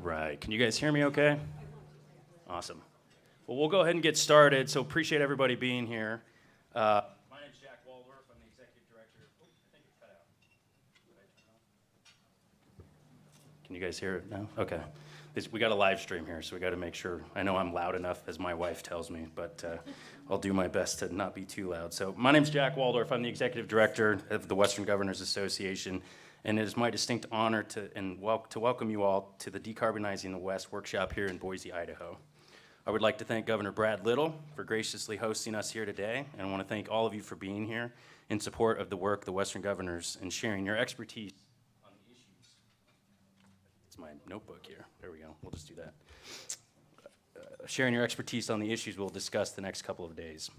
right, can you guys hear me okay? Awesome. Well, we'll go ahead and get started, so appreciate everybody being here. My name's Jack Waldorf, I'm the Executive Director. Oh, I think it cut out. Can you guys hear it now? Okay. We got a live stream here, so we got to make sure. I know I'm loud enough, as my wife tells me, but I'll do my best to not be too loud. So my name's Jack Waldorf, I'm the Executive Director of the Western Governors Association, and it is my distinct honor to welcome you all to the Decarbonizing the West workshop here in Boise, Idaho. I would like to thank Governor Brad Little for graciously hosting us here today, and I want to thank all of you for being here in support of the work of the Western Governors and sharing your expertise on the issues. It's my notebook here. There we go. We'll just do that. Sharing your expertise on the issues we'll discuss the next couple of days.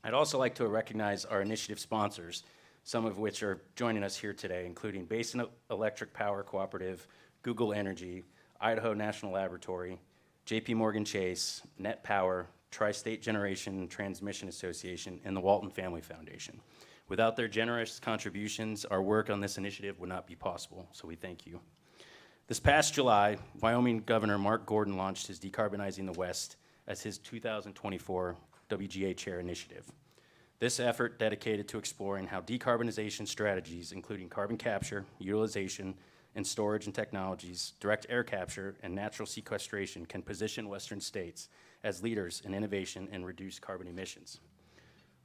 I'd also like to recognize our initiative sponsors, some of which are joining us here today, including Basin Electric Power Cooperative, Google Energy, Idaho National Laboratory, JP Morgan Chase, Net Power, Tri-State Generation Transmission Association, and the Walton Family Foundation. Without their generous contributions, our work on this initiative would not be possible, so we thank you. This past July, Wyoming Governor Mark Gordon launched his Decarbonizing the West as his 2024 WGA Chair initiative. This effort dedicated to exploring how decarbonization strategies, including carbon capture, utilization, and storage and technologies, direct air capture, and natural sequestration can position Western states as leaders in innovation and reduce carbon emissions.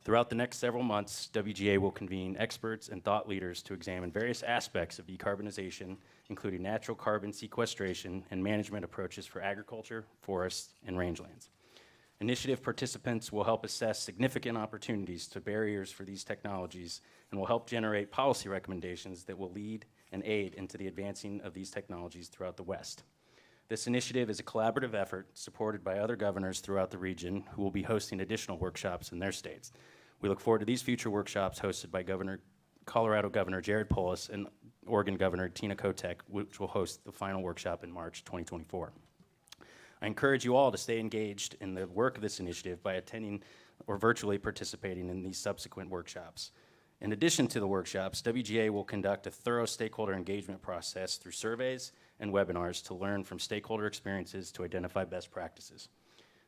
Throughout the next several months, WGA will convene experts and thought leaders to examine various aspects of decarbonization, including natural carbon sequestration and management approaches for agriculture, forests, and rangelands. Initiative participants will help assess significant opportunities to barriers for these technologies and will help generate policy recommendations that will lead and aid into the advancing of these technologies throughout the West. This initiative is a collaborative effort supported by other governors throughout the region who will be hosting additional workshops in their states. We look forward to these future workshops hosted by Colorado Governor Jared Polis and Oregon Governor Tina Kotek, which will host the final workshop in March 2024. I encourage you all to stay engaged in the work of this initiative by attending or virtually participating in these subsequent workshops. In addition to the workshops, WGA will conduct a thorough stakeholder engagement process through surveys and webinars to learn from stakeholder experiences to identify best practices.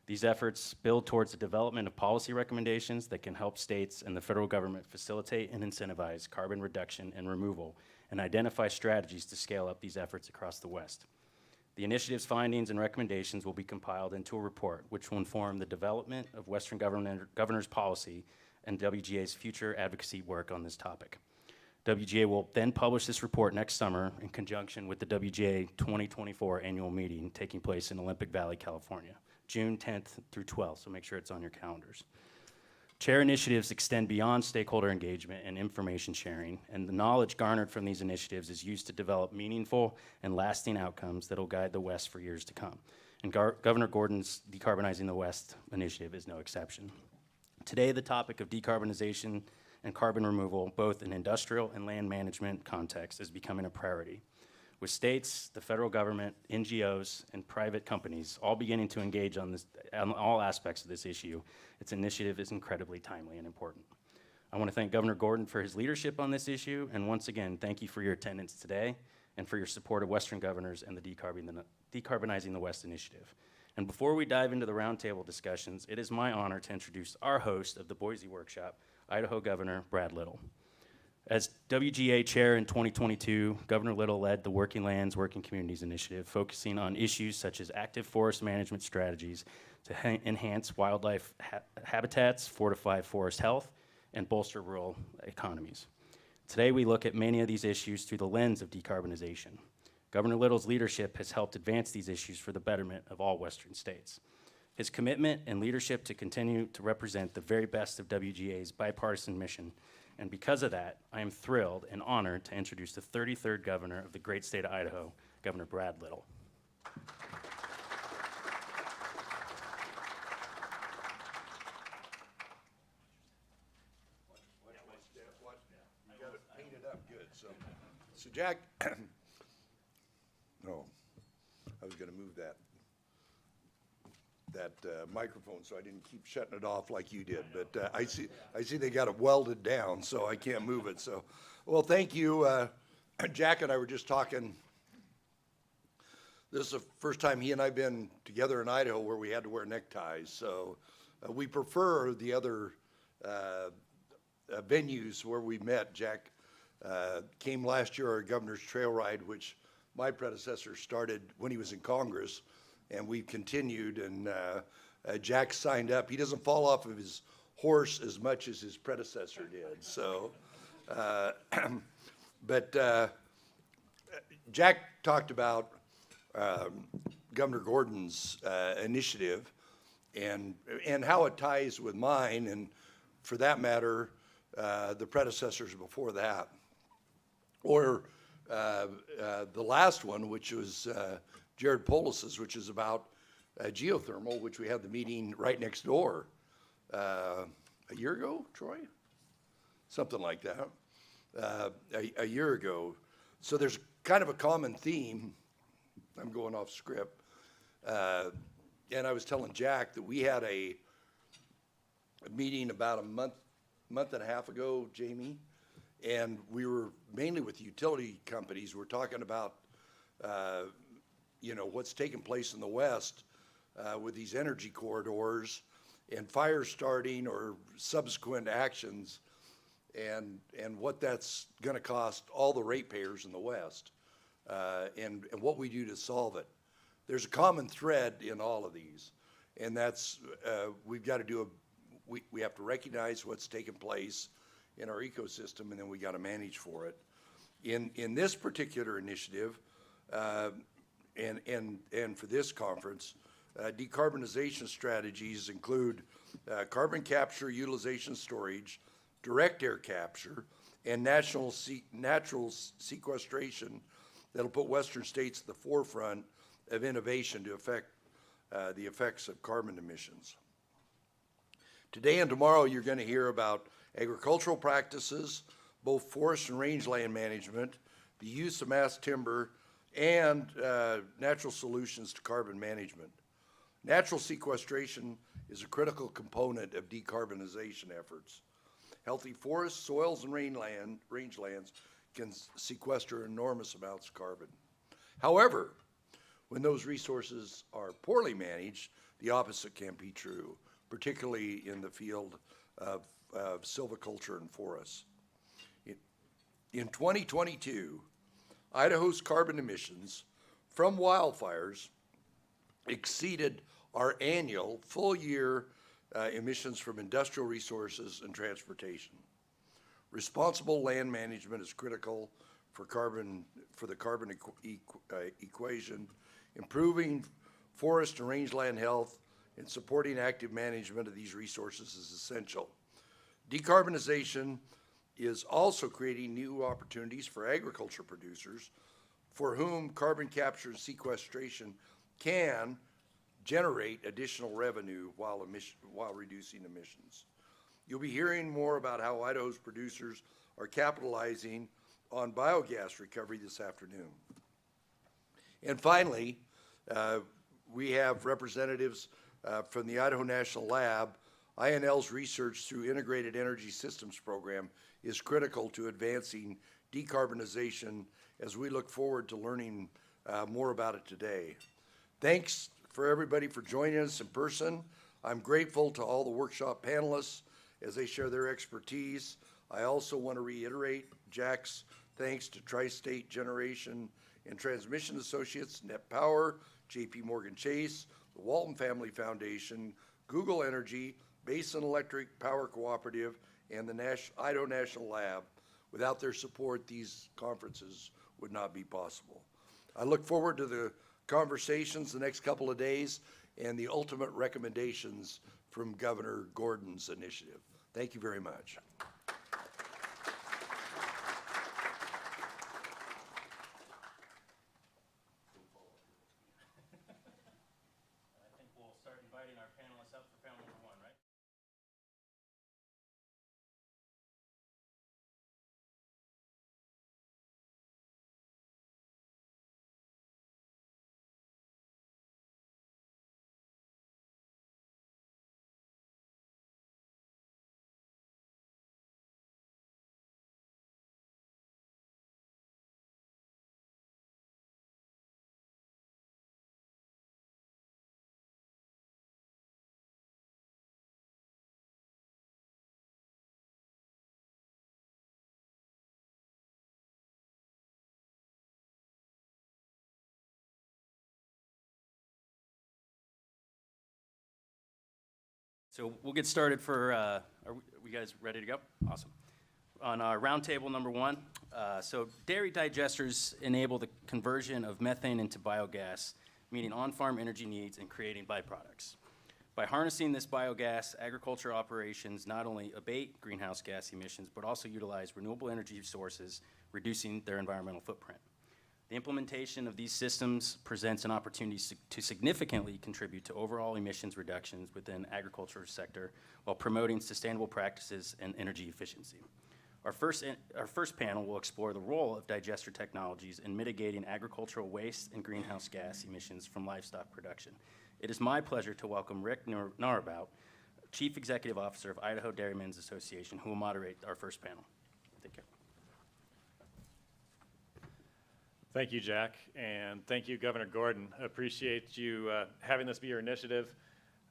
These efforts build towards the development of policy recommendations that can help states and the federal government facilitate and incentivize carbon reduction and removal and identify strategies to scale up these efforts across the West. The initiative's findings and recommendations will be compiled into a report which will inform the development of Western Governors policy and WGA's future advocacy work on this topic. WGA will then publish this report next summer in conjunction with the WGA 2024 annual meeting taking place in Olympic Valley, California, June 10th through 12th, so make sure it's on your calendars. Chair initiatives extend beyond stakeholder engagement and information sharing, and the knowledge garnered from these initiatives is used to develop meaningful and lasting outcomes that will guide the West for years to come. And Governor Gordon's Decarbonizing the West initiative is no exception. Today, the topic of decarbonization and carbon removal, both in industrial and land management context, is becoming a priority. With states, the federal government, NGOs, and private companies all beginning to engage on all aspects of this issue, its initiative is incredibly timely and important. I want to thank Governor Gordon for his leadership on this issue, and once again, thank you for your attendance today and for your support of Western Governors and the Decarbonizing the West initiative. And before we dive into the roundtable discussions, it is my honor to introduce our host of the Boise workshop, Idaho Governor Brad Little. As WGA Chair in 2022, Governor Little led the Working Lands, Working Communities initiative, focusing on issues such as active forest management strategies to enhance wildlife habitats, fortify forest health, and bolster rural economies. Today, we look at many of these issues through the lens of decarbonization. Governor Little's leadership has helped advance these issues for the betterment of all Western states. His commitment and leadership to continue to represent the very best of WGA's bipartisan mission, and because of that, I am thrilled and honored to introduce the 33rd Governor of the great state of Idaho, Governor Brad Little. You got it painted up good, so Jack, no, I was gonna move that microphone so I didn't keep shutting it off like you did, but I see they got it welded down, so I can't move it, so. Well, thank you. Jack and I were just talking This is the first time he and I been together in Idaho where we had to wear neckties. So we prefer the other venues where we met. Jack came last year, our Governor's Trail Ride, which my predecessor started when he was in Congress, and we've continued. And Jack signed up. He doesn't fall off of his horse as much as his predecessor did. So, but Jack talked about Governor Gordon's initiative and how it ties with mine, and for that matter, the predecessors before that. Or the last one, which was Jared Polis's, which is about geothermal, which we had the meeting right next door a year ago, Troy? Something like that, a year ago. So there's kind of a common theme. I'm going off script. And I was telling Jack that we had a meeting about a month and a half ago, Jamie, and we were mainly with utility companies. We're talking about, what's taking place in the West with these energy corridors and fire starting or subsequent actions, and what that's going to cost all the ratepayers in the West, and what we do to solve it. There's a common thread in all of these, and that's we've got to do we have to recognize what's taking place in our ecosystem, and then we got to manage for it. In this particular initiative, and for this conference, decarbonization strategies include carbon capture, utilization, storage, direct air capture, and natural sequestration that'll put Western states at the forefront of innovation to affect the effects of carbon emissions. Today and tomorrow, you're going to hear about agricultural practices, both forest and rangeland management, the use of mass timber, and natural solutions to carbon management. Natural sequestration is a critical component of decarbonization efforts. Healthy forests, soils, and rangelands can sequester enormous amounts of carbon. However, when those resources are poorly managed, the opposite can be true, particularly in the field of silviculture and forests. In 2022, Idaho's carbon emissions from wildfires exceeded our annual full-year emissions from industrial resources and transportation. Responsible land management is critical for the carbon equation. Improving forest and rangeland health and supporting active management of these resources is essential. Decarbonization is also creating new opportunities for agriculture producers for whom carbon capture and sequestration can generate additional revenue while reducing emissions. You'll be hearing more about how Idaho's producers are capitalizing on biogas recovery this afternoon. And finally, we have representatives from the Idaho National Lab. INL's research through Integrated Energy Systems Program is critical to advancing decarbonization as we look forward to learning more about it today. Thanks for everybody for joining us in person. I'm grateful to all the workshop panelists as they share their expertise. I also want to reiterate Jack's thanks to Tri-State Generation and Transmission Associates, Net Power, JP Morgan Chase, the Walton Family Foundation, Google Energy, Basin Electric Power Cooperative, and the Idaho National Lab. Without their support, these conferences would not be possible. I look forward to the conversations the next couple of days and the ultimate recommendations from Governor Gordon's initiative. Thank you very much. I think we'll start inviting our panelists up for panel number one, right? So we'll get started for, are we guys ready to go? Awesome. On our roundtable number one, so dairy digesters enable the conversion of methane into biogas, meeting on-farm energy needs and creating byproducts. By harnessing this biogas, agriculture operations not only abate greenhouse gas emissions, but also utilize renewable energy sources, reducing their environmental footprint. The implementation of these systems presents an opportunity to significantly contribute to overall emissions reductions within the agriculture sector while promoting sustainable practices and energy efficiency. Our first panel will explore the role of digester technologies in mitigating agricultural waste and greenhouse gas emissions from livestock production. It is my pleasure to welcome Rick Narabout, Chief Executive Officer of Idaho Dairymen's Association, who will moderate our first panel. Take care. Thank you, Jack, and thank you, Governor Gordon. Appreciate you having this be your initiative.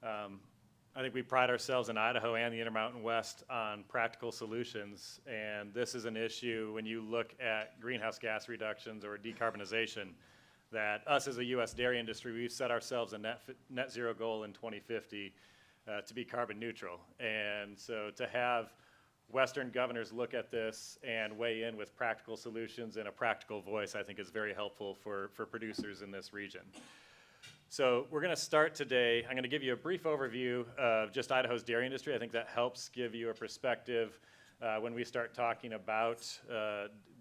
I think we pride ourselves in Idaho and the Intermountain West on practical solutions, and this is an issue when you look at greenhouse gas reductions or decarbonization, that us as a U.S. dairy industry, we've set ourselves a net zero goal in 2050 to be carbon neutral. And so to have Western governors look at this and weigh in with practical solutions and a practical voice, I think is very helpful for producers in this region. So we're going to start today. I'm going to give you a brief overview of just Idaho's dairy industry. I think that helps give you a perspective when we start talking about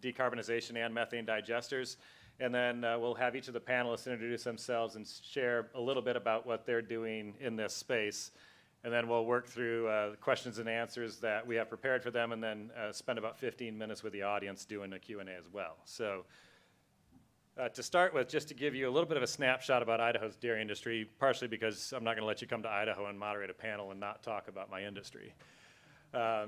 decarbonization and methane digesters. And then we'll have each of the panelists introduce themselves and share a little bit about what they're doing in this space. And then we'll work through questions and answers that we have prepared for them, and then spend about 15 minutes with the audience doing a Q&A as well. So to start with, just to give you a little bit of a snapshot about Idaho's dairy industry, partially because I'm not going to let you come to Idaho and moderate a panel and not talk about my industry.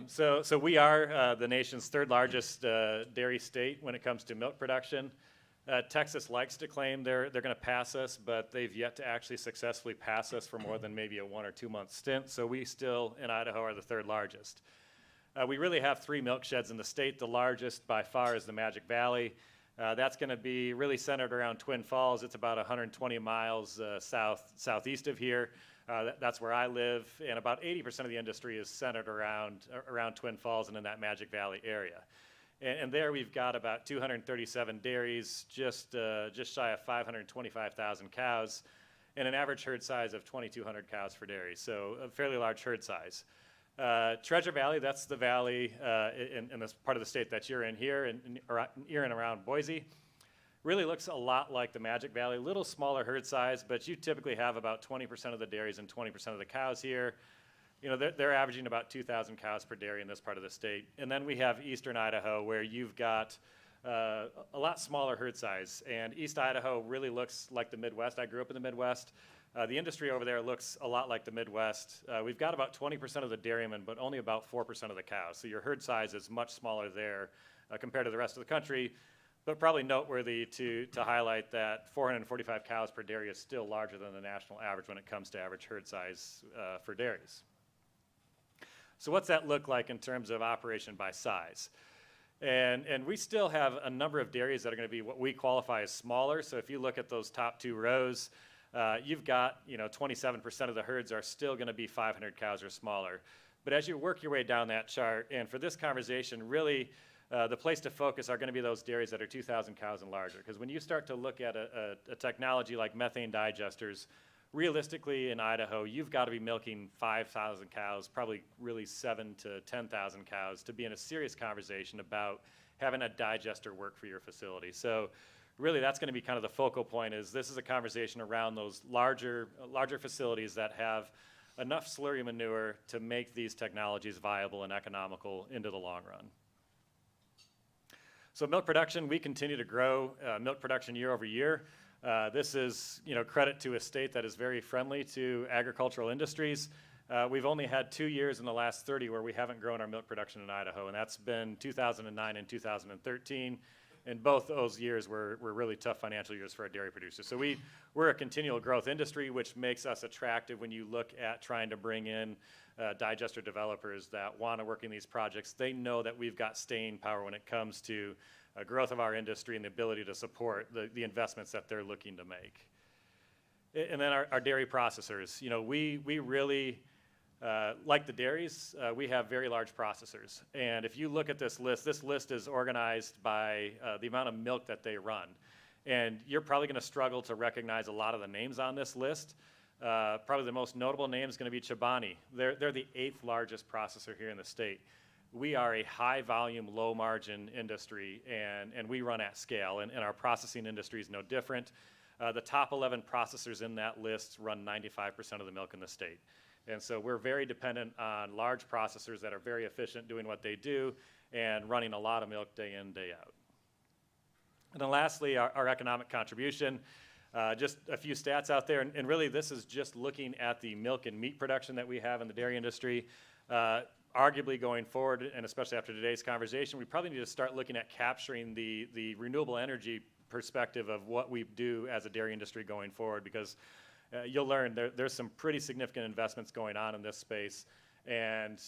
So we are the nation's third largest dairy state when it comes to milk production. Texas likes to claim they're going to pass us, but they've yet to actually successfully pass us for more than maybe a 1 or 2 month stint. So we still, in Idaho, are the third largest. We really have 3 milk sheds in the state. The largest by far is the Magic Valley. That's going to be really centered around Twin Falls. It's about 120 miles southeast of here. That's where I live, and about 80% of the industry is centered around Twin Falls and in that Magic Valley area. And there we've got about 237 dairies, just shy of 525,000 cows, and an average herd size of 2,200 cows per dairy, so a fairly large herd size. Treasure Valley, that's the valley in this part of the state that you're in here, in and around Boise. Really looks a lot like the Magic Valley, a little smaller herd size, but you typically have about 20% of the dairies and 20% of the cows here. You know, they're averaging about 2,000 cows per dairy in this part of the state. And then we have eastern Idaho, where you've got a lot smaller herd size. And East Idaho really looks like the Midwest. I grew up in the Midwest. The industry over there looks a lot like the Midwest. We've got about 20% of the dairymen, but only about 4% of the cows. So your herd size is much smaller there compared to the rest of the country. But probably noteworthy to highlight that 445 cows per dairy is still larger than the national average when it comes to average herd size for dairies. So what's that look like in terms of operation by size? And we still have a number of dairies that are going to be what we qualify as smaller. So if you look at those top 2 rows, you've got 27% of the herds are still going to be 500 cows or smaller. But as you work your way down that chart, and for this conversation, really the place to focus are going to be those dairies that are 2,000 cows and larger. Because when you start to look at a technology like methane digesters, realistically in Idaho, you've got to be milking 5,000 cows, probably really 7,000 to 10,000 cows to be in a serious conversation about having a digester work for your facility. So really that's going to be kind of the focal point. Is this is a conversation around those larger facilities that have enough slurry manure to make these technologies viable and economical into the long run. So milk production, we continue to grow milk production year over year. This is, credit to a state that is very friendly to agricultural industries. We've only had 2 years in the last 30 where we haven't grown our milk production in Idaho, and that's been 2009 and 2013. And both those years were really tough financial years for our dairy producers. So we're a continual growth industry, which makes us attractive when you look at trying to bring in digester developers that want to work in these projects. They know that we've got staying power when it comes to growth of our industry and the ability to support the investments that they're looking to make. And then our dairy processors, we really Like the dairies, we have very large processors. And if you look at this list is organized by the amount of milk that they run. And you're probably going to struggle to recognize a lot of the names on this list. Probably the most notable name is going to be Chobani. They're the 8th largest processor here in the state. We are a high volume, low margin industry, and we run at scale, and our processing industry is no different. The top 11 processors in that list run 95% of the milk in the state. And so we're very dependent on large processors that are very efficient doing what they do and running a lot of milk day in, day out. And then lastly, our economic contribution. Just a few stats out there, and really this is just looking at the milk and meat production that we have in the dairy industry. Arguably going forward, and especially after today's conversation, we probably need to start looking at capturing the renewable energy perspective of what we do as a dairy industry going forward, because you'll learn there's some pretty significant investments going on in this space, and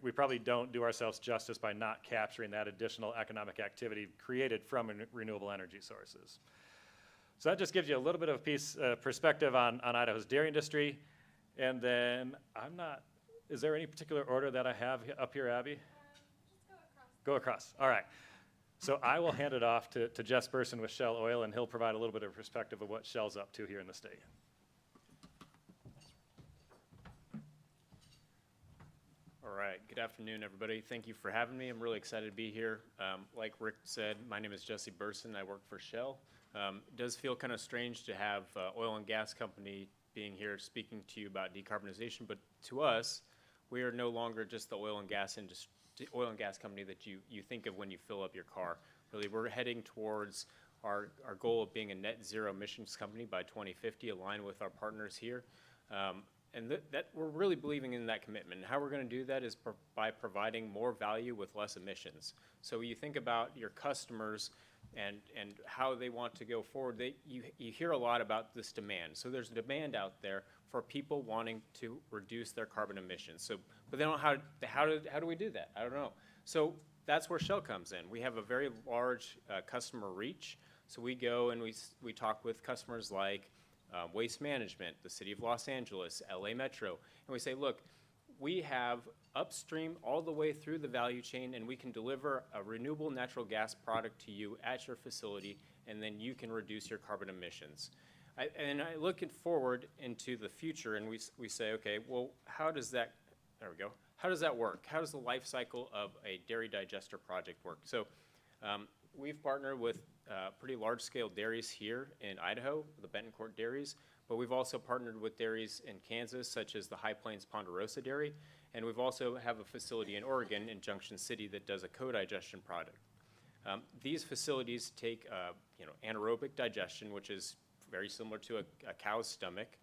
we probably don't do ourselves justice by not capturing that additional economic activity created from renewable energy sources. So that just gives you a little bit of perspective on Idaho's dairy industry. And then is there any particular order that I have up here, Abby? Just go across. Go across, all right. So I will hand it off to Jess Burson with Shell Oil, and he'll provide a little bit of perspective of what Shell's up to here in the state. All right, good afternoon, everybody. Thank you for having me. I'm really excited to be here. Like Rick said, my name is Jesse Burson. I work for Shell. It does feel kind of strange to have oil and gas company being here speaking to you about decarbonization, but to us, we are no longer just the oil and gas company that you think of when you fill up your car. Really, we're heading towards our goal of being a net zero emissions company by 2050, aligned with our partners here. And that we're really believing in that commitment. And how we're going to do that is by providing more value with less emissions. So when you think about your customers and how they want to go forward, you hear a lot about this demand. So there's a demand out there for people wanting to reduce their carbon emissions. So, but they don't know how do we do that? I don't know. So that's where Shell comes in. We have a very large customer reach. So we go and we talk with customers like Waste Management, the City of Los Angeles, LA Metro, and we say, look, we have upstream all the way through the value chain, and we can deliver a renewable natural gas product to you at your facility, and then you can reduce your carbon emissions. I look forward into the future, and we say, okay, well, how does that work? How does the life cycle of a dairy digester project work? So we've partnered with pretty large-scale dairies here in Idaho, the Betancourt dairies, but we've also partnered with dairies in Kansas, such as the High Plains Ponderosa Dairy, and we've also have a facility in Oregon, in Junction City, that does a co-digestion product. These facilities take anaerobic digestion, which is very similar to a cow's stomach.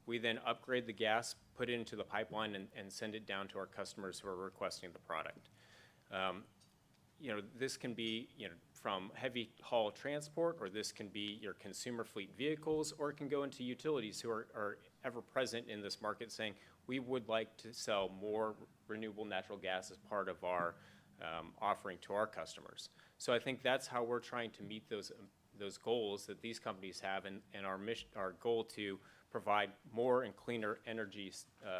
We then upgrade the gas, put it into the pipeline, and send it down to our customers who are requesting the product. This can be from heavy haul transport, or this can be your consumer fleet vehicles, or it can go into utilities who are ever present in this market saying, we would like to sell more renewable natural gas as part of our offering to our customers. So I think that's how we're trying to meet those goals that these companies have, and our goal to provide more and cleaner energy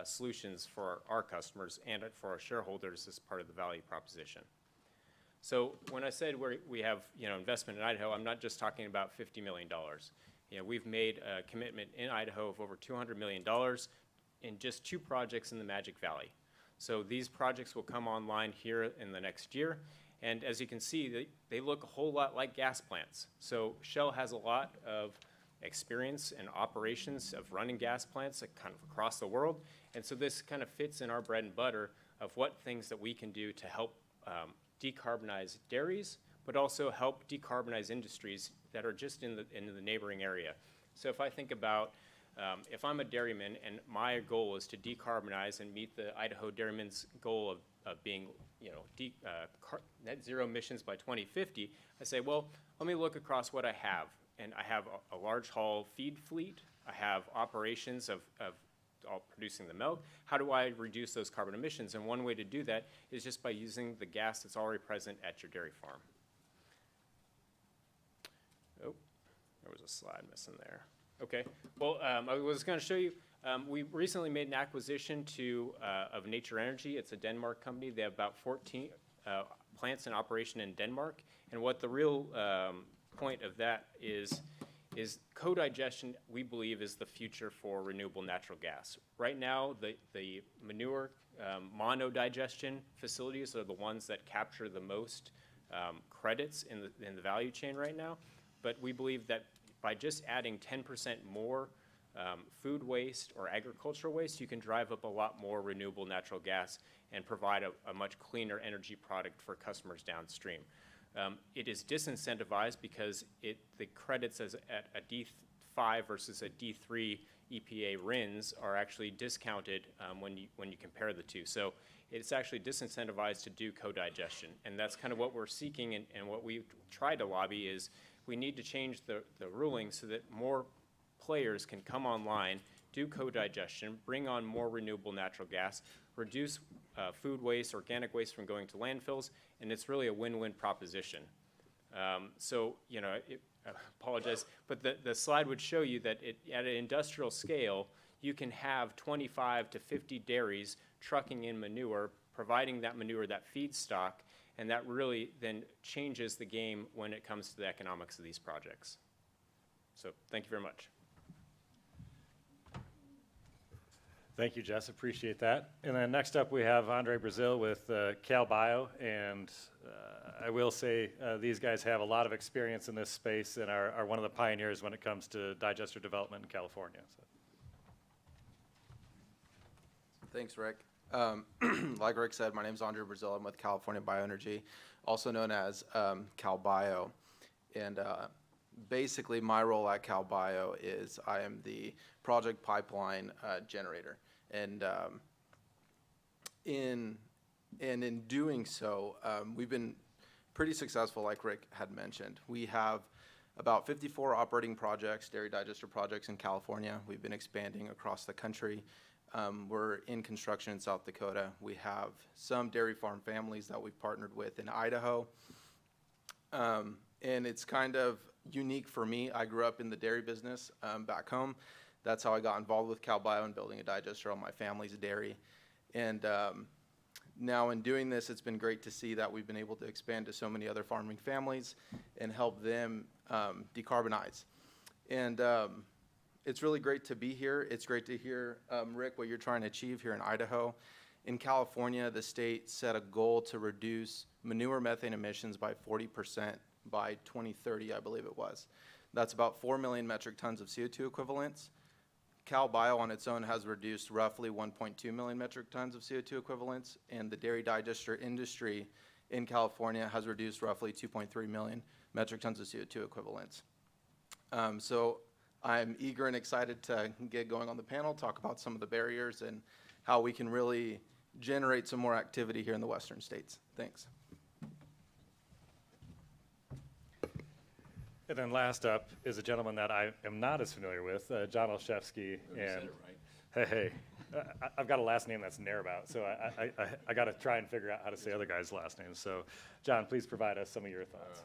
solutions for our customers and for our shareholders as part of the value proposition. So when I said we have investment in Idaho, I'm not just talking about $50 million. We've made a commitment in Idaho of over $200 million in just 2 projects in the Magic Valley. So these projects will come online here in the next year. And as you can see, they look a whole lot like gas plants. So Shell has a lot of experience and operations of running gas plants kind of across the world. And so this kind of fits in our bread and butter of what things that we can do to help decarbonize dairies, but also help decarbonize industries that are just in the neighboring area. So if I think about, if I'm a dairyman and my goal is to decarbonize and meet the Idaho dairyman's goal of being net zero emissions by 2050, I say, well, let me look across what I have. And I have a large haul feed fleet. I have operations of all producing the milk. How do I reduce those carbon emissions? And one way to do that is just by using the gas that's already present at your dairy farm. Oh, there was a slide missing there. Okay, well, I was going to show you We recently made an acquisition of Nature Energy. It's a Denmark company. They have about 14 plants in operation in Denmark. And what the real point of that is co-digestion, we believe, is the future for renewable natural gas. Right now, the manure monodigestion facilities are the ones that capture the most credits in the value chain right now. But we believe that by just adding 10% more food waste or agricultural waste, you can drive up a lot more renewable natural gas and provide a much cleaner energy product for customers downstream. It is disincentivized because the credits at a D5 versus a D3 EPA RINs are actually discounted when you compare the two. So it's actually disincentivized to do co-digestion. And that's kind of what we're seeking, and what we've tried to lobby is we need to change the ruling so that more players can come online, do co-digestion, bring on more renewable natural gas, reduce food waste, organic waste from going to landfills, and it's really a win-win proposition. So, you know, I apologize, but the slide would show you that at an industrial scale, you can have 25 to 50 dairies trucking in manure, providing that manure, that feedstock, and that really then changes the game when it comes to the economics of these projects. So, thank you very much. Thank you, Jess. Appreciate that. And then next up, we have Andre Brazil with Cal Bio. And I will say these guys have a lot of experience in this space and are one of the pioneers when it comes to digester development in California. So. Thanks, Rick. Like Rick said, my name is Andre Brazil. I'm with California Bioenergy, also known as Cal Bio. And basically, my role at Cal Bio is I am the project pipeline generator. And in doing so, we've been pretty successful, like Rick had mentioned. We have about 54 operating projects, dairy digester projects in California. We've been expanding across the country. We're in construction in South Dakota. We have some dairy farm families that we've partnered with in Idaho. And it's kind of unique for me. I grew up in the dairy business back home. That's how I got involved with Cal Bio and building a digester on my family's dairy. And now in doing this, it's been great to see that we've been able to expand to so many other farming families and help them decarbonize. And it's really great to be here. It's great to hear, Rick, what you're trying to achieve here in Idaho. In California, the state set a goal to reduce manure methane emissions by 40% by 2030, I believe it was. That's about 4 million metric tons of CO2 equivalents. Cal Bio on its own has reduced roughly 1.2 million metric tons of CO2 equivalents, and the dairy digester industry in California has reduced roughly 2.3 million metric tons of CO2 equivalents. So I'm eager and excited to get going on the panel, talk about some of the barriers and how we can really generate some more activity here in the western states. Thanks. And then last up is a gentleman that I am not as familiar with, John Olszewski. And hey, I've got a last name that's Nairabout, so I got to try and figure out how to say other guys' last names. So, John, please provide us some of your thoughts.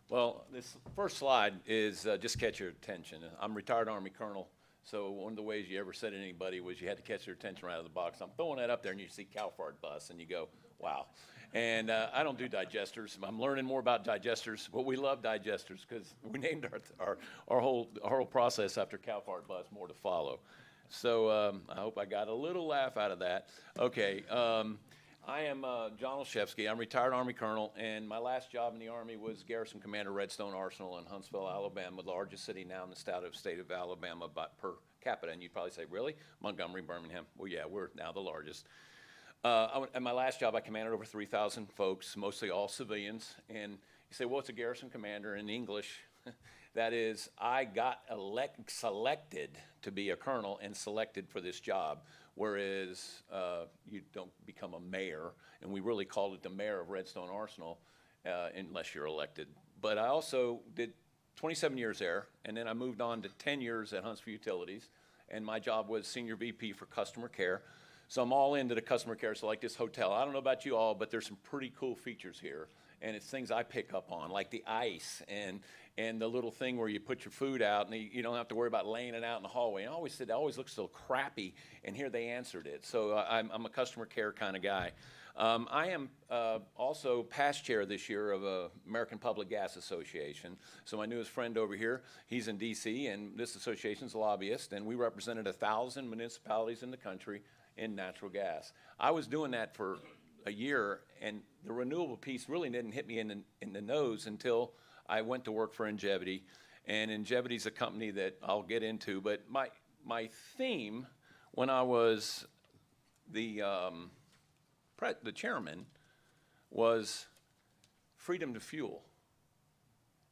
Well, this first slide is just catch your attention. I'm a retired Army colonel, so one of the ways you ever said to anybody was you had to catch their attention right out of the box. I'm throwing that up there, and you see CalFart bus, and you go, wow. And I don't do digesters. I'm learning more about digesters. Well, we love digesters because we named our whole process after CalFart bus, more to follow. So I hope I got a little laugh out of that. Okay. I am John Olszewski. I'm retired Army colonel, and my last job in the Army was Garrison Commander Redstone Arsenal in Huntsville, Alabama, the largest city now in the state of Alabama per capita. And you'd probably say, really? Montgomery, Birmingham. Well, yeah, we're now the largest. At my last job, I commanded over 3,000 folks, mostly all civilians. And you say, well, what's a garrison commander in English? That is, I got selected to be a colonel and selected for this job, whereas you don't become a mayor, and we really called it the mayor of Redstone Arsenal unless you're elected. But I also did 27 years there, and then I moved on to 10 years at Huntsville Utilities, and my job was senior VP for customer care. So I'm all into the customer care, so like this hotel. I don't know about you all, but there's some pretty cool features here. And it's things I pick up on, like the ice and the little thing where you put your food out and you don't have to worry about laying it out in the hallway. And I always said, it always looks so crappy, and here they answered it. So I'm a customer care kind of guy. I am also past chair this year of American Public Gas Association. So my newest friend over here, he's in D.C., and this association's a lobbyist, and we represented 1,000 municipalities in the country in natural gas. I was doing that for a year, and the renewable piece really didn't hit me in the nose until I went to work for Ingevity. And Ingevity's a company that I'll get into, but my theme when I was the chairman was freedom to fuel.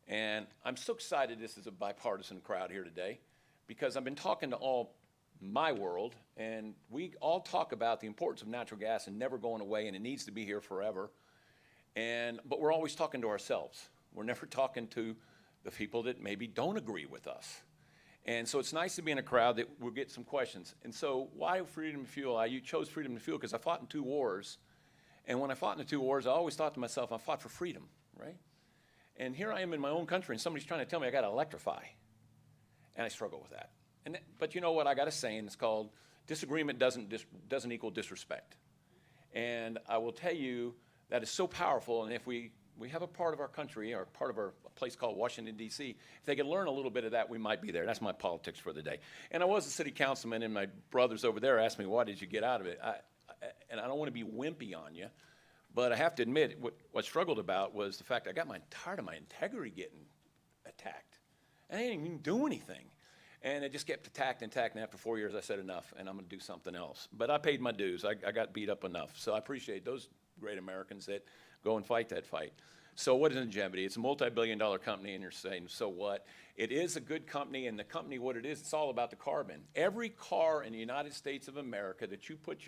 And I'm so excited this is a bipartisan crowd here today, because I've been talking to all my world, and we all talk about the importance of natural gas and never going away, and it needs to be here forever. But we're always talking to ourselves. We're never talking to the people that maybe don't agree with us. And so it's nice to be in a crowd that we'll get some questions. And so why freedom to fuel? I chose freedom to fuel because I fought in 2 wars. And when I fought in the 2 wars, I always thought to myself, I fought for freedom, right? And here I am in my own country, and somebody's trying to tell me I got to electrify. And I struggle with that. But you know what? I got a saying. It's called disagreement doesn't equal disrespect. And I will tell you that is so powerful. And if we have a part of our country, or part of our place called Washington, D.C., if they could learn a little bit of that, we might be there. That's my politics for the day. And I was a city councilman, and my brothers over there asked me, why did you get out of it? And I don't want to be wimpy on you, but I have to admit, what I struggled about was the fact I got tired of my integrity getting attacked. I didn't even do anything. And it just kept attacked, and after 4 years I said enough, and I'm going to do something else. But I paid my dues. I got beat up enough. So I appreciate those great Americans that go and fight that fight. So what is Ingevity? It's a multi-billion-dollar company, and you're saying, so what? It is a good company, and the company, what it is, it's all about the carbon. Every car in the United States of America that you put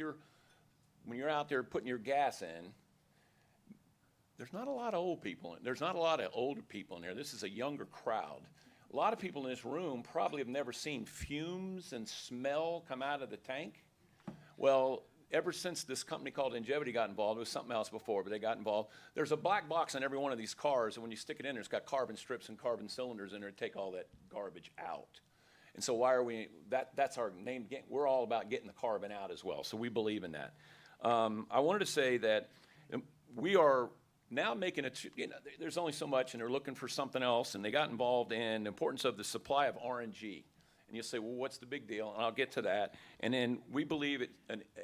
when you're out there putting your gas in, there's not a lot of old people in. There's not a lot of older people in there. This is a younger crowd. A lot of people in this room probably have never seen fumes and smell come out of the tank. Well, ever since this company called Ingevity got involved, it was something else before, but they got involved. There's a black box on every one of these cars, and when you stick it in there, it's got carbon strips and carbon cylinders in there to take all that garbage out. And so why are we, that's our name, we're all about getting the carbon out as well, so we believe in that. I wanted to say that we are now making it, there's only so much, and they're looking for something else, and they got involved in the importance of the supply of RNG. And you'll say, well, what's the big deal? And I'll get to that. And then we believe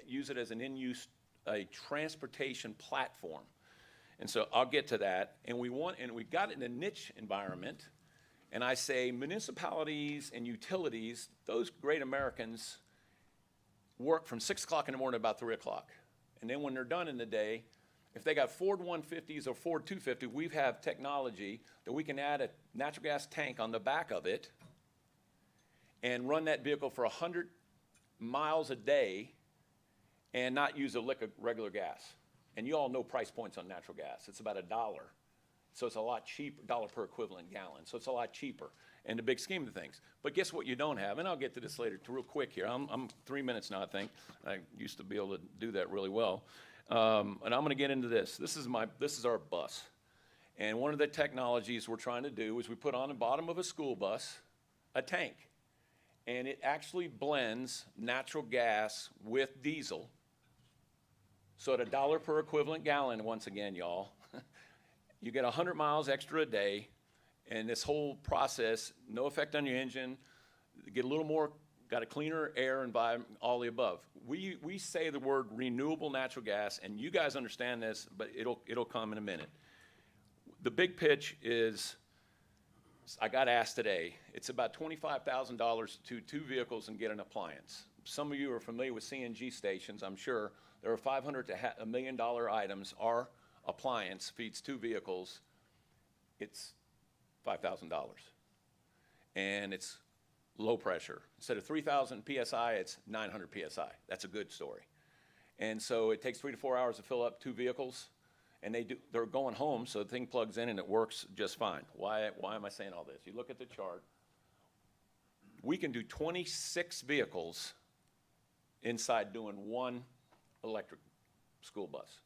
use it as an in-use, a transportation platform. And so I'll get to that. And we've got it in a niche environment. And I say municipalities and utilities, those great Americans work from 6 o'clock in the morning to about 3 o'clock. And then when they're done in the day, if they got Ford 150s or Ford 250, we have technology that we can add a natural gas tank on the back of it and run that vehicle for 100 miles a day and not use a lick of regular gas. And you all know price points on natural gas. It's about $1. So it's a lot cheaper, $1 per equivalent gallon. So it's a lot cheaper in the big scheme of things. But guess what you don't have? And I'll get to this later real quick here. I'm 3 minutes now, I think. I used to be able to do that really well. And I'm going to get into this. This is our bus. And one of the technologies we're trying to do is we put on the bottom of a school bus a tank. And it actually blends natural gas with diesel. So at $1 per equivalent gallon, once again, y'all, you get 100 miles extra a day. And this whole process, no effect on your engine, get a little more, got a cleaner air environment, all the above. We say the word renewable natural gas, and you guys understand this, but it'll come in a minute. The big pitch is, I got asked today, it's about $25,000 to 2 vehicles and get an appliance. Some of you are familiar with CNG stations, I'm sure. There are $500 to $1 million items. Our appliance feeds 2 vehicles. It's $5,000. And it's low pressure. Instead of 3,000 PSI, it's 900 PSI. That's a good story. And so it takes 3 to 4 hours to fill up 2 vehicles. And they're going home, so the thing plugs in and it works just fine. Why am I saying all this? You look at the chart. We can do 26 vehicles inside doing 1 electric school bus.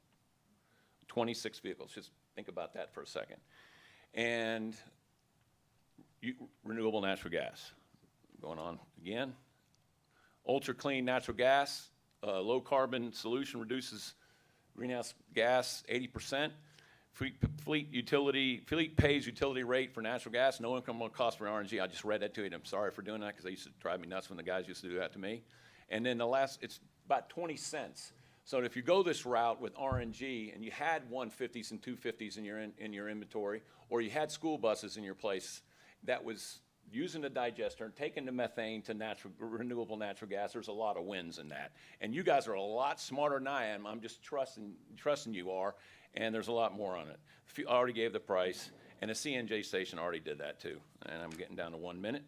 26 vehicles, just think about that for a second. And renewable natural gas, going on again. Ultra clean natural gas, low carbon solution reduces greenhouse gas 80%. Fleet pays utility rate for natural gas, no incremental cost for RNG. I just read that to you, and I'm sorry for doing that because they used to drive me nuts when the guys used to do that to me. And then it's about 20 cents. So if you go this route with RNG and you had 150s and 250s in your inventory, or you had school buses in your place that was using the digester and taking the methane to renewable natural gas, there's a lot of wins in that. And you guys are a lot smarter than I am. I'm just trusting you are, and there's a lot more on it. I already gave the price, and the CNJ station already did that too. And I'm getting down to 1 minute.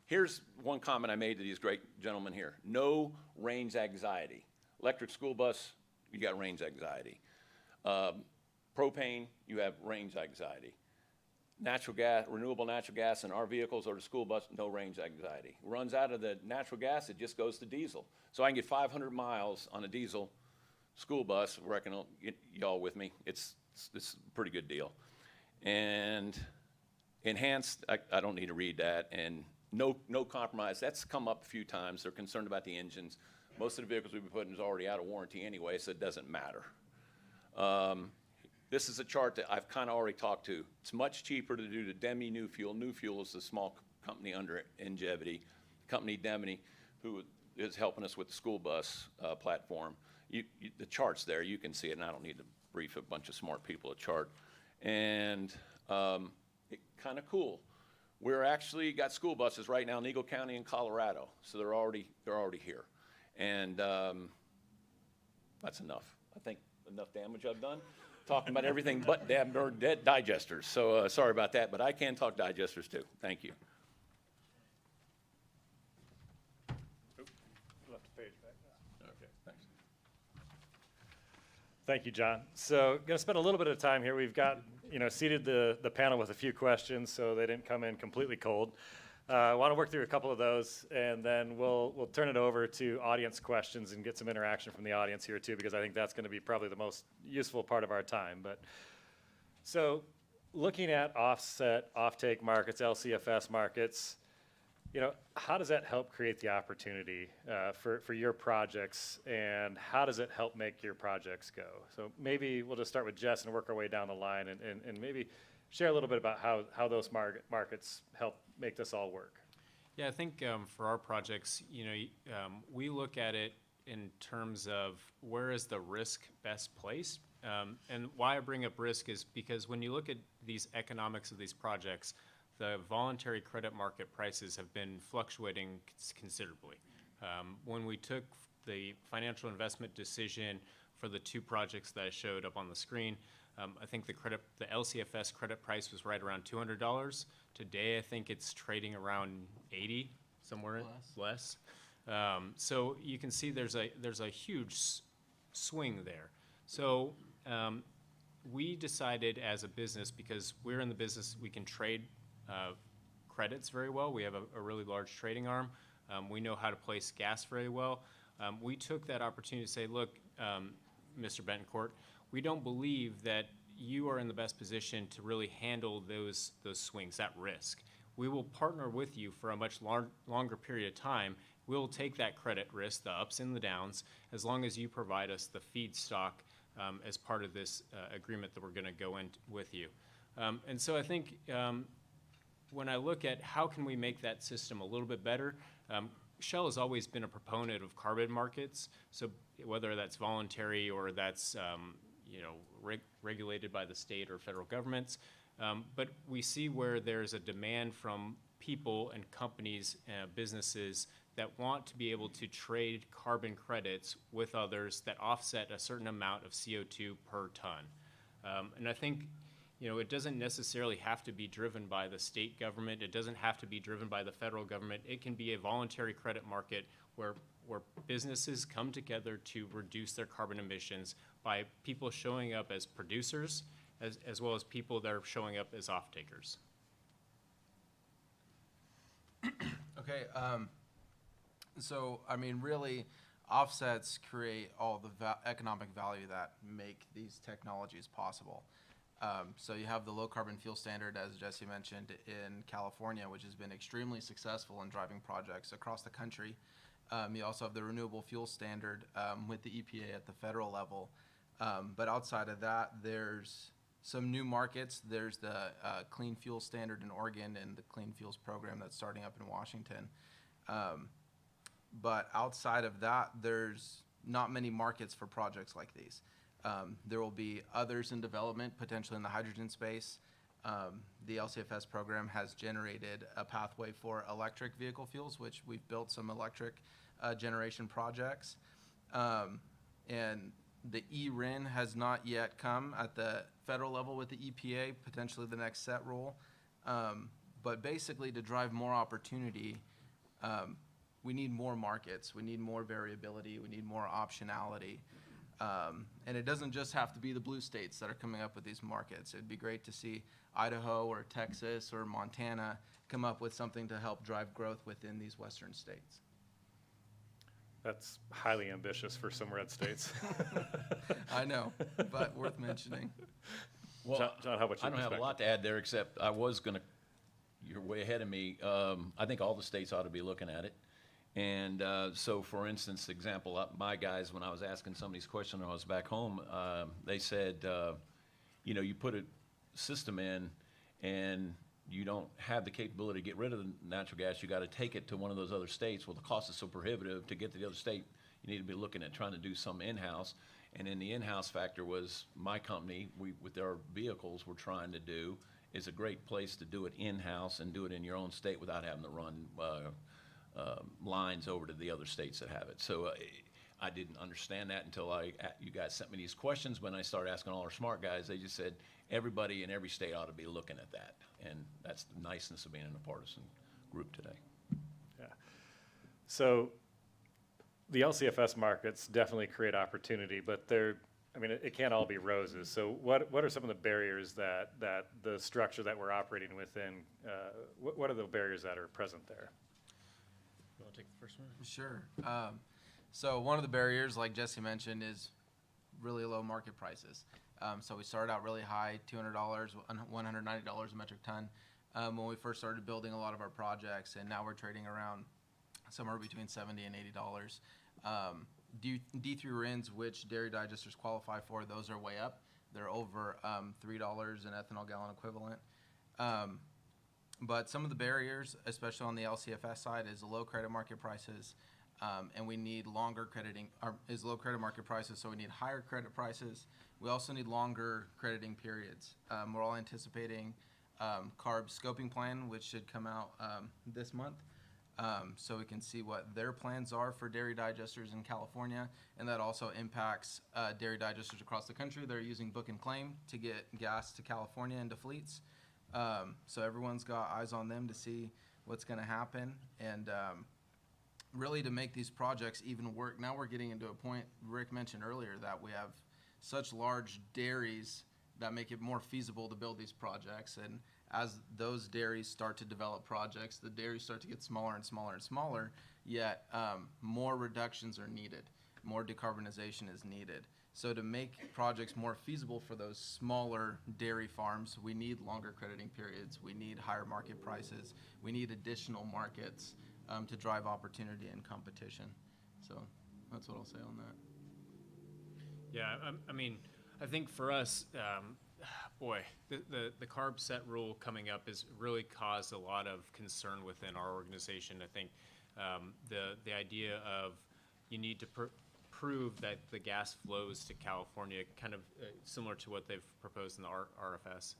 Here's one comment I made to these great gentlemen here. No range anxiety. Electric school bus, you got range anxiety. Propane, you have range anxiety. Natural gas, renewable natural gas in our vehicles or the school bus, no range anxiety. Runs out of the natural gas, it just goes to diesel. So I can get 500 miles on a diesel school bus, reckon y'all with me, it's a pretty good deal. And enhanced, I don't need to read that, and no compromise, that's come up a few times. They're concerned about the engines. Most of the vehicles we've been putting is already out of warranty anyway, so it doesn't matter. This is a chart that I've kind of already talked to. It's much cheaper to do the Demi New Fuel. New Fuel is the small company under Ingevity, company Demi, who is helping us with the school bus platform. The chart's there, you can see it, and I don't need to brief a bunch of smart people a chart. And kind of cool. We're actually got school buses right now in Eagle County and Colorado, so they're already here. And that's enough. I think enough damage I've done. Talking about everything but dead digesters. So sorry about that, but I can talk digesters too. Thank you. Left the page back now. Okay, thanks. Thank you, John. So going to spend a little bit of time here. We've got, seated the panel with a few questions, so they didn't come in completely cold. I want to work through a couple of those, and then we'll turn it over to audience questions and get some interaction from the audience here too, because I think that's going to be probably the most useful part of our time. But so looking at offset, offtake markets, LCFS markets, how does that help create the opportunity for your projects, and how does it help make your projects go? So maybe we'll just start with Jess and work our way down the line, and maybe share a little bit about how those markets help make this all work. Yeah, I think for our projects, we look at it in terms of where is the risk best placed. And why I bring up risk is because when you look at these economics of these projects, the voluntary credit market prices have been fluctuating considerably. When we took the financial investment decision for the two projects that I showed up on the screen, I think the LCFS credit price was right around $200. Today, I think it's trading around 80, somewhere less. So you can see there's a huge swing there. So we decided as a business, because we're in the business, we can trade credits very well. We have a really large trading arm. We know how to place gas very well. We took that opportunity to say, look, Mr. Betancourt, we don't believe that you are in the best position to really handle those swings, that risk. We will partner with you for a much longer period of time. We'll take that credit risk, the ups and the downs, as long as you provide us the feedstock as part of this agreement that we're going to go in with you. And so I think when I look at how can we make that system a little bit better, Shell has always been a proponent of carbon markets. So whether that's voluntary or that's regulated by the state or federal governments, but we see where there's a demand from people and companies, businesses that want to be able to trade carbon credits with others that offset a certain amount of CO2 per ton. And I think it doesn't necessarily have to be driven by the state government. It doesn't have to be driven by the federal government. It can be a voluntary credit market where businesses come together to reduce their carbon emissions by people showing up as producers as well as people that are showing up as off-takers. Okay, so I mean, really, offsets create all the economic value that make these technologies possible. So you have the low carbon fuel standard, as Jesse mentioned, in California, which has been extremely successful in driving projects across the country. You also have the renewable fuel standard with the EPA at the federal level. But outside of that, there's some new markets. There's the clean fuel standard in Oregon and the clean fuels program that's starting up in Washington. But outside of that, there's not many markets for projects like these. There will be others in development, potentially in the hydrogen space. The LCFS program has generated a pathway for electric vehicle fuels, which we've built some electric generation projects. And the E-RIN has not yet come at the federal level with the EPA, potentially the next set rule. But basically, to drive more opportunity, we need more markets, we need more variability, we need more optionality. And it doesn't just have to be the blue states that are coming up with these markets. It'd be great to see Idaho or Texas or Montana come up with something to help drive growth within these western states. That's highly ambitious for some red states. Uh, I know, but worth mentioning. Well, John, how about your I don't have a perspective? lot to add there, except I was gonna, you're way ahead of me. I think all the states ought to be looking at it. And so, for instance, example, my guys, when I was asking some of these questions when I was back home, they said, you know, you put a system in and you don't have the capability to get rid of the natural gas, you got to take it to one of those other states. Well, the cost is so prohibitive to get to the other state, you need to be looking at trying to do some in-house. And then the in-house factor was my company, with our vehicles, we're trying to do is a great place to do it in-house and do it in your own state without having to run lines over to the other states that have it. So I didn't understand that until you guys sent me these questions. When I started asking all our smart guys, they just said everybody in every state ought to be looking at that. And that's the niceness of being in a partisan group today. Yeah. So the LCFS markets definitely create opportunity, but it can't all be roses. So what are some of the barriers that the structure that we're operating within, what are the barriers that are present there? You want to take the first one? Sure. So one of the barriers, like Jesse mentioned, is really low market prices. So we started out really high, $200, $190 a metric ton when we first started building a lot of our projects, and now we're trading around somewhere between $70 and $80. D3 RINs, which dairy digesters qualify for, those are way up. They're over $3 an ethanol gallon equivalent. But some of the barriers, especially on the LCFS side, is low credit market prices, and we need longer crediting, is low credit market prices, so we need higher credit prices. We also need longer crediting periods. We're all anticipating CARB scoping plan, which should come out this month, so we can see what their plans are for dairy digesters in California, and that also impacts dairy digesters across the country. They're using book and claim to get gas to California into fleets. So everyone's got eyes on them to see what's going to happen, and really to make these projects even work. Now we're getting into a point Rick mentioned earlier that we have such large dairies that make it more feasible to build these projects, and as those dairies start to develop projects, the dairies start to get smaller and smaller and smaller, yet more reductions are needed, more decarbonization is needed. So to make projects more feasible for those smaller dairy farms, we need longer crediting periods, we need higher market prices, we need additional markets to drive opportunity and competition. So that's what I'll say on that. Yeah, I think for us, the CARB set rule coming up has really caused a lot of concern within our organization. I think the idea of you need to prove that the gas flows to California, kind of similar to what they've proposed in the RFS,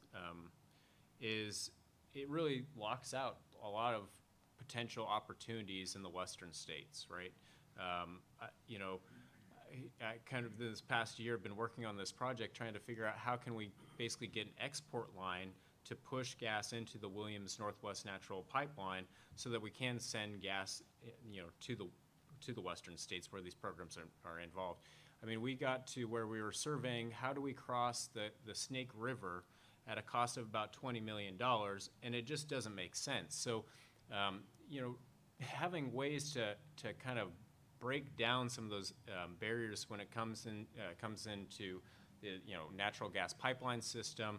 it really locks out a lot of potential opportunities in the western states, right? I kind of this past year have been working on this project trying to figure out how can we basically get an export line to push gas into the Williams Northwest Natural Pipeline so that we can send gas, to the western states where these programs are involved. I mean, we got to where we were surveying how do we cross the Snake River at a cost of about $20 million, and it just doesn't make sense. So, having ways to kind of break down some of those barriers when it comes into the natural gas pipeline system,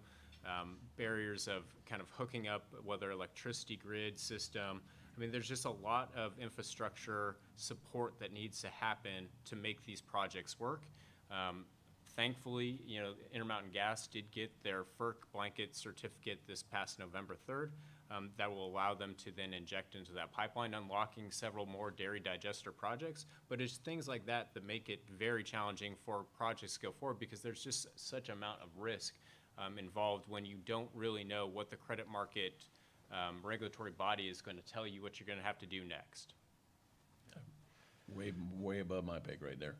barriers of kind of hooking up whether electricity grid system. I mean, there's just a lot of infrastructure support that needs to happen to make these projects work. Thankfully, Intermountain Gas did get their FERC blanket certificate this past November 3rd. That will allow them to then inject into that pipeline, unlocking several more dairy digester projects. But it's things like that that make it very challenging for projects to go forward, because there's just such amount of risk involved when you don't really know what the credit market regulatory body is going to tell you what you're going to have to do next. Way above my pay grade there.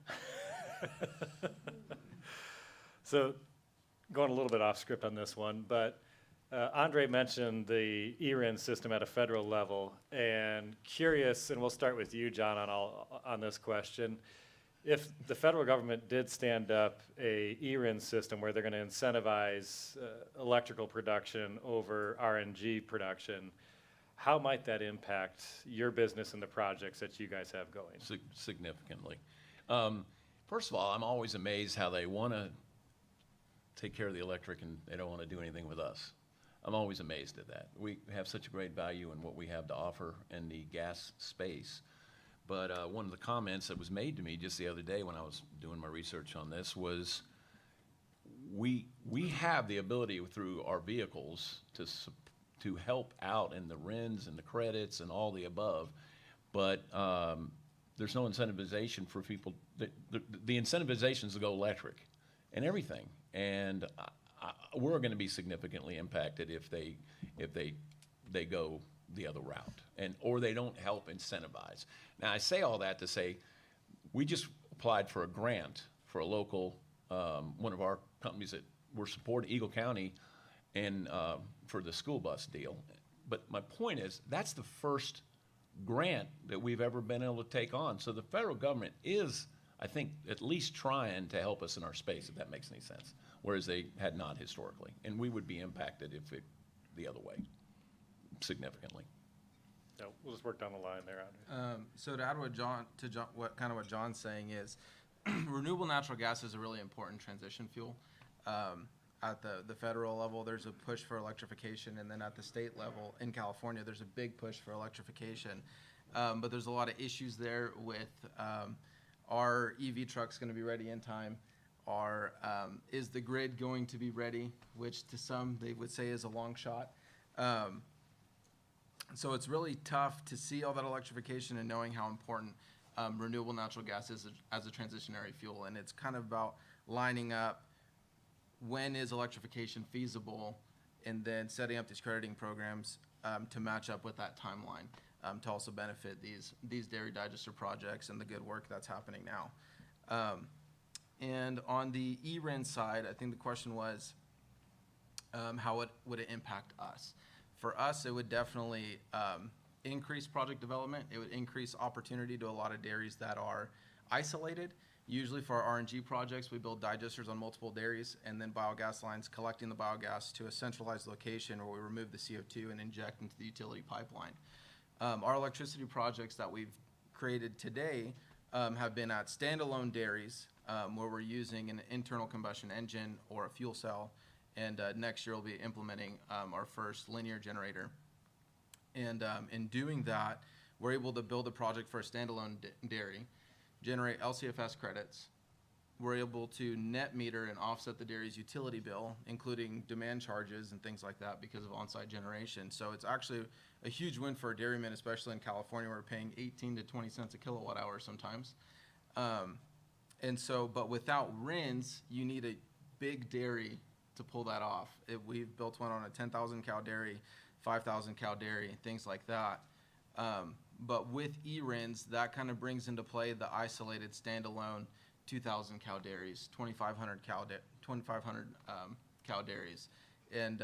So, going a little bit off script on this one, but Andre mentioned the ERIN system at a federal level, and curious, and we'll start with you, John, on this question. If the federal government did stand up a ERIN system where they're going to incentivize electrical production over RNG production, how might that impact your business and the projects that you guys have going? Significantly. First of all, I'm always amazed how they want to take care of the electric and they don't want to do anything with us. I'm always amazed at that. We have such a great value in what we have to offer in the gas space. But one of the comments that was made to me just the other day when I was doing my research on this was we have the ability through our vehicles to help out in the RINs and the credits and all the above, but there's no incentivization for people. The incentivization is to go electric and everything, and we're going to be significantly impacted if they go the other route, or they don't help incentivize. Now, I say all that to say we just applied for a grant for a local one of our companies that we're supporting, Eagle County, and for the school bus deal. But my point is that's the first grant that we've ever been able to take on. So the federal government is, I think, at least trying to help us in our space, if that makes any sense, whereas they had not historically. And we would be impacted if it the other way, significantly. No, we'll just work down the line there, Andre. So to add what John's saying is, renewable natural gas is a really important transition fuel. At the federal level, there's a push for electrification, and then at the state level in California, there's a big push for electrification. But there's a lot of issues there with are EV trucks going to be ready in time? Is the grid going to be ready? Which to some they would say is a long shot. So it's really tough to see all that electrification and knowing how important renewable natural gas is as a transitionary fuel. And it's kind of about lining up when is electrification feasible, and then setting up these crediting programs to match up with that timeline to also benefit these dairy digester projects and the good work that's happening now. And on the ERIN side, I think the question was how would it impact us? For us, it would definitely increase project development. It would increase opportunity to a lot of dairies that are isolated. Usually for our RNG projects, we build digesters on multiple dairies and then biogas lines collecting the biogas to a centralized location where we remove the CO2 and inject into the utility pipeline. Our electricity projects that we've created today have been at standalone dairies where we're using an internal combustion engine or a fuel cell. And next year we'll be implementing our first linear generator. And in doing that, we're able to build a project for a standalone dairy, generate LCFS credits. We're able to net meter and offset the dairy's utility bill, including demand charges and things like that because of on-site generation. So it's actually a huge win for a dairyman, especially in California, where we're paying 18 to 20 cents a kilowatt hour sometimes. But without RINs, you need a big dairy to pull that off. We've built one on a 10,000 cow dairy, 5,000 cow dairy, things like that. But with ERINs, that kind of brings into play the isolated standalone 2,000 cow dairies, 2,500 cow dairies. And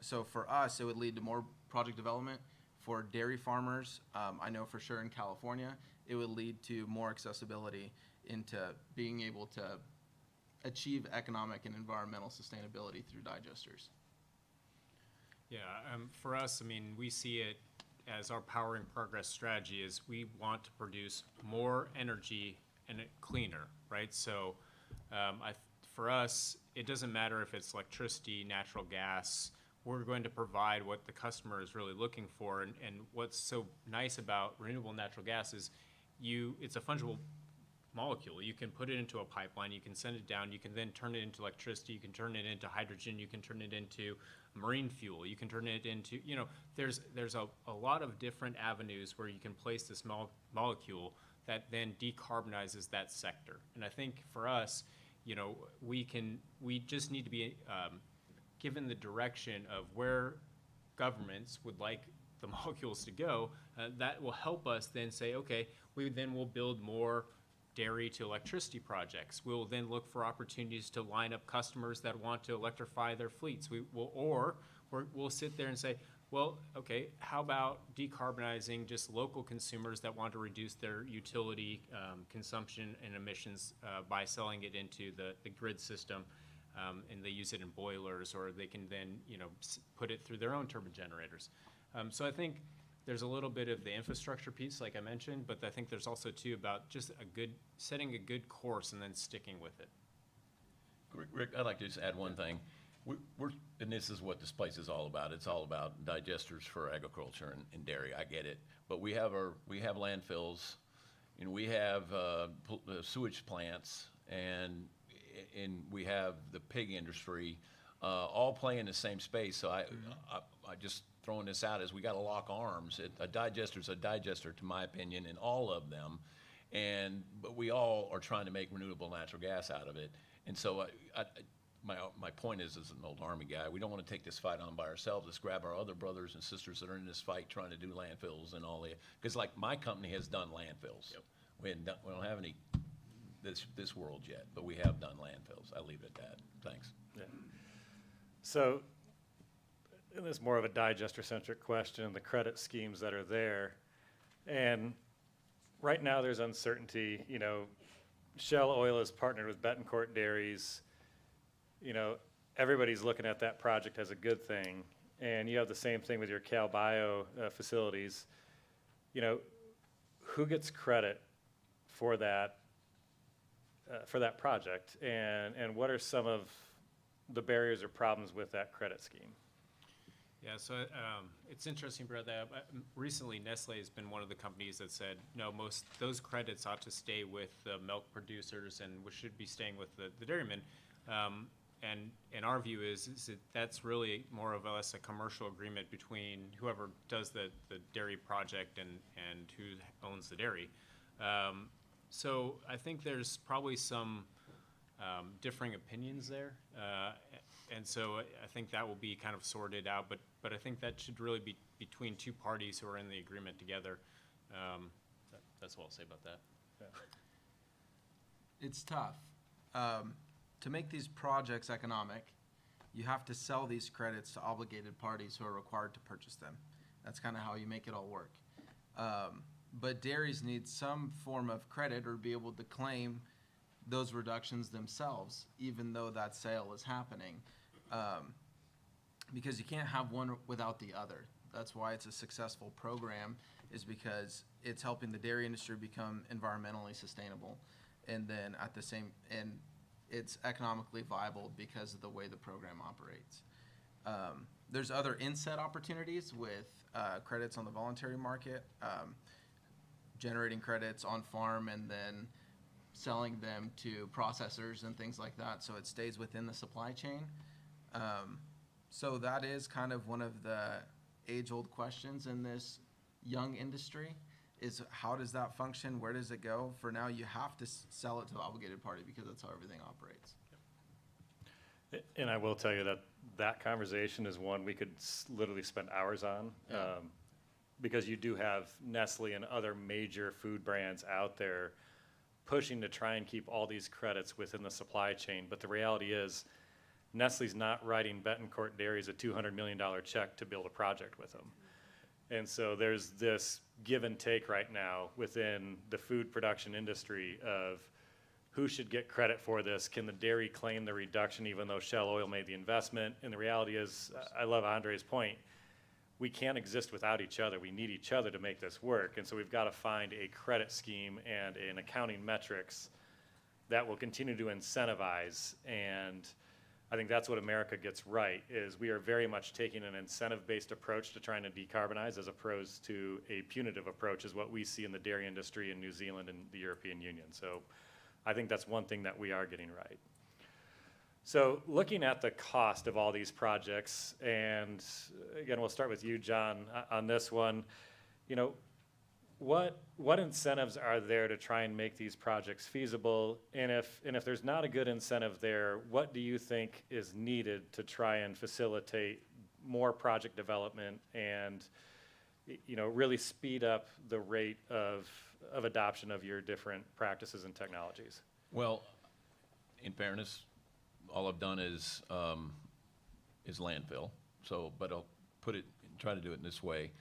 so for us, it would lead to more project development. For dairy farmers, I know for sure in California, it would lead to more accessibility into being able to achieve economic and environmental sustainability through digesters. Yeah, for us, I mean, we see it as our Powering Progress strategy is we want to produce more energy and it cleaner, right? So for us, it doesn't matter if it's electricity, natural gas, we're going to provide what the customer is really looking for. And what's so nice about renewable natural gas is it's a fungible molecule. You can put it into a pipeline, you can send it down, you can then turn it into electricity, you can turn it into hydrogen, you can turn it into marine fuel, you can turn it into, there's a lot of different avenues where you can place this molecule that then decarbonizes that sector. And I think for us, we just need to be given the direction of where governments would like the molecules to go. That will help us then say, okay, we then will build more dairy to electricity projects. We'll then look for opportunities to line up customers that want to electrify their fleets. We'll sit there and say, well, okay, how about decarbonizing just local consumers that want to reduce their utility consumption and emissions by selling it into the grid system, and they use it in boilers, or they can then put it through their own turbine generators. So I think there's a little bit of the infrastructure piece, like I mentioned, but I think there's also too about just setting a good course and then sticking with it. Rick, I'd like to just add one thing. And this is what this place is all about. It's all about digesters for agriculture and dairy. I get it, but we have landfills, and we have sewage plants, and we have the pig industry, all play in the same space. So I just throwing this out as we got to lock arms. A digester's a digester, to my opinion, in all of them, but we all are trying to make renewable natural gas out of it. And so my point is, as an old Army guy, we don't want to take this fight on by ourselves. Let's grab our other brothers and sisters that are in this fight trying to do landfills and all that. Because like my company has done landfills. Yep. We don't have any this world yet, but we have done landfills. I leave it at that. Thanks. Yeah. So, and this is more of a digester-centric question, the credit schemes that are there. And right now there's uncertainty. Shell Oil is partnered with Betancourt Dairies. Everybody's looking at that project as a good thing. And you have the same thing with your Cal Bio facilities. Who gets credit for that project? And what are some of the barriers or problems with that credit scheme? Yeah, so it's interesting, Brad, that recently Nestle has been one of the companies that said, no, those credits ought to stay with the milk producers and we should be staying with the dairymen. And our view is that that's really more or less a commercial agreement between whoever does the dairy project and who owns the dairy. So I think there's probably some differing opinions there. And so I think that will be kind of sorted out, but I think that should really be between two parties who are in the agreement together. That's all I'll say about that. Yeah. It's tough. To make these projects economic, you have to sell these credits to obligated parties who are required to purchase them. That's kind of how you make it all work. But dairies need some form of credit or be able to claim those reductions themselves, even though that sale is happening. Because you can't have one without the other. That's why it's a successful program, is because it's helping the dairy industry become environmentally sustainable. And then and it's economically viable because of the way the program operates. There's other inset opportunities with credits on the voluntary market, generating credits on farm and then selling them to processors and things like that, so it stays within the supply chain. So that is kind of one of the age-old questions in this young industry, is how does that function? Where does it go? For now, you have to sell it to the obligated party because that's how everything operates. And I will tell you that conversation is one we could literally spend hours on. Yeah. Because you do have Nestle and other major food brands out there pushing to try and keep all these credits within the supply chain. But the reality is, Nestle's not writing Betancourt Dairies a $200 million check to build a project with them. And so there's this give and take right now within the food production industry of who should get credit for this. Can the dairy claim the reduction even though Shell Oil made the investment? And the reality is, I love Andre's point, we can't exist without each other. We need each other to make this work. And so we've got to find a credit scheme and an accounting metrics that will continue to incentivize. And I think that's what America gets right, is we are very much taking an incentive-based approach to trying to decarbonize as opposed to a punitive approach, is what we see in the dairy industry in New Zealand and the European Union. So I think that's one thing that we are getting right. So looking at the cost of all these projects, and again, we'll start with you, John, on this one. You know, what incentives are there to try and make these projects feasible? And if there's not a good incentive there, what do you think is needed to try and facilitate more project development and, you know, really speed up the rate of adoption of your different practices and technologies? Well, in fairness, all I've done is landfill. So, but I'll try to do it in this way.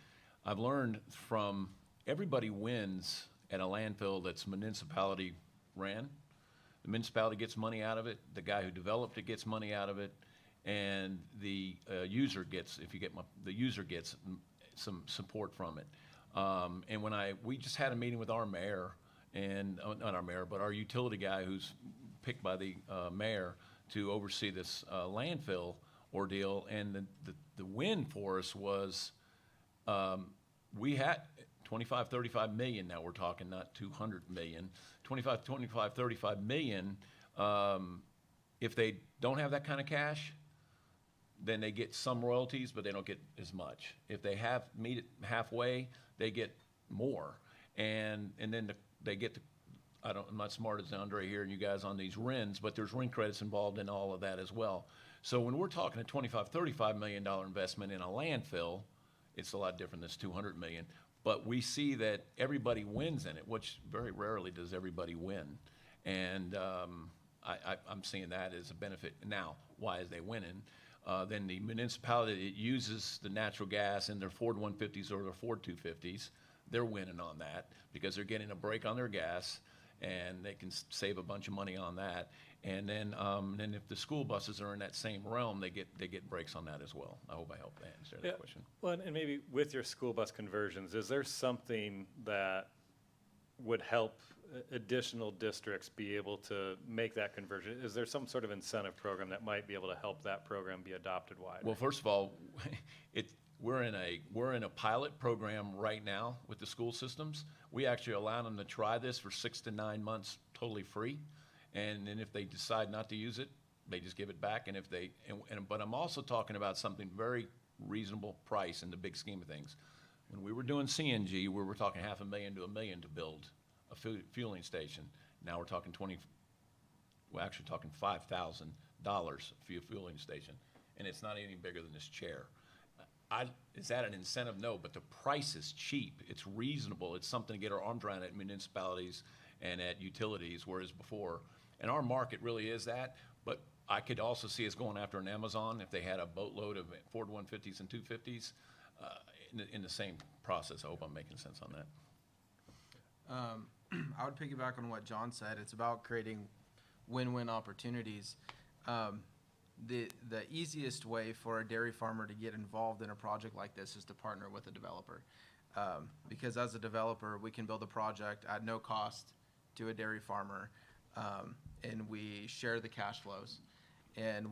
I've learned from everybody wins at a landfill that's municipality ran. The municipality gets money out of it. The guy who developed it gets money out of it, and the user gets, the user gets some support from it. And we just had a meeting with our mayor, and not our mayor, but our utility guy who's picked by the mayor to oversee this landfill ordeal, and the win for us was we had 25, 35 million. Now we're talking not 200 million, 25, 35 million. If they don't have that kind of cash, then they get some royalties, but they don't get as much. If they meet it halfway, they get more, and then they get the. I'm not smart as Andre here and you guys on these RINs, but there's RIN credits involved in all of that as well. So when we're talking a $25, $35 million investment in a landfill, it's a lot different than this $200 million. But we see that everybody wins in it, which very rarely does everybody win. And I'm seeing that as a benefit. Now, why is they winning? Then the municipality that uses the natural gas in their Ford 150s or their Ford 250s, they're winning on that because they're getting a break on their gas, and they can save a bunch of money on that. And then if the school buses are in that same realm, they get breaks on that as well. I hope I helped answer that question. Well, and maybe with your school bus conversions, is there something that would help additional districts be able to make that conversion? Is there some sort of incentive program that might be able to help that program be adopted wider? Well, first of all, we're in a pilot program right now with the school systems. We actually allow them to try this for 6 to 9 months totally free, and then if they decide not to use it, they just give it back. And but I'm also talking about something very reasonable price in the big scheme of things. When we were doing CNG, we were talking $500,000 to $1 million to build a fueling station. Now we're talking talking $5,000 for a fueling station, and it's not any bigger than this chair. Is that an incentive? No, but the price is cheap. It's reasonable. It's something to get our arms around at municipalities and at utilities, whereas before. And our market really is that, but I could also see us going after an Amazon if they had a boatload of Ford 150s and 250s in the same process. I hope I'm making sense on that. I would piggyback on what John said. It's about creating win-win opportunities. The easiest way for a dairy farmer to get involved in a project like this is to partner with a developer. Because as a developer, we can build a project at no cost to a dairy farmer, and we share the cash flows. And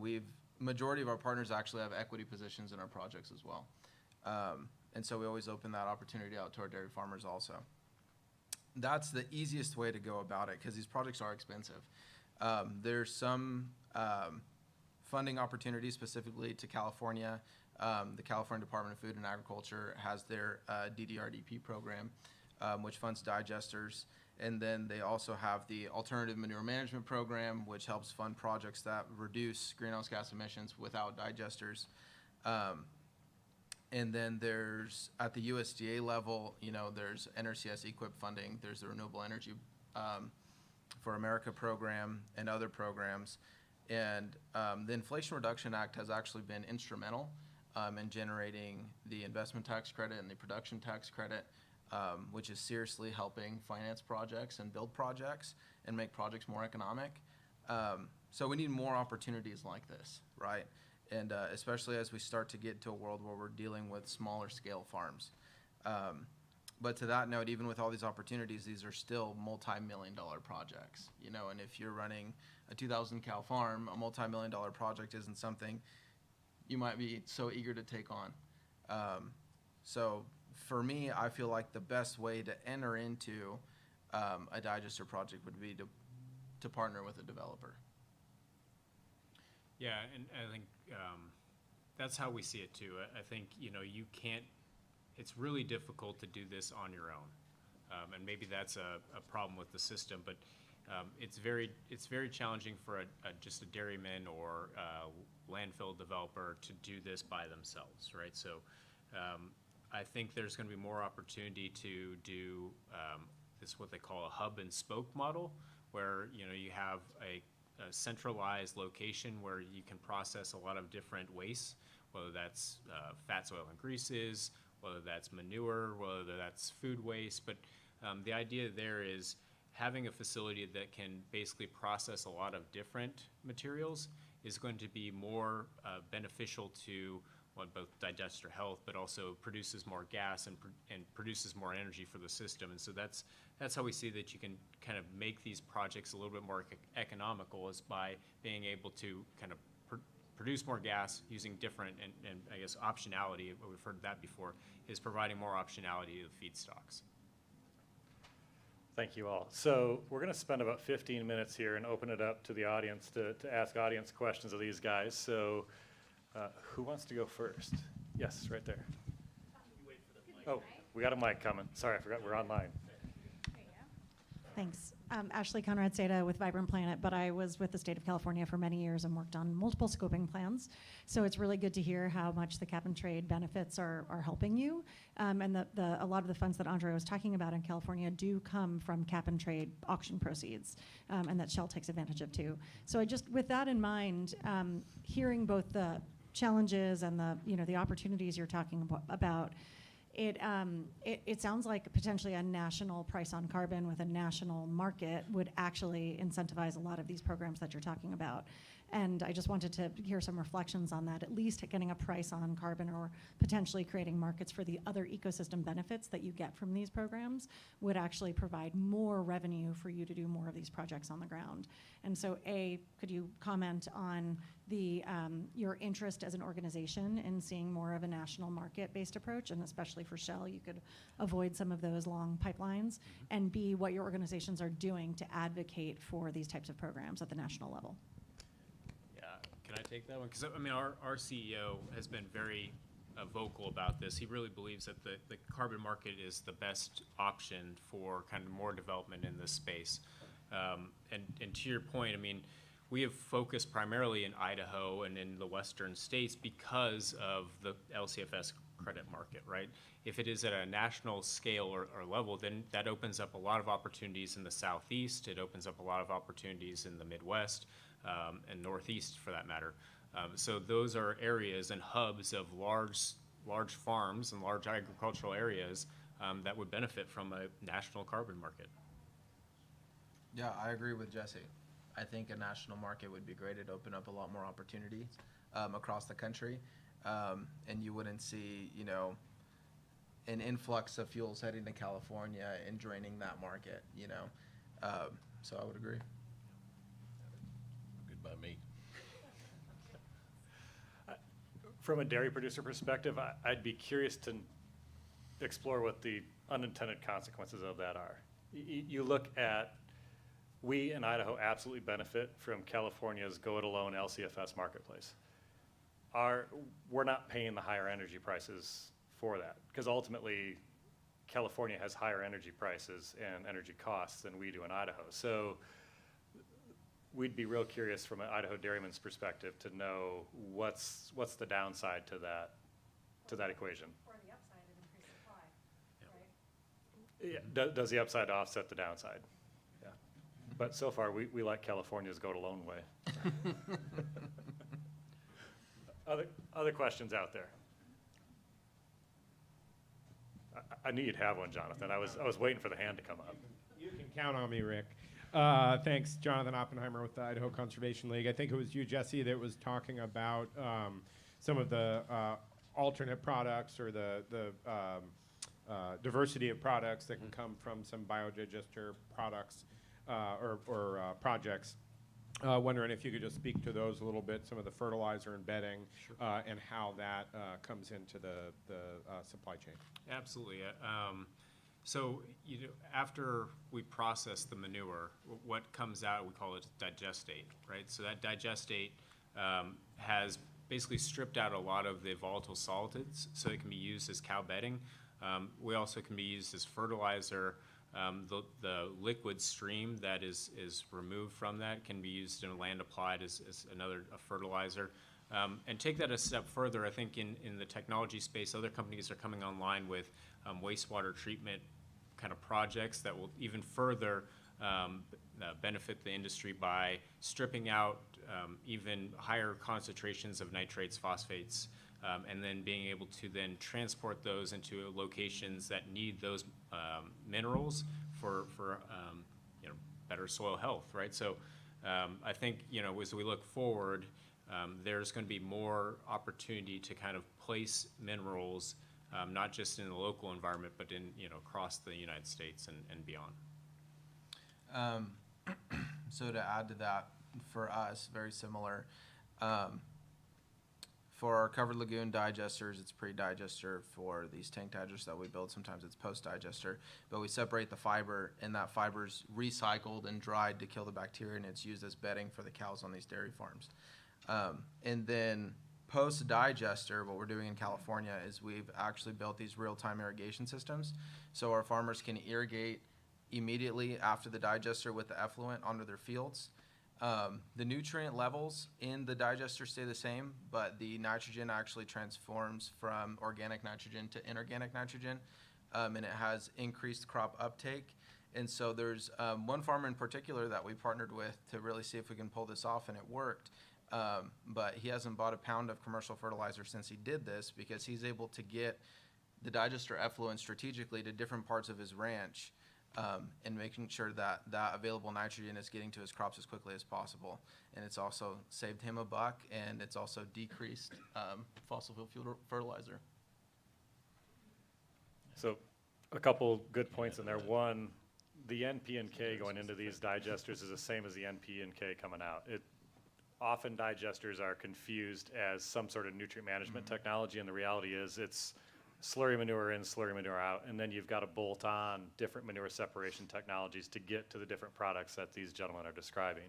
majority of our partners actually have equity positions in our projects as well. And so we always open that opportunity out to our dairy farmers also. That's the easiest way to go about it because these projects are expensive. There's some funding opportunities specifically to California. The California Department of Food and Agriculture has their DDRDP program, which funds digesters. And then they also have the Alternative Manure Management Program, which helps fund projects that reduce greenhouse gas emissions without digesters. And then there's, at the USDA level, there's NRCS EQIP funding. There's the Renewable Energy for America program and other programs. And the Inflation Reduction Act has actually been instrumental in generating the investment tax credit and the production tax credit, which is seriously helping finance projects and build projects and make projects more economic. So we need more opportunities like this, right? And especially as we start to get to a world where we're dealing with smaller scale farms. But to that note, even with all these opportunities, these are still multi-million-dollar projects, you know, and if you're running a 2,000 cow farm, a multi-million-dollar project isn't something you might be so eager to take on. So for me, I feel like the best way to enter into a digester project would be to partner with a developer. Yeah, and I think that's how we see it too. I think, you know, you can't, it's really difficult to do this on your own. And maybe that's a problem with the system, but it's very challenging for just a dairyman or landfill developer to do this by themselves, right? So I think there's going to be more opportunity to do this, what they call a hub and spoke model, where, you know, you have a centralized location where you can process a lot of different wastes, whether that's fats, oil, and greases, whether that's manure, whether that's food waste. But the idea there is having a facility that can basically process a lot of different materials is going to be more beneficial to both digester health, but also produces more gas and produces more energy for the system. And so that's how we see that you can kind of make these projects a little bit more economical, is by being able to kind of produce more gas using different, and I guess optionality, we've heard that before, is providing more optionality to the feedstocks. Thank you all. So we're going to spend about 15 minutes here and open it up to the audience to ask audience questions of these guys. So who wants to go first? Yes, right there. Oh, we got a mic coming. Sorry, I forgot we're online. Thanks. Ashley Conrad Seda with Vibrant Planet, but I was with the state of California for many years and worked on multiple scoping plans. So it's really good to hear how much the cap and trade benefits are helping you. And a lot of the funds that Andre was talking about in California do come from cap and trade auction proceeds, and that Shell takes advantage of too. So I just, with that in mind, hearing both the challenges and the opportunities you're talking about, it sounds like potentially a national price on carbon with a national market would actually incentivize a lot of these programs that you're talking about. And I just wanted to hear some reflections on that, at least getting a price on carbon or potentially creating markets for the other ecosystem benefits that you get from these programs would actually provide more revenue for you to do more of these projects on the ground. And so could you comment on your interest as an organization in seeing more of a national market-based approach, and especially for Shell, you could avoid some of those long pipelines, and B, what your organizations are doing to advocate for these types of programs at the national level? Can I take that one? Because I mean, our CEO has been very vocal about this. He really believes that the carbon market is the best option for kind of more development in this space. And to your point, I mean, we have focused primarily in Idaho and in the western states because of the LCFS credit market, right? If it is at a national scale or level, then that opens up a lot of opportunities in the southeast. It opens up a lot of opportunities in the Midwest. And Northeast, for that matter. So those are areas and hubs of large farms and large agricultural areas that would benefit from a national carbon market. Yeah, I agree with Jesse. I think a national market would be great. It'd open up a lot more opportunities across the country, and you wouldn't see, an influx of fuels heading to California and draining that market. So I would agree. By me. From a dairy producer perspective, I'd be curious to explore what the unintended consequences of that are. You look at, we in Idaho absolutely benefit from California's go-it-alone LCFS marketplace. We're not paying the higher energy prices for that, because ultimately California has higher energy prices and energy costs than we do in Idaho. So we'd be real curious from an Idaho dairyman's perspective to know what's the downside to that equation. Or the upside of increased supply, right? Yeah, does the upside offset the downside? Yeah. But so far, we like California's go-it-alone way. Other questions out there? I knew you'd have one, Jonathan. I was waiting for the hand to come up. You can count on me, Rick. Thanks, Jonathan Oppenheimer with the Idaho Conservation League. I think it was you, Jesse, that was talking about some of the alternate products or the diversity of products that can come from some biodigester products or projects. Wondering if you could just speak to those a little bit, some of the fertilizer and bedding, and how that comes into the supply chain. Absolutely. So, after we process the manure, what comes out, we call it digestate, right? So that digestate has basically stripped out a lot of the volatile solids, so it can be used as cow bedding. We also can be used as fertilizer. The liquid stream that is removed from that can be used in land applied as another fertilizer. And take that a step further, I think in the technology space, other companies are coming online with wastewater treatment kind of projects that will even further benefit the industry by stripping out even higher concentrations of nitrates, phosphates, and then being able to then transport those into locations that need those minerals for better soil health, right? So I think, as we look forward, there's going to be more opportunity to kind of place minerals, not just in the local environment, but in, across the United States and beyond. So to add to that, for us, very similar. For our covered lagoon digesters, it's pre-digester. For these tank digesters that we build, sometimes it's post-digester. But we separate the fiber, and that fiber's recycled and dried to kill the bacteria, and it's used as bedding for the cows on these dairy farms. And then post-digester, what we're doing in California is we've actually built these real-time irrigation systems. So our farmers can irrigate immediately after the digester with the effluent onto their fields. The nutrient levels in the digester stay the same, but the nitrogen actually transforms from organic nitrogen to inorganic nitrogen, and it has increased crop uptake. And so there's one farmer in particular that we partnered with to really see if we can pull this off, and it worked. But he hasn't bought a pound of commercial fertilizer since he did this, because he's able to get the digester effluent strategically to different parts of his ranch, and making sure that that available nitrogen is getting to his crops as quickly as possible. And it's also saved him $1, and it's also decreased fossil fuel fertilizer. So a couple good points in there. One, the NP and K going into these digesters is the same as the NP and K coming out. Often digesters are confused as some sort of nutrient management technology, and the reality is it's slurry manure in, slurry manure out, and then you've got to bolt on different manure separation technologies to get to the different products that these gentlemen are describing.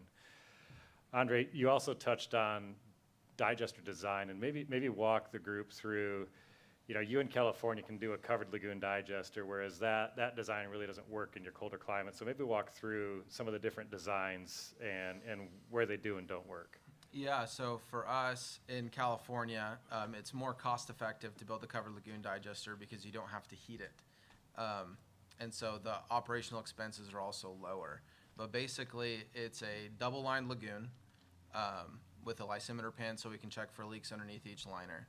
Andre, you also touched on digester design, and maybe walk the group through, you in California can do a covered lagoon digester, whereas that design really doesn't work in your colder climate. So maybe walk through some of the different designs and where they do and don't work. Yeah, so for us in California, it's more cost effective to build a covered lagoon digester because you don't have to heat it. And so the operational expenses are also lower. But basically, it's a double-lined lagoon with a lysimeter pan so we can check for leaks underneath each liner.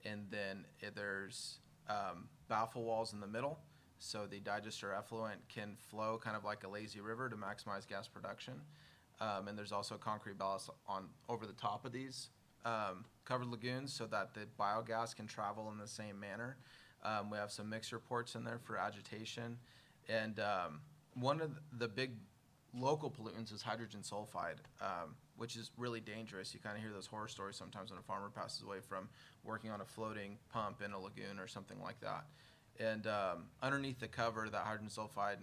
And then there's baffle walls in the middle, so the digester effluent can flow kind of like a lazy river to maximize gas production. And there's also concrete ballast over the top of these covered lagoons so that the biogas can travel in the same manner. We have some mixer ports in there for agitation. And one of the big local pollutants is hydrogen sulfide, which is really dangerous. You kind of hear those horror stories sometimes when a farmer passes away from working on a floating pump in a lagoon or something like that. And underneath the cover, that hydrogen sulfide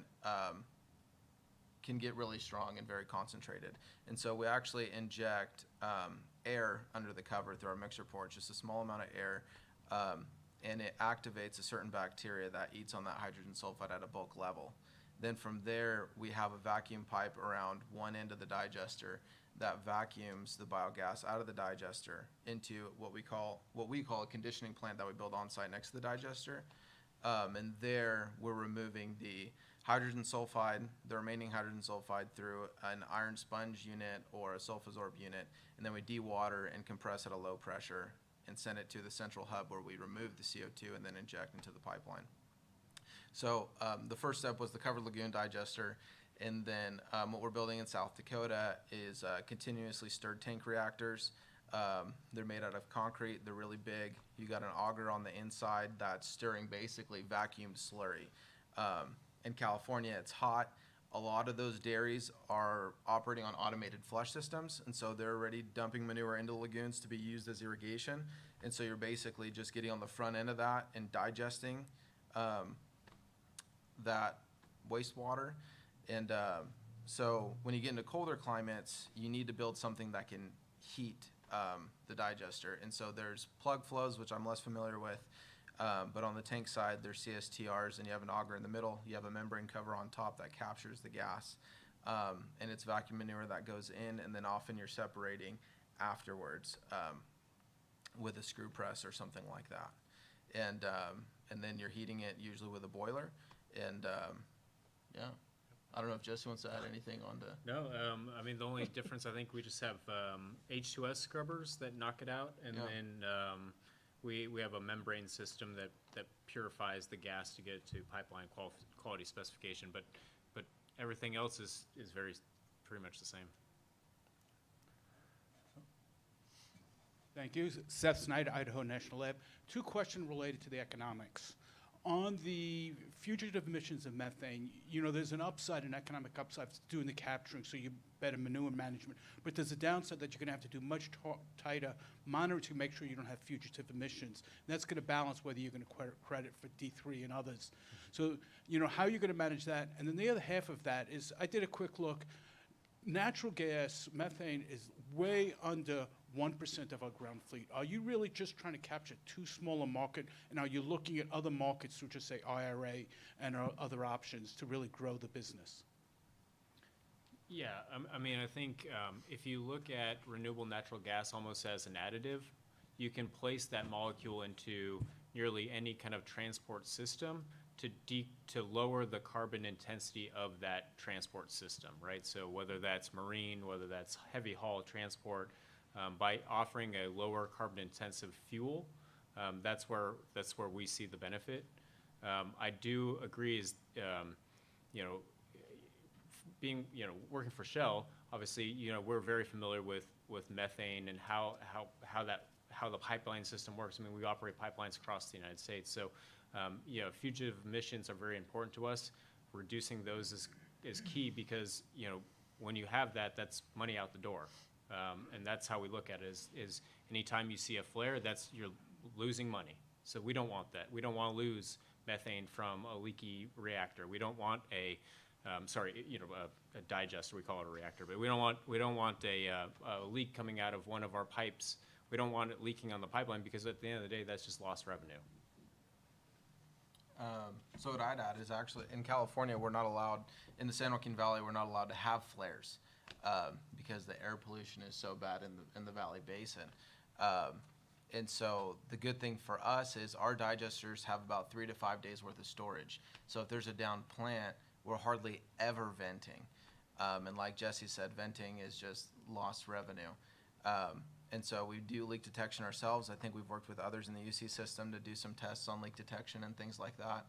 can get really strong and very concentrated. And so we actually inject air under the cover through our mixer port, just a small amount of air, and it activates a certain bacteria that eats on that hydrogen sulfide at a bulk level. Then from there, we have a vacuum pipe around one end of the digester that vacuums the biogas out of the digester into what we call a conditioning plant that we build on site next to the digester. And there, we're removing the hydrogen sulfide, the remaining hydrogen sulfide, through an iron sponge unit or a sulfasorb unit, and then we dewater and compress at a low pressure and send it to the central hub where we remove the CO2 and then inject into the pipeline. So the first step was the covered lagoon digester, And then what we're building in South Dakota is continuously stirred tank reactors. They're made out of concrete. They're really big. You got an auger on the inside that's stirring basically vacuum slurry. In California, it's hot. A lot of those dairies are operating on automated flush systems, and so they're already dumping manure into the lagoons to be used as irrigation. And so you're basically just getting on the front end of that and digesting that wastewater. And so when you get into colder climates, you need to build something that can heat the digester. And so there's plug flows, which I'm less familiar with. But on the tank side, there's CSTRs, and you have an auger in the middle. You have a membrane cover on top that captures the gas. And it's vacuum manure that goes in, and then often you're separating afterwards with a screw press or something like that. And then you're heating it usually with a boiler. And yeah, I don't know if Jesse wants to add anything on to. No, I mean, the only difference, I think we just have H2S scrubbers that knock it out, and Yeah. then we have a membrane system that purifies the gas to get it to pipeline quality specification, but everything else is pretty much the same. Thank you. Seth Snyder, Idaho National Lab. Two questions related to the economics. On the fugitive emissions of methane, you know, there's an upside, an economic upside to doing the capturing, so you better manure management. But there's a downside that you're going to have to do much tighter monitoring to make sure you don't have fugitive emissions. And that's going to balance whether you're going to credit for D3 and others. So, you know, how are you going to manage that? And then the other half of that is, I did a quick look. Natural gas, methane, is way under 1% of our ground fleet. Are you really just trying to capture too small a market, and are you looking at other markets through just say IRA and other options to really grow the business? Yeah, I mean, I think if you look at renewable natural gas almost as an additive, you can place that molecule into nearly any kind of transport system to lower the carbon intensity of that transport system, right? So whether that's marine, whether that's heavy haul transport, by offering a lower carbon intensive fuel, that's where we see the benefit. I do agree is, you know, being, you know, working for Shell, obviously, you know, we're very familiar with methane and how the pipeline system works. I mean, we operate pipelines across the United States. So, you know, fugitive emissions are very important to us. Reducing those is key because, you know, when you have that, that's money out the door. And that's how we look at it is anytime you see a flare, you're losing money. So we don't want that. We don't want to lose methane from a leaky reactor. We don't want a digester, we call it a reactor, but we don't want a leak coming out of one of our pipes. We don't want it leaking on the pipeline because at the end of the day, that's just lost revenue. So what I'd add is actually in California, we're not allowed, in the San Joaquin Valley, we're not allowed to have flares because the air pollution is so bad in the Valley Basin. And so the good thing for us is our digesters have about 3 to 5 days worth of storage. So if there's a down plant, we're hardly ever venting. And like Jesse said, venting is just lost revenue. And so we do leak detection ourselves. I think we've worked with others in the UC system to do some tests on leak detection and things like that.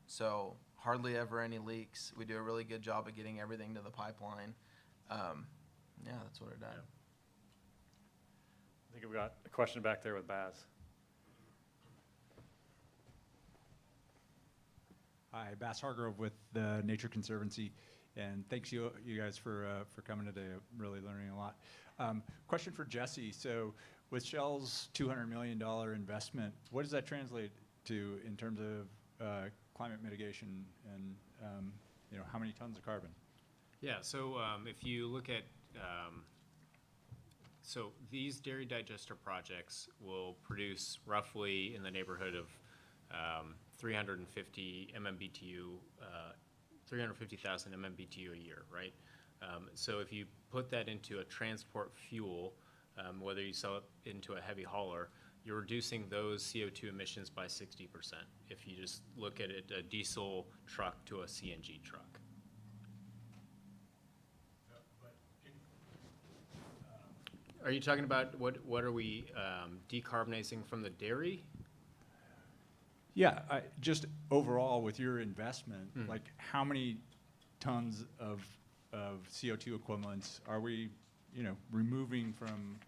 So hardly ever any leaks. We do a really good job of getting everything to the pipeline. Yeah, that's what it does. Yeah. I think we've got a question back there with Baz. Hi, Bass Hargrove with the Nature Conservancy, and thanks you guys for coming today. I'm really learning a lot. Question for Jesse. So, with Shell's $200 million investment, what does that translate to in terms of climate mitigation and you know, how many tons of carbon? Yeah, so if you look at, so these dairy digester projects will produce roughly in the neighborhood of 350 MMBTU, 350,000 MMBTU a year, right? So if you put that into a transport fuel, whether you sell it into a heavy hauler, you're reducing those CO2 emissions by 60% if you just look at it, a diesel truck to a CNG truck. Are you talking about what are we decarbonizing from the dairy? Yeah, just overall with your investment, like how many tons of CO2 equivalents are we, removing from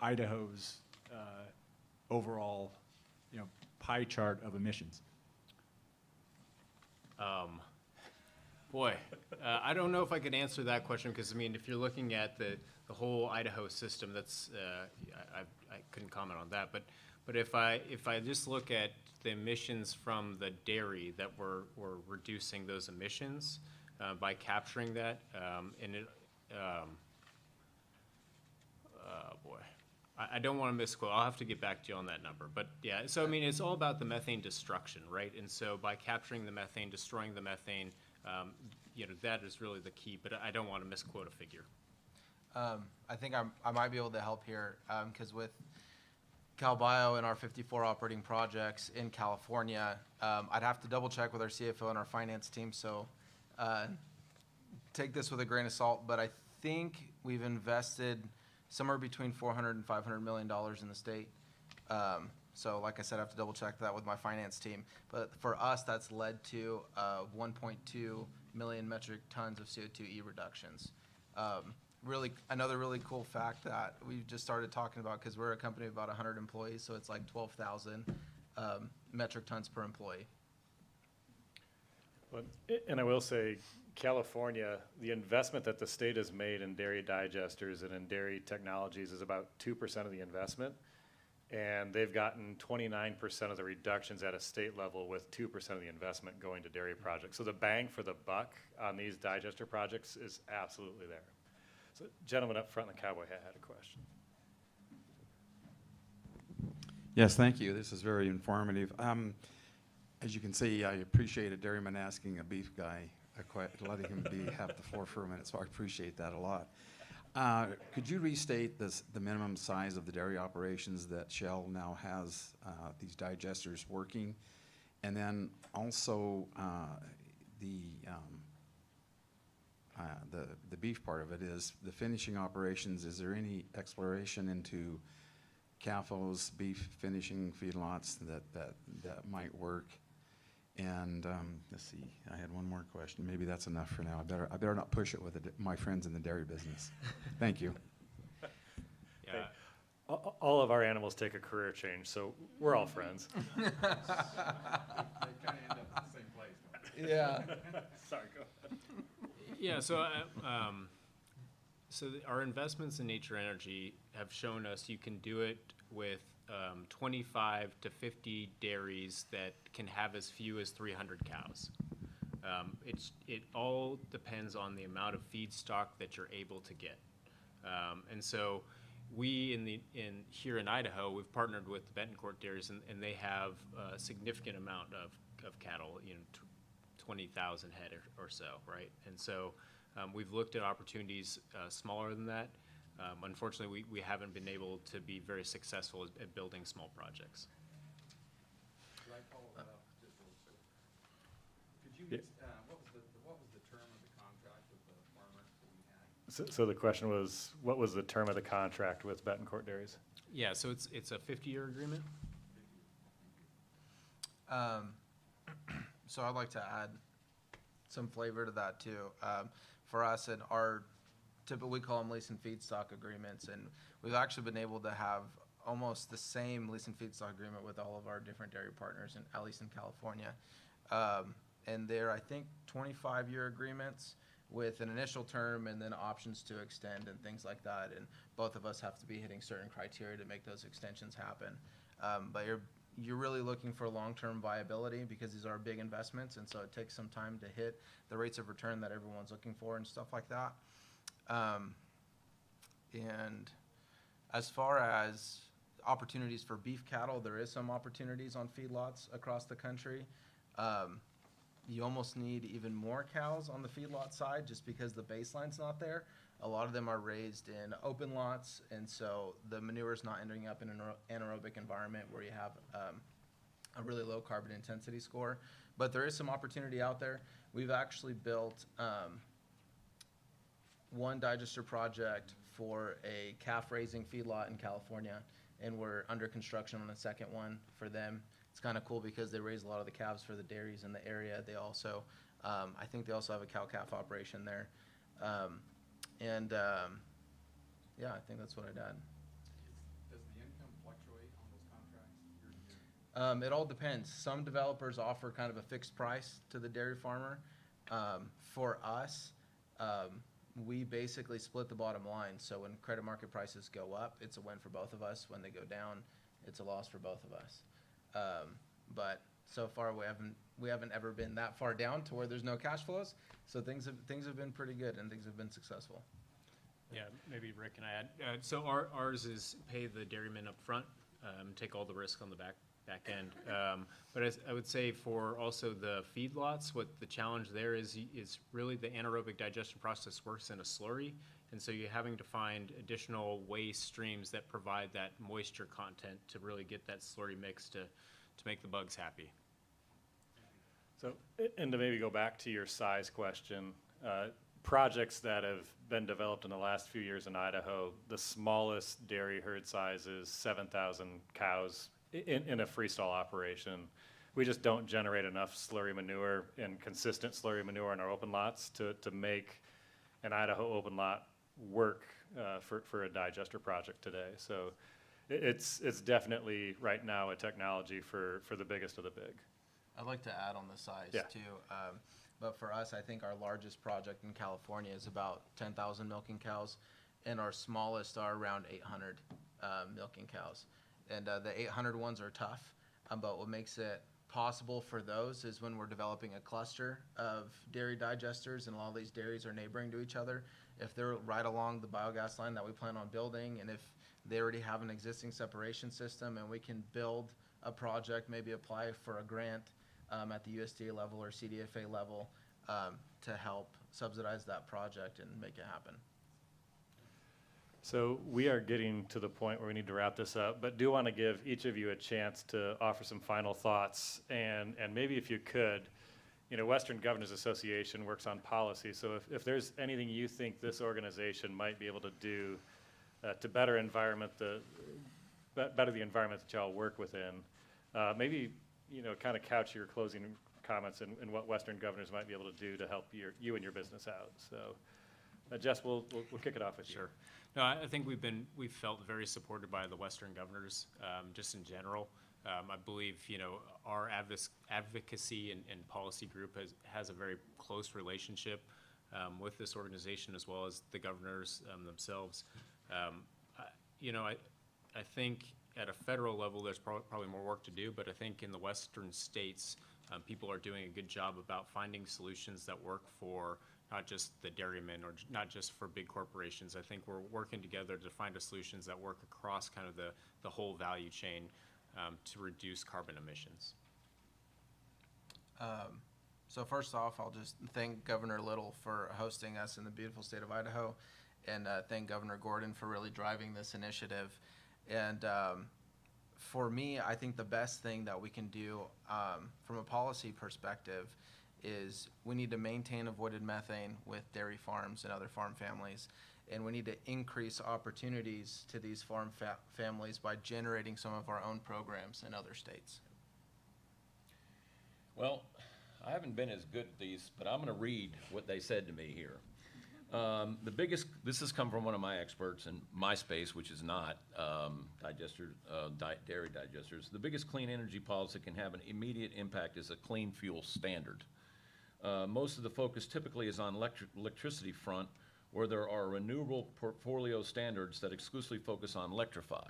Idaho's overall, pie chart of emissions? Boy, I don't know if I could answer that question, because, I mean, if you're looking at the whole Idaho system, that's, I couldn't comment on that. But if I just look at the emissions from the dairy, that we're reducing those emissions by capturing that, and it, boy, I don't want to misquote. I'll have to get back to you on that number. But yeah, so I mean, it's all about the methane destruction, right? And so by capturing the methane, destroying the methane, that is really the key. But I don't want to misquote a figure. I think I might be able to help here, because with CalBio and our 54 operating projects in California, I'd have to double check with our CFO and our finance team, so take this with a grain of salt, but I think we've invested somewhere between $400 and $500 million in the state. So like I said, I have to double check that with my finance team. But for us, that's led to 1.2 million metric tons of CO2e reductions. Another really cool fact that we just started talking about, because we're a company of about 100 employees, so it's like 12,000 metric tons per employee. And I will say, California, the investment that the state has made in dairy digesters and in dairy technologies is about 2% of the investment. And they've gotten 29% of the reductions at a state level with 2% of the investment going to dairy projects. So the bang for the buck on these digester projects is absolutely there. So gentleman up front in the cowboy hat had a question. Yes, thank you. This is very informative. As you can see, I appreciate a dairyman asking a beef guy, letting him have the floor for a minute, so I appreciate that a lot. Could you restate the minimum size of the dairy operations that Shell now has these digesters working? And then also the beef part of it is the finishing operations. Is there any exploration into CAFO's beef finishing feedlots that might work? And let's see, I had one more question. Maybe that's enough for now. I better not push it with my friends in the dairy business. Thank you. Yeah. All of our animals take a career change, so we're all friends. They kind of end up in the same place, don't they? Yeah. Sorry, go ahead. Yeah, so our investments in nature energy have shown us you can do it with 25 to 50 dairies that can have as few as 300 cows. It all depends on the amount of feedstock that you're able to get. And so we here in Idaho, we've partnered with the Betancourt dairies, and they have a significant amount of cattle, 20,000 head or so, right? And so we've looked at opportunities smaller than that. Unfortunately, we haven't been able to be very successful at building small projects. Could I follow that up just real quick? Could you, what was the term of the contract with the farmer that we had? So the question was, what was the term of the contract with Betancourt Dairies? Yeah, so it's a 50-year agreement. So I'd like to add some flavor to that too. For us, and our typically we call them lease and feedstock agreements, and we've actually been able to have almost the same lease and feedstock agreement with all of our different dairy partners, at least in California. And they're, I think, 25-year agreements with an initial term and then options to extend and things like that. And both of us have to be hitting certain criteria to make those extensions happen. But you're really looking for long-term viability, because these are big investments, and so it takes some time to hit the rates of return that everyone's looking for and stuff like that. And as far as opportunities for beef cattle, there is some opportunities on feedlots across the country. You almost need even more cows on the feedlot side just because the baseline's not there. A lot of them are raised in open lots, and so the manure is not ending up in an anaerobic environment where you have a really low carbon intensity score. But there is some opportunity out there. We've actually built one digester project for a calf raising feedlot in California, and we're under construction on a second one for them. It's kind of cool because they raise a lot of the calves for the dairies in the area. They also I think they also have a cow-calf operation there. Yeah, I think that's what I'd add. Does the income fluctuate on those contracts year to year? It all depends. Some developers offer kind of a fixed price to the dairy farmer. For us, we basically split the bottom line. So when credit market prices go up, it's a win for both of us. When they go down, it's a loss for both of us. But so far, we haven't ever been that far down to where there's no cash flows. So things have been pretty good and things have been successful. Yeah, maybe Rick can add. So ours is pay the dairyman up front, take all the risk on the back end. But as I would say for also the feedlots, what the challenge there is really the anaerobic digestion process works in a slurry. And so you're having to find additional waste streams that provide that moisture content to really get that slurry mix to make the bugs happy. So, and to maybe go back to your size question, projects that have been developed in the last few years in Idaho, the smallest dairy herd size is 7,000 cows in a freestall operation. We just don't generate enough slurry manure and consistent slurry manure in our open lots to make an Idaho open lot work for a digester project today. So it's definitely right now a technology for the biggest of the big. I'd like to add on the size Yeah. too. But for us, I think our largest project in California is about 10,000 milking cows, and our smallest are around 800 milking cows. And the 800 ones are tough, but what makes it possible for those is when we're developing a cluster of dairy digesters, and a lot of these dairies are neighboring to each other. If they're right along the biogas line that we plan on building, and if they already have an existing separation system, and we can build a project, maybe apply for a grant at the USDA level or CDFA level to help subsidize that project and make it happen. So we are getting to the point where we need to wrap this up, but do want to give each of you a chance to offer some final thoughts. And maybe if you could, Western Governors Association works on policy. So if there's anything you think this organization might be able to do to better the environment that y'all work within, maybe, kind of couch your closing comments in what Western Governors might be able to do to help you and your business out. So Jess, we'll kick it off with you. Sure. No, I think we've felt very supported by the Western Governors, just in general. I believe, our advocacy and policy group has a very close relationship with this organization as well as the governors themselves. I think at a federal level, there's probably more work to do, but I think in the western states, people are doing a good job about finding solutions that work for not just the dairymen or not just for big corporations. I think we're working together to find solutions that work across kind of the whole value chain to reduce carbon emissions. So first off, I'll just thank Governor Little for hosting us in the beautiful state of Idaho, and thank Governor Gordon for really driving this initiative. And for me, I think the best thing that we can do from a policy perspective is we need to maintain avoided methane with dairy farms and other farm families, and we need to increase opportunities to these farm families by generating some of our own programs in other states. Well, I haven't been as good at these, but I'm gonna read what they said to me here. This has come from one of my experts in my space, which is not dairy digesters. The biggest clean energy policy can have an immediate impact is a clean fuel standard. Most of the focus typically is on electricity front, where there are renewable portfolio standards that exclusively focus on electrify.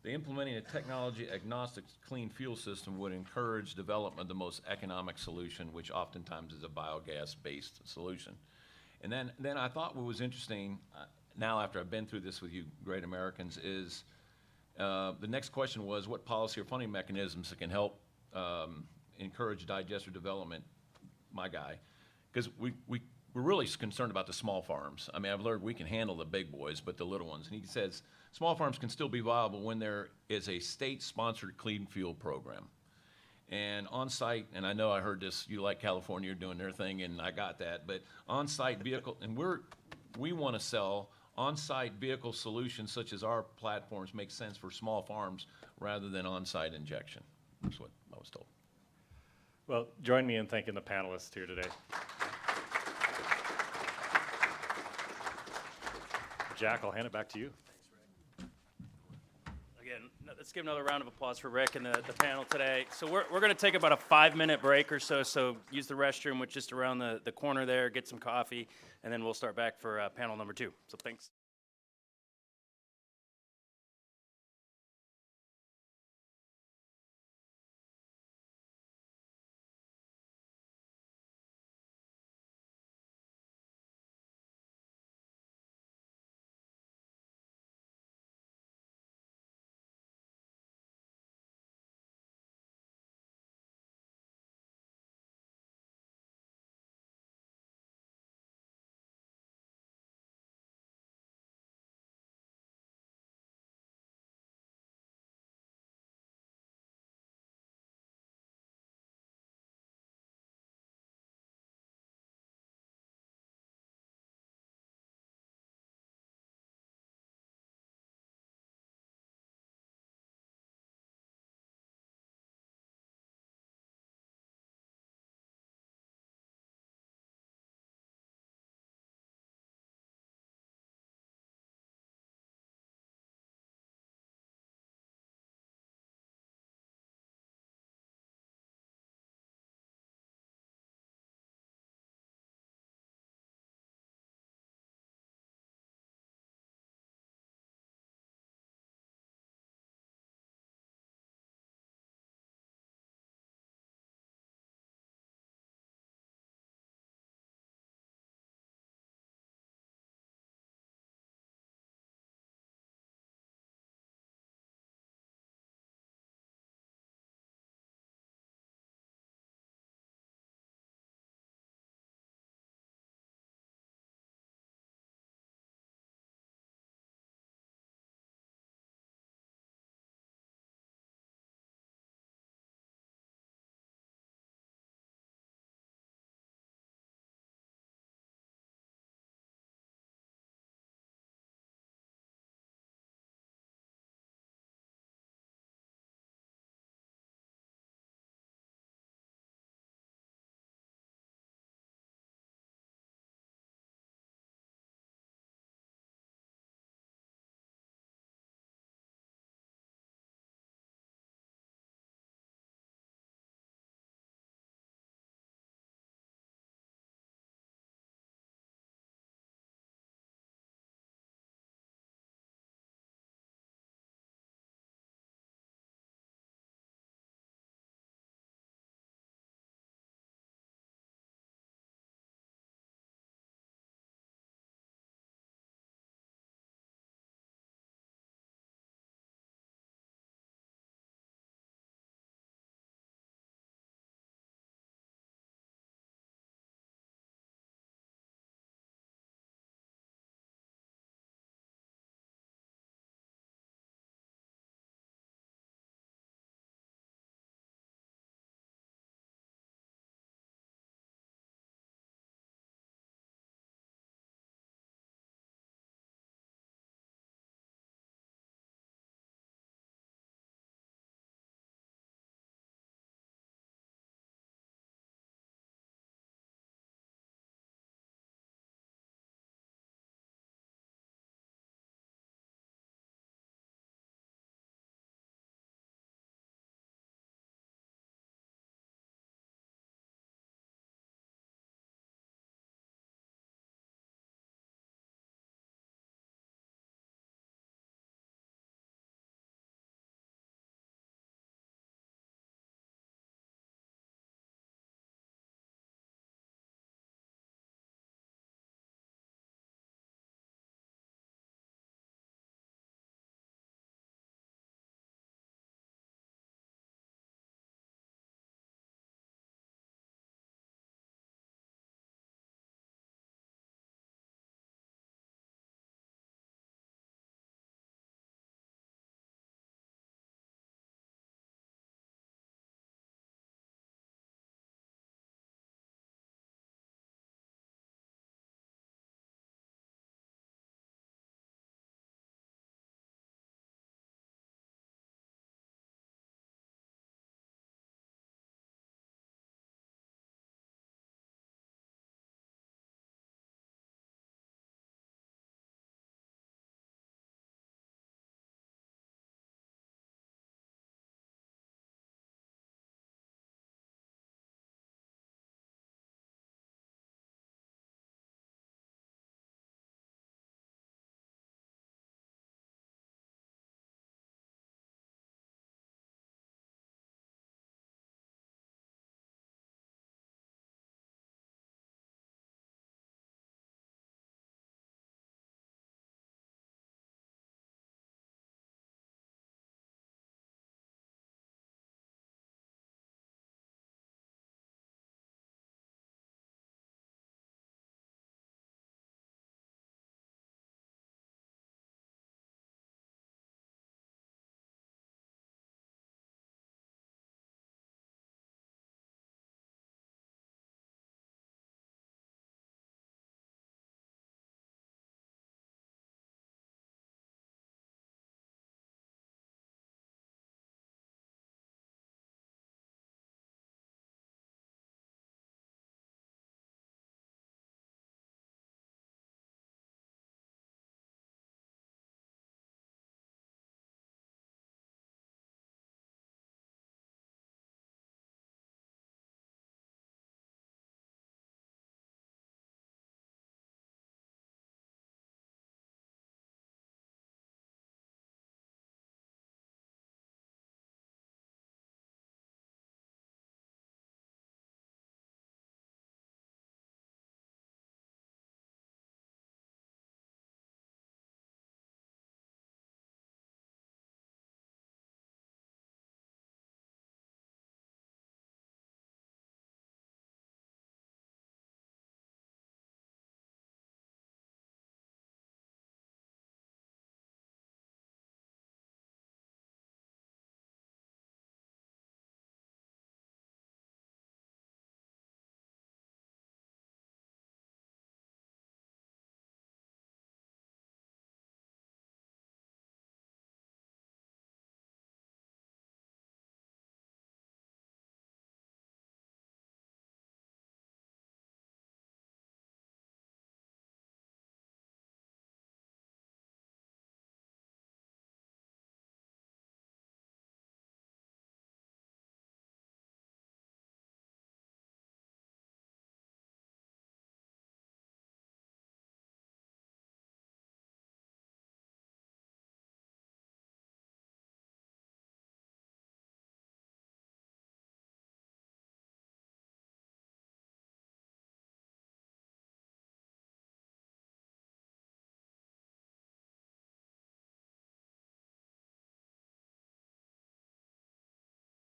The implementing a technology agnostic clean fuel system would encourage development of the most economic solution, which oftentimes is a biogas-based solution. And then I thought what was interesting, now after I've been through this with you great Americans, is the next question was what policy or funding mechanisms that can help encourage digester development, my guy, because we're really concerned about the small farms. I mean, I've learned we can handle the big boys, but the little ones. And he says small farms can still be viable when there is a state-sponsored clean fuel program. And on-site, and I know I heard this, you like California doing their thing, and I got that, but on-site vehicle, and we want to sell on-site vehicle solutions such as our platforms make sense for small farms rather than on-site injection. That's what I was told. Well, join me in thanking the panelists here today. Jack, I'll hand it back to you. Again, let's give another round of applause for Rick and the panel today. So we're going to take about a 5-minute break or so. So use the restroom, which is just around the corner there, get some coffee, and then we'll start back for panel number 2. So thanks.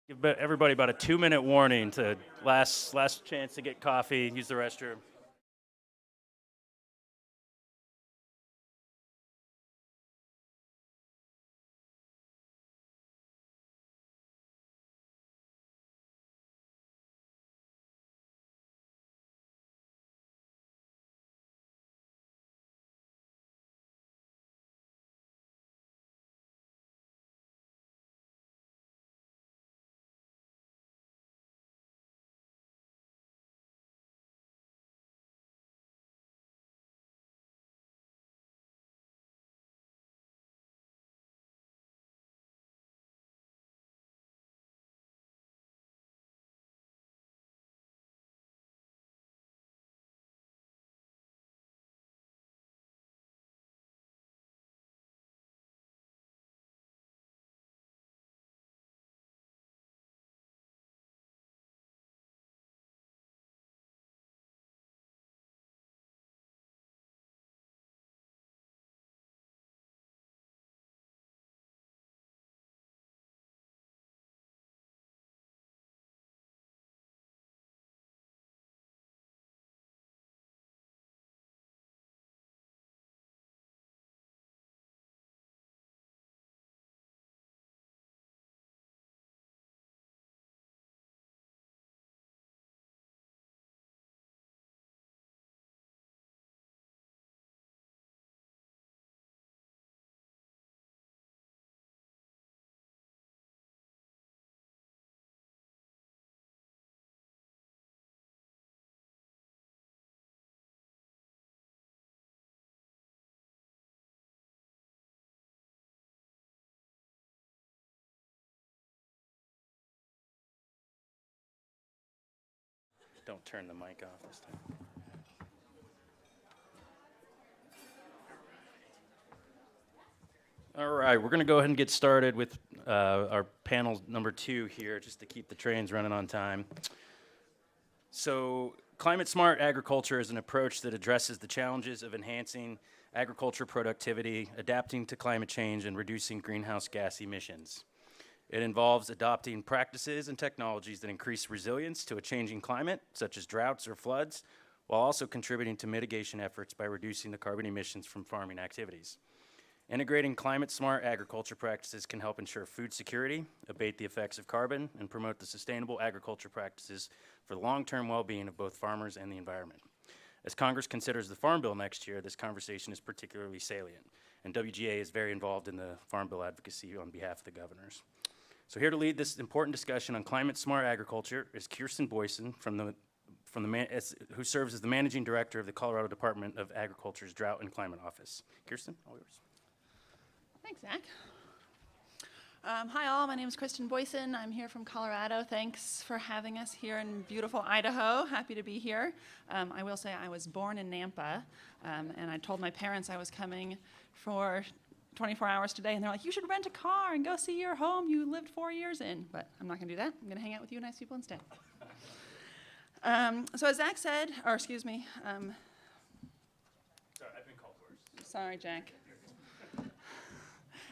Give everybody about a 2-minute warning to last chance to get coffee, use the restroom. Don't turn the mic off this time. All right, we're going to go ahead and get started with our panel number 2 here, just to keep the trains running on time. So, climate smart agriculture is an approach that addresses the challenges of enhancing agriculture productivity, adapting to climate change, and reducing greenhouse gas emissions. It involves adopting practices and technologies that increase resilience to a changing climate, such as droughts or floods, while also contributing to mitigation efforts by reducing the carbon emissions from farming activities. Integrating climate-smart agriculture practices can help ensure food security, abate the effects of carbon, and promote the sustainable agriculture practices for the long-term well-being of both farmers and the environment. As Congress considers the Farm Bill next year, this conversation is particularly salient, and WGA is very involved in the Farm Bill advocacy on behalf of the governors. So here to lead this important discussion on climate-smart agriculture is Kirsten Boyson, who serves as the Managing Director of the Colorado Department of Agriculture's Drought and Climate Office. Kirsten, all yours. Thanks, Zach. Hi all, my name is Kristen Boyson. I'm here from Colorado. Thanks for having us here in beautiful Idaho. Happy to be here. I will say I was born in Nampa, and I told my parents I was coming for 24 hours today, and they're like, you should rent a car and go see your home you lived 4 years in. But I'm not going to do that. I'm going to hang out with you nice people instead. So as Zach said, or excuse me. Sorry, I've been called worse. Sorry, Jack.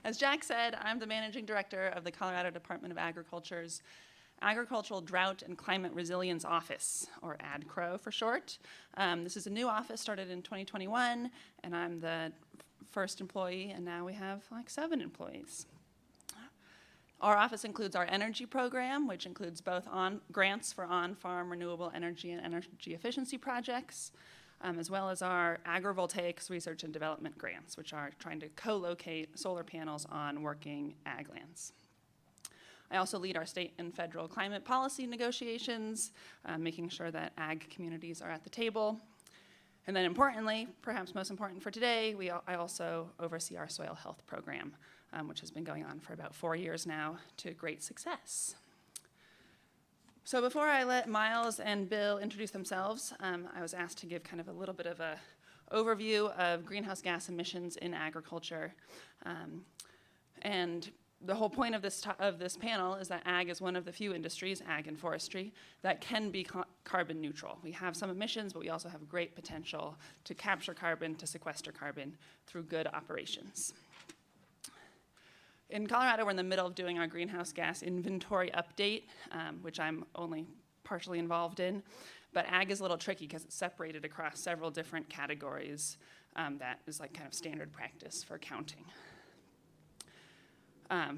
As Jack said, I'm the Managing Director of the Colorado Department of Agriculture's Agricultural Drought and Climate Resilience Office, or ADCRO for short. This is a new office, started in 2021, and I'm the first employee, and now we have like 7 employees. Our office includes our energy program, which includes both grants for on-farm renewable energy and energy efficiency projects, as well as our agrivoltaics research and development grants, which are trying to co-locate solar panels on working ag lands. I also lead our state and federal climate policy negotiations, making sure that ag communities are at the table. And then importantly, perhaps most important for today, I also oversee our soil health program, which has been going on for about 4 years now to great success. So before I let Miles and Bill introduce themselves, I was asked to give kind of a little bit of an overview of greenhouse gas emissions in agriculture. And the whole point of this panel is that ag is one of the few industries, ag and forestry, that can be carbon neutral. We have some emissions, but we also have great potential to capture carbon, to sequester carbon through good operations. In Colorado, we're in the middle of doing our greenhouse gas inventory update, which I'm only partially involved in. But ag is a little tricky because it's separated across several different categories. That is like kind of standard practice for counting.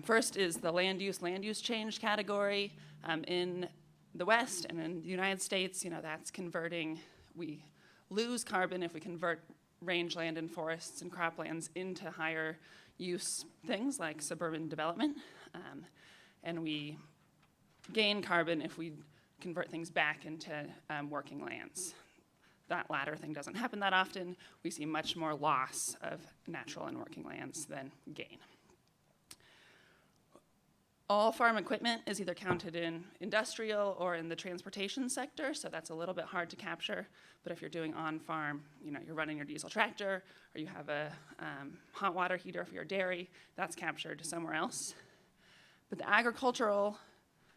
First is the land use change category. In the West and in the United States, that's converting. We lose carbon if we convert rangeland and forests and croplands into higher use things like suburban development. And we gain carbon if we convert things back into working lands. That latter thing doesn't happen that often. We see much more loss of natural and working lands than gain. All farm equipment is either counted in industrial or in the transportation sector, so that's a little bit hard to capture. But if you're doing on-farm, you're running your diesel tractor, or you have a hot water heater for your dairy, that's captured somewhere else. But the agricultural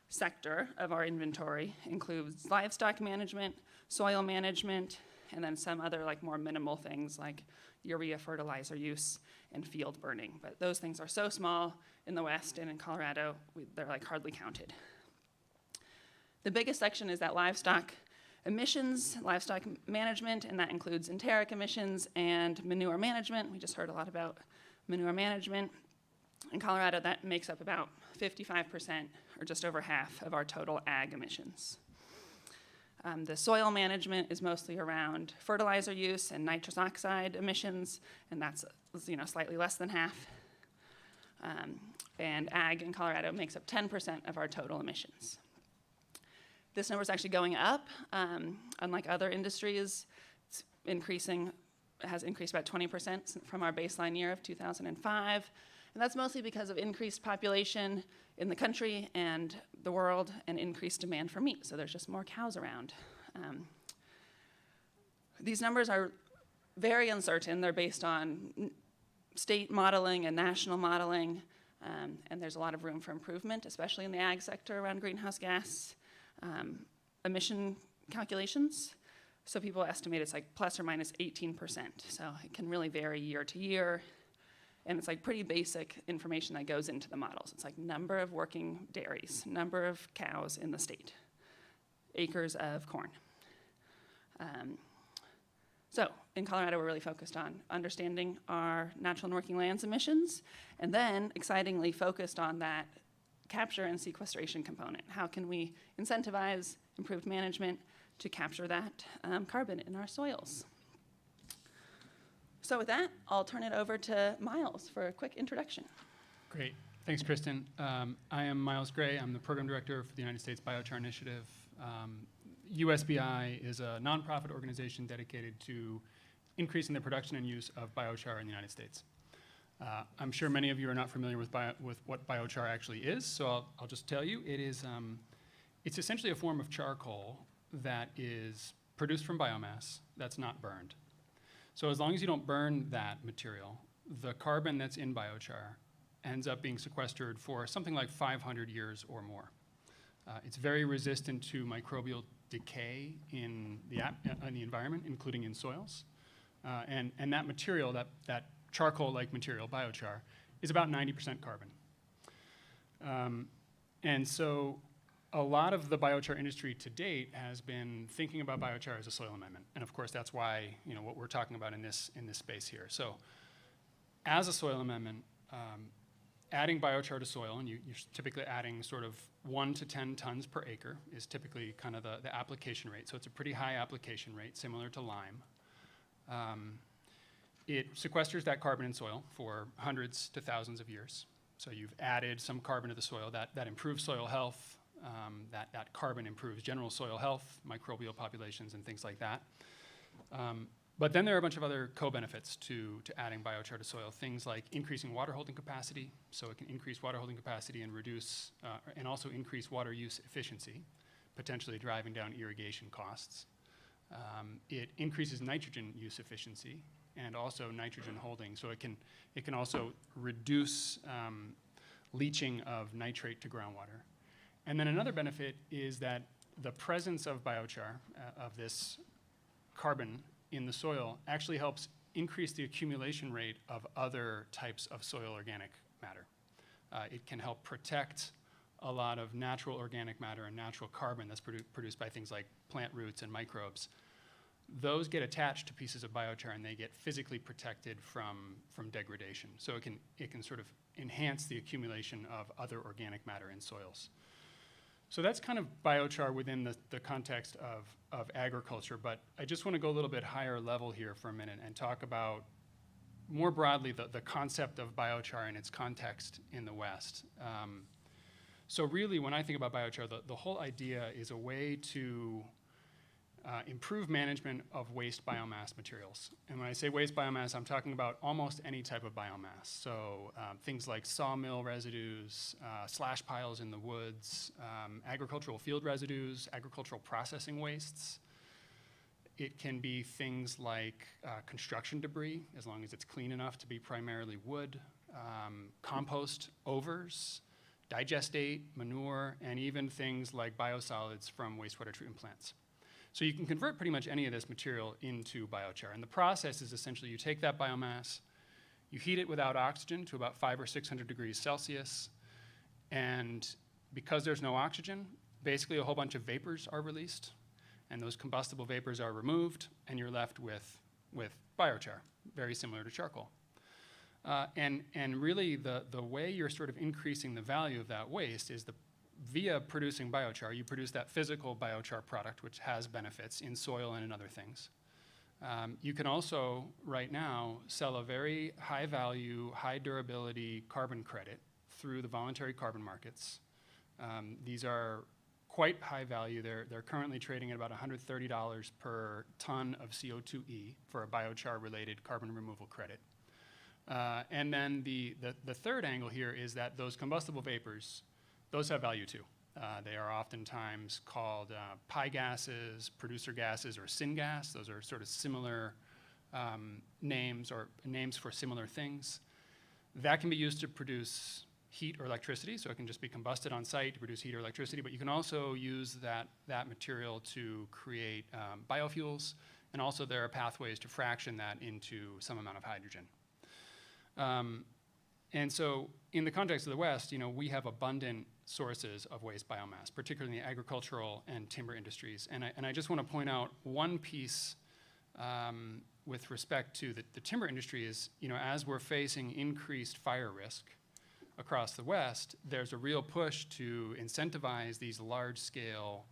sector of our inventory includes livestock management, soil management, and then some other more minimal things like urea fertilizer use and field burning. But those things are so small in the West and in Colorado, they're hardly counted. The biggest section is that livestock emissions, livestock management, and that includes enteric emissions and manure management. We just heard a lot about manure management. In Colorado, that makes up about 55%, or just over half, of our total ag emissions. The soil management is mostly around fertilizer use and nitrous oxide emissions, and that's slightly less than half. And ag in Colorado makes up 10% of our total emissions. This number is actually going up. Unlike other industries, it's increasing. It has increased about 20% from our baseline year of 2005. And that's mostly because of increased population in the country and the world and increased demand for meat. So there's just more cows around. These numbers are very uncertain. They're based on state modeling and national modeling. And there's a lot of room for improvement, especially in the ag sector around greenhouse gas emission calculations. So people estimate it's plus or minus 18%. So it can really vary year to year. And it's pretty basic information that goes into the models. It's number of working dairies, number of cows in the state, acres of corn. So in Colorado, we're really focused on understanding our natural and working lands emissions, and then excitingly focused on that capture and sequestration component. How can we incentivize improved management to capture that carbon in our soils? So with that, I'll turn it over to Miles for a quick introduction. Great. Thanks, Kristen. I am Miles Gray. I'm the Program Director for the United States Biochar Initiative. USBI is a nonprofit organization dedicated to increasing the production and use of biochar in the United States. I'm sure many of you are not familiar with what biochar actually is, so I'll just tell you. It's essentially a form of charcoal that is produced from biomass that's not burned. So as long as you don't burn that material, the carbon that's in biochar ends up being sequestered for something like 500 years or more. It's very resistant to microbial decay in the environment, including in soils. And that material, that charcoal-like material, biochar, is about 90% carbon. And so a lot of the biochar industry to date has been thinking about biochar as a soil amendment. And of course, that's why, what we're talking about in this space here. So as a soil amendment, adding biochar to soil, and you're typically adding sort of 1 to 10 tons per acre is typically kind of the application rate. So it's a pretty high application rate, similar to lime. It sequesters that carbon in soil for hundreds to thousands of years. So you've added some carbon to the soil that improves soil health. That carbon improves general soil health, microbial populations, and things like that. But then there are a bunch of other co-benefits to adding biochar to soil, things like increasing water holding capacity. So it can increase water holding capacity and reduce, and also increase water use efficiency, potentially driving down irrigation costs. It increases nitrogen use efficiency and also nitrogen holding. So it can also reduce leaching of nitrate to groundwater. And then another benefit is that the presence of biochar, of this carbon in the soil, actually helps increase the accumulation rate of other types of soil organic matter. It can help protect a lot of natural organic matter and natural carbon that's produced by things like plant roots and microbes. Those get attached to pieces of biochar and they get physically protected from degradation. So it can sort of enhance the accumulation of other organic matter in soils. So that's kind of biochar within the context of agriculture, but I just want to go a little bit higher level here for a minute and talk about more broadly the concept of biochar and its context in the West. So really, when I think about biochar, the whole idea is a way to improve management of waste biomass materials. And when I say waste biomass, I'm talking about almost any type of biomass. So things like sawmill residues, slash piles in the woods, agricultural field residues, agricultural processing wastes. It can be things like construction debris, as long as it's clean enough to be primarily wood, compost overs, digestate, manure, and even things like biosolids from wastewater treatment plants. So you can convert pretty much any of this material into biochar. And the process is essentially you take that biomass, you heat it without oxygen to about 500 or 600 degrees Celsius, and because there's no oxygen, basically a whole bunch of vapors are released, and those combustible vapors are removed, and you're left with biochar, very similar to charcoal. And really the way you're sort of increasing the value of that waste is via producing biochar, you produce that physical biochar product, which has benefits in soil and in other things. You can also, right now, sell a very high value, high durability carbon credit through the voluntary carbon markets. These are quite high value. They're currently trading at about $130 per ton of CO2e for a biochar related carbon removal credit. And then the third angle here is that those combustible vapors, those have value too. They are oftentimes called pi gases, producer gases, or syngas. Those are sort of similar names or names for similar things. That can be used to produce heat or electricity, so it can just be combusted on site to produce heat or electricity, but you can also use that material to create biofuels, and also there are pathways to fraction that into some amount of hydrogen. And so in the context of the West, we have abundant sources of waste biomass, particularly in the agricultural and timber industries. And I just want to point out one piece with respect to the timber industry is, as we're facing increased fire risk across the West, there's a real push to incentivize these large-scale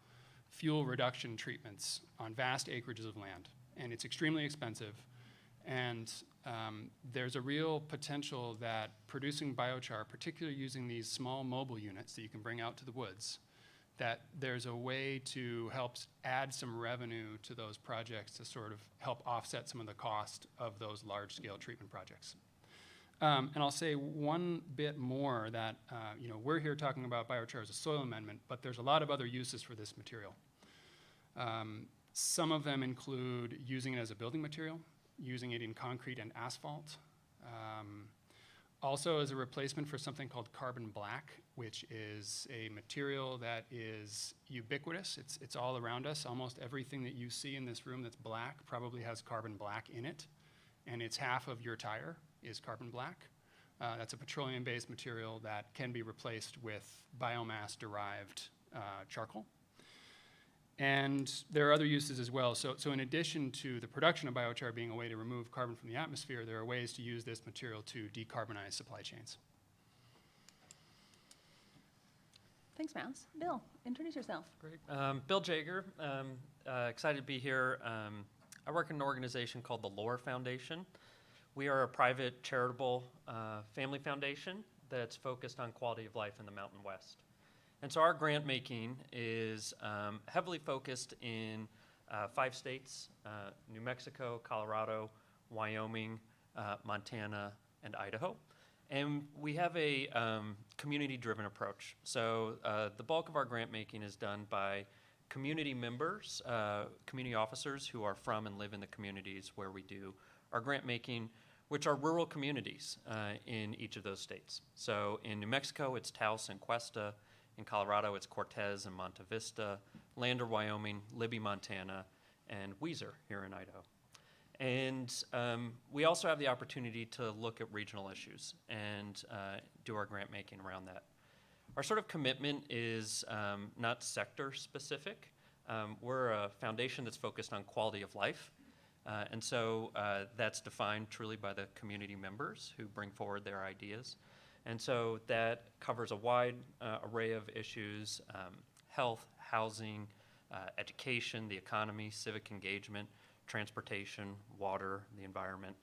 fuel reduction treatments on vast acreages of land. And it's extremely expensive. And there's a real potential that producing biochar, particularly using these small mobile units that you can bring out to the woods, that there's a way to help add some revenue to those projects to sort of help offset some of the cost of those large-scale treatment projects. And I'll say one bit more that, we're here talking about biochar as a soil amendment, but there's a lot of other uses for this material. Some of them include using it as a building material, using it in concrete and asphalt. Also as a replacement for something called carbon black, which is a material that is ubiquitous. It's all around us. Almost everything that you see in this room that's black probably has carbon black in it, and it's half of your tire is carbon black. That's a petroleum-based material that can be replaced with biomass-derived charcoal. And there are other uses as well. So in addition to the production of biochar being a way to remove carbon from the atmosphere, there are ways to use this material to decarbonize supply chains. Thanks, Mouse. Bill, introduce yourself. Great. Bill Jager, excited to be here. I work in an organization called the Lohr Foundation. We are a private charitable family foundation that's focused on quality of life in the Mountain West. And so our grant making is heavily focused in 5 states, New Mexico, Colorado, Wyoming, Montana, and Idaho. And we have a community-driven approach. So the bulk of our grant making is done by community members, community officers who are from and live in the communities where we do our grant making, which are rural communities in each of those states. So in New Mexico, it's Taos and Cuesta. In Colorado, it's Cortez and Monte Vista, Lander, Wyoming, Libby, Montana, and Weiser here in Idaho. And we also have the opportunity to look at regional issues and do our grant making around that. Our sort of commitment is not sector specific. We're a foundation that's focused on quality of life. And so that's defined truly by the community members who bring forward their ideas. And so that covers a wide array of issues: health, housing, education, the economy, civic engagement, transportation, water, the environment.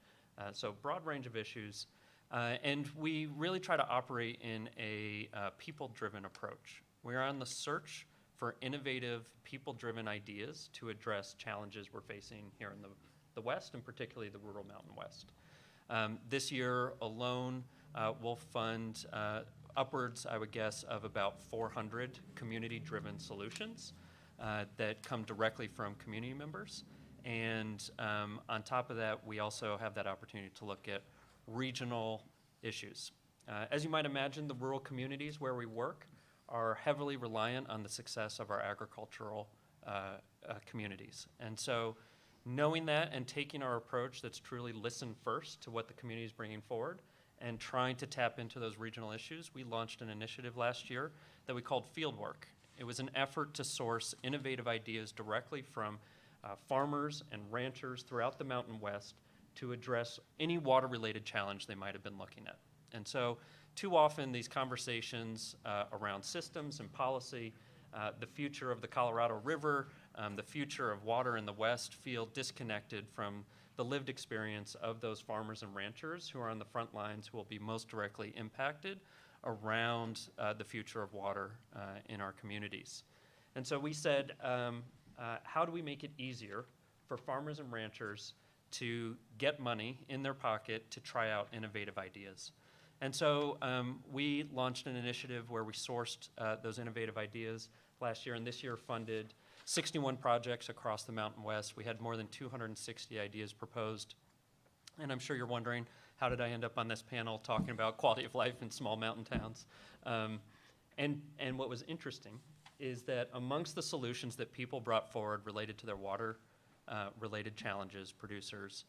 So broad range of issues. And we really try to operate in a people-driven approach. We're on the search for innovative, people-driven ideas to address challenges we're facing here in the West, and particularly the rural Mountain West. This year alone, we'll fund upwards, I would guess, of about 400 community-driven solutions that come directly from community members. And on top of that, we also have that opportunity to look at regional issues. As you might imagine, the rural communities where we work are heavily reliant on the success of our agricultural communities. And so knowing that and taking our approach that's truly listen first to what the community is bringing forward and trying to tap into those regional issues, we launched an initiative last year that we called Fieldwork. It was an effort to source innovative ideas directly from farmers and ranchers throughout the Mountain West to address any water-related challenge they might have been looking at. And so too often these conversations around systems and policy, the future of the Colorado River, the future of water in the West feel disconnected from the lived experience of those farmers and ranchers who are on the front lines, who will be most directly impacted around the future of water in our communities. And so we said, how do we make it easier for farmers and ranchers to get money in their pocket to try out innovative ideas? And so we launched an initiative where we sourced those innovative ideas last year, and this year funded 61 projects across the Mountain West. We had more than 260 ideas proposed. And I'm sure you're wondering, how did I end up on this panel talking about quality of life in small mountain towns? And what was interesting is that amongst the solutions that people brought forward related to their water related challenges, producers,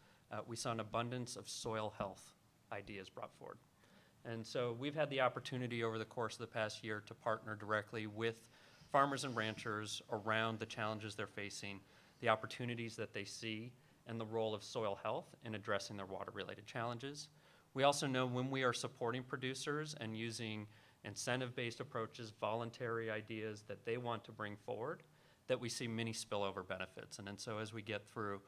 we saw an abundance of soil health ideas brought forward. And so we've had the opportunity over the course of the past year to partner directly with farmers and ranchers around the challenges they're facing, the opportunities that they see, and the role of soil health in addressing their water-related challenges. We also know when we are supporting producers and using incentive-based approaches, voluntary ideas that they want to bring forward, that we see many spillover benefits. And so as we get through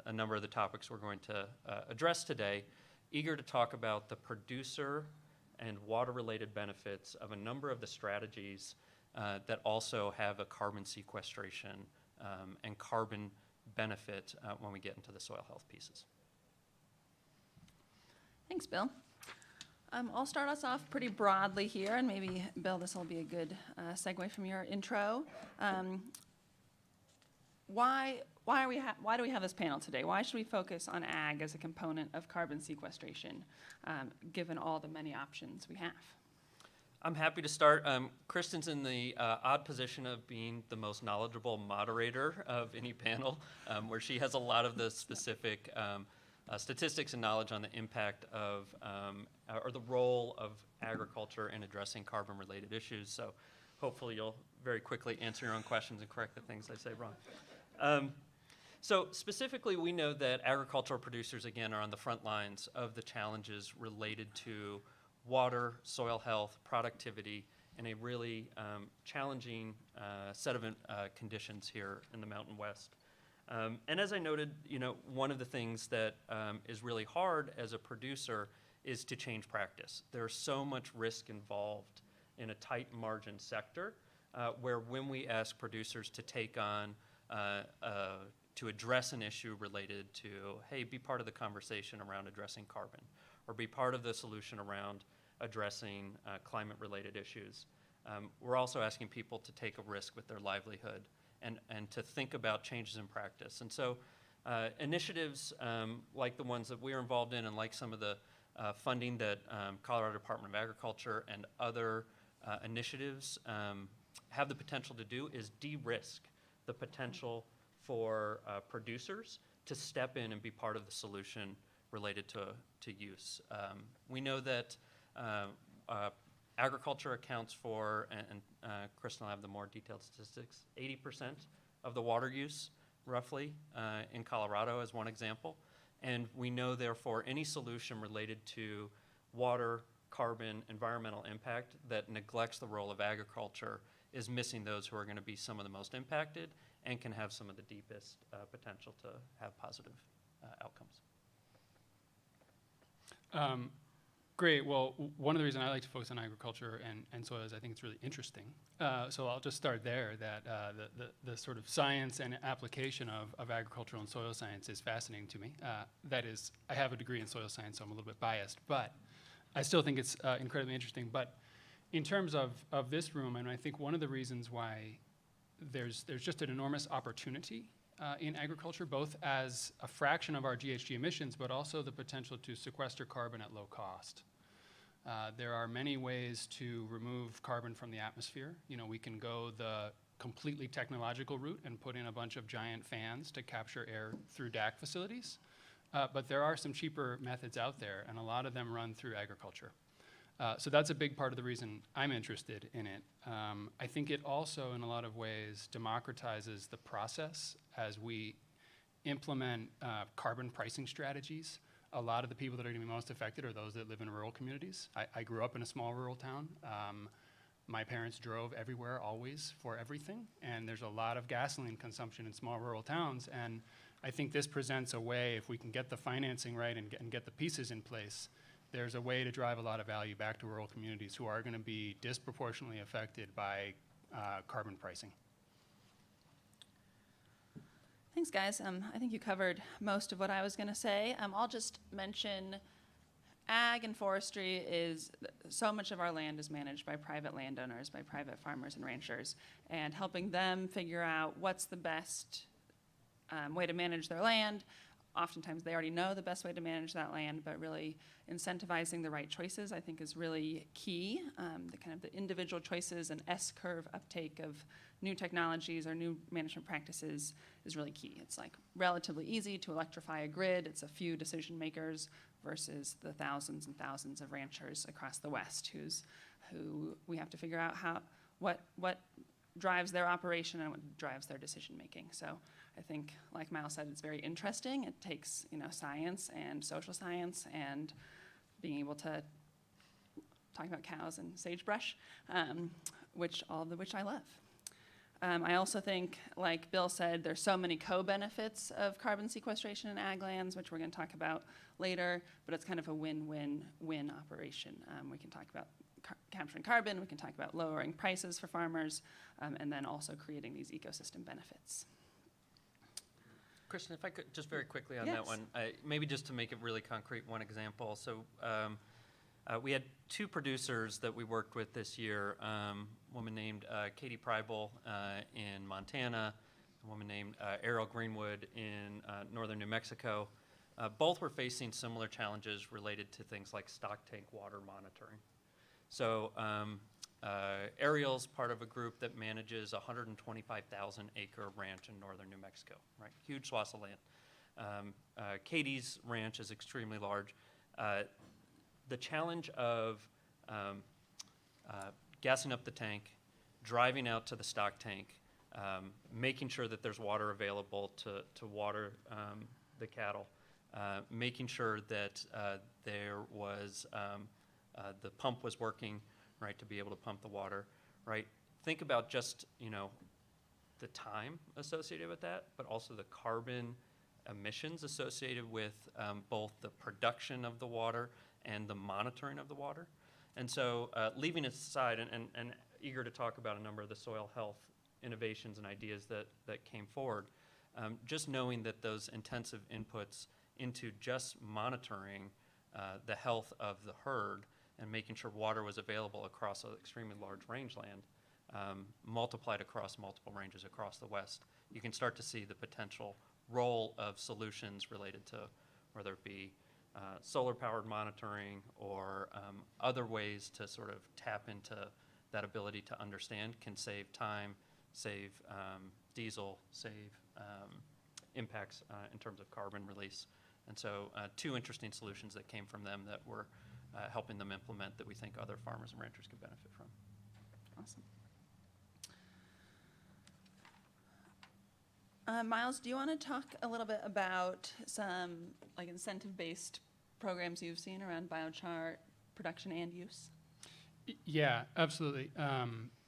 a number of the topics we're going to address today, eager to talk about the producer and water-related benefits of a number of the strategies that also have a carbon sequestration and carbon benefit when we get into the soil health pieces. Thanks, Bill. I'll start us off pretty broadly here, and maybe, Bill, this will be a good segue from your intro. Why do we have this panel today? Why should we focus on ag as a component of carbon sequestration, given all the many options we have? I'm happy to start. Kristen's in the odd position of being the most knowledgeable moderator of any panel, where she has a lot of the specific statistics and knowledge on the impact of, or the role of agriculture in addressing carbon-related issues. So hopefully you'll very quickly answer your own questions and correct the things I say wrong. So specifically, we know that agricultural producers, again, are on the front lines of the challenges related to water, soil health, productivity, in a really challenging set of conditions here in the Mountain West. And as I noted, one of the things that is really hard as a producer is to change practice. There's so much risk involved in a tight margin sector, where when we ask producers to take on, to address an issue related to, hey, be part of the conversation around addressing carbon, or be part of the solution around addressing climate-related issues. We're also asking people to take a risk with their livelihood and to think about changes in practice. And so initiatives like the ones that we're involved in, and like some of the funding that Colorado Department of Agriculture and other initiatives have the potential to do, is de-risk the potential for producers to step in and be part of the solution related to use. We know that agriculture accounts for, and Kristen will have the more detailed statistics, 80% of the water use, roughly, in Colorado as one example. And we know, therefore, any solution related to water, carbon, environmental impact that neglects the role of agriculture is missing those who are going to be some of the most impacted and can have some of the deepest potential to have positive outcomes. Great. Well, one of the reasons I like to focus on agriculture and soil is I think it's really interesting. So I'll just start there, that the sort of science and application of agricultural and soil science is fascinating to me. That is, I have a degree in soil science, so I'm a little bit biased, but I still think it's incredibly interesting. But in terms of this room, and I think one of the reasons why there's just an enormous opportunity in agriculture, both as a fraction of our GHG emissions, but also the potential to sequester carbon at low cost. There are many ways to remove carbon from the atmosphere. You know, we can go the completely technological route and put in a bunch of giant fans to capture air through DAC facilities. But there are some cheaper methods out there, and a lot of them run through agriculture. So that's a big part of the reason I'm interested in it. I think it also, in a lot of ways, democratizes the process as we implement carbon pricing strategies. A lot of the people that are going to be most affected are those that live in rural communities. I grew up in a small rural town. My parents drove everywhere, always, for everything, and there's a lot of gasoline consumption in small rural towns, and I think this presents a way, if we can get the financing right and get the pieces in place, there's a way to drive a lot of value back to rural communities who are going to be disproportionately affected by carbon pricing. Thanks, guys. I think you covered most of what I was going to say. I'll just mention ag and forestry is, so much of our land is managed by private landowners, by private farmers and ranchers, and helping them figure out what's the best way to manage their land. Oftentimes they already know the best way to manage that land, but really incentivizing the right choices, I think, is really key. The kind of the individual choices and S-curve uptake of new technologies or new management practices is really key. It's like relatively easy to electrify a grid. It's a few decision makers versus the thousands and thousands of ranchers across the West who we have to figure out what drives their operation and what drives their decision making. So I think, like Miles said, it's very interesting. It takes, you know, science and social science and being able to talk about cows and sagebrush, which I love. I also think, like Bill said, there's so many co-benefits of carbon sequestration in ag lands, which we're going to talk about later, but it's kind of a win-win-win operation. We can talk about capturing carbon, we can talk about lowering prices for farmers, and then also creating these ecosystem benefits. Kristen, if I could, just very quickly on Yes. that one, maybe just to make it really concrete, one example. So we had two producers that we worked with this year, a woman named Katie Preibel in Montana, a woman named Errol Greenwood in northern New Mexico. Both were facing similar challenges related to things like stock tank water monitoring. So Ariel's part of a group that manages a 125,000 acre ranch in northern New Mexico, right? Huge swaths of land. Katie's ranch is extremely large. The challenge of gassing up the tank, driving out to the stock tank, making sure that there's water available to water the cattle, making sure that there was the pump was working, right, to be able to pump the water, right? Think about just, you know, the time associated with that, but also the carbon emissions associated with both the production of the water and the monitoring of the water. And so leaving it aside and eager to talk about a number of the soil health innovations and ideas that came forward, just knowing that those intensive inputs into just monitoring the health of the herd and making sure water was available across an extremely large rangeland, multiplied across multiple ranges across the West, you can start to see the potential role of solutions related to whether it be solar-powered monitoring or other ways to sort of tap into that ability to understand can save time, save diesel, save impacts in terms of carbon release. And so 2 interesting solutions that came from them that we're helping them implement that we think other farmers and ranchers could benefit from. Awesome. Miles, do you want to talk a little bit about some like incentive-based programs you've seen around biochar production and use? Yeah, absolutely.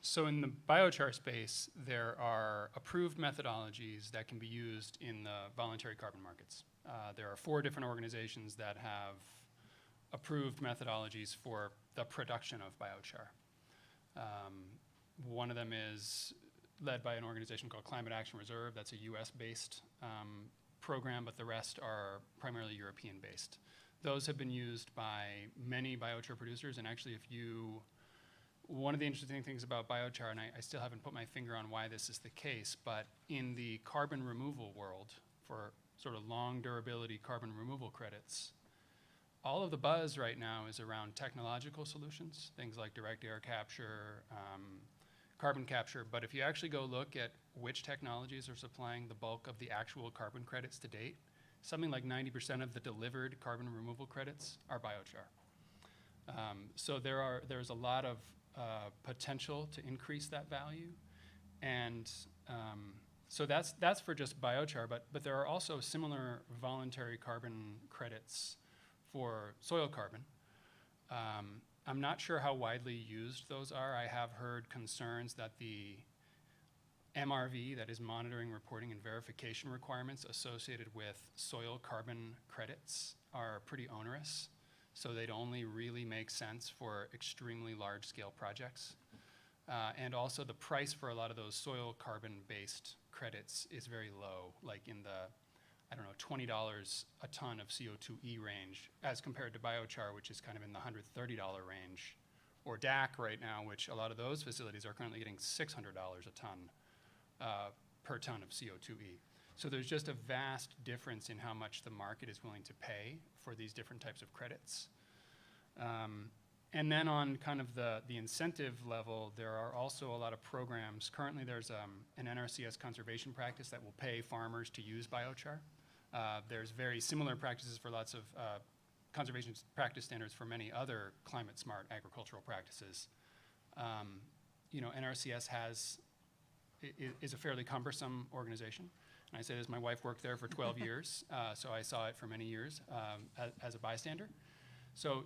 So in the biochar space, there are approved methodologies that can be used in the voluntary carbon markets. There are 4 different organizations that have approved methodologies for the production of biochar. One of them is led by an organization called Climate Action Reserve. That's a US-based program, but the rest are primarily European-based. Those have been used by many biochar producers, and actually one of the interesting things about biochar, and I still haven't put my finger on why this is the case, but in the carbon removal world, for sort of long durability carbon removal credits, all of the buzz right now is around technological solutions, things like direct air capture, carbon capture, but if you actually go look at which technologies are supplying the bulk of the actual carbon credits to date, something like 90% of the delivered carbon removal credits are biochar. So there's a lot of potential to increase that value, and so that's for just biochar, but there are also similar voluntary carbon credits for soil carbon. I'm not sure how widely used those are. I have heard concerns that the MRV, that is monitoring, reporting, and verification requirements associated with soil carbon credits, are pretty onerous. So they'd only really make sense for extremely large-scale projects. And also the price for a lot of those soil carbon-based credits is very low, like in the, I don't know, $20 a ton of CO2e range, as compared to biochar, which is kind of in the $130 range, or DAC right now, which a lot of those facilities are currently getting $600 a ton per ton of CO2e. So there's just a vast difference in how much the market is willing to pay for these different types of credits. And then on kind of the incentive level, there are also a lot of programs. Currently there's an NRCS conservation practice that will pay farmers to use biochar. There's very similar practices for lots of conservation practice standards for many other climate smart agricultural practices. NRCS is a fairly cumbersome organization. And I say this, my wife worked there for 12 years, so I saw it for many years as a bystander. So,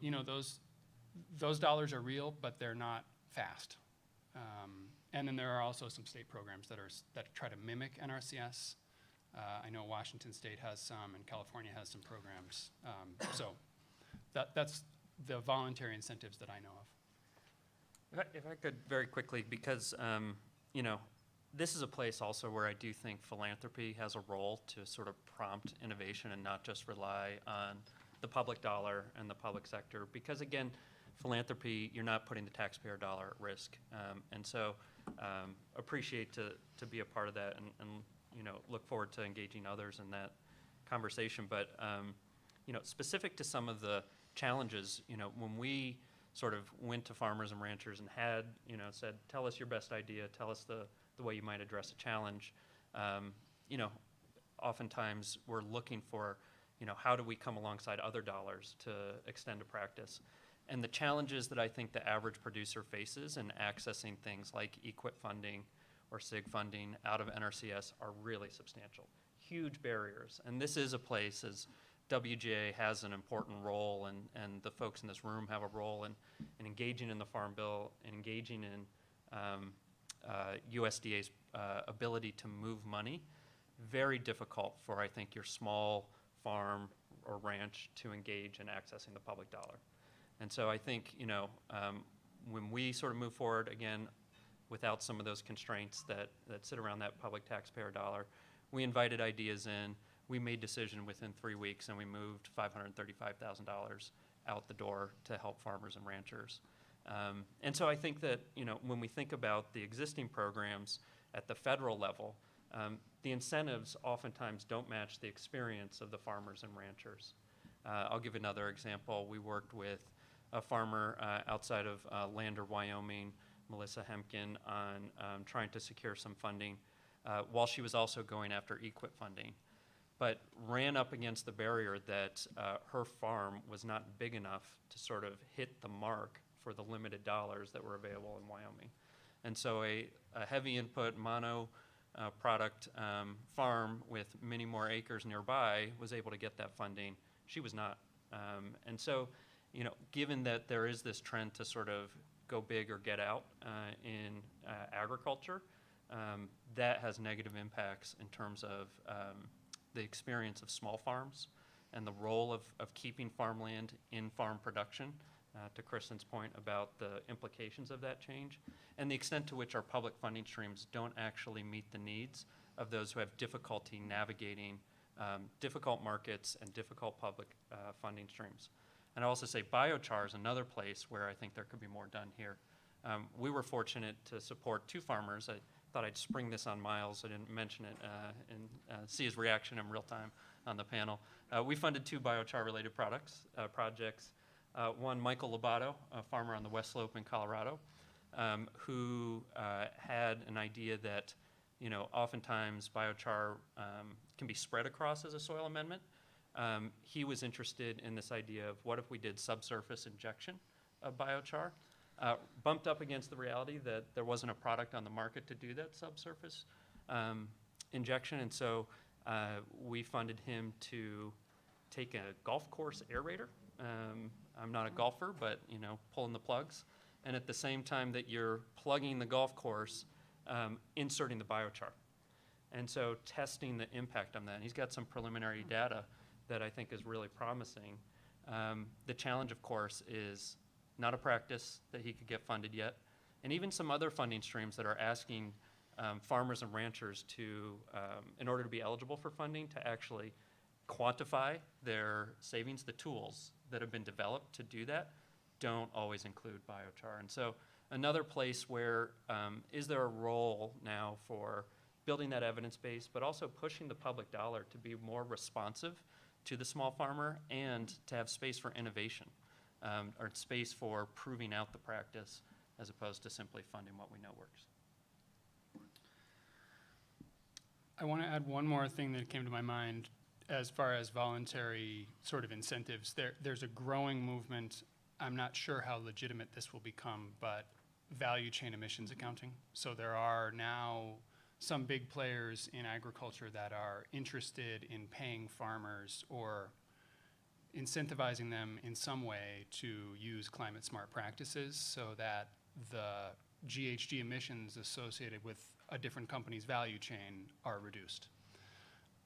those dollars are real, but they're not fast. And then there are also some state programs that try to mimic NRCS. I know Washington State has some, and California has some programs. So that's the voluntary incentives that I know of. If I could very quickly, because this is a place also where I do think philanthropy has a role to sort of prompt innovation and not just rely on the public dollar and the public sector. Because again, philanthropy, you're not putting the taxpayer dollar at risk. And so appreciate to be a part of that and look forward to engaging others in that conversation. But specific to some of the challenges, when we sort of went to farmers and ranchers and had, said, tell us your best idea, tell us the way you might address a challenge, oftentimes we're looking for, how do we come alongside other dollars to extend a practice? And the challenges that I think the average producer faces in accessing things like EQIP funding or SIG funding out of NRCS are really substantial. Huge barriers. And this is a place, as WGA has an important role, and the folks in this room have a role in engaging in the Farm Bill and engaging in USDA's ability to move money. Very difficult for, I think, your small farm or ranch to engage in accessing the public dollar. And so I think, when we sort of move forward, again, without some of those constraints that sit around that public taxpayer dollar, we invited ideas in, we made decision within 3 weeks, and we moved $535,000 out the door to help farmers and ranchers. And so I think that, when we think about the existing programs at the federal level, the incentives oftentimes don't match the experience of the farmers and ranchers. I'll give another example. We worked with a farmer outside of Lander, Wyoming, Melissa Hemken, on trying to secure some funding while she was also going after EQIP funding. but ran up against the barrier that her farm was not big enough to sort of hit the mark for the limited dollars that were available in Wyoming. And so a heavy input mono product farm with many more acres nearby was able to get that funding. She was not. And so, you know, given that there is this trend to sort of go big or get out in agriculture, that has negative impacts in terms of the experience of small farms and the role of keeping farmland in farm production, to Kristen's point about the implications of that change, and the extent to which our public funding streams don't actually meet the needs of those who have difficulty navigating difficult markets and difficult public funding streams. And I also say biochar is another place where I think there could be more done here. We were fortunate to support 2 farmers. I thought I'd spring this on Miles. I didn't mention it and see his reaction in real time on the panel. We funded 2 biochar-related projects. One, Michael Lobato, a farmer on the West Slope in Colorado, who had an idea that, you know, oftentimes biochar can be spread across as a soil amendment. He was interested in this idea of what if we did subsurface injection of biochar, bumped up against the reality that there wasn't a product on the market to do that subsurface injection. And so we funded him to take a golf course aerator. I'm not a golfer, but, you know, pulling the plugs. And at the same time that you're plugging the golf course, inserting the biochar. And so testing the impact on that. And he's got some preliminary data that I think is really promising. The challenge, of course, is not a practice that he could get funded yet. And even some other funding streams that are asking farmers and ranchers to, in order to be eligible for funding, to actually quantify their savings. The tools that have been developed to do that don't always include biochar. And so another place where is there a role now for building that evidence base, but also pushing the public dollar to be more responsive to the small farmer and to have space for innovation, or space for proving out the practice as opposed to simply funding what we know works. I want to add one more thing that came to my mind as far as voluntary sort of incentives. There's a growing movement. I'm not sure how legitimate this will become, but value chain emissions accounting. So there are now some big players in agriculture that are interested in paying farmers or incentivizing them in some way to use climate smart practices so that the GHG emissions associated with a different company's value chain are reduced.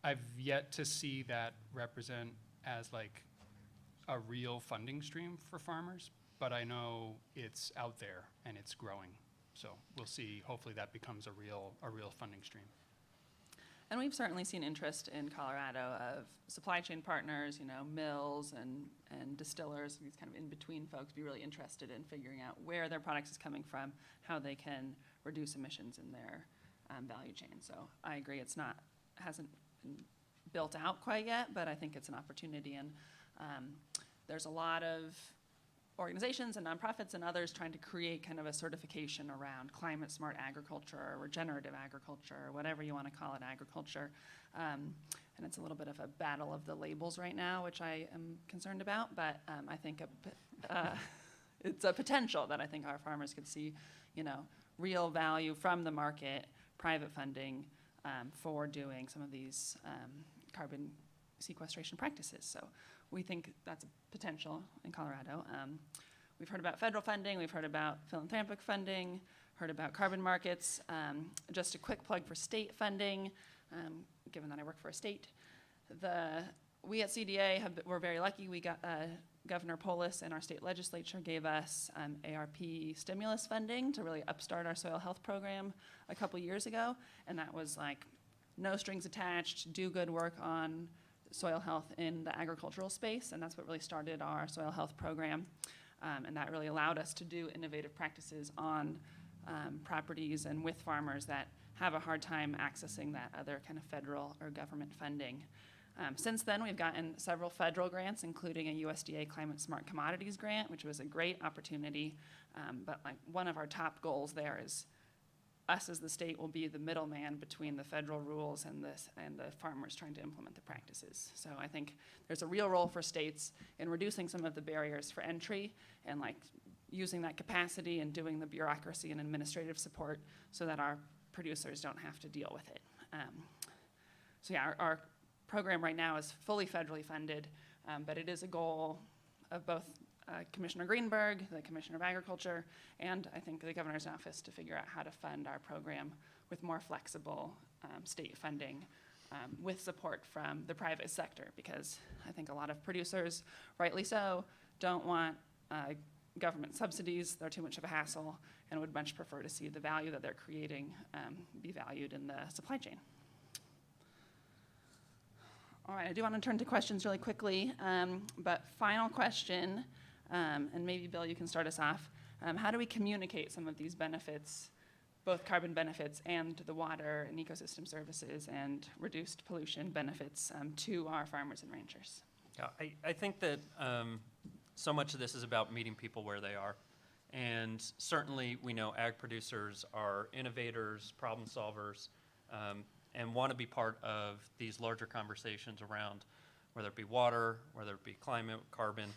I've yet to see that represent as like a real funding stream for farmers, but I know it's out there and it's growing. So we'll see, hopefully that becomes a real funding stream. And we've certainly seen interest in Colorado of supply chain partners, you know, mills and distillers, these kind of in-between folks be really interested in figuring out where their products is coming from, how they can reduce emissions in their value chain. So I agree, hasn't been built out quite yet, but I think it's an opportunity. And there's a lot of organizations and nonprofits and others trying to create kind of a certification around climate smart agriculture or regenerative agriculture or whatever you want to call it, agriculture. And it's a little bit of a battle of the labels right now, which I am concerned about, but I think it's a potential that I think our farmers could see, you know, real value from the market, private funding for doing some of these carbon sequestration practices. So we think that's a potential in Colorado. We've heard about federal funding, we've heard about philanthropic funding, heard about carbon markets. Just a quick plug for state funding, given that I work for a state. We at CDA were very lucky. We got Governor Polis and our state legislature gave us ARP stimulus funding to really upstart our soil health program a couple years ago. And that was like no strings attached, do good work on soil health in the agricultural space, and that's what really started our soil health program. And that really allowed us to do innovative practices on properties and with farmers that have a hard time accessing that other kind of federal or government funding. Since then, we've gotten several federal grants, including a USDA Climate Smart Commodities grant, which was a great opportunity. But like one of our top goals there is us as the state will be the middleman between the federal rules and the farmers trying to implement the practices. So I think there's a real role for states in reducing some of the barriers for entry and like using that capacity and doing the bureaucracy and administrative support so that our producers don't have to deal with it. So yeah, our program right now is fully federally funded, but it is a goal of both Commissioner Greenberg, the Commissioner of Agriculture, and I think the Governor's Office to figure out how to fund our program with more flexible state funding with support from the private sector, because I think a lot of producers, rightly so, don't want government subsidies. They're too much of a hassle and would much prefer to see the value that they're creating be valued in the supply chain. All right, I do want to turn to questions really quickly, but final question, and maybe Bill, you can start us off. How do we communicate some of these benefits, both carbon benefits and the water and ecosystem services and reduced pollution benefits to our farmers and ranchers? Yeah, I think that so much of this is about meeting people where they are. And certainly we know ag producers are innovators, problem solvers, and want to be part of these larger conversations around whether it be water, whether it be climate, carbon.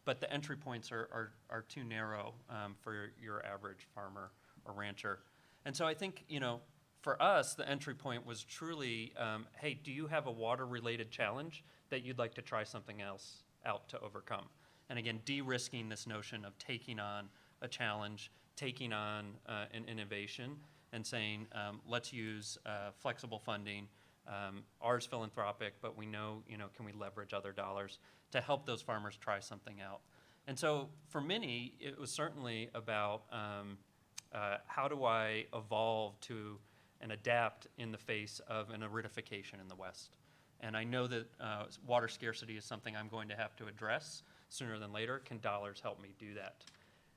But the entry points are too narrow for your average farmer or rancher. And so I think, you know, for us, the entry point was truly, hey, do you have a water-related challenge that you'd like to try something else out to overcome? And again, de-risking this notion of taking on a challenge, taking on an innovation, and saying, let's use flexible funding. Ours philanthropic, but we know, you know, can we leverage other dollars to help those farmers try something out? And so for many, it was certainly about how do I evolve to and adapt in the face of an aridification in the West? And I know that water scarcity is something I'm going to have to address sooner than later. Can dollars help me do that?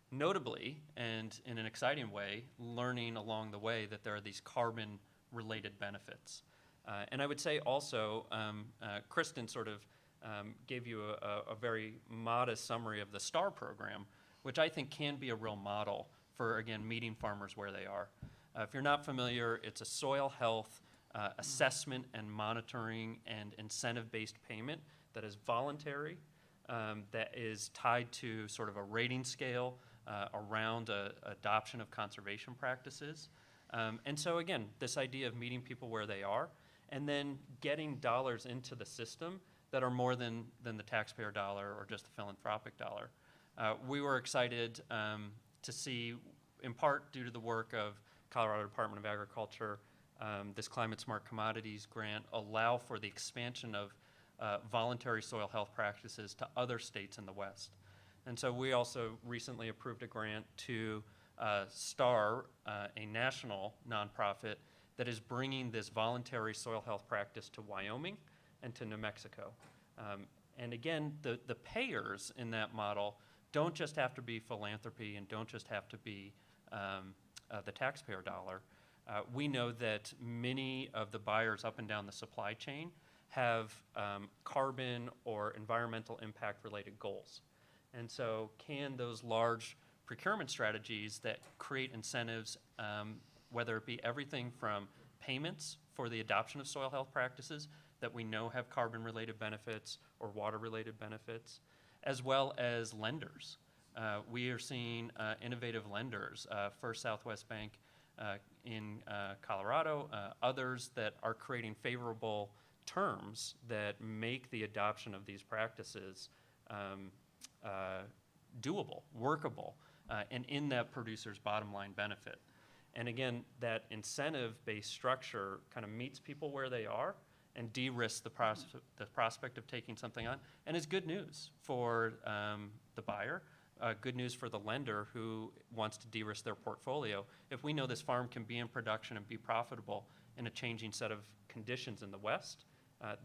Notably, and in an exciting way, learning along the way that there are these carbon-related benefits. And I would say also, Kristen sort of gave you a very modest summary of the STAR program, which I think can be a real model for, again, meeting farmers where they are. If you're not familiar, it's a soil health assessment and monitoring and incentive-based payment that is voluntary, that is tied to sort of a rating scale around adoption of conservation practices. And so again, this idea of meeting people where they are and then getting dollars into the system that are more than the taxpayer dollar or just the philanthropic dollar. We were excited to see, in part due to the work of Colorado Department of Agriculture, this Climate Smart Commodities grant allow for the expansion of voluntary soil health practices to other states in the West. And so we also recently approved a grant to STAR, a national nonprofit that is bringing this voluntary soil health practice to Wyoming and to New Mexico. And again, the payers in that model don't just have to be philanthropy and don't just have to be the taxpayer dollar. We know that many of the buyers up and down the supply chain have carbon or environmental impact related goals. And so can those large procurement strategies that create incentives, whether it be everything from payments for the adoption of soil health practices that we know have carbon related benefits or water related benefits, as well as lenders. We are seeing innovative lenders, First Southwest Bank in Colorado, others that are creating favorable terms that make the adoption of these practices doable, workable, and in that producer's bottom line benefit. And again, that incentive-based structure kind of meets people where they are and de-risks the prospect of taking something on, and is good news for the buyer, good news for the lender who wants to de-risk their portfolio. If we know this farm can be in production and be profitable in a changing set of conditions in the West,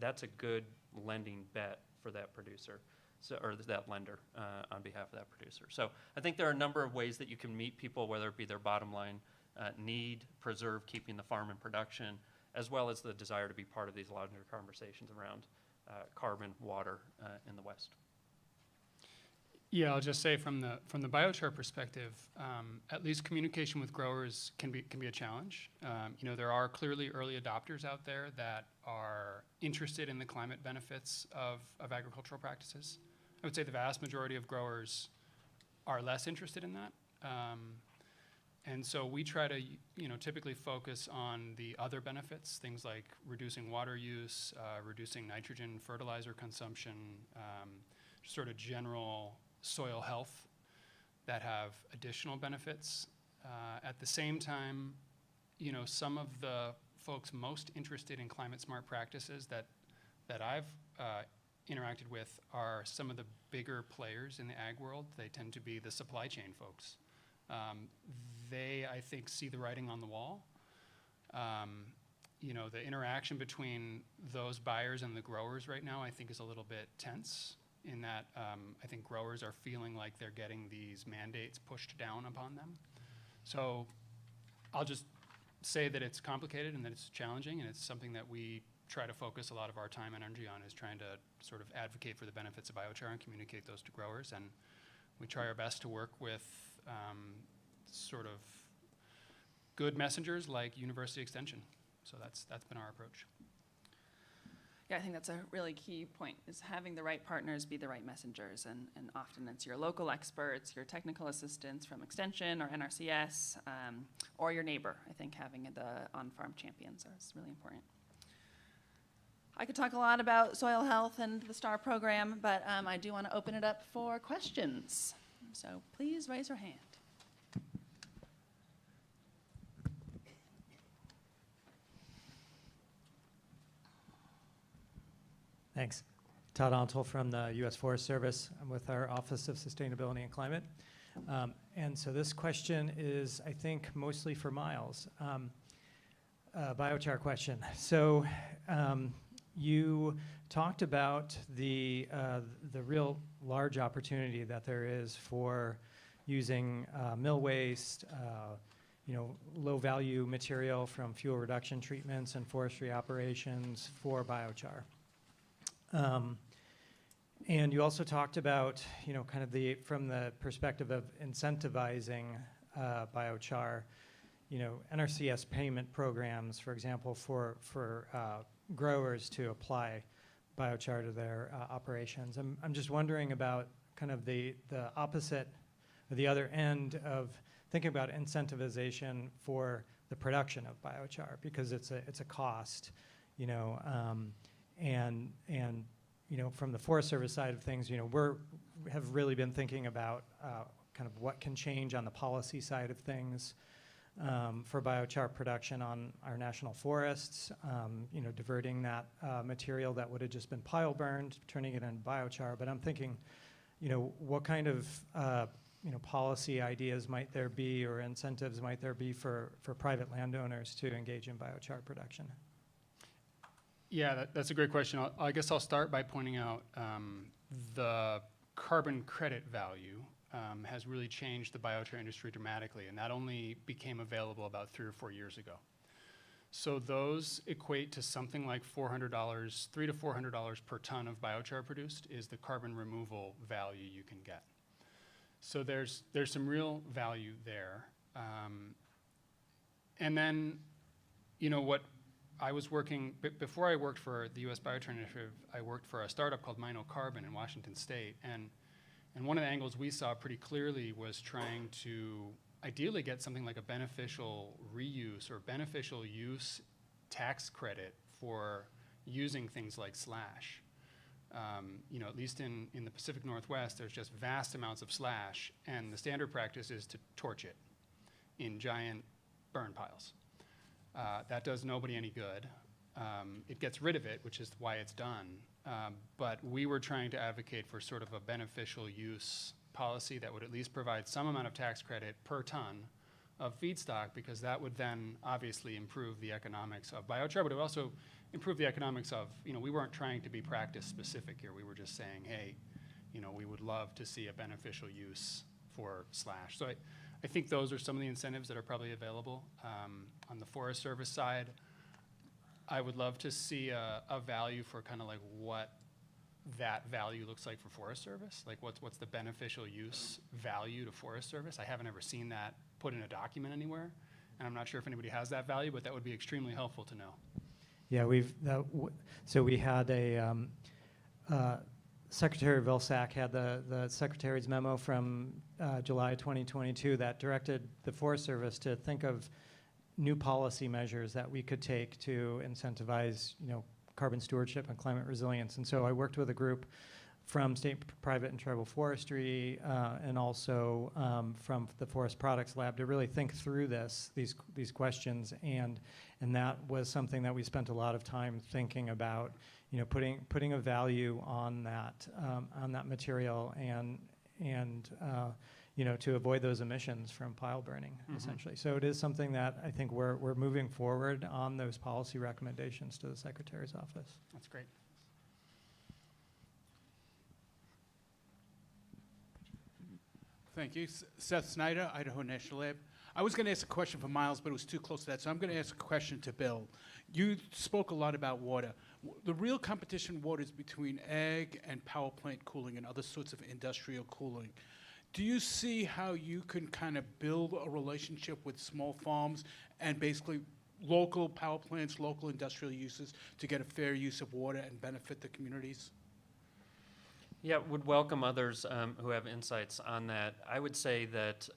that's a good lending bet for that producer, or that lender on behalf of that producer. So I think there are a number of ways that you can meet people, whether it be their bottom line need, preserve keeping the farm in production, as well as the desire to be part of these larger conversations around carbon, water in the West. Yeah, I'll just say from the biochar perspective, at least communication with growers can be a challenge. You know, there are clearly early adopters out there that are interested in the climate benefits of agricultural practices. I would say the vast majority of growers are less interested in that. And so we try to, you know, typically focus on the other benefits, things like reducing water use, reducing nitrogen fertilizer consumption, sort of general soil health that have additional benefits. At the same time, you know, some of the folks most interested in climate smart practices that I've interacted with are some of the bigger players in the ag world. They tend to be the supply chain folks. They, I think, see the writing on the wall. You know, the interaction between those buyers and the growers right now, I think, is a little bit tense in that I think growers are feeling like they're getting these mandates pushed down upon them. So I'll just say that it's complicated and that it's challenging, and it's something that we try to focus a lot of our time and energy on, is trying to sort of advocate for the benefits of biochar and communicate those to growers. And we try our best to work with sort of good messengers like University Extension. So that's been our approach. Yeah, I think that's a really key point, is having the right partners be the right messengers. And often it's your local experts, your technical assistants from Extension or NRCS, or your neighbor. I think having the on-farm champions is really important. I could talk a lot about soil health and the STAR program, but I do want to open it up for questions. So please raise your hand. Thanks. Todd Ontel from the U.S. Forest Service. I'm with our Office of Sustainability and Climate. And so this question is, I think, mostly for Miles. Biochar question. So you talked about the real large opportunity that there is for using mill waste, you know, low-value material from fuel reduction treatments and forestry operations for biochar. And you also talked about, you know, kind of from the perspective of incentivizing biochar, you know, NRCS payment programs, for example, for growers to apply biochar to their operations. I'm just wondering about kind of the opposite, or the other end of thinking about incentivization for the production of biochar, because it's a cost, you know, and you know, from the Forest Service side of things, you know, we have really been thinking about kind of what can change on the policy side of things for biochar production on our national forests, you know, diverting that material that would have just been pile burned, turning it into biochar. But I'm thinking, you know, what kind of you know, policy ideas might there be, or incentives might there be for private landowners to engage in biochar production? Yeah, that's a great question. I guess I'll start by pointing out the carbon credit value has really changed the biochar industry dramatically, and that only became available about 3 or 4 years ago. So those equate to something like $400, $300 to $400 per ton of biochar produced is the carbon removal value you can get. So there's some real value there. And then, you know, what I was working, before I worked for the U.S. Biochar Initiative, I worked for a startup called Mino Carbon in Washington State. And one of the angles we saw pretty clearly was trying to ideally get something like a beneficial reuse or beneficial use tax credit for using things like slash. You know, at least in the Pacific Northwest, there's just vast amounts of slash, and the standard practice is to torch it in giant burn piles. That does nobody any good. It gets rid of it, which is why it's done. But we were trying to advocate for sort of a beneficial use policy that would at least provide some amount of tax credit per ton of feedstock, because that would then obviously improve the economics of biochar, but it would also improve the economics of, you know, we weren't trying to be practice specific here. We were just saying, hey, you know, we would love to see a beneficial use for slash. So I think those are some of the incentives that are probably available. On the Forest Service side, I would love to see a value for kind of like what that value looks like for Forest Service? Like what's the beneficial use value to Forest Service? I haven't ever seen that put in a document anywhere, and I'm not sure if anybody has that value, but that would be extremely helpful to know. Yeah, so we had a, Secretary Vilsack had the Secretary's memo from July 2022 that directed the Forest Service to think of new policy measures that we could take to incentivize, carbon stewardship and climate resilience. And so I worked with a group from state, private, and tribal forestry, and also from the Forest Products Lab to really think through these questions. And that was something that we spent a lot of time thinking about, putting a value on that material and to avoid those emissions from pile burning, essentially. So it is something that I think we're moving forward on those policy recommendations to the Secretary's office. That's great. Thank you. Seth Snyder, Idaho National Lab. I was going to ask a question for Miles, but it was too close to that, so I'm going to ask a question to Bill. You spoke a lot about water. The real competition in water is between ag and power plant cooling and other sorts of industrial cooling. Do you see how you can kind of build a relationship with small farms and basically local power plants, local industrial uses to get a fair use of water and benefit the communities? Yeah, would welcome others who have insights on that. I would say that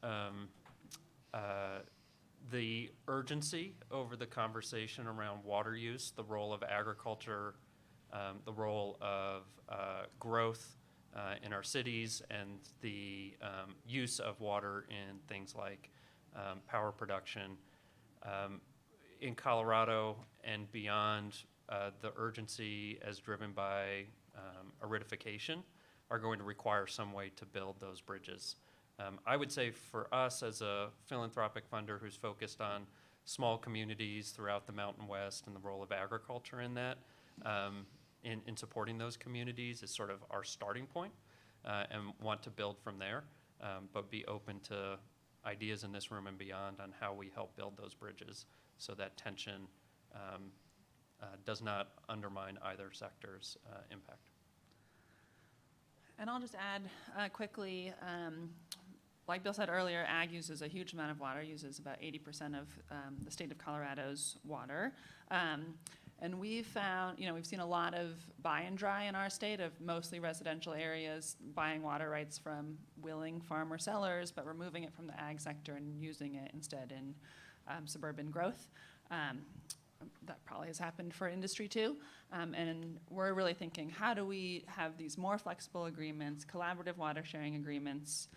the urgency over the conversation around water use, the role of agriculture, the role of growth in our cities, and the use of water in things like power production. In Colorado and beyond, the urgency as driven by aridification are going to require some way to build those bridges. I would say for us as a philanthropic funder who's focused on small communities throughout the Mountain West and the role of agriculture in that, in supporting those communities is sort of our starting point, and want to build from there, but be open to ideas in this room and beyond on how we help build those bridges so that tension does not undermine either sector's impact. And I'll just add quickly, like Bill said earlier, ag uses a huge amount of water, uses about 80% of the state of Colorado's water. And we've found, we've seen a lot of buy and dry in our state of mostly residential areas buying water rights from willing farmer sellers, but removing it from the ag sector and using it instead in suburban growth. That probably has happened for industry too. And we're really thinking, how do we have these more flexible agreements, collaborative water sharing agreements,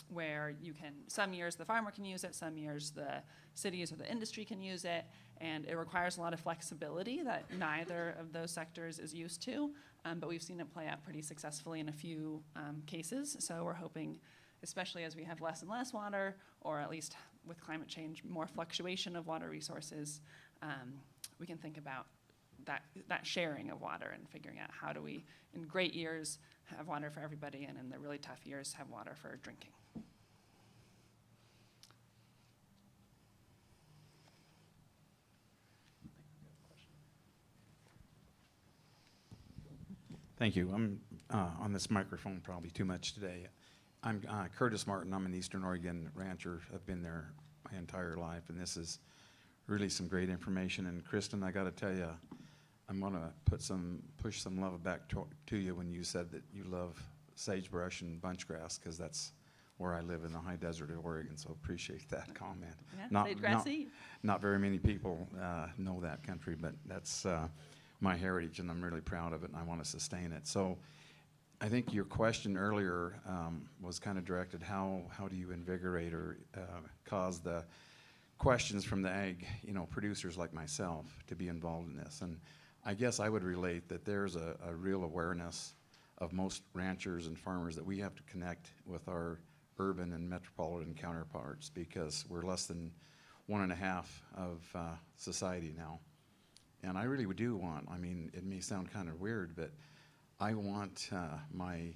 where you can, some years the farmer can use it, some years the cities or the industry can use it, and it requires a lot of flexibility that neither of those sectors is used to, but we've seen it play out pretty successfully in a few cases. So we're hoping, especially as we have less and less water, or at least with climate change, more fluctuation of water resources, we can think about that sharing of water and figuring out how do we, in great years, have water for everybody, and in the really tough years, have water for drinking. Thank you. I'm on this microphone probably too much today. I'm Curtis Martin. I'm an Eastern Oregon rancher. I've been there my entire life, and this is really some great information. And Kristen, I got to tell you, I'm going to push some love back to you when you said that you love sagebrush and bunchgrass, because that's where I live in the high desert of Oregon. So appreciate that comment. Yeah, sagegrassy. Not very many people know that country, but that's my heritage, and I'm really proud of it, and I want to sustain it. So I think your question earlier was kind of directed, how do you invigorate or cause the questions from the ag, producers like myself to be involved in this? And I guess I would relate that there's a real awareness of most ranchers and farmers that we have to connect with our urban and metropolitan counterparts, because we're less than 1.5% of society now. And I really do want, it may sound kind of weird, but I want my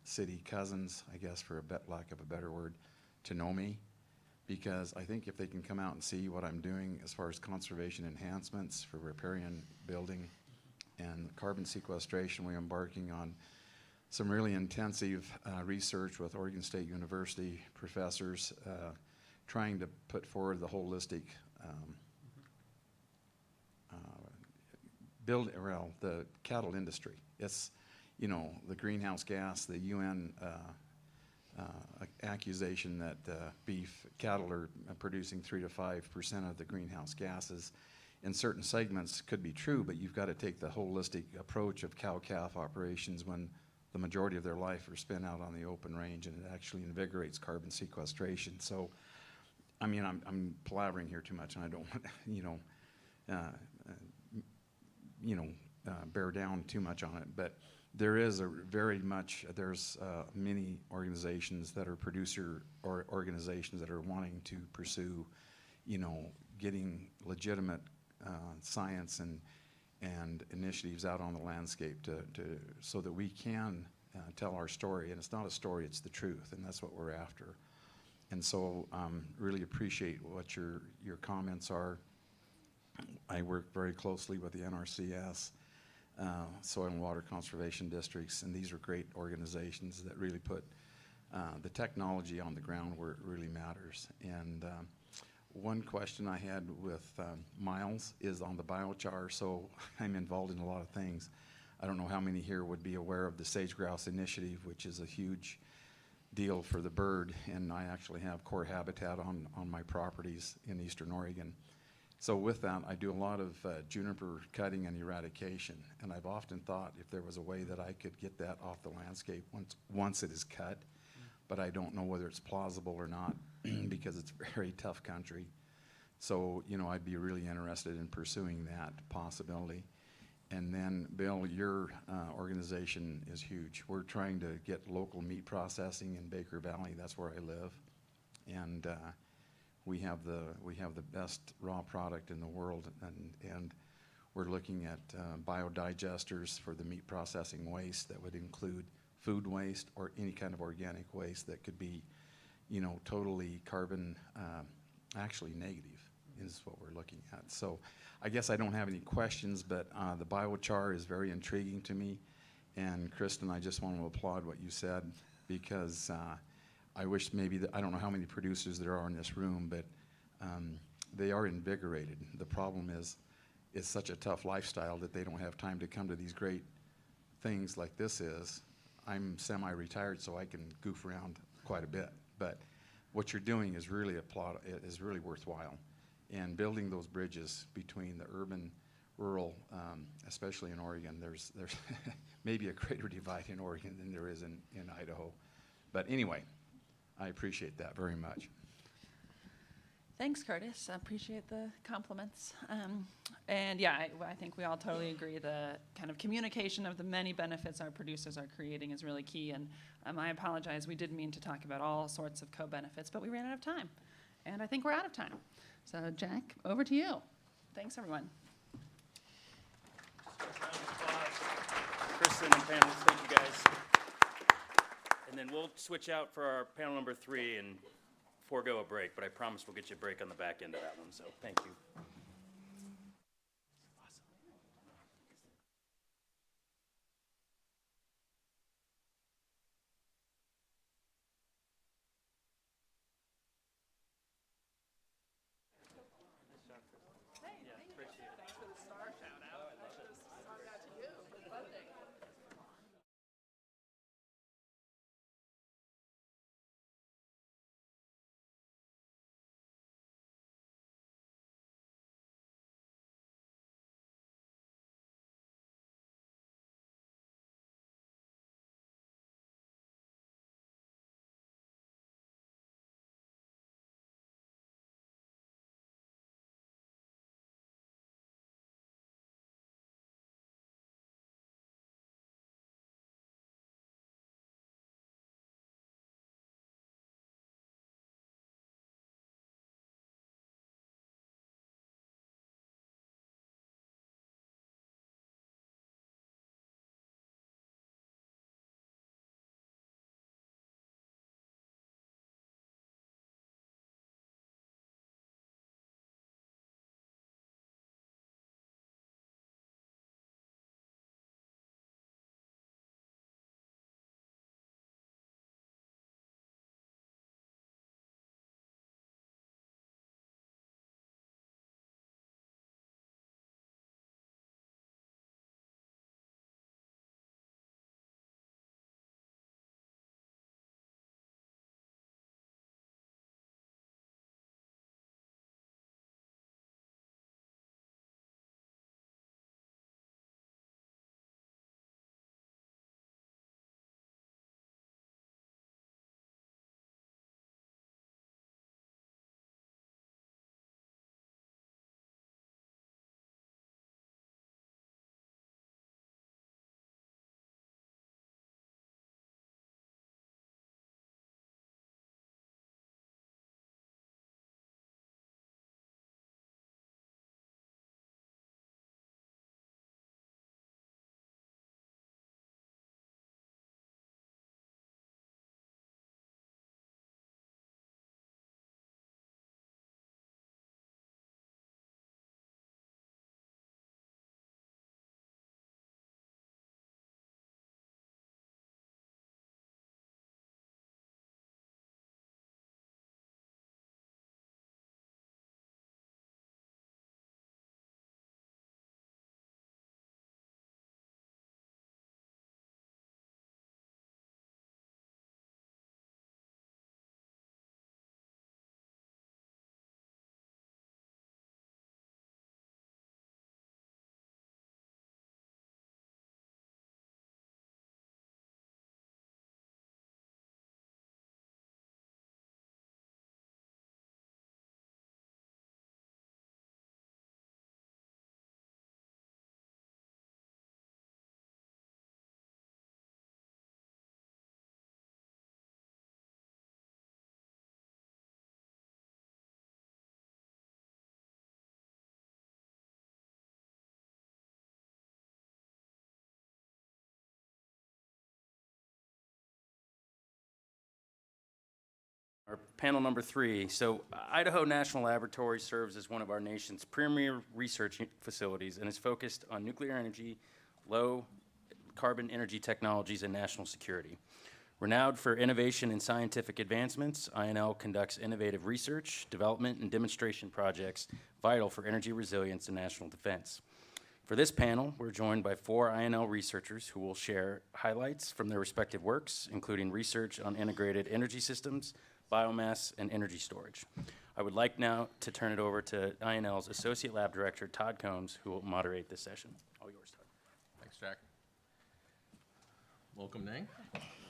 city cousins, I guess for lack of a better word, to know me, because I think if they can come out and see what I'm doing as far as conservation enhancements for riparian building and carbon sequestration. We're embarking on some really intensive research with Oregon State University professors, trying to put forward the holistic the cattle industry. It's, you know, the greenhouse gas, the UN accusation that cattle are producing 3 to 5% of the greenhouse gases in certain segments could be true, but you've got to take the holistic approach of cow-calf operations when the majority of their life are spent out on the open range, and it actually invigorates carbon sequestration. So, I mean, I'm palavering here too much, and I don't want bear down too much on it, but there is there's many organizations that are producer or organizations that are wanting to pursue, you know, getting legitimate science and initiatives out on the landscape so that we can tell our story. And it's not a story, it's the truth, and that's what we're after. And so really appreciate what your comments are. I work very closely with the NRCS, Soil and Water Conservation Districts, and these are great organizations that really put the technology on the ground where it really matters. And one question I had with Miles is on the biochar. So I'm involved in a lot of things. I don't know how many here would be aware of the Sage Grouse Initiative, which is a huge deal for the bird, and I actually have core habitat on my properties in eastern Oregon. So with that, I do a lot of juniper cutting and eradication, and I've often thought if there was a way that I could get that off the landscape once it is cut, but I don't know whether it's plausible or not because it's a very tough country. So, you know, I'd be really interested in pursuing that possibility. And then, Bill, your organization is huge. We're trying to get local meat processing in Baker Valley. That's where I live, and we have the best raw product in the world, and we're looking at biodigesters for the meat processing waste that would include food waste or any kind of organic waste that could be, you know, totally carbon actually negative is what we're looking at. So I guess I don't have any questions, but the biochar is very intriguing to me. And Kristen, I just want to applaud what you said, because I wish maybe I don't know how many producers there are in this room, but they are invigorated. The problem is it's such a tough lifestyle that they don't have time to come to these great things like this is. I'm semi-retired, so I can goof around quite a bit, but what you're doing is really worthwhile. And building those bridges between the urban, rural, especially in Oregon, there's maybe a greater divide in Oregon than there is in Idaho. But anyway, I appreciate that very much. Thanks, Curtis. I appreciate the compliments. And yeah, I think we all totally agree the kind of communication of the many benefits our producers are creating is really key. And I apologize, we did mean to talk about all sorts of co-benefits, but we ran out of time. And I think we're out of time. So Jack, over to you. Thanks, everyone. Kristen and panelists, thank you guys. And then we'll switch out for our panel number 3 and forego a break, but I promise we'll get you a break on the back end of that one, so thank you. Our panel number 3. So Idaho National Laboratory serves as one of our nation's premier research facilities and is focused on nuclear energy, low carbon energy technologies, and national security. Renowned for innovation and scientific advancements, INL conducts innovative research, development, and demonstration projects vital for energy resilience and national defense. For this panel, we're joined by 4 INL researchers who will share highlights from their respective works, including research on integrated energy systems, biomass, and energy storage. I would like now to turn it over to INL's Associate Lab Director, Todd Combs, who will moderate this session. All yours, Todd. Thanks, Jack. Welcome, Ning.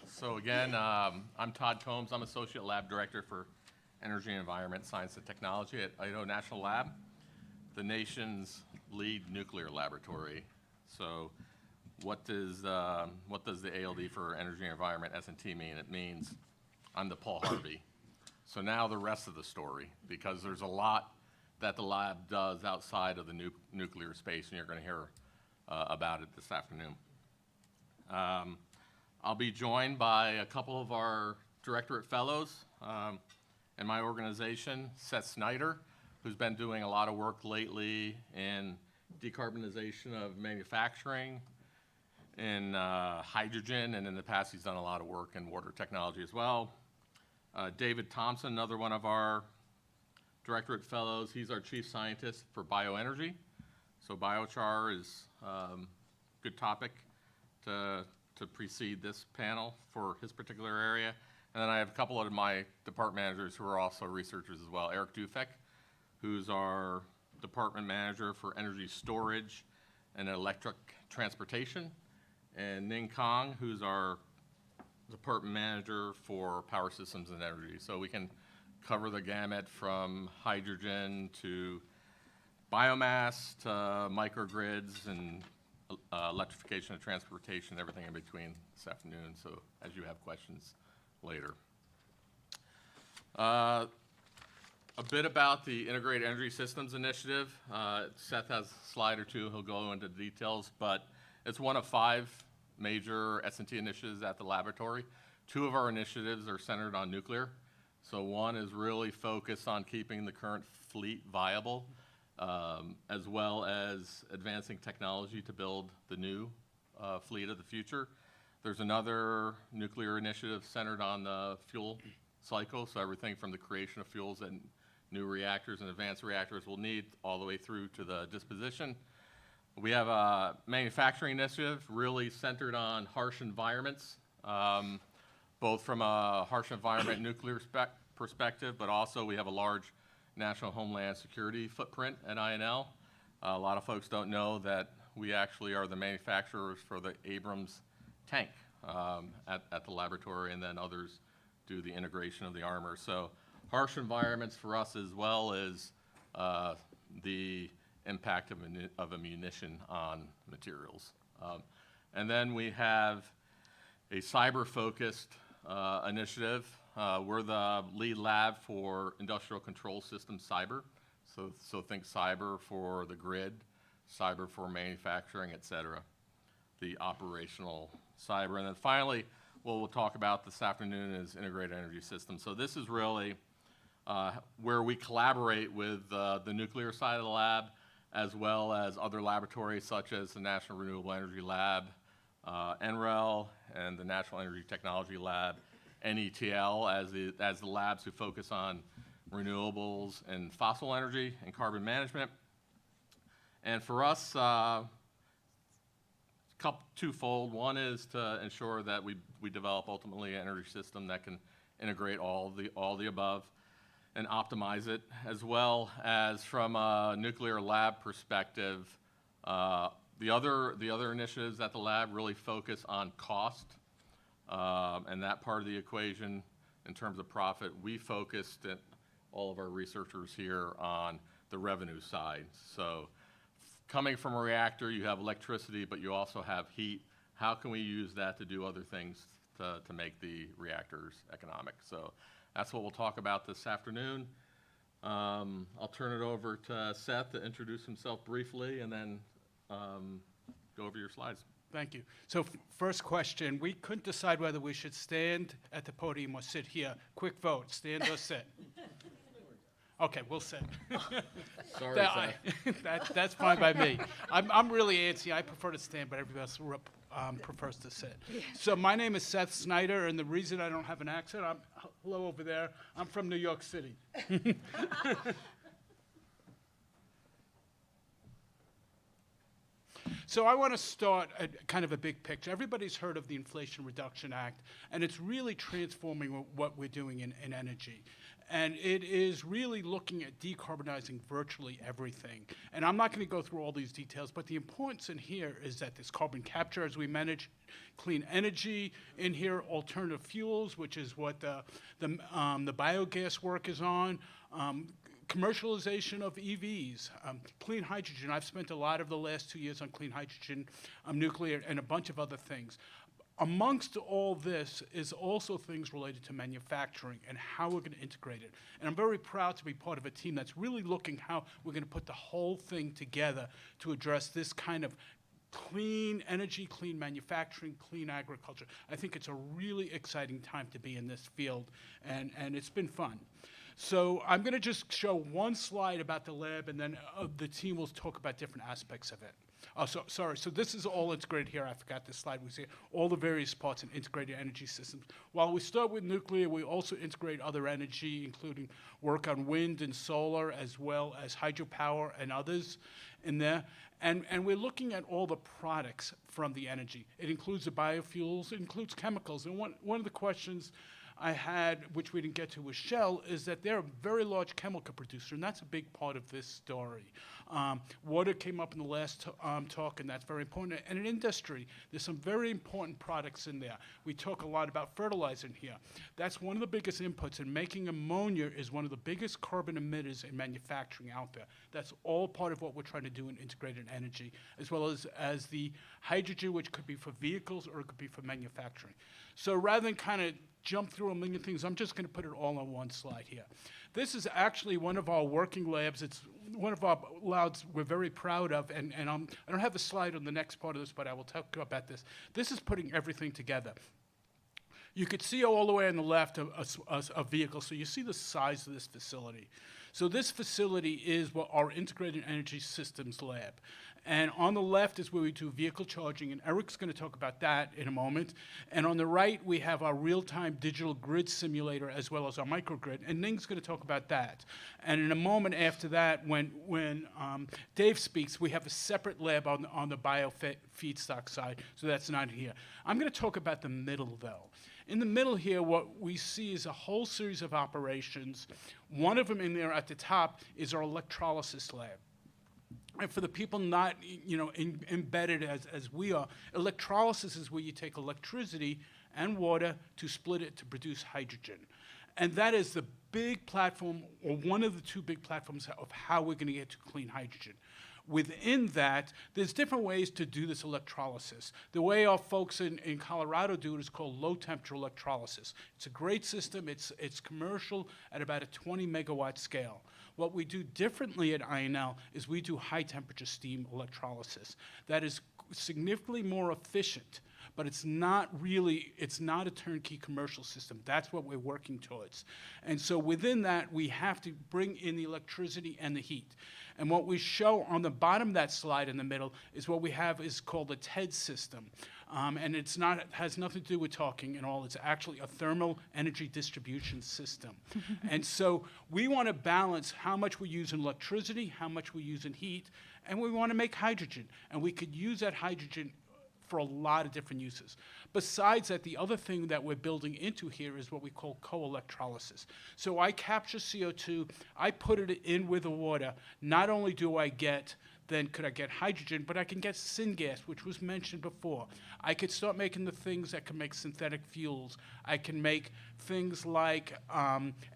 So again, I'm Todd Combs. I'm Associate Lab Director for Energy and Environment Science and Technology at Idaho National Lab, the nation's lead nuclear laboratory. So what does the ALD for Energy and Environment, S&T, mean? It means I'm the Paul Harvey. So now the rest of the story, because there's a lot that the lab does outside of the nuclear space, and you're going to hear about it this afternoon. I'll be joined by a couple of our directorate fellows in my organization, Seth Snyder, who's been doing a lot of work lately in decarbonization of manufacturing, in hydrogen, and in the past he's done a lot of work in water technology as well. David Thompson, another one of our directorate fellows, he's our chief scientist for bioenergy. So biochar is a good topic to precede this panel for his particular area. And then I have a couple of my department managers who are also researchers as well. Eric Dufek, who's our department manager for energy storage and electric transportation, and Ning Kong, who's our department manager for power systems and energy. So we can cover the gamut from hydrogen to biomass to microgrids and electrification of transportation, everything in between this afternoon, so as you have questions later. A bit about the Integrated Energy Systems Initiative. Seth has a slide or two, he'll go into details, but it's one of 5 major S&T initiatives at the laboratory. 2 of our initiatives are centered on nuclear. So one is really focused on keeping the current fleet viable, as well as advancing technology to build the new fleet of the future. There's another nuclear initiative centered on the fuel cycle, so everything from the creation of fuels that new reactors and advanced reactors will need all the way through to the disposition. We have a manufacturing initiative really centered on harsh environments, both from a harsh environment nuclear perspective, but also we have a large national homeland security footprint at INL. A lot of folks don't know that we actually are the manufacturers for the Abrams tank at the laboratory, and then others do the integration of the armor. So harsh environments for us, as well as the impact of a munition on materials. And then we have a cyber-focused initiative. We're the lead lab for industrial control system cyber. So think cyber for the grid, cyber for manufacturing, et cetera, the operational cyber. And then finally, what we'll talk about this afternoon is integrated energy systems. So this is really where we collaborate with the nuclear side of the lab, as well as other laboratories such as the National Renewable Energy Lab, NREL, and the National Energy Technology Lab, NETL, as the labs who focus on renewables and fossil energy and carbon management. And for us, twofold. One is to ensure that we develop ultimately an energy system that can integrate all the above and optimize it, as well as from a nuclear lab perspective. The other initiatives at the lab really focus on cost, and that part of the equation in terms of profit. We focused all of our researchers here on the revenue side. So coming from a reactor, you have electricity, but you also have heat. How can we use that to do other things to make the reactors economic? So that's what we'll talk about this afternoon. I'll turn it over to Seth to introduce himself briefly, and then go over your slides. Thank you. So first question, we couldn't decide whether we should stand at the podium or sit here. Quick vote, stand or sit? Okay, we'll sit. Sorry, That's fine by me. I'm really antsy. I prefer to stand, but everybody else prefers to sit. So my name is Seth Snyder, and the reason I don't have an accent, hello over there, I'm from New York City. So I want to start at kind of a big picture. Everybody's heard of the Inflation Reduction Act, and it's really transforming what we're doing in energy. And it is really looking at decarbonizing virtually everything. And I'm not going to go through all these details, but the importance in here is that there's carbon capture as we manage clean energy in here, alternative fuels, which is what the biogas work is on, commercialization of EVs, clean hydrogen. I've spent a lot of the last 2 years on clean hydrogen, nuclear, and a bunch of other things. Amongst all this is also things related to manufacturing and how we're going to integrate it. And I'm very proud to be part of a team that's really looking how we're going to put the whole thing together to address this kind of clean energy, clean manufacturing, clean agriculture. I think it's a really exciting time to be in this field, and it's been fun. So I'm going to just show one slide about the lab, and then the team will talk about different aspects of it. Oh, sorry. So this is all integrated here. I forgot this slide. We see all the various parts in integrated energy systems. While we start with nuclear, we also integrate other energy, including work on wind and solar, as well as hydropower and others in there. And we're looking at all the products from the energy. It includes the biofuels, it includes chemicals. And one of the questions I had, which we didn't get to with Shell, is that they're a very large chemical producer, and that's a big part of this story. Water came up in the last talk, and that's very important. And in industry, there's some very important products in there. We talk a lot about fertilizer in here. That's one of the biggest inputs, and making ammonia is one of the biggest carbon emitters in manufacturing out there. That's all part of what we're trying to do in integrated energy, as well as the hydrogen, which could be for vehicles or it could be for manufacturing. So rather than kind of jump through a million things, I'm just going to put it all on one slide here. This is actually one of our working labs. It's one of our labs we're very proud of, and I don't have the slide on the next part of this, but I will talk about this. This is putting everything together. You could see all the way on the left a vehicle, so you see the size of this facility. So this facility is what our Integrated Energy Systems Lab. And on the left is where we do vehicle charging, and Eric's going to talk about that in a moment. And on the right, we have our real-time digital grid simulator as well as our microgrid, and Ning's going to talk about that. And in a moment after that, when Dave speaks, we have a separate lab on the feedstock side, so that's not here. I'm going to talk about the middle, though. In the middle here, what we see is a whole series of operations. One of them in there at the top is our electrolysis lab. And for the people not, embedded as we are, electrolysis is where you take electricity and water to split it to produce hydrogen. And that is the big platform, or one of the two big platforms of how we're going to get to clean hydrogen. Within that, there's different ways to do this electrolysis. The way our folks in Colorado do it is called low-temperature electrolysis. It's a great system. It's commercial at about a 20 megawatt scale. What we do differently at INL is we do high-temperature steam electrolysis. That is significantly more efficient, but it's not a turnkey commercial system. That's what we're working towards. And so within that, we have to bring in the electricity and the heat. And what we show on the bottom of that slide in the middle is what we have is called a TED system. And it has nothing to do with talking at all. It's actually a thermal energy distribution system. And so we want to balance how much we use in electricity, how much we use in heat, and we want to make hydrogen. And we could use that hydrogen for a lot of different uses. Besides that, the other thing that we're building into here is what we call co-electrolysis. So I capture CO2, I put it in with the water. Not only do I get, then could I get hydrogen, but I can get syngas, which was mentioned before. I could start making the things that can make synthetic fuels. I can make things like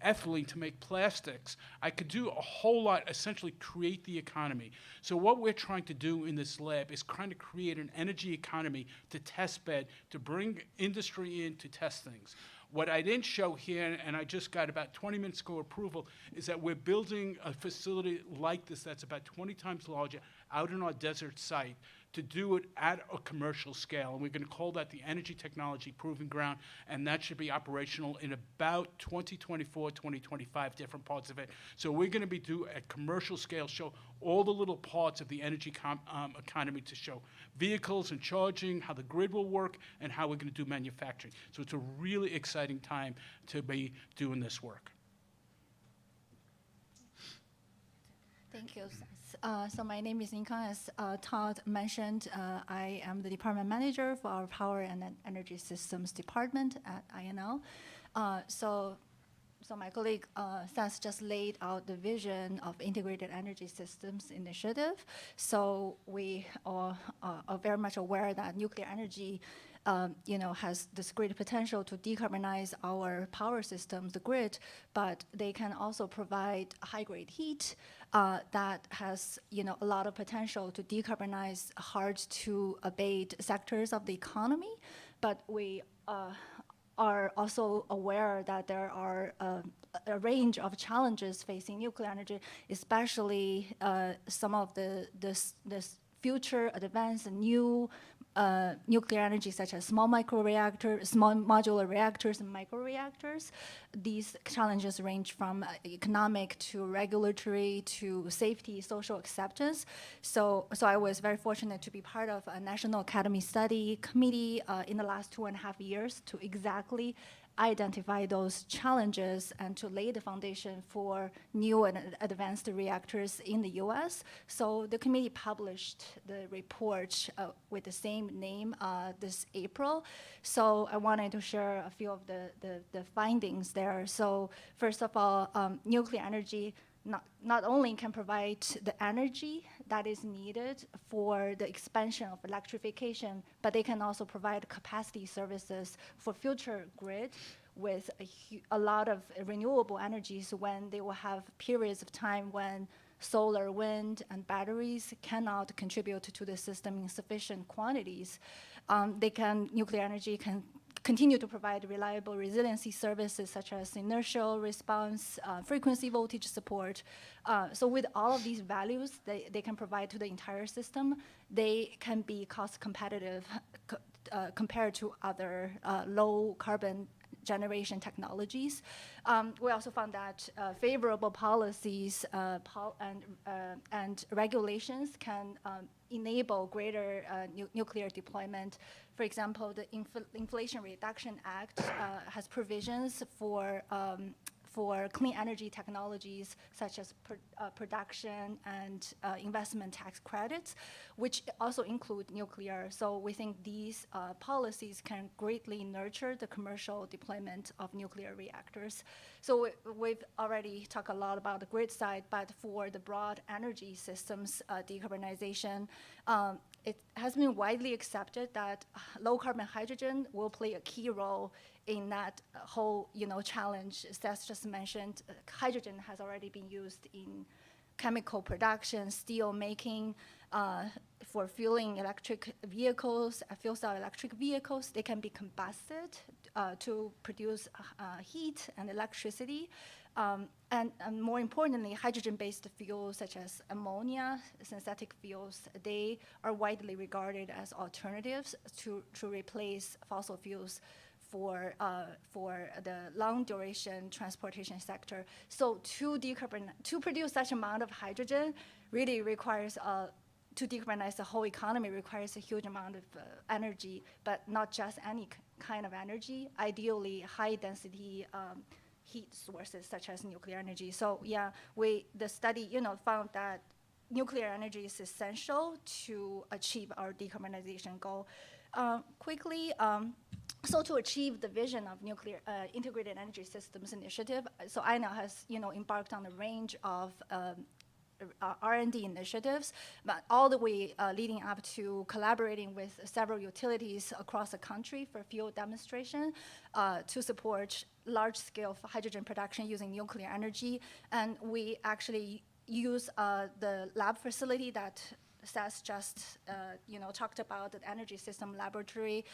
ethylene to make plastics. I could do a whole lot, essentially create the economy. So what we're trying to do in this lab is trying to create an energy economy to test bed, to bring industry in to test things. What I didn't show here, and I just got about 20 minutes ago approval, is that we're building a facility like this that's about 20 times larger out in our desert site to do it at a commercial scale. And we're going to call that the Energy Technology Proving Ground, and that should be operational in about 2024, 2025, different parts of it. So we're going to be at commercial scale, show all the little parts of the energy economy, to show vehicles and charging, how the grid will work, and how we're going to do manufacturing. So it's a really exciting time to be doing this work. Thank you. So my name is Yinkang. As Todd mentioned, I am the department manager for our Power and Energy Systems Department at INL. So my colleague Seth just laid out the vision of Integrated Energy Systems Initiative. So we are very much aware that nuclear energy has this great potential to decarbonize our power systems, the grid, but they can also provide high-grade heat that has, a lot of potential to decarbonize hard-to-abate sectors of the economy. But we are also aware that there are a range of challenges facing nuclear energy, especially some of the future advanced and new nuclear energy, such as small modular reactors and microreactors. These challenges range from economic to regulatory to safety, social acceptance. So I was very fortunate to be part of a National Academy Study Committee in the last 2.5 years to exactly identify those challenges and to lay the foundation for new and advanced reactors in the US. So the committee published the report with the same name this April. So I wanted to share a few of the findings there. So first of all, nuclear energy not only can provide the energy that is needed for the expansion of electrification, but they can also provide capacity services for future grid with a lot of renewable energies when they will have periods of time when solar, wind, and batteries cannot contribute to the system in sufficient quantities. Nuclear energy can continue to provide reliable resiliency services such as inertial response, frequency voltage support. So with all of these values they can provide to the entire system, they can be cost competitive compared to other low carbon generation technologies. We also found that favorable policies and regulations can enable greater nuclear deployment. For example, the Inflation Reduction Act has provisions for clean energy technologies such as production and investment tax credits, which also include nuclear. So we think these policies can greatly nurture the commercial deployment of nuclear reactors. So we've already talked a lot about the grid side, but for the broad energy systems decarbonization, it has been widely accepted that low carbon hydrogen will play a key role in that whole challenge. Seth just mentioned hydrogen has already been used in chemical production, steel making, for fueling electric vehicles, fuel cell electric vehicles. They can be combusted to produce heat and electricity. And more importantly, hydrogen-based fuels such as ammonia, synthetic fuels, they are widely regarded as alternatives to replace fossil fuels for the long-duration transportation sector. So to produce such amount of hydrogen really requires to decarbonize the whole economy requires a huge amount of energy, but not just any kind of energy. Ideally, high-density heat sources such as nuclear energy. So yeah, the study found that nuclear energy is essential to achieve our decarbonization goal. Quickly, so to achieve the vision of nuclear integrated energy systems initiative, so INL has embarked on a range of R&D initiatives, but all the way leading up to collaborating with several utilities across the country for field demonstration to support large-scale hydrogen production using nuclear energy. And we actually use the lab facility that Seth just talked about the Energy System Laboratory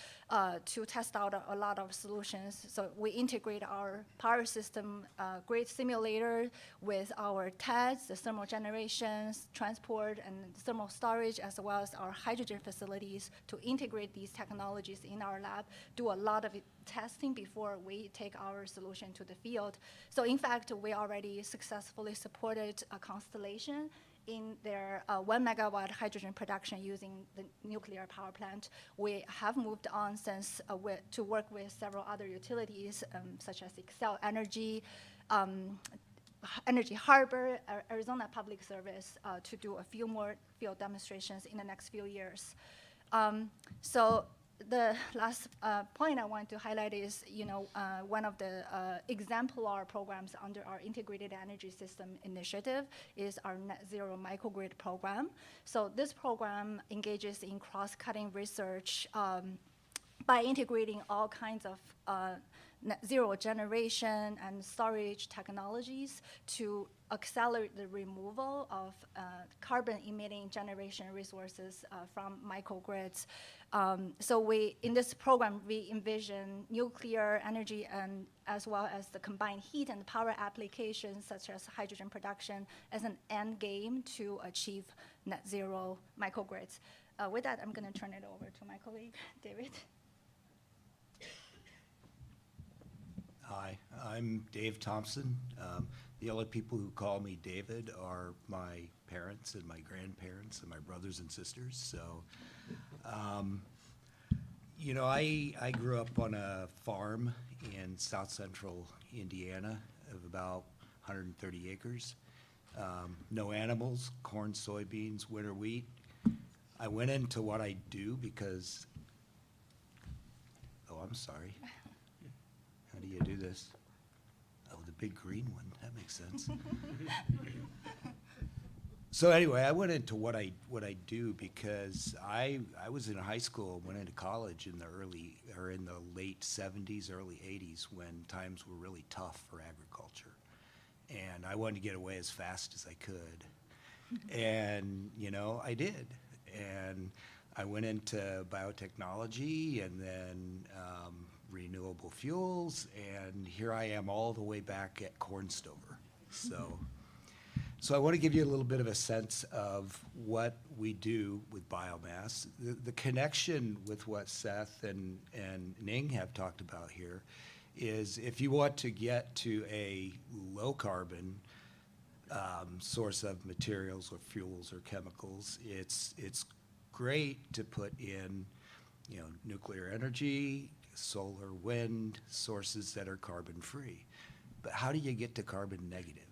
to test out a lot of solutions. So we integrate our power system grid simulator with our TEDs, the thermal generations, transport, and thermal storage, as well as our hydrogen facilities to integrate these technologies in our lab, do a lot of testing before we take our solution to the field. So in fact, we already successfully supported a constellation in their 1 megawatt hydrogen production using the nuclear power plant. We have moved on since to work with several other utilities, such as Xcel Energy, Energy Harbor, Arizona Public Service, to do a few more field demonstrations in the next few years. So the last point I want to highlight is, one of the exemplar programs under our Integrated Energy System Initiative is our Net Zero Microgrid program. So this program engages in cross-cutting research by integrating all kinds of net zero generation and storage technologies to accelerate the removal of carbon-emitting generation resources from microgrids. So in this program, we envision nuclear energy and as well as the combined heat and power applications such as hydrogen production as an end game to achieve net zero microgrids. With that, I'm going to turn it over to my colleague, David. Hi, I'm Dave Thompson. The only people who call me David are my parents and my grandparents and my brothers and sisters. So, I grew up on a farm in south central Indiana of about 130 acres. No animals, corn, soybeans, winter wheat. I went into what I do because, oh, I'm sorry. How do you do this? Oh, the big green one, that makes sense. So anyway, I went into what I do because I was in high school, went into college in the late 70s, early 80s when times were really tough for agriculture. And I wanted to get away as fast as I could. And, I did. And I went into biotechnology and then renewable fuels, and here I am all the way back at Cornstover. So I want to give you a little bit of a sense of what we do with biomass. The connection with what Seth and Ning have talked about here is if you want to get to a low carbon source of materials or fuels or chemicals, it's great to put in nuclear energy, solar, wind, sources that are carbon-free. But how do you get to carbon negative?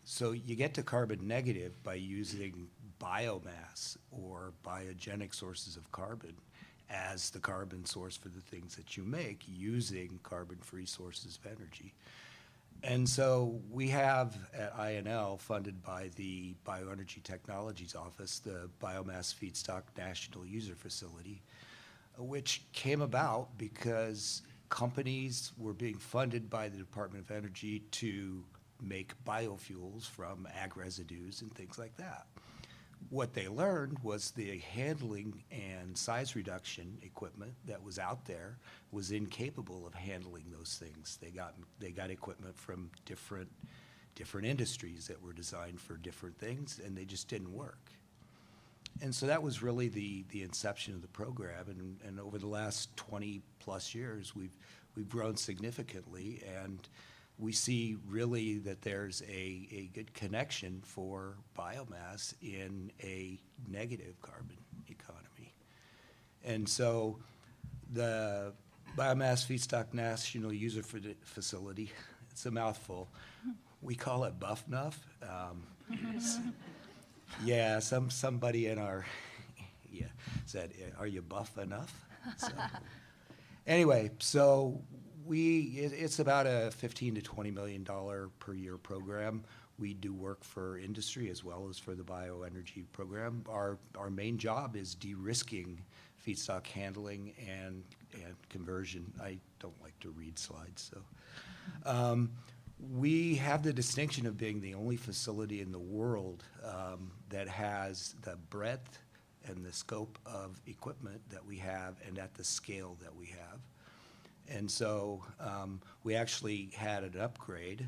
So you get to carbon negative by using biomass or biogenic sources of carbon as the carbon source for the things that you make using carbon-free sources of energy. And so we have at INL, funded by the Bioenergy Technologies Office, the Biomass Feedstock National User Facility, which came about because companies were being funded by the Department of Energy to make biofuels from ag residues and things like that. What they learned was the handling and size reduction equipment that was out there was incapable of handling those things. They got equipment from different industries that were designed for different things, and they just didn't work. And so that was really the inception of the program, and over the last 20 plus years, we've grown significantly, and we see really that there's a good connection for biomass in a negative carbon economy. And so the Biomass Feedstock National User Facility, it's a mouthful. We call it BUFNUF. Yeah, somebody in our, said, are you buff enough? So, anyway, so it's about a $15 to $20 million per year program. We do work for industry as well as for the bioenergy program. Our main job is de-risking feedstock handling and conversion. I don't like to read slides, so. We have the distinction of being the only facility in the world that has the breadth and the scope of equipment that we have and at the scale that we have. And so we actually had an upgrade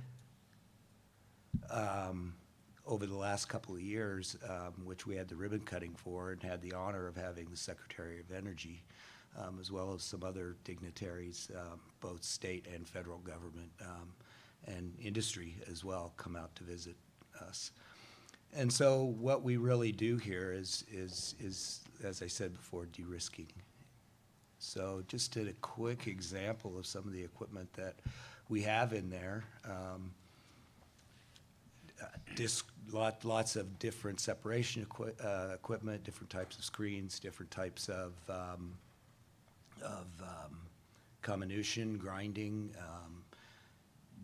over the last couple of years, which we had the ribbon cutting for and had the honor of having the Secretary of Energy, as well as some other dignitaries, both state and federal government, and industry as well, come out to visit us. And so what we really do here is as I said before, de-risking. So just a quick example of some of the equipment that we have in there. Lots of different separation equipment, different types of screens, different types of comminution, grinding,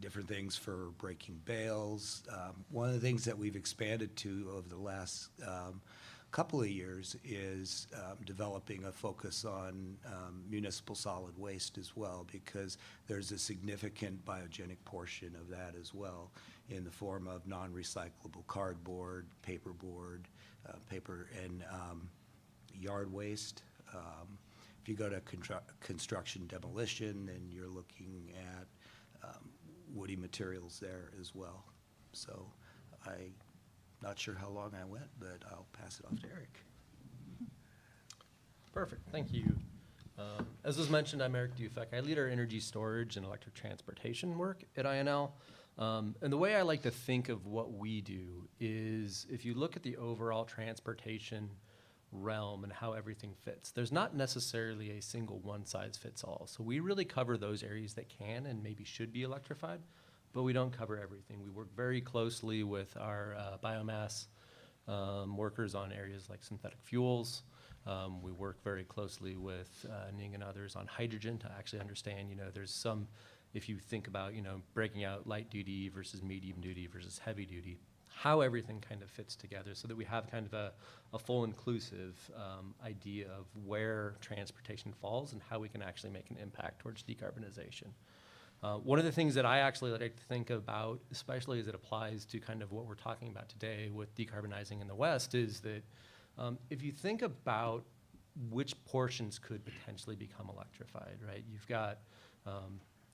different things for breaking bales. One of the things that we've expanded to over the last couple of years is developing a focus on municipal solid waste as well, because there's a significant biogenic portion of that as well in the form of non-recyclable cardboard, paperboard, paper, and yard waste. If you go to construction demolition, then you're looking at woody materials there as well. So I'm not sure how long I went, but I'll pass it off to Eric. Perfect, thank you. As was mentioned, I'm Eric Dufek. I lead our energy storage and electric transportation work at INL. And the way I like to think of what we do is if you look at the overall transportation realm and how everything fits, there's not necessarily a single one-size-fits-all. So we really cover those areas that can and maybe should be electrified, but we don't cover everything. We work very closely with our biomass workers on areas like synthetic fuels. We work very closely with Ning and others on hydrogen to actually understand, there's some, if you think about, breaking out light duty versus medium duty versus heavy duty, how everything kind of fits together so that we have kind of a full inclusive idea of where transportation falls and how we can actually make an impact towards decarbonization. One of the things that I actually like to think about, especially as it applies to kind of what we're talking about today with decarbonizing in the West, is that if you think about which portions could potentially become electrified, right? You've got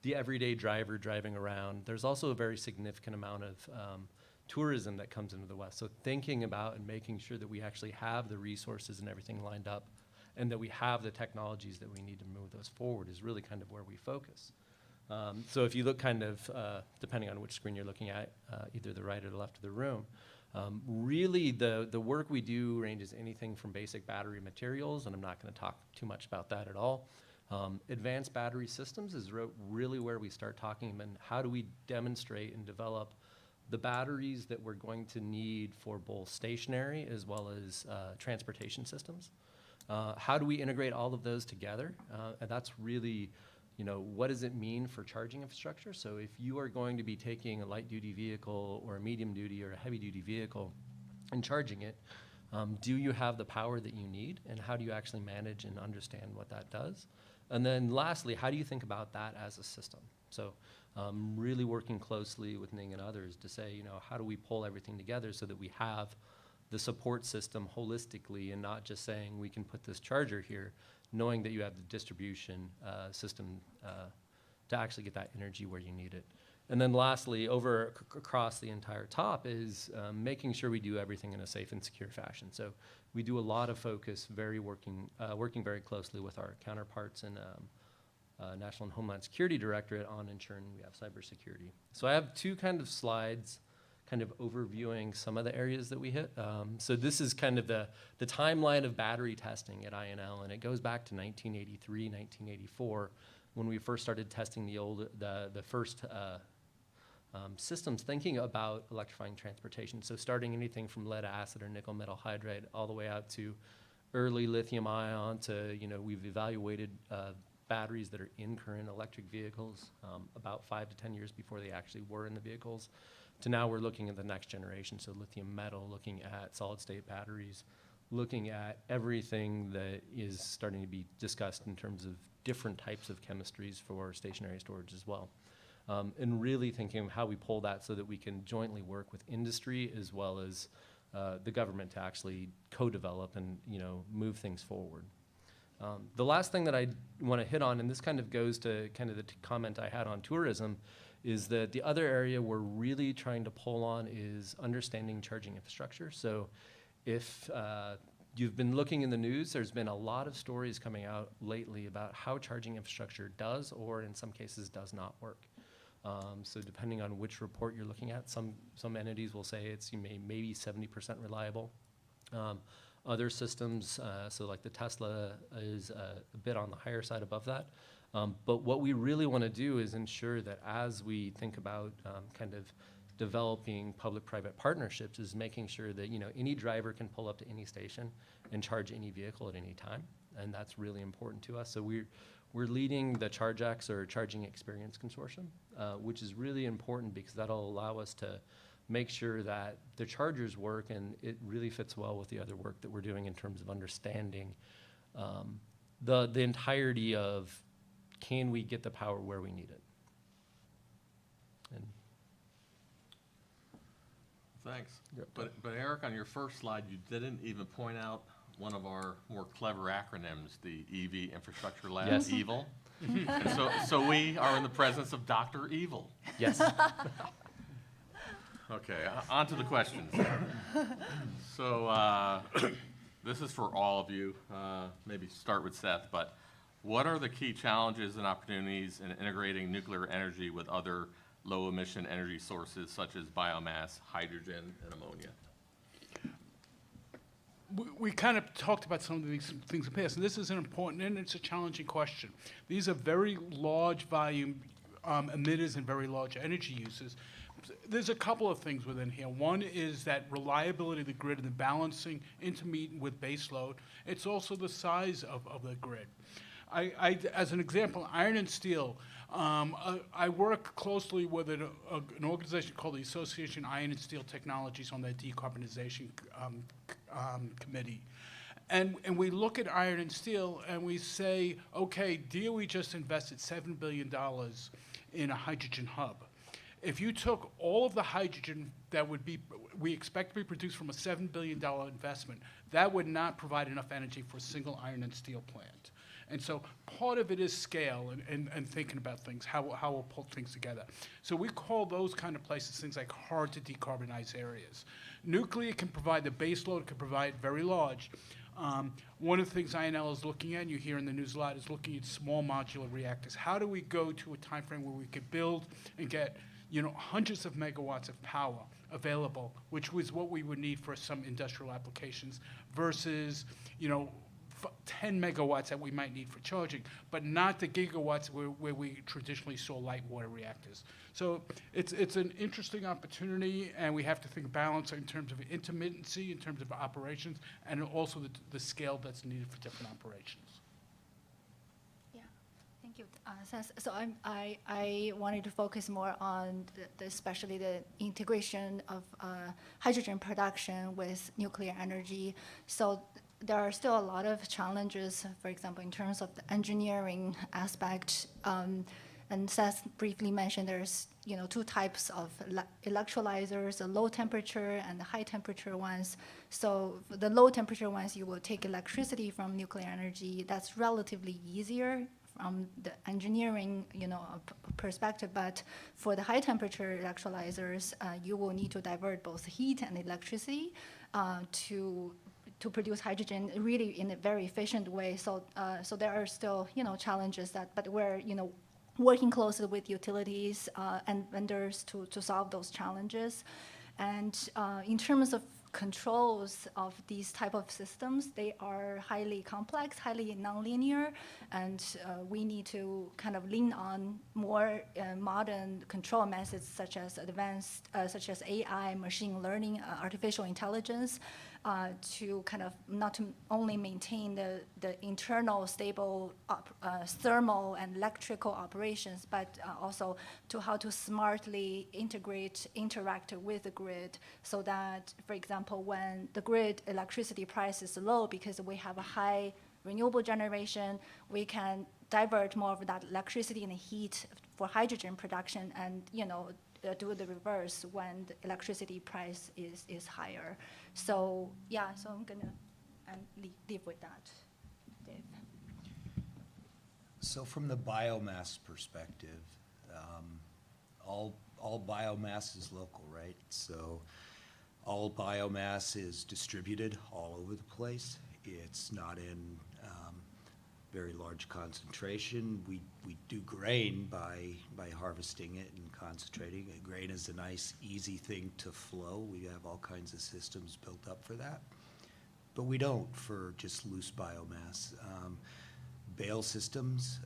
the everyday driver driving around. There's also a very significant amount of tourism that comes into the West. So thinking about and making sure that we actually have the resources and everything lined up and that we have the technologies that we need to move those forward is really kind of where we focus. So if you look kind of, depending on which screen you're looking at, either the right or the left of the room, really the work we do ranges anything from basic battery materials, and I'm not going to talk too much about that at all. Advanced battery systems is really where we start talking about how do we demonstrate and develop the batteries that we're going to need for both stationary as well as transportation systems. How do we integrate all of those together? And that's really, what does it mean for charging infrastructure? So if you are going to be taking a light duty vehicle or a medium duty or a heavy duty vehicle and charging it, do you have the power that you need? And how do you actually manage and understand what that does? And then lastly, how do you think about that as a system? So really working closely with Ning and others to say, how do we pull everything together so that we have the support system holistically and not just saying we can put this charger here, knowing that you have the distribution system to actually get that energy where you need it. And then lastly, across the entire top is making sure we do everything in a safe and secure fashion. So we do a lot of focus, working very closely with our counterparts in National and Homeland Security Directorate on ensuring we have cybersecurity. So I have two kind of slides kind of overviewing some of the areas that we hit. So this is kind of the timeline of battery testing at INL, and it goes back to 1983, 1984, when we first started testing the first systems thinking about electrifying transportation. So starting anything from lead acid or nickel metal hydride all the way out to early lithium ion to, we've evaluated batteries that are in current electric vehicles about 5 to 10 years before they actually were in the vehicles, to now we're looking at the next generation, so lithium metal, looking at solid state batteries, looking at everything that is starting to be discussed in terms of different types of chemistries for stationary storage as well. and really thinking of how we pull that so that we can jointly work with industry as well as the government to actually co-develop and, move things forward. The last thing that I want to hit on, and this kind of goes to kind of the comment I had on tourism, is that the other area we're really trying to pull on is understanding charging infrastructure. So if you've been looking in the news, there's been a lot of stories coming out lately about how charging infrastructure does, or in some cases does not work. So depending on which report you're looking at, some entities will say it's maybe 70% reliable. Other systems, so like the Tesla is a bit on the higher side above that. But what we really want to do is ensure that as we think about kind of developing public-private partnerships, is making sure that any driver can pull up to any station and charge any vehicle at any time, and that's really important to us. So we're leading the ChargeX, or Charging Experience Consortium, which is really important because that'll allow us to make sure that the chargers work, and it really fits well with the other work that we're doing in terms of understanding the entirety of, can we get the power where we need it? And Thanks. Yep. But Eric, on your first slide, you didn't even point out one of our more clever acronyms, the EV Infrastructure Lab, Yes. EVIL. And so we are in the presence of Dr. Evil. Yes. Okay, on to the questions. So this is for all of you. Maybe start with Seth, but what are the key challenges and opportunities in integrating nuclear energy with other low-emission energy sources such as biomass, hydrogen, and ammonia? We kind of talked about some of these things in the past, and this is an important and it's a challenging question. These are very large volume emitters and very large energy uses. There's a couple of things within here. One is that reliability of the grid and the balancing intermittent with base load. It's also the size of the grid. As an example, iron and steel, I work closely with an organization called the Association Iron and Steel Technologies on their decarbonization committee. And we look at iron and steel and we say, okay, DOE just invested $7 billion in a hydrogen hub. If you took all of the hydrogen that we expect to be produced from a $7 billion investment, that would not provide enough energy for a single iron and steel plant. And so part of it is scale and thinking about things, how we'll pull things together. So we call those kind of places things like hard to decarbonize areas. Nuclear can provide the base load, can provide very large. One of the things INL is looking at, and you hear in the news a lot, is looking at small modular reactors. How do we go to a time frame where we could build and get hundreds of megawatts of power available, which was what we would need for some industrial applications, versus 10 megawatts that we might need for charging, but not the gigawatts where we traditionally saw light water reactors. So it's an interesting opportunity, and we have to think balance in terms of intermittency, in terms of operations, and also the scale that's needed for different operations. Thank you, Seth. So I wanted to focus more on especially the integration of hydrogen production with nuclear energy. So there are still a lot of challenges, for example, in terms of the engineering aspect. And Seth briefly mentioned there's two types of electrolyzers, the low temperature and the high temperature ones. So the low temperature ones, you will take electricity from nuclear energy. That's relatively easier from the engineering perspective, but for the high temperature electrolyzers, you will need to divert both heat and electricity to produce hydrogen really in a very efficient way. So there are still challenges but we're working closely with utilities and vendors to solve those challenges. And in terms of controls of these type of systems, they are highly complex, highly nonlinear, and we need to kind of lean on more modern control methods such as such as AI, machine learning, artificial intelligence, to kind of not to only maintain the internal stable thermal and electrical operations, but also to how to smartly interact with the grid, so that, for example, when the grid electricity price is low because we have a high renewable generation, we can divert more of that electricity and heat for hydrogen production and, do the reverse when the electricity price is higher. So, yeah, so I'm gonna leave with that, Dave. So from the biomass perspective, all biomass is local, right? So all biomass is distributed all over the place. It's not in very large concentration. We do grain by harvesting it and concentrating it. Grain is a nice, easy thing to flow. We have all kinds of systems built up for that. But we don't for just loose biomass. Bale systems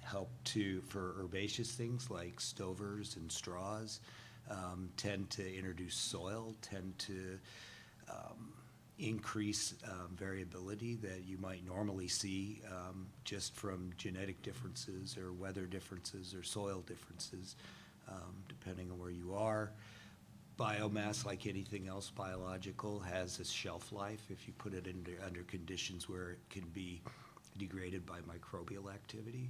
help for herbaceous things like stovers and straws, tend to introduce soil, tend to increase variability that you might normally see just from genetic differences or weather differences or soil differences, depending on where you are. Biomass, like anything else biological, has a shelf life if you put it under conditions where it can be degraded by microbial activity.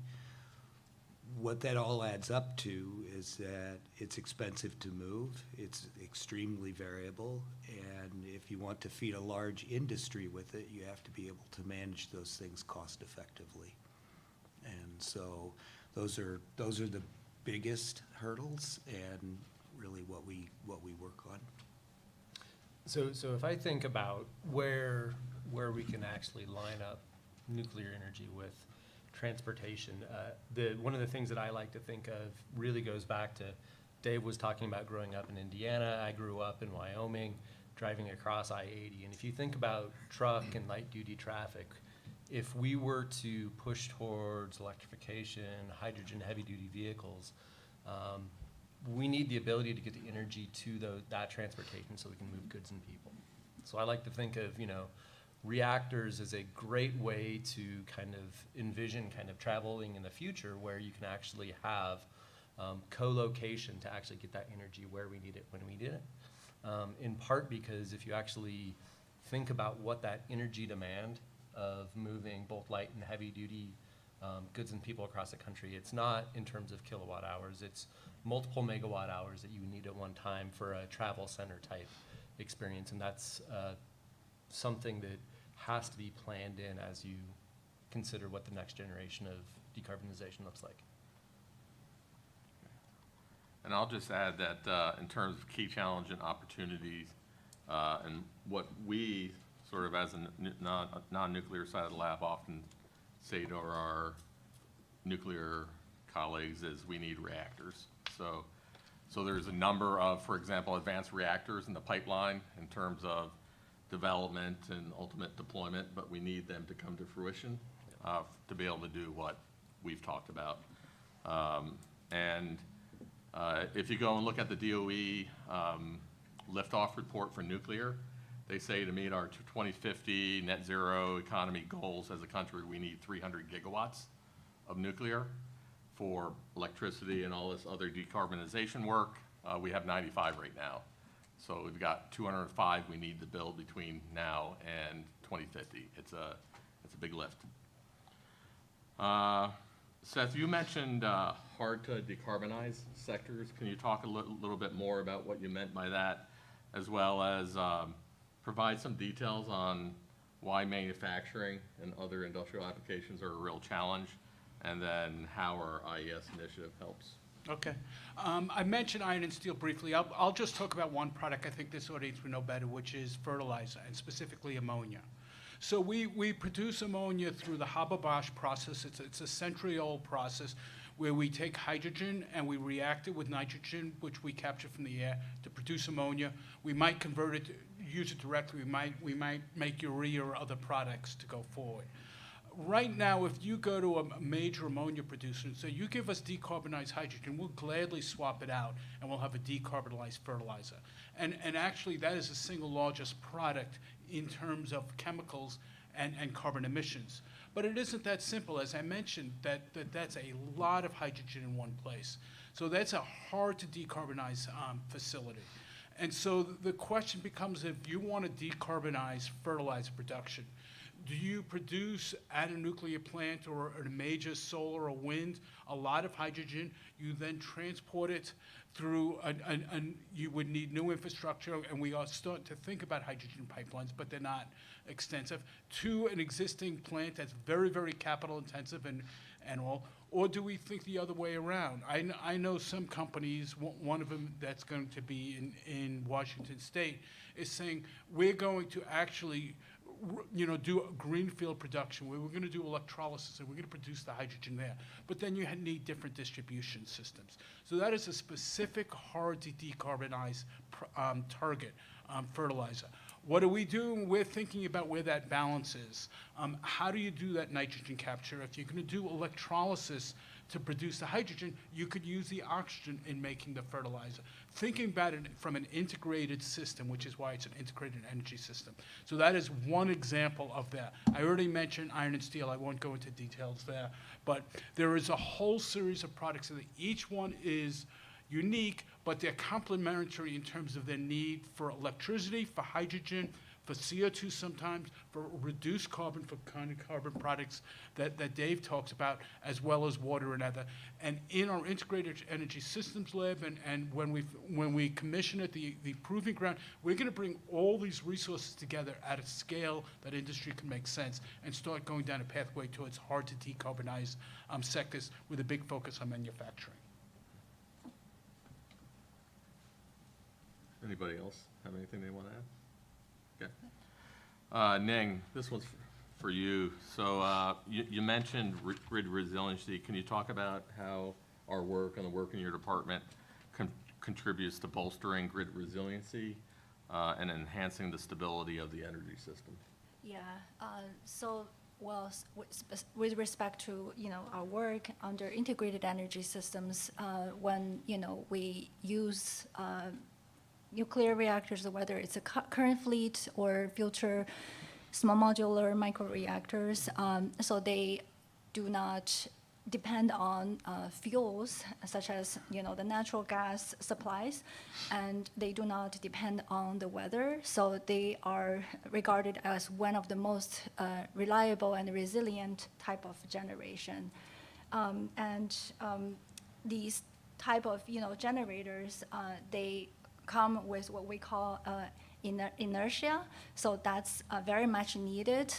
What that all adds up to is that it's expensive to move, it's extremely variable, and if you want to feed a large industry with it, you have to be able to manage those things cost effectively. And so those are the biggest hurdles and really what we work on. So if I think about where we can actually line up nuclear energy with transportation, one of the things that I like to think of really goes back to Dave was talking about growing up in Indiana. I grew up in Wyoming, driving across I-80. And if you think about truck and light duty traffic, if we were to push towards electrification, hydrogen heavy duty vehicles, we need the ability to get the energy to that transportation so we can move goods and people. So I like to think of, reactors as a great way to kind of envision kind of traveling in the future where you can actually have co-location to actually get that energy where we need it when we need it. In part because if you actually think about what that energy demand of moving both light and heavy duty goods and people across the country, it's not in terms of kilowatt hours, it's multiple megawatt hours that you need at one time for a travel center type experience. And that's something that has to be planned in as you consider what the next generation of decarbonization looks like. And I'll just add that in terms of key challenge and opportunities, and what we sort of as a non-nuclear side of the lab often say to our nuclear colleagues is we need reactors. So there's a number of, for example, advanced reactors in the pipeline in terms of development and ultimate deployment, but we need them to come to fruition to be able to do what we've talked about. If you go and look at the DOE liftoff report for nuclear, they say to meet our 2050 net zero economy goals as a country, we need 300 gigawatts of nuclear for electricity and all this other decarbonization work. We have 95 right now. So we've got 205 we need to build between now and 2050. It's a big lift. Seth, you mentioned hard to decarbonize sectors. Can you talk a little bit more about what you meant by that, as well as provide some details on why manufacturing and other industrial applications are a real challenge, and then how our IES initiative helps? Okay. I mentioned iron and steel briefly. I'll just talk about one product I think this audience would know better, which is fertilizer, and specifically ammonia. So we produce ammonia through the Haber-Bosch process. It's a centriole process where we take hydrogen and we react it with nitrogen, which we capture from the air to produce ammonia. We might convert it, use it directly. We might make urea or other products to go forward. Right now, if you go to a major ammonia producer and say, you give us decarbonized hydrogen, we'll gladly swap it out and we'll have a decarbonized fertilizer. And actually, that is the single largest product in terms of chemicals and carbon emissions. But it isn't that simple. As I mentioned, that's a lot of hydrogen in one place. So that's a hard to decarbonize facility. And so the question becomes, if you want to decarbonize fertilizer production, do you produce at a nuclear plant or a major solar or wind a lot of hydrogen? You then transport it through, you would need new infrastructure, and we are starting to think about hydrogen pipelines, but they're not extensive, to an existing plant that's very, very capital intensive and all? Or do we think the other way around? I know some companies, one of them that's going to be in Washington State, is saying, we're going to actually do a greenfield production where we're going to do electrolysis and we're going to produce the hydrogen there. But then you need different distribution systems. So that is a specific, hard to decarbonize target, fertilizer. What are we doing? We're thinking about where that balance is. How do you do that nitrogen capture? If you're going to do electrolysis to produce the hydrogen, you could use the oxygen in making the fertilizer. Thinking about it from an integrated system, which is why it's an integrated energy system. So that is one example of that. I already mentioned iron and steel. I won't go into details there. But there is a whole series of products that each one is unique, but they're complementary in terms of their need for electricity, for hydrogen, for CO2 sometimes, for reduced carbon, for kind of carbon products that Dave talks about, as well as water and other. And in our integrated energy systems lab, and when we commission it, the proving ground, we're going to bring all these resources together at a scale that industry can make sense and start going down a pathway towards hard to decarbonize sectors with a big focus on manufacturing. Anybody else have anything they want to add? Okay. Ning, this one's for you. So you mentioned grid resiliency. Can you talk about how our work and the work in your department contributes to bolstering grid resiliency and enhancing the stability of the energy system? Yeah. Well, with respect to our work under integrated energy systems, when we use nuclear reactors, whether it's a current fleet or future small modular microreactors, so they do not depend on fuels such as the natural gas supplies, and they do not depend on the weather. So they are regarded as one of the most reliable and resilient type of generation. These type of generators, they come with what we call inertia. So that's very much needed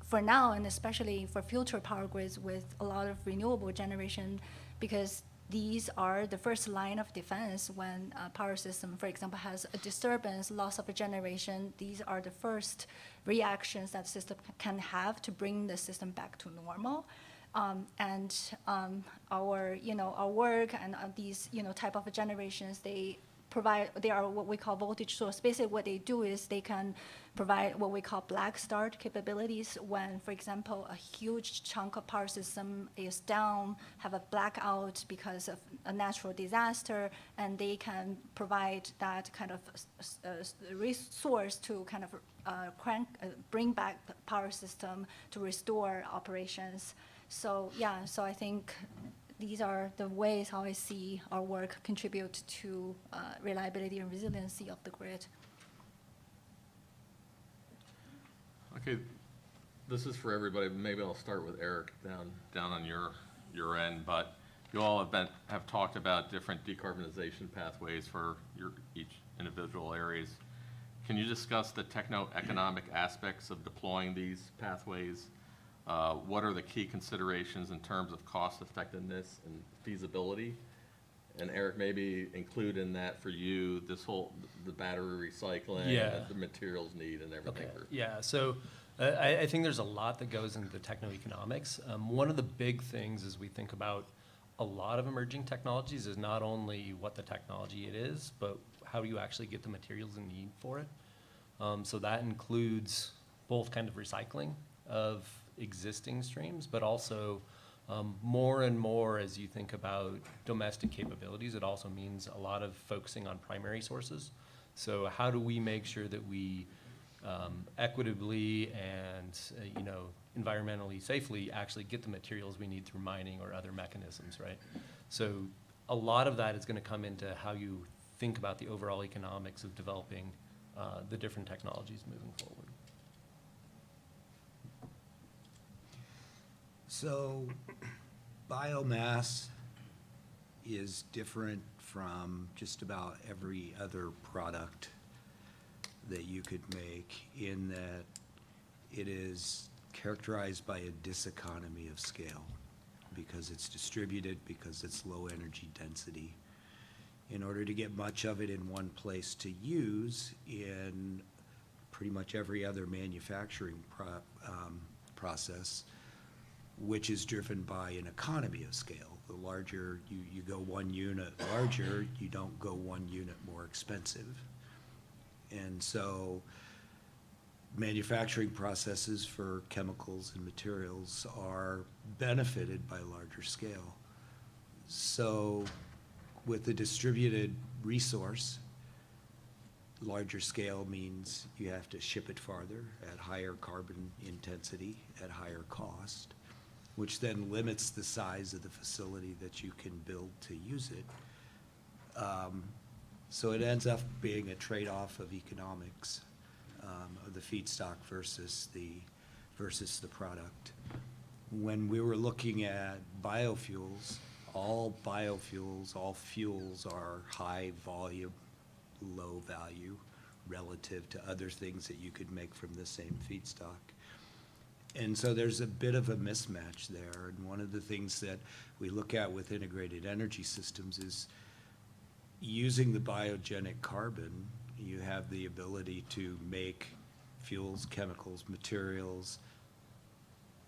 for now, and especially for future power grids with a lot of renewable generation, because these are the first line of defense when a power system, for example, has a disturbance, loss of a generation. These are the first reactions that system can have to bring the system back to normal. Our work and these type of generations, they are what we call voltage source. Basically what they do is they can provide what we call black start capabilities when, for example, a huge chunk of power system is down, have a blackout because of a natural disaster, and they can provide that kind of resource to kind of bring back the power system to restore operations. So yeah, so I think these are the ways how I see our work contribute to reliability and resiliency of the grid. Okay, this is for everybody. Maybe I'll start with Eric down on your end. But you all have talked about different decarbonization pathways for each individual areas. Can you discuss the techno-economic aspects of deploying these pathways? What are the key considerations in terms of cost effectiveness and feasibility? And Eric, maybe include in that for you the battery recycling, the materials need, and everything. Okay. Yeah, so I think there's a lot that goes into the techno-economics. One of the big things as we think about a lot of emerging technologies is not only what the technology it is, but how do you actually get the materials and need for it. So that includes both kind of recycling of existing streams, but also more and more as you think about domestic capabilities, it also means a lot of focusing on primary sources. So how do we make sure that we equitably and environmentally safely actually get the materials we need through mining or other mechanisms, right? So a lot of that is going to come into how you think about the overall economics of developing the different technologies moving forward. So biomass is different from just about every other product that you could make in that it is characterized by a diseconomy of scale because it's distributed, because it's low energy density. In order to get much of it in one place to use in pretty much every other manufacturing process, which is driven by an economy of scale. The larger you go 1 unit larger, you don't go 1 unit more expensive. And so manufacturing processes for chemicals and materials are benefited by larger scale. So with a distributed resource, larger scale means you have to ship it farther at higher carbon intensity, at higher cost, which then limits the size of the facility that you can build to use it. So it ends up being a trade-off of economics of the feedstock versus the product. When we were looking at biofuels, all fuels are high volume, low value relative to other things that you could make from the same feedstock. And so there's a bit of a mismatch there. And one of the things that we look at with integrated energy systems is using the biogenic carbon, you have the ability to make fuels, chemicals, materials,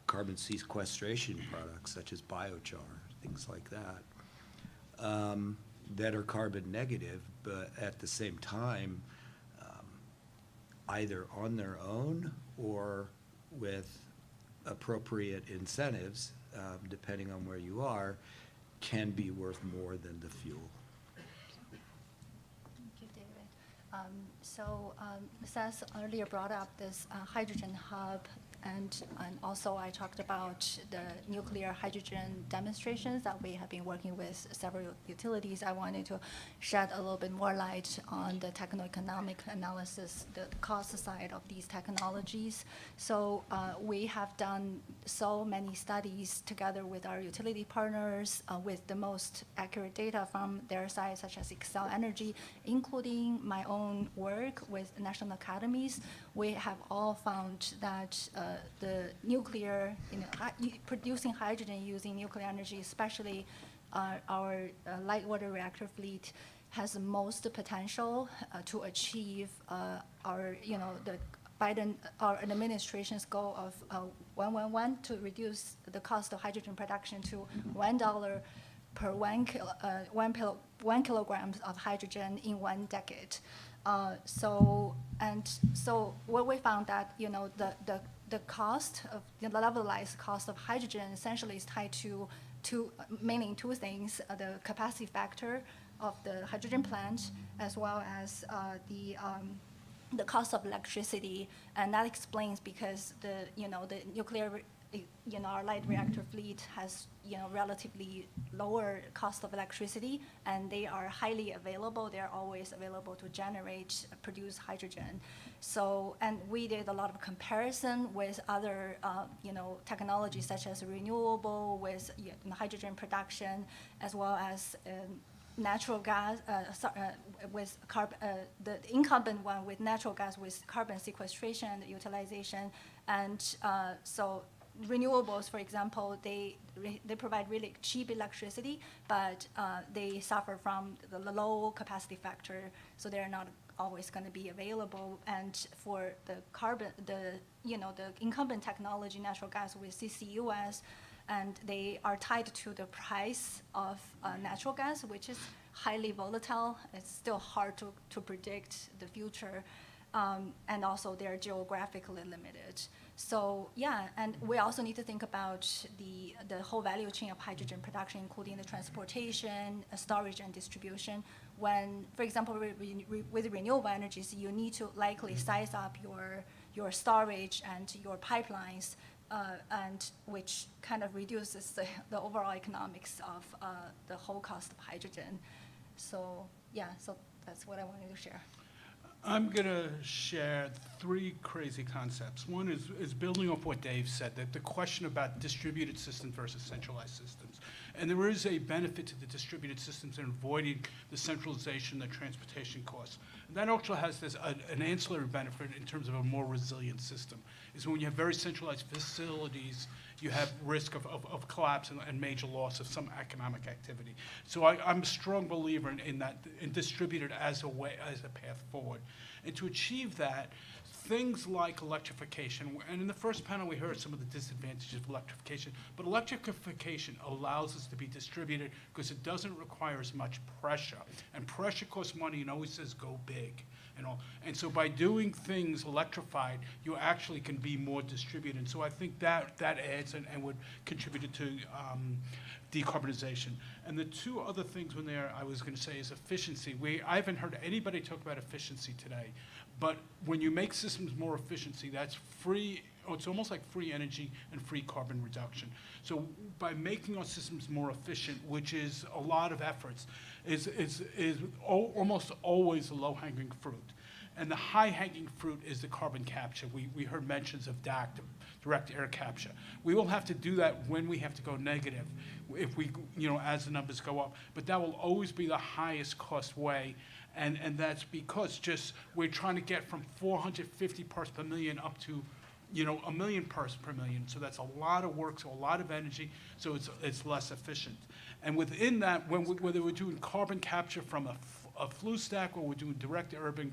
carbon sequestration products such as biochar, things like that, that are carbon negative, but at the same time, either on their own or with appropriate incentives, depending on where you are, can be worth more than the fuel. Thank you, David. Seth earlier brought up this hydrogen hub, and also I talked about the nuclear hydrogen demonstrations that we have been working with several utilities. I wanted to shed a little bit more light on the techno-economic analysis, the cost side of these technologies. So we have done so many studies together with our utility partners with the most accurate data from their side, such as Xcel Energy, including my own work with national academies. We have all found that the nuclear, producing hydrogen using nuclear energy, especially our light water reactor fleet, has the most potential to achieve our administration's goal of 111 to reduce the cost of hydrogen production to $1 per 1 kilogram of hydrogen in 1 decade. So what we found that the cost of the levelized cost of hydrogen essentially is tied to mainly two things: the capacity factor of the hydrogen plant, as well as the cost of electricity, and that explains because the nuclear, our light reactor fleet has relatively lower cost of electricity, and they are highly available. They are always available to produce hydrogen. So, and we did a lot of comparison with other technologies such as renewable, with hydrogen production, as well as natural gas, with the incumbent one with natural gas with carbon sequestration and utilization. And so renewables, for example, they provide really cheap electricity, but they suffer from the low capacity factor, so they're not always going to be available. And for the the incumbent technology, natural gas with CCUS, and they are tied to the price of natural gas, which is highly volatile. It's still hard to predict the future, and also they're geographically limited. So yeah, and we also need to think about the whole value chain of hydrogen production, including the transportation, storage, and distribution. When, for example, with renewable energies, you need to likely size up your storage and your pipelines, and which kind of reduces the overall economics of the whole cost of hydrogen. So yeah, so that's what I wanted to share. I'm going to share three crazy concepts. One is building off what Dave said, that the question about distributed systems versus centralized systems. And there is a benefit to the distributed systems in avoiding the centralization, the transportation costs. And that also has an ancillary benefit in terms of a more resilient system, is when you have very centralized facilities, you have risk of collapse and major loss of some economic activity. So I'm a strong believer in that, in distributed as a path forward. And to achieve that, things like electrification, and in the first panel we heard some of the disadvantages of electrification, but electrification allows us to be distributed because it doesn't require as much pressure. And pressure costs money and always says go big. And so by doing things electrified, you actually can be more distributed. And so I think that adds and would contribute to decarbonization. And the two other things when there I was going to say is efficiency. I haven't heard anybody talk about efficiency today, but when you make systems more efficiency, that's free. It's almost like free energy and free carbon reduction. So by making our systems more efficient, which is a lot of efforts, is almost always a low-hanging fruit. And the high-hanging fruit is the carbon capture. We heard mentions of DAC, direct air capture. We will have to do that when we have to go negative, if we, as the numbers go up. But that will always be the highest cost way. And that's because we're trying to get from 450 parts per million up to 1 million parts per million. So that's a lot of work, so a lot of energy, so it's less efficient. And within that, whether we're doing carbon capture from a flue stack or we're doing direct urban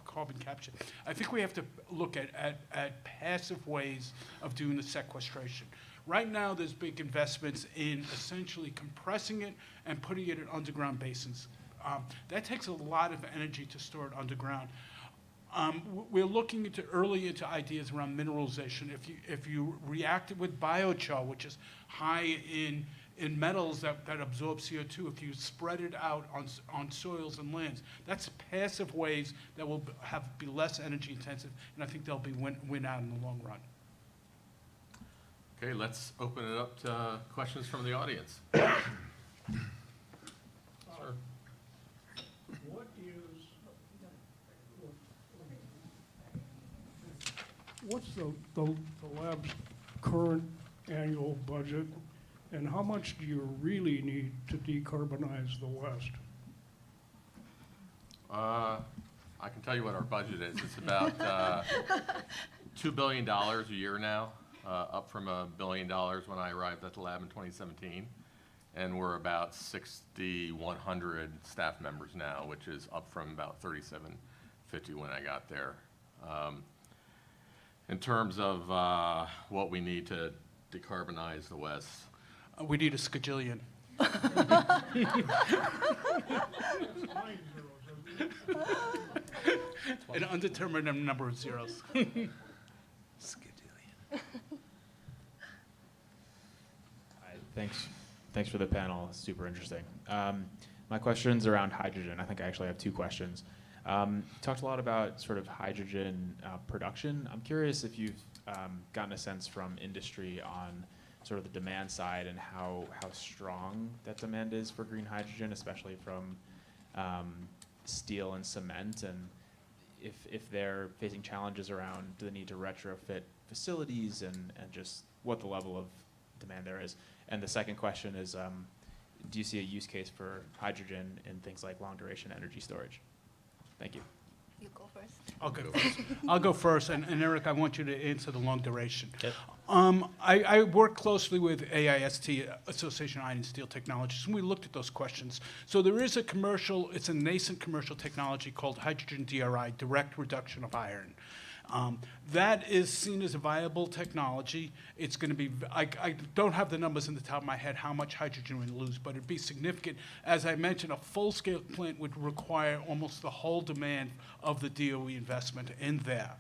carbon capture, I think we have to look at passive ways of doing the sequestration. Right now, there's big investments in essentially compressing it and putting it in underground basins. That takes a lot of energy to store it underground. We're looking early into ideas around mineralization. If you react it with biochar, which is high in metals that absorb CO2, if you spread it out on soils and lands, that's passive ways that will be less energy intensive, and I think they'll be win out in the long run. Okay, let's open it up to questions from the audience. What's the lab's current annual budget, and how much do you really need to decarbonize the West? I can tell you what our budget is. It's about $2 billion a year now, up from $1 billion when I arrived at the lab in 2017. And we're about 6,100 staff members now, which is up from about 3,750 when I got there. In terms of what we need to decarbonize the West. We need a skajillion. An undetermined number of zeros. Skadillion. Thanks for the panel. It's super interesting. My question's around hydrogen. I think I actually have two questions. Talked a lot about sort of hydrogen production. I'm curious if you've gotten a sense from industry on sort of the demand side and how strong that demand is for green hydrogen, especially from steel and cement, and if they're facing challenges around the need to retrofit facilities and just what the level of demand there is. And the second question is, do you see a use case for hydrogen in things like long duration energy storage? Thank you. You go first. I'll go first, and Eric, I want you to answer the long duration. Okay. I work closely with AIST, Association of Iron and Steel Technologies, and we looked at those questions. So there is it's a nascent commercial technology called hydrogen DRI, direct reduction of iron. That is seen as a viable technology. It's going to be, I don't have the numbers in the top of my head how much hydrogen we lose, but it'd be significant. As I mentioned, a full-scale plant would require almost the whole demand of the DOE investment in there.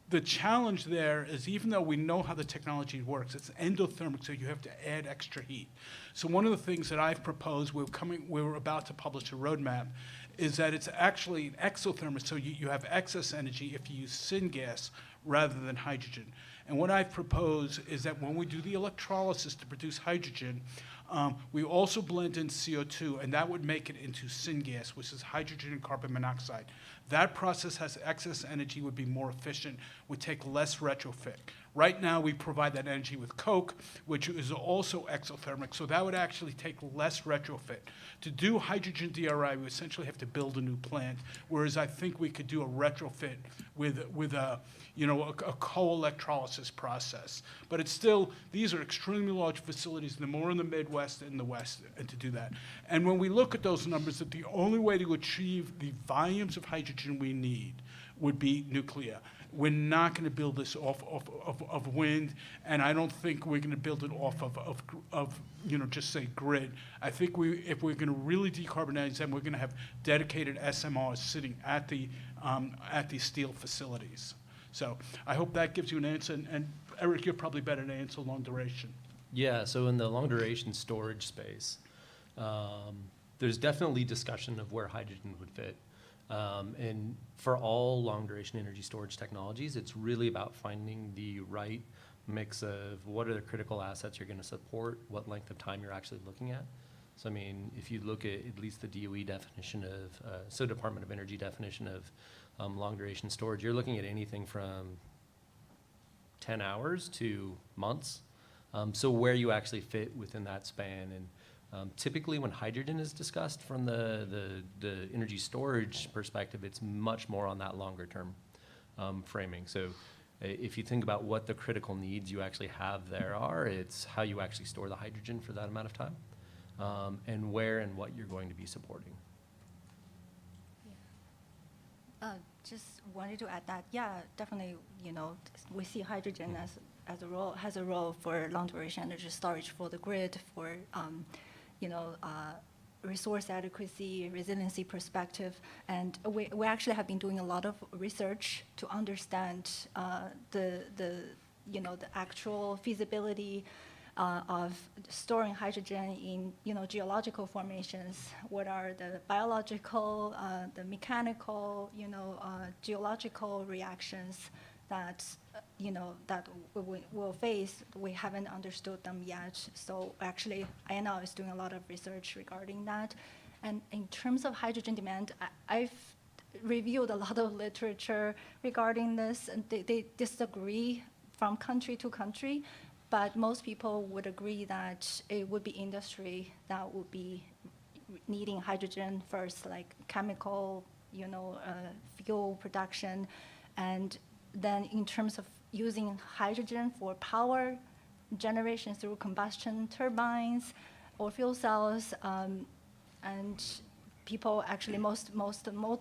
The challenge there is, even though we know how the technology works, it's endothermic, so you have to add extra heat. So one of the things that I've proposed, we're about to publish a roadmap, is that it's actually an exothermic, so you have excess energy if you use syngas rather than hydrogen. And what I've proposed is that when we do the electrolysis to produce hydrogen, We also blend in CO2, and that would make it into syngas, which is hydrogen and carbon monoxide. That process has excess energy, would be more efficient, would take less retrofit. Right now, we provide that energy with coke, which is also exothermic, so that would actually take less retrofit. To do hydrogen DRI, we essentially have to build a new plant, whereas I think we could do a retrofit with a co-electrolysis process. But it's still, these are extremely large facilities, the more in the Midwest and the West, and to do that. And when we look at those numbers, that the only way to achieve the volumes of hydrogen we need would be nuclear. We're not going to build this off of wind, and I don't think we're going to build it off of just say grid. I think if we're going to really decarbonize them, we're going to have dedicated SMRs sitting at the steel facilities. So I hope that gives you an answer. And Eric, you're probably better to answer long duration. Yeah, so in the long duration storage space, there's definitely discussion of where hydrogen would fit. And for all long duration energy storage technologies, it's really about finding the right mix of what are the critical assets you're going to support, what length of time you're actually looking at. So, I mean, if you look at least the DOE definition of, Department of Energy definition of long duration storage, you're looking at anything from 10 hours to months. So where you actually fit within that span. And typically when hydrogen is discussed from the energy storage perspective, it's much more on that longer term framing. So if you think about what the critical needs you actually have there are, it's how you actually store the hydrogen for that amount of time, and where and what you're going to be supporting. Just wanted to add that, yeah, definitely, we see hydrogen has a role for long duration energy storage for the grid, for resource adequacy, resiliency perspective, and we actually have been doing a lot of research to understand the actual feasibility of storing hydrogen in geological formations. What are the biological, the mechanical, geological reactions that that we will face? We haven't understood them yet. So actually, INL is doing a lot of research regarding that. And in terms of hydrogen demand, I've reviewed a lot of literature regarding this, and they disagree from country to country. But most people would agree that it would be industry that would be needing hydrogen first, like chemical, fuel production. And then in terms of using hydrogen for power generation through combustion turbines or fuel cells, and people actually, most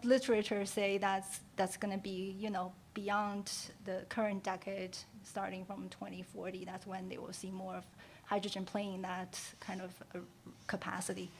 literature say that's going to be, beyond the current decade, starting from 2040. That's when they will see more of hydrogen playing that kind of capacity.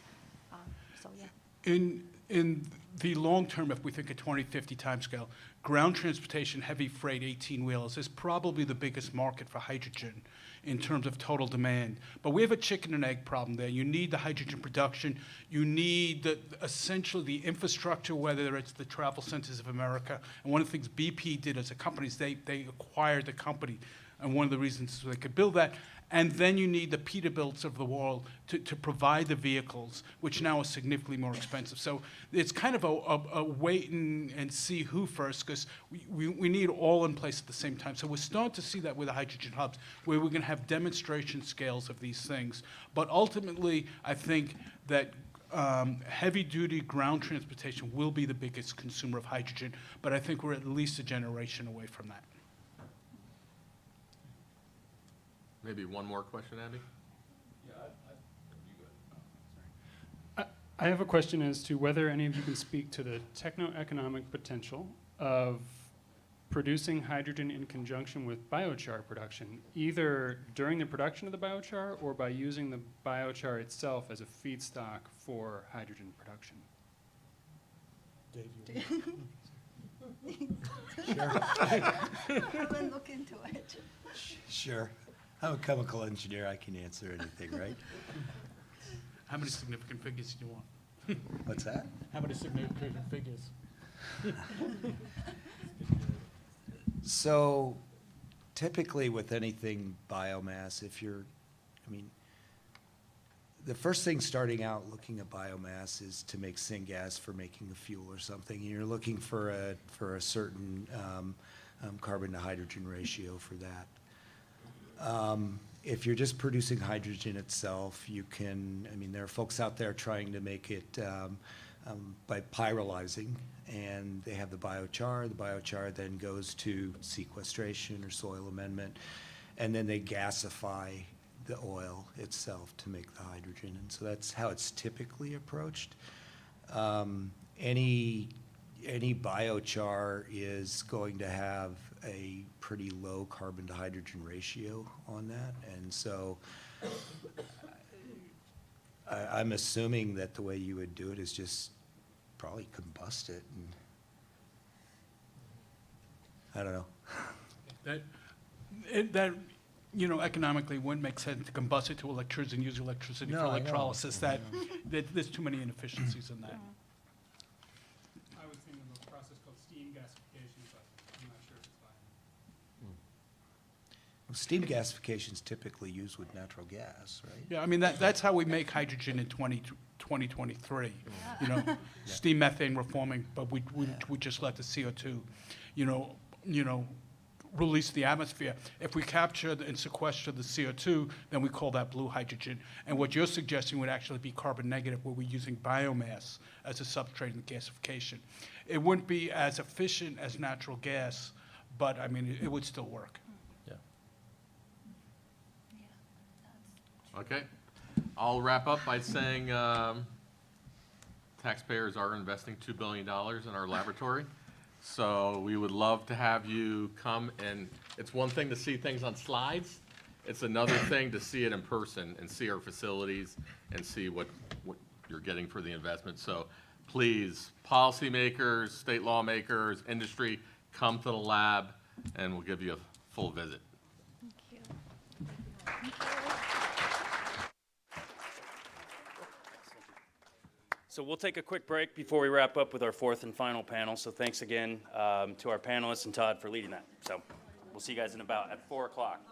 So yeah. In the long term, if we think of 2050 timescale, ground transportation, heavy freight, 18-wheelers is probably the biggest market for hydrogen in terms of total demand. But we have a chicken and egg problem there. You need the hydrogen production. You need essentially the infrastructure, whether it's the travel centers of America. And one of the things BP did as a company is they acquired the company. And one of the reasons they could build that. And then you need the Peterbilts of the world to provide the vehicles, which now is significantly more expensive. So it's kind of a wait and see who first, because we need all in place at the same time. So we're starting to see that with the hydrogen hubs, where we're going to have demonstration scales of these things. But ultimately, I think that heavy-duty ground transportation will be the biggest consumer of hydrogen, but I think we're at least a generation away from that. Maybe one more question, Andy? I have a question as to whether any of you can speak to the techno-economic potential of producing hydrogen in conjunction with biochar production, either during the production of the biochar or by using the biochar itself as a feedstock for hydrogen production. Dave, Sure. Look into it. Sure. I'm a chemical engineer. I can answer anything, right? How many significant figures do you want? What's that? How many significant figures? So typically with anything biomass, the first thing starting out looking at biomass is to make syngas for making a fuel or something. And you're looking for a certain carbon to hydrogen ratio for that. If you're just producing hydrogen itself, you can, I mean, there are folks out there trying to make it by pyrolyzing, and they have the biochar. The biochar then goes to sequestration or soil amendment, and then they gasify the oil itself to make the hydrogen. And so that's how it's typically approached. Any biochar is going to have a pretty low carbon to hydrogen ratio on that. And so I'm assuming that the way you would do it is just probably combust it. And I don't know. That, you know, economically wouldn't make sense to combust it to electricity and use electricity No, for I know. electrolysis. There's too many inefficiencies in that. I was thinking of a process called steam gasification, but I'm not sure if it's viable. Well, steam gasification is typically used with natural gas, right? Yeah, I mean, that's how we make hydrogen in 2023. You know, steam methane reforming, but we just let the CO2, you know, release the atmosphere. If we capture and sequester the CO2, then we call that blue hydrogen. And what you're suggesting would actually be carbon negative, where we're using biomass as a substrate in gasification. It wouldn't be as efficient as natural gas, but I mean, it would still work. Okay. I'll wrap up by saying taxpayers are investing $2 billion in our laboratory. So we would love to have you come, and it's one thing to see things on slides. It's another thing to see it in person and see our facilities and see what you're getting for the investment. So please, policymakers, state lawmakers, industry, come to the lab and we'll give you a full visit. So we'll take a quick break before we wrap up with our fourth and final panel. So thanks again to our panelists and Todd for leading that. So we'll see you guys in about at 4 o'clock.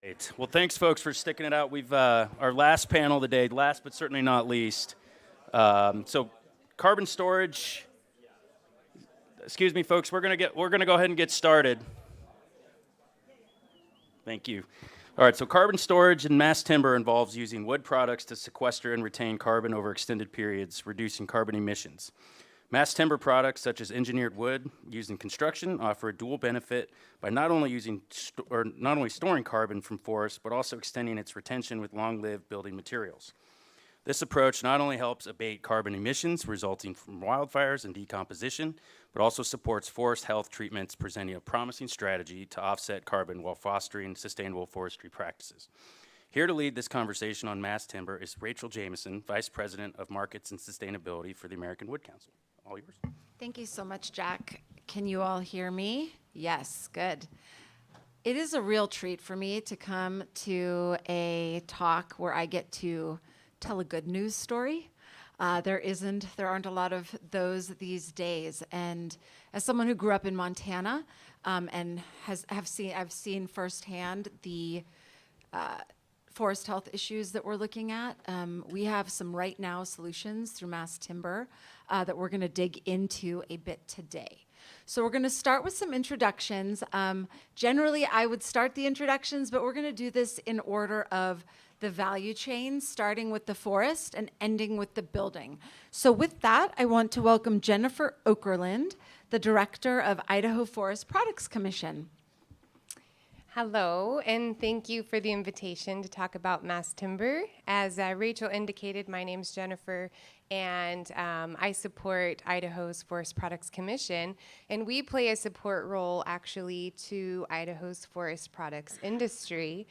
Great. Well, thanks, folks, for sticking it out. We've our last panel of the day, last but certainly not least. So, carbon storage. Excuse me, folks. We're gonna go ahead and get started. Thank you. All right. So, carbon storage in mass timber involves using wood products to sequester and retain carbon over extended periods, reducing carbon emissions. Mass timber products, such as engineered wood used in construction, offer a dual benefit by not only storing carbon from forests, but also extending its retention with long-lived building materials. This approach not only helps abate carbon emissions resulting from wildfires and decomposition, but also supports forest health treatments, presenting a promising strategy to offset carbon while fostering sustainable forestry practices. Here to lead this conversation on mass timber is Rachel Jameson, Vice President of Markets and Sustainability for the American Wood Council. All yours. Thank you so much, Jack. Can you all hear me? Yes, good. It is a real treat for me to come to a talk where I get to tell a good news story. There aren't a lot of those these days. And as someone who grew up in Montana and I've seen firsthand the forest health issues that we're looking at. We have some right now solutions through mass timber that we're gonna dig into a bit today. So we're gonna start with some introductions. Generally, I would start the introductions, but we're gonna do this in order of the value chain, starting with the forest and ending with the building. So with that, I want to welcome Jennifer Okerlund, the Director of Idaho Forest Products Commission. Hello, and thank you for the invitation to talk about mass timber. As Rachel indicated, my name's Jennifer, and I support Idaho's Forest Products Commission, and we play a support role actually to Idaho's forest products industry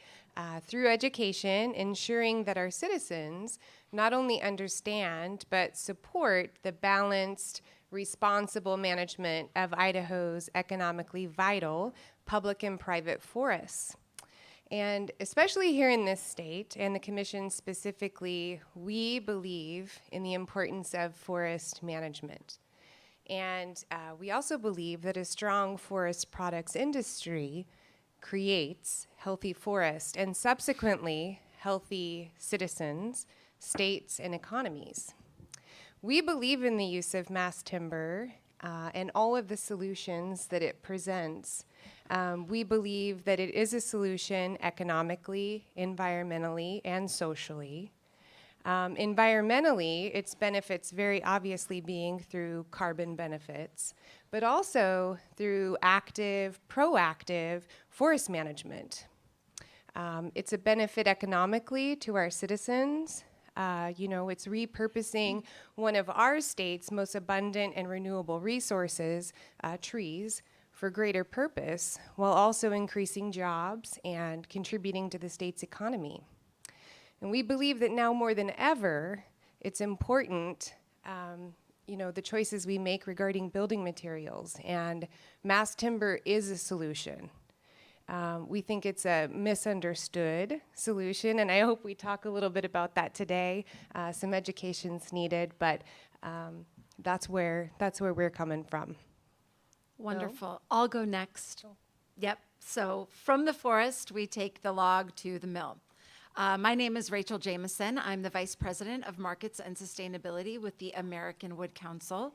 through education, ensuring that our citizens not only understand but support the balanced, responsible management of Idaho's economically vital public and private forests. And especially here in this state, and the Commission specifically, we believe in the importance of forest management. And we also believe that a strong forest products industry creates healthy forests and subsequently healthy citizens, states, and economies. We believe in the use of mass timber and all of the solutions that it presents. We believe that it is a solution economically, environmentally, and socially. Environmentally, its benefits very obviously being through carbon benefits, but also through active, proactive forest management. It's a benefit economically to our citizens. It's repurposing one of our state's most abundant and renewable resources, trees, for greater purpose, while also increasing jobs and contributing to the state's economy. And we believe that now more than ever, it's important, the choices we make regarding building materials, and mass timber is a solution. We think it's a misunderstood solution, and I hope we talk a little bit about that today. Some education's needed, but that's where we're coming from. Wonderful. I'll go next. Yep. So from the forest, we take the log to the mill. My name is Rachel Jameson. I'm the Vice President of Markets and Sustainability with the American Wood Council.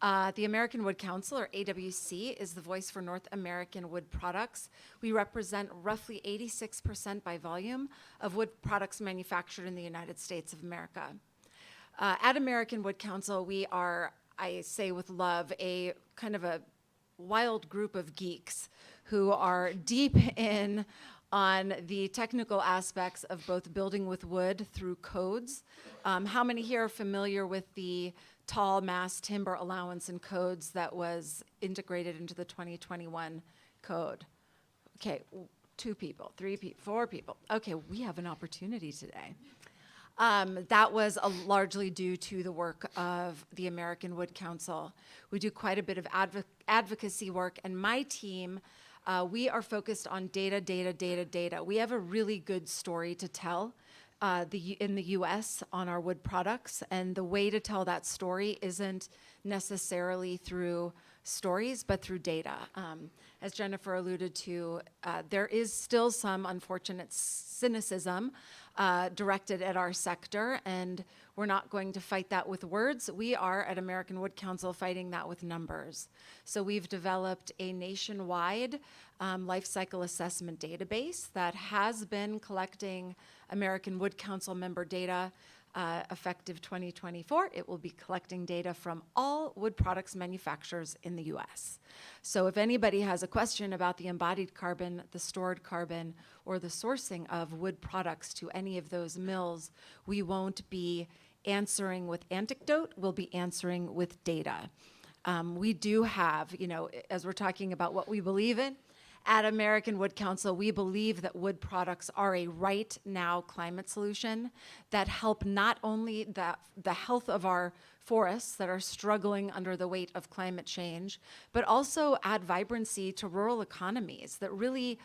The American Wood Council, or AWC, is the voice for North American wood products. We represent roughly 86% by volume of wood products manufactured in the United States of America. At American Wood Council, we are, I say with love, a kind of a wild group of geeks who are deep in on the technical aspects of both building with wood through codes. How many here are familiar with the tall mass timber allowance and codes that was integrated into the 2021 code? Okay, 2 people, 3 people, 4 people. Okay, we have an opportunity today. That was largely due to the work of the American Wood Council. We do quite a bit of advocacy work, and my team, we are focused on data. We have a really good story to tell in the US on our wood products, and the way to tell that story isn't necessarily through stories, but through data. As Jennifer alluded to, there is still some unfortunate cynicism directed at our sector, and we're not going to fight that with words. We are at American Wood Council fighting that with numbers. So we've developed a nationwide life cycle assessment database that has been collecting American Wood Council member data. Effective 2024, it will be collecting data from all wood products manufacturers in the US. So if anybody has a question about the embodied carbon, the stored carbon, or the sourcing of wood products to any of those mills, we won't be answering with anecdote, we'll be answering with data. We do have, as we're talking about what we believe in, at American Wood Council, we believe that wood products are a right now climate solution that help not only the health of our forests that are struggling under the weight of climate change, but also add vibrancy to rural economies that really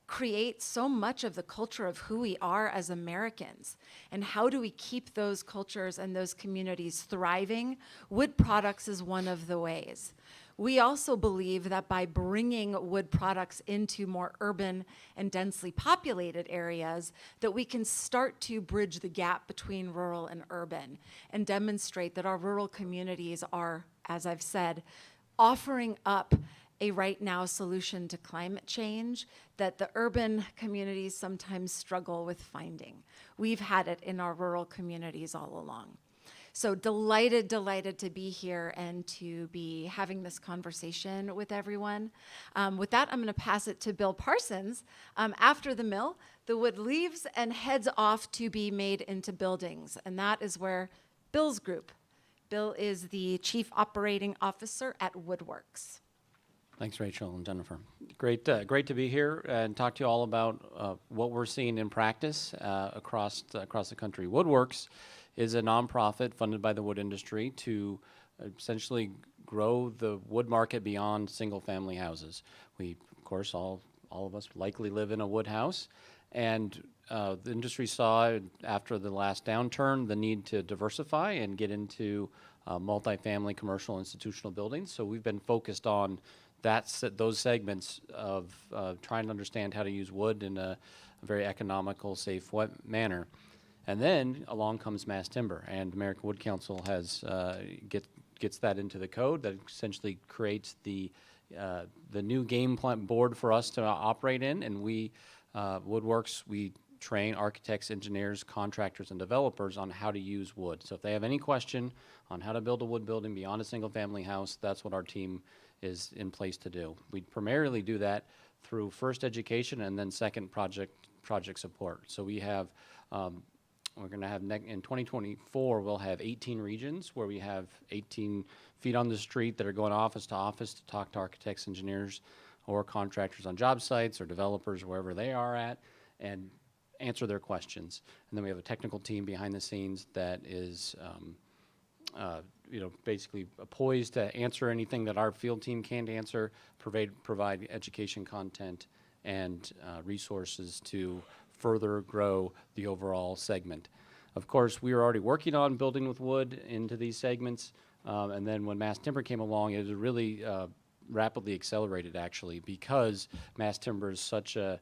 create so much of the culture of who we are as Americans. And how do we keep those cultures and those communities thriving? Wood products is one of the ways. We also believe that by bringing wood products into more urban and densely populated areas, that we can start to bridge the gap between rural and urban and demonstrate that our rural communities are, as I've said, offering up a right now solution to climate change that the urban communities sometimes struggle with finding. We've had it in our rural communities all along. So delighted to be here and to be having this conversation with everyone. With that, I'm going to pass it to Bill Parsons. After the mill, the wood leaves and heads off to be made into buildings, and that is where Bill's group. Bill is the Chief Operating Officer at Woodworks. Thanks, Rachel and Jennifer. Great to be here and talk to you all about what we're seeing in practice across the country. Woodworks is a nonprofit funded by the wood industry to essentially grow the wood market beyond single-family houses. We, of course, all of us likely live in a wood house, and the industry saw after the last downturn the need to diversify and get into multifamily commercial institutional buildings. So we've been focused on those segments of trying to understand how to use wood in a very economical, safe manner. And then along comes mass timber, and American Wood Council has gets that into the code that essentially creates the new game plan board for us to operate in. And we, Woodworks, we train architects, engineers, contractors, and developers on how to use wood. So if they have any question on how to build a wood building beyond a single-family house, that's what our team is in place to do. We primarily do that through first education and then second project support. So we have we're going to have, in 2024, we'll have 18 regions where we have 18 feet on the street that are going office to talk to architects, engineers, or contractors on job sites or developers, wherever they are at, and answer their questions. And then we have a technical team behind the scenes that is basically poised to answer anything that our field team can't answer, provide education content and resources to further grow the overall segment. Of course, we were already working on building with wood into these segments, and then when mass timber came along, it was really rapidly accelerated, actually, because mass timber is such a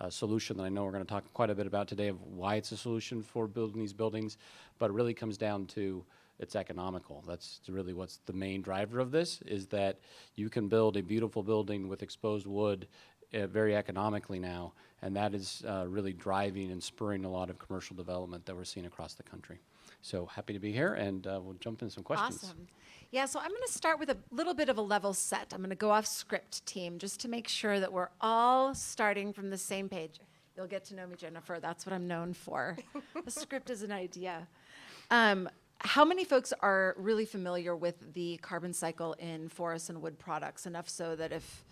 solution that I know we're going to talk quite a bit about today of why it's a solution for building these buildings, but it really comes down to it's economical. That's really what's the main driver of this, is that you can build a beautiful building with exposed wood very economically now, and that is really driving and spurring a lot of commercial development that we're seeing across the country. So happy to be here, and we'll jump into some questions. Awesome. Yeah, so I'm going to start with a little bit of a level set. I'm going to go off script, team, just to make sure that we're all starting from the same page. You'll get to know me, Jennifer. That's what I'm known for. The script is an idea. How many folks are really familiar with the carbon cycle in forests and wood products? Enough so that if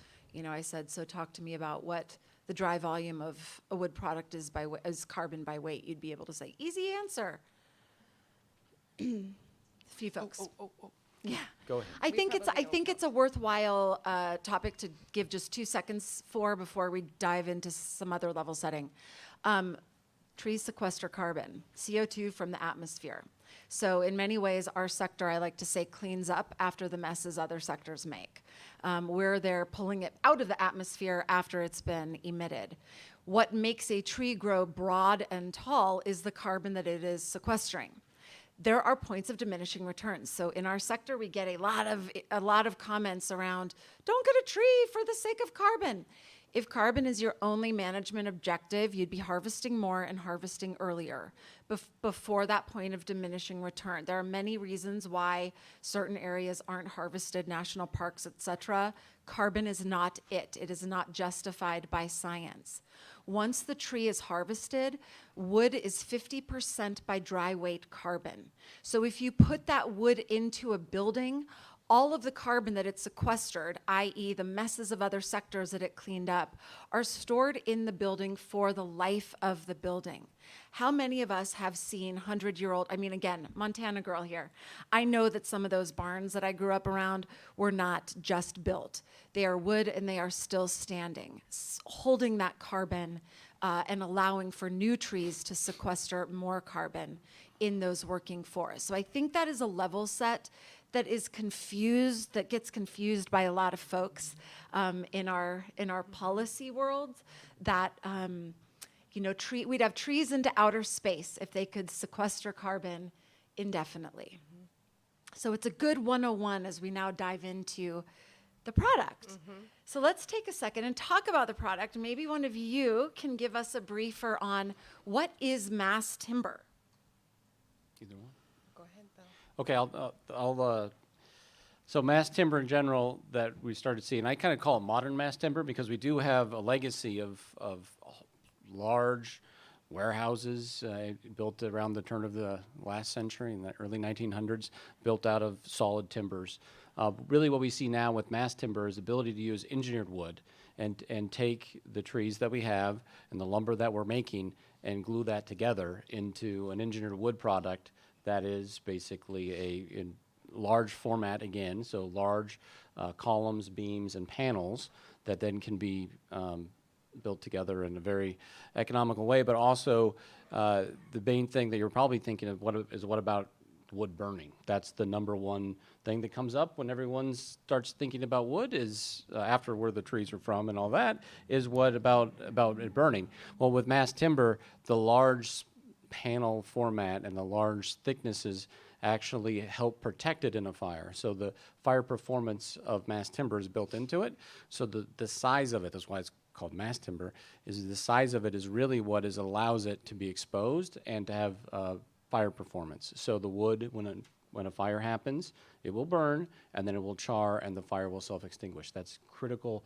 I said, so talk to me about what the dry volume of a wood product is as carbon by weight, you'd be able to say, easy answer. A few folks. Yeah. Go ahead. I think it's a worthwhile topic to give just 2 seconds for before we dive into some other level setting. Trees sequester carbon, CO2 from the atmosphere. So in many ways, our sector, I like to say, cleans up after the messes other sectors make, where they're pulling it out of the atmosphere after it's been emitted. What makes a tree grow broad and tall is the carbon that it is sequestering. There are points of diminishing returns. So in our sector, we get a lot of comments around, don't get a tree for the sake of carbon. If carbon is your only management objective, you'd be harvesting more and harvesting earlier before that point of diminishing return. There are many reasons why certain areas aren't harvested, national parks, et cetera. Carbon is not it. It is not justified by science. Once the tree is harvested, wood is 50% by dry weight carbon. So if you put that wood into a building, all of the carbon that it sequestered, i.e. the messes of other sectors that it cleaned up, are stored in the building for the life of the building. How many of us have seen 100-year-old, I mean, again, Montana girl here. I know that some of those barns that I grew up around were not just built. They are wood and they are still standing, holding that carbon and allowing for new trees to sequester more carbon in those working forests. So I think that is a level set that is confused, that gets confused by a lot of folks in our policy world, that we'd have trees into outer space if they could sequester carbon indefinitely. So it's a good 101 as we now dive into the product. So let's take a second and talk about the product. Maybe one of you can give us a briefer on what is mass timber. Either one. Go ahead, Bill. Okay, so mass timber in general that we started seeing, I kind of call it modern mass timber because we do have a legacy of large warehouses built around the turn of the last century in the early 1900s, built out of solid timbers. Really what we see now with mass timber is the ability to use engineered wood and take the trees that we have and the lumber that we're making and glue that together into an engineered wood product that is basically a large format again, so large columns, beams, and panels that then can be built together in a very economical way, but also the main thing that you're probably thinking of what about wood burning? That's the number one thing that comes up when everyone starts thinking about wood is after where the trees are from and all that is what about it burning? Well, with mass timber, the large panel format and the large thicknesses actually help protect it in a fire. So the fire performance of mass timber is built into it. So the size of it, that's why it's called mass timber, is the size of it is really what allows it to be exposed and to have fire performance. So the wood, when a fire happens, it will burn and then it will char and the fire will self-extinguish. That's critical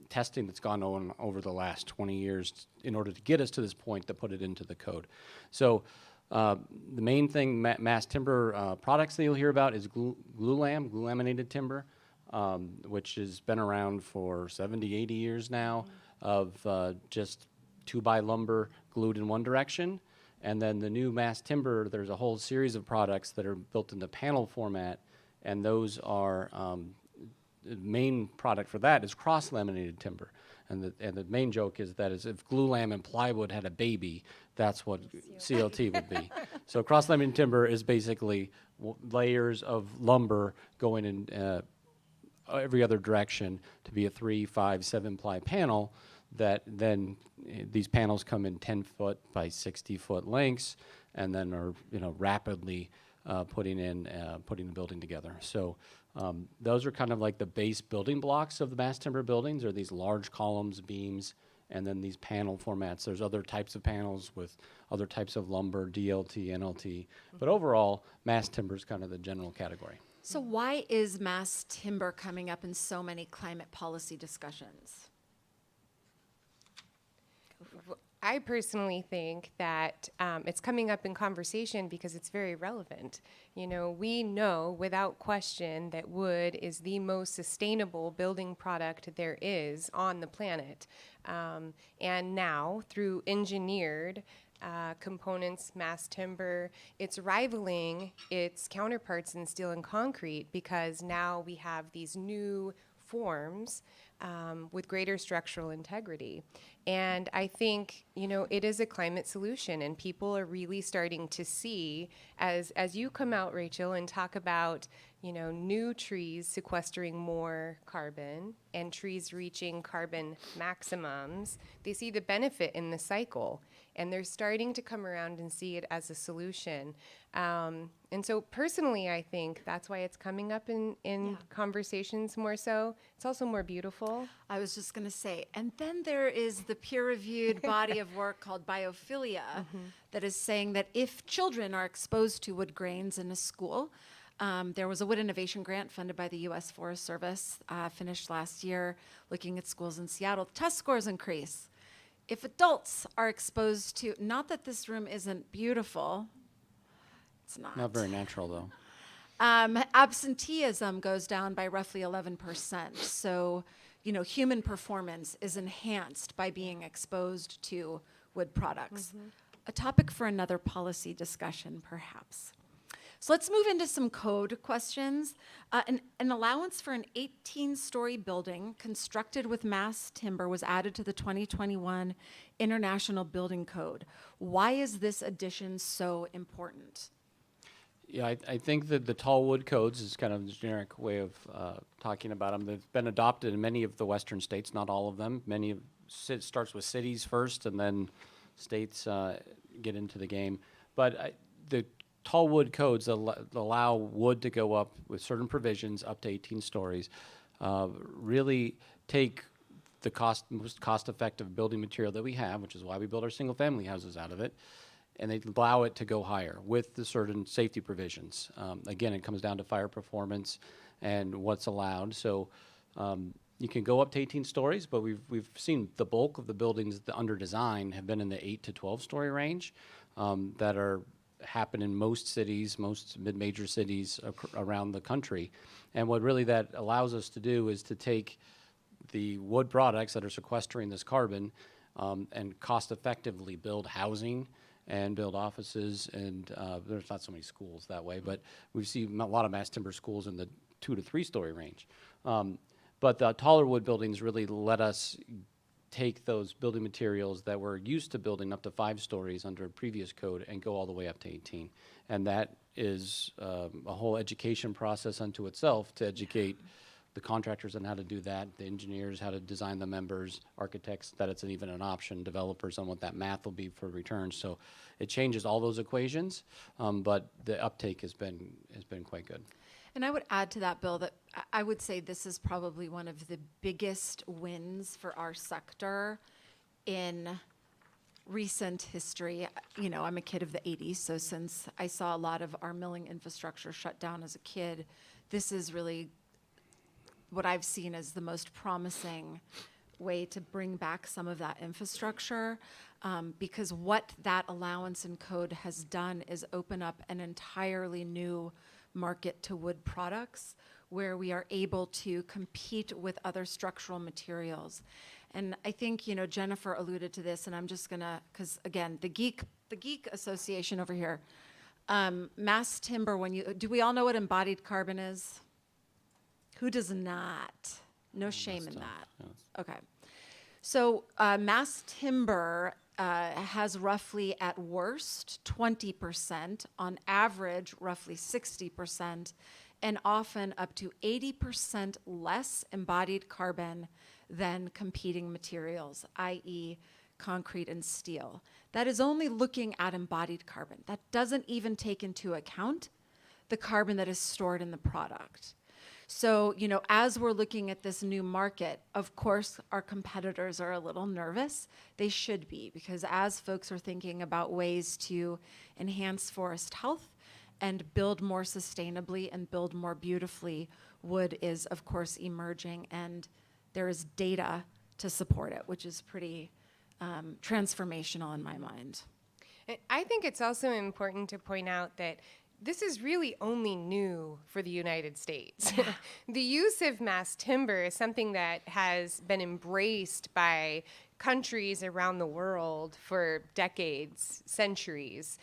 testing that's gone on over the last 20 years in order to get us to this point to put it into the code. So the main thing mass timber products that you'll hear about is glue laminated timber, which has been around for 70, 80 years now of just 2x lumber glued in one direction. And then the new mass timber, there's a whole series of products that are built in the panel format, and those are the main product for that is cross-laminated timber. And the main joke is that if glue lam and plywood had a baby, that's what CLT would be. So cross-laminated timber is basically layers of lumber going in every other direction to be a 3, 5, 7-ply panel that then these panels come in 10-foot by 60-foot lengths and then are rapidly putting the building together. So those are kind of like the base building blocks of the mass timber buildings are these large columns, beams, and then these panel formats. There's other types of panels with other types of lumber, DLT, NLT. But overall, mass timber is kind of the general category. So why is mass timber coming up in so many climate policy discussions? I personally think that it's coming up in conversation because it's very relevant. We know without question that wood is the most sustainable building product there is on the planet. And now, through engineered components, mass timber, it's rivaling its counterparts in steel and concrete because now we have these new forms with greater structural integrity. And I think, it is a climate solution, and people are really starting to see, as you come out, Rachel, and talk about, new trees sequestering more carbon and trees reaching carbon maximums, they see the benefit in the cycle, and they're starting to come around and see it as a solution. And so personally, I think that's why it's coming up in conversations more so. It's also more beautiful. I was just going to say, and then there is the peer-reviewed body of work called Biophilia that is saying that if children are exposed to wood grains in a school, there was a wood innovation grant funded by the U.S. Forest Service, finished last year, looking at schools in Seattle. Test scores increase. If adults are exposed to, not that this room isn't beautiful, it's not. Not very natural, though. Absenteeism goes down by roughly 11%. So, human performance is enhanced by being exposed to wood products. A topic for another policy discussion, perhaps. So let's move into some code questions. An allowance for an 18-story building constructed with mass timber was added to the 2021 International Building Code. Why is this addition so important? Yeah, I think that the tall wood codes is kind of the generic way of talking about them. They've been adopted in many of the western states, not all of them. It starts with cities first, and then states get into the game. But the tall wood codes allow wood to go up with certain provisions up to 18 stories, really take the most cost-effective building material that we have, which is why we build our single-family houses out of it, and they allow it to go higher with the certain safety provisions. Again, it comes down to fire performance and what's allowed. So you can go up to 18 stories, but we've seen the bulk of the buildings under design have been in the 8 to 12-story range that happen in most cities, most mid-major cities around the country. And what really that allows us to do is to take the wood products that are sequestering this carbon and cost-effectively build housing and build offices, and there's not so many schools that way, but we've seen a lot of mass timber schools in the 2 to 3 story range. But the taller wood buildings really let us take those building materials that we're used to building up to 5 stories under a previous code and go all the way up to 18. And that is a whole education process unto itself to educate the contractors on how to do that, the engineers how to design the members, architects that it's even an option, developers on what that math will be for returns. So it changes all those equations, but the uptake has been quite good. And I would add to that, Bill, that I would say this is probably one of the biggest wins for our sector in recent history. I'm a kid of the 80s, so since I saw a lot of our milling infrastructure shut down as a kid, this is really what I've seen as the most promising way to bring back some of that infrastructure, because what that allowance in code has done is open up an entirely new market to wood products where we are able to compete with other structural materials. And I think, Jennifer alluded to this, and I'm just gonna, because again, the geek association over here, mass timber, do we all know what embodied carbon is? Who does not? No shame in that. Yes. Okay. So mass timber has roughly, at worst, 20%, on average, roughly 60%, and often up to 80% less embodied carbon than competing materials, i.e. concrete and steel. That is only looking at embodied carbon. That doesn't even take into account the carbon that is stored in the product. So, as we're looking at this new market, of course, our competitors are a little nervous. They should be, because as folks are thinking about ways to enhance forest health and build more sustainably and build more beautifully, wood is, of course, emerging, and there is data to support it, which is pretty transformational in my mind. I think it's also important to point out that this is really only new for the United States. The use of mass timber is something that has been embraced by countries around the world for decades, centuries.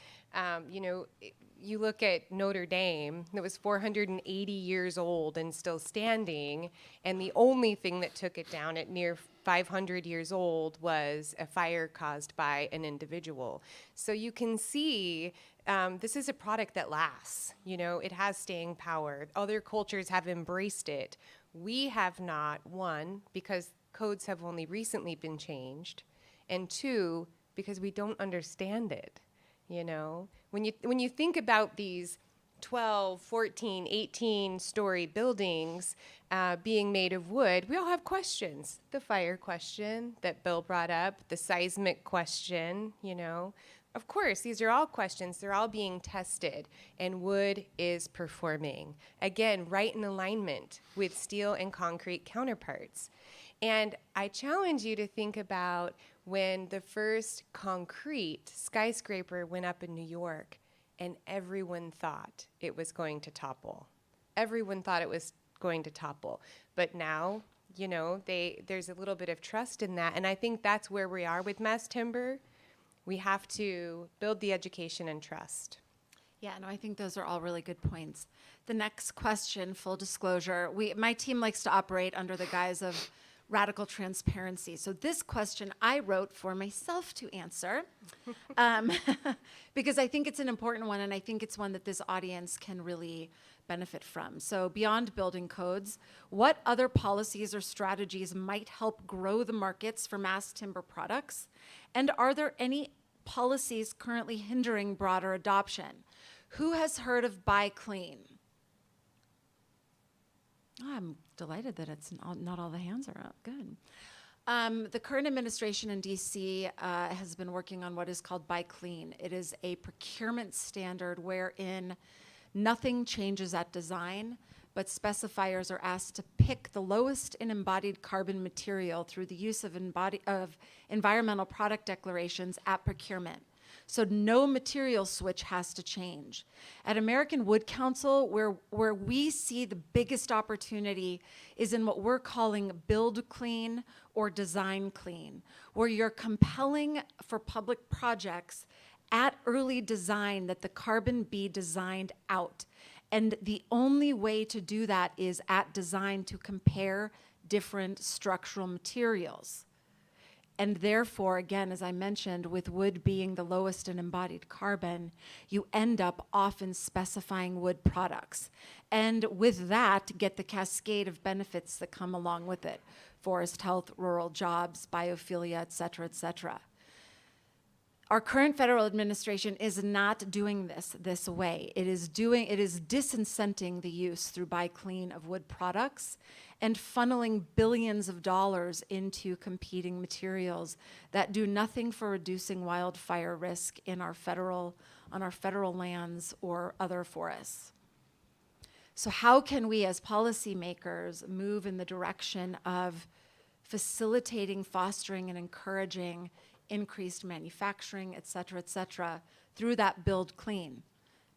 you look at Notre Dame, that was 480 years old and still standing, and the only thing that took it down at near 500 years old was a fire caused by an individual. So you can see this is a product that lasts. You know, it has staying power. Other cultures have embraced it. We have not, one, because codes have only recently been changed, and two, because we don't understand it. You know, when you think about these 12, 14, 18-story buildings being made of wood, we all have questions. The fire question that Bill brought up, the seismic question, you know. Of course, these are all questions. They're all being tested, and wood is performing. Again, right in alignment with steel and concrete counterparts. And I challenge you to think about when the first concrete skyscraper went up in New York, and everyone thought it was going to topple. Everyone thought it was going to topple. But now, you know, there's a little bit of trust in that. And I think that's where we are with mass timber. We have to build the education and trust. Yeah, no, I think those are all really good points. The next question, full disclosure, my team likes to operate under the guise of radical transparency. So this question I wrote for myself to answer because I think it's an important one, and I think it's one that this audience can really benefit from. So beyond building codes, what other policies or strategies might help grow the markets for mass timber products? And are there any policies currently hindering broader adoption? Who has heard of Buy Clean? Oh, I'm delighted that it's not all the hands are up. Good. The current administration in DC has been working on what is called Buy Clean. It is a procurement standard wherein nothing changes at design, but specifiers are asked to pick the lowest in embodied carbon material through the use of environmental product declarations at procurement. So no material switch has to change. At American Wood Council, where we see the biggest opportunity is in what we're calling build clean or design clean, where you're compelling for public projects at early design that the carbon be designed out. And the only way to do that is at design to compare different structural materials. And therefore, again, as I mentioned, with wood being the lowest in embodied carbon, you end up often specifying wood products. And with that, get the cascade of benefits that come along with it: forest health, rural jobs, biophilia, et cetera, Our current federal administration is not doing this way. It is disincenting the use through Buy Clean of wood products and funneling billions of dollars into competing materials that do nothing for reducing wildfire risk on our federal lands or other forests. So how can we as policymakers move in the direction of facilitating, fostering, and encouraging increased manufacturing, et cetera, through that build clean?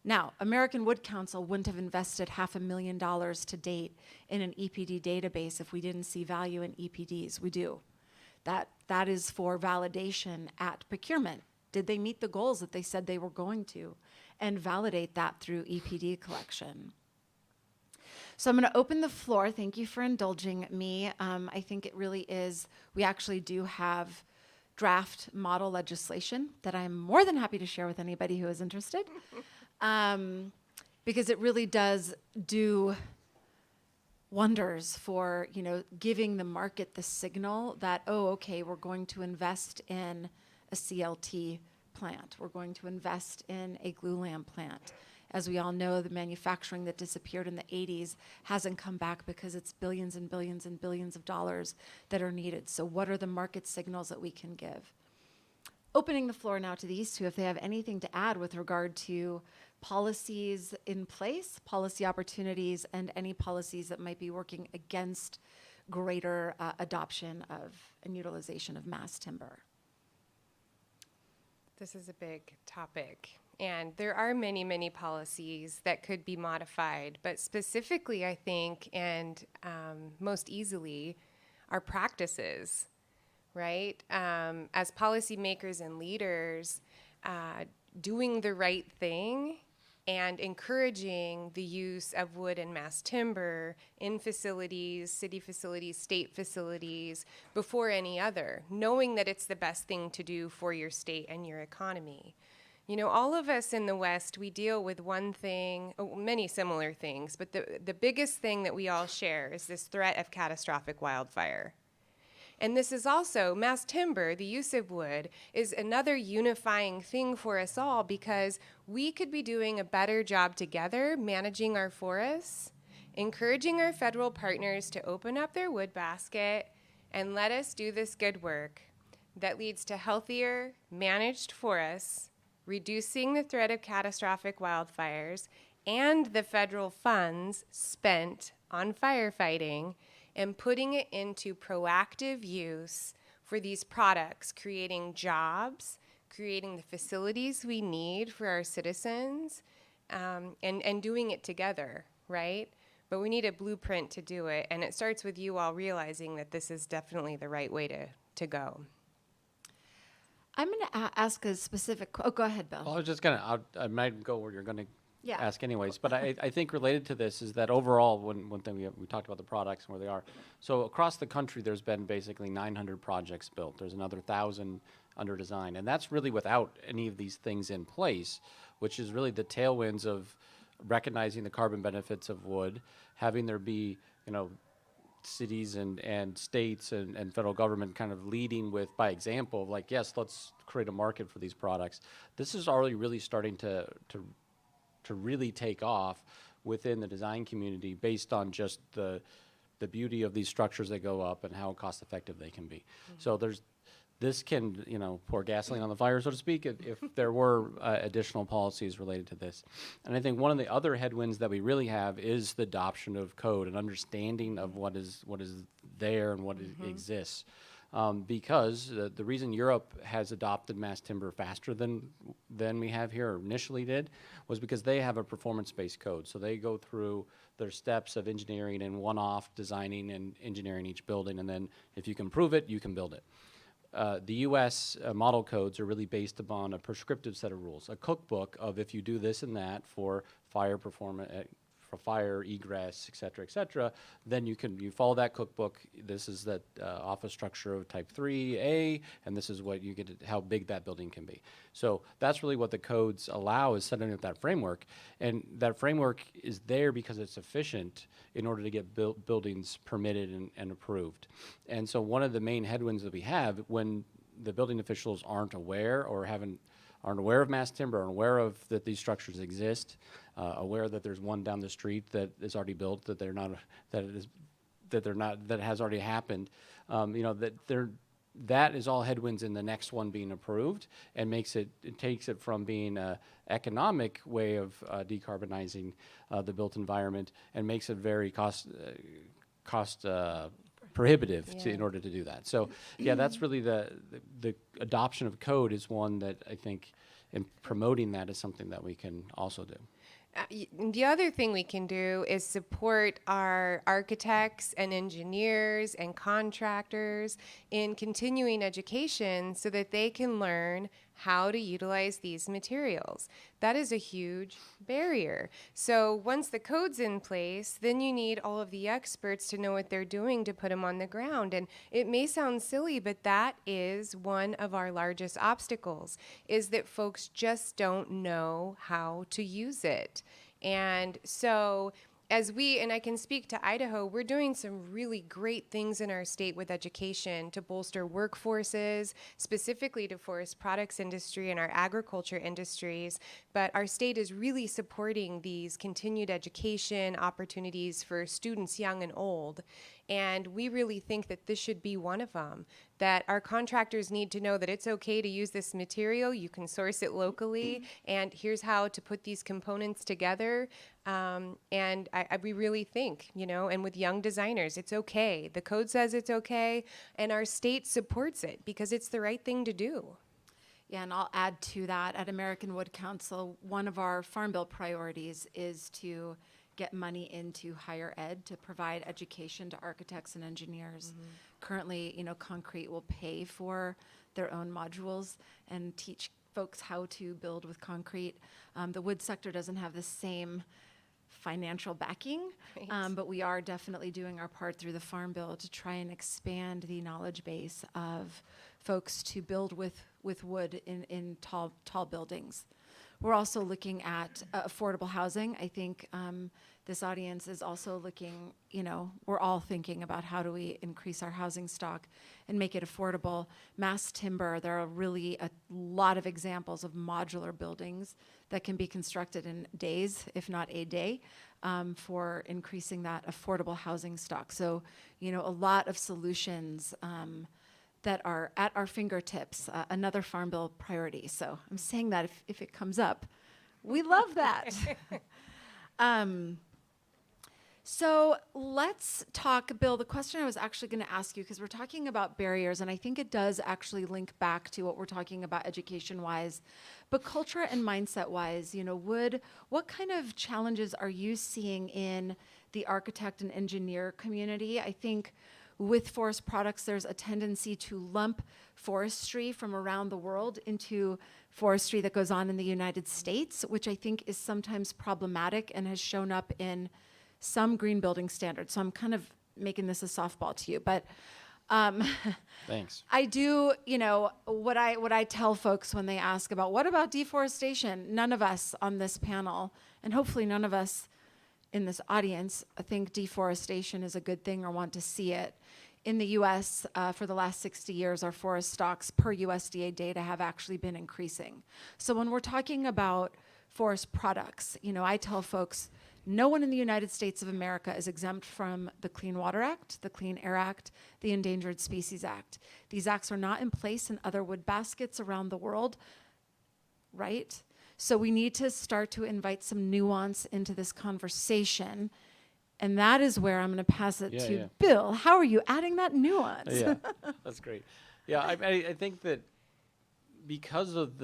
Now, American Wood Council wouldn't have invested $500,000 to date in an EPD database if we didn't see value in EPDs. We do. That is for validation at procurement. Did they meet the goals that they said they were going to? And validate that through EPD collection. So I'm going to open the floor. Thank you for indulging me. I think it really is, we actually do have draft model legislation that I'm more than happy to share with anybody who is interested, because it really does do wonders for, giving the market the signal that, oh, okay, we're going to invest in a CLT plant. We're going to invest in a glulam plant. As we all know, the manufacturing that disappeared in the 80s hasn't come back because it's billions and billions and billions of dollars that are needed. So what are the market signals that we can give? Opening the floor now to these two, if they have anything to add with regard to policies in place, policy opportunities, and any policies that might be working against greater adoption of and utilization of mass timber. This is a big topic. And there are many, many policies that could be modified, but specifically, I think, and most easily, are practices, right? As policymakers and leaders, doing the right thing and encouraging the use of wood and mass timber in facilities, city facilities, state facilities, before any other, knowing that it's the best thing to do for your state and your economy. You know, all of us in the West, we deal with one thing, many similar things, but the biggest thing that we all share is this threat of catastrophic wildfire. And this is also, mass timber, the use of wood, is another unifying thing for us all, because we could be doing a better job together managing our forests, encouraging our federal partners to open up their wood basket and let us do this good work that leads to healthier, managed forests, reducing the threat of catastrophic wildfires, and the federal funds spent on firefighting, and putting it into proactive use for these products, creating jobs, creating the facilities we need for our citizens, and doing it together, right? But we need a blueprint to do it, and it starts with you all realizing that this is definitely the right way to go. I'm going to ask a specific. Oh, go ahead, Bill. Well, I was just gonna. I might go where you're gonna Yeah. ask anyways. But I think related to this is that overall, one thing we talked about the products and where they are. So across the country, there's been basically 900 projects built. There's another 1,000 under design, and that's really without any of these things in place, which is really the tailwinds of recognizing the carbon benefits of wood, having there be, cities and states and federal government kind of leading with by example, like, yes, let's create a market for these products. This is already really starting to really take off within the design community based on just the beauty of these structures that go up and how cost effective they can be. So this can, pour gasoline on the fire, so to speak, if there were additional policies related to this. And I think one of the other headwinds that we really have is the adoption of code and understanding of what is there and what exists. Because the reason Europe has adopted mass timber faster than we have here, or initially did, was because they have a performance-based code. So they go through their steps of engineering and one-off designing and engineering each building, and then if you can prove it, you can build it. The U.S. Model codes are really based upon a prescriptive set of rules, a cookbook of if you do this and that for fire performance, for fire, egress, et cetera, then you follow that cookbook. This is the office structure of type 3A, and this is what you get, how big that building can be. So that's really what the codes allow, is setting up that framework. And that framework is there because it's efficient in order to get buildings permitted and approved. And so one of the main headwinds that we have when the building officials aren't aware or aren't aware of mass timber, aren't aware of that these structures exist, aware that there's one down the street that is already built, that has already happened, that is all headwinds in the next one being approved, and takes it from being an economic way of decarbonizing the built environment, and makes it very cost prohibitive in order to do that. So yeah, that's really the adoption of code is one that I think in promoting that is something that we can also do. The other thing we can do is support our architects and engineers and contractors in continuing education so that they can learn how to utilize these materials. That is a huge barrier. So once the code's in place, then you need all of the experts to know what they're doing to put them on the ground. And it may sound silly, but that is one of our largest obstacles, is that folks just don't know how to use it. And so and I can speak to Idaho, we're doing some really great things in our state with education to bolster workforces, specifically to forest products industry and our agriculture industries. But our state is really supporting these continued education opportunities for students young and old. And we really think that this should be one of them, that our contractors need to know that it's okay to use this material, you can source it locally, and here's how to put these components together. And we really think, and with young designers, it's okay. The code says it's okay, and our state supports it because it's the right thing to do. Yeah, and I'll add to that, at American Wood Council, one of our Farm Bill priorities is to get money into higher ed to provide education to architects and engineers. Currently, Concrete will pay for their own modules and teach folks how to build with concrete. The wood sector doesn't have the same financial backing, but we are definitely doing our part through the Farm Bill to try and expand the knowledge base of folks to build with wood in tall buildings. We're also looking at affordable housing. I think this audience is also looking, we're all thinking about how do we increase our housing stock and make it affordable. Mass timber, there are really a lot of examples of modular buildings that can be constructed in days, if not a day, for increasing that affordable housing stock. So, a lot of solutions that are at our fingertips, another Farm Bill priority. So I'm saying that if it comes up, we love that. So let's talk, Bill, the question I was actually going to ask you, because we're talking about barriers, and I think it does actually link back to what we're talking about education-wise, but culture and mindset-wise, what kind of challenges are you seeing in the architect and engineer community? I think with forest products, there's a tendency to lump forestry from around the world into forestry that goes on in the United States, which I think is sometimes problematic and has shown up in some green building standards. So I'm kind of making this a softball to you, but thanks. I do, what I tell folks when they ask about what about deforestation, none of us on this panel, and hopefully none of us in this audience, think deforestation is a good thing or want to see it. In the US, for the last 60 years, our forest stocks per USDA data have actually been increasing. So when we're talking about forest products, I tell folks, no one in the United States of America is exempt from the Clean Water Act, the Clean Air Act, the Endangered Species Act. These acts are not in place in other wood baskets around the world, right? So we need to start to invite some nuance into this conversation. And that is where I'm going to pass it to Bill. How are you adding that nuance? Yeah, that's great. Yeah, I think that because of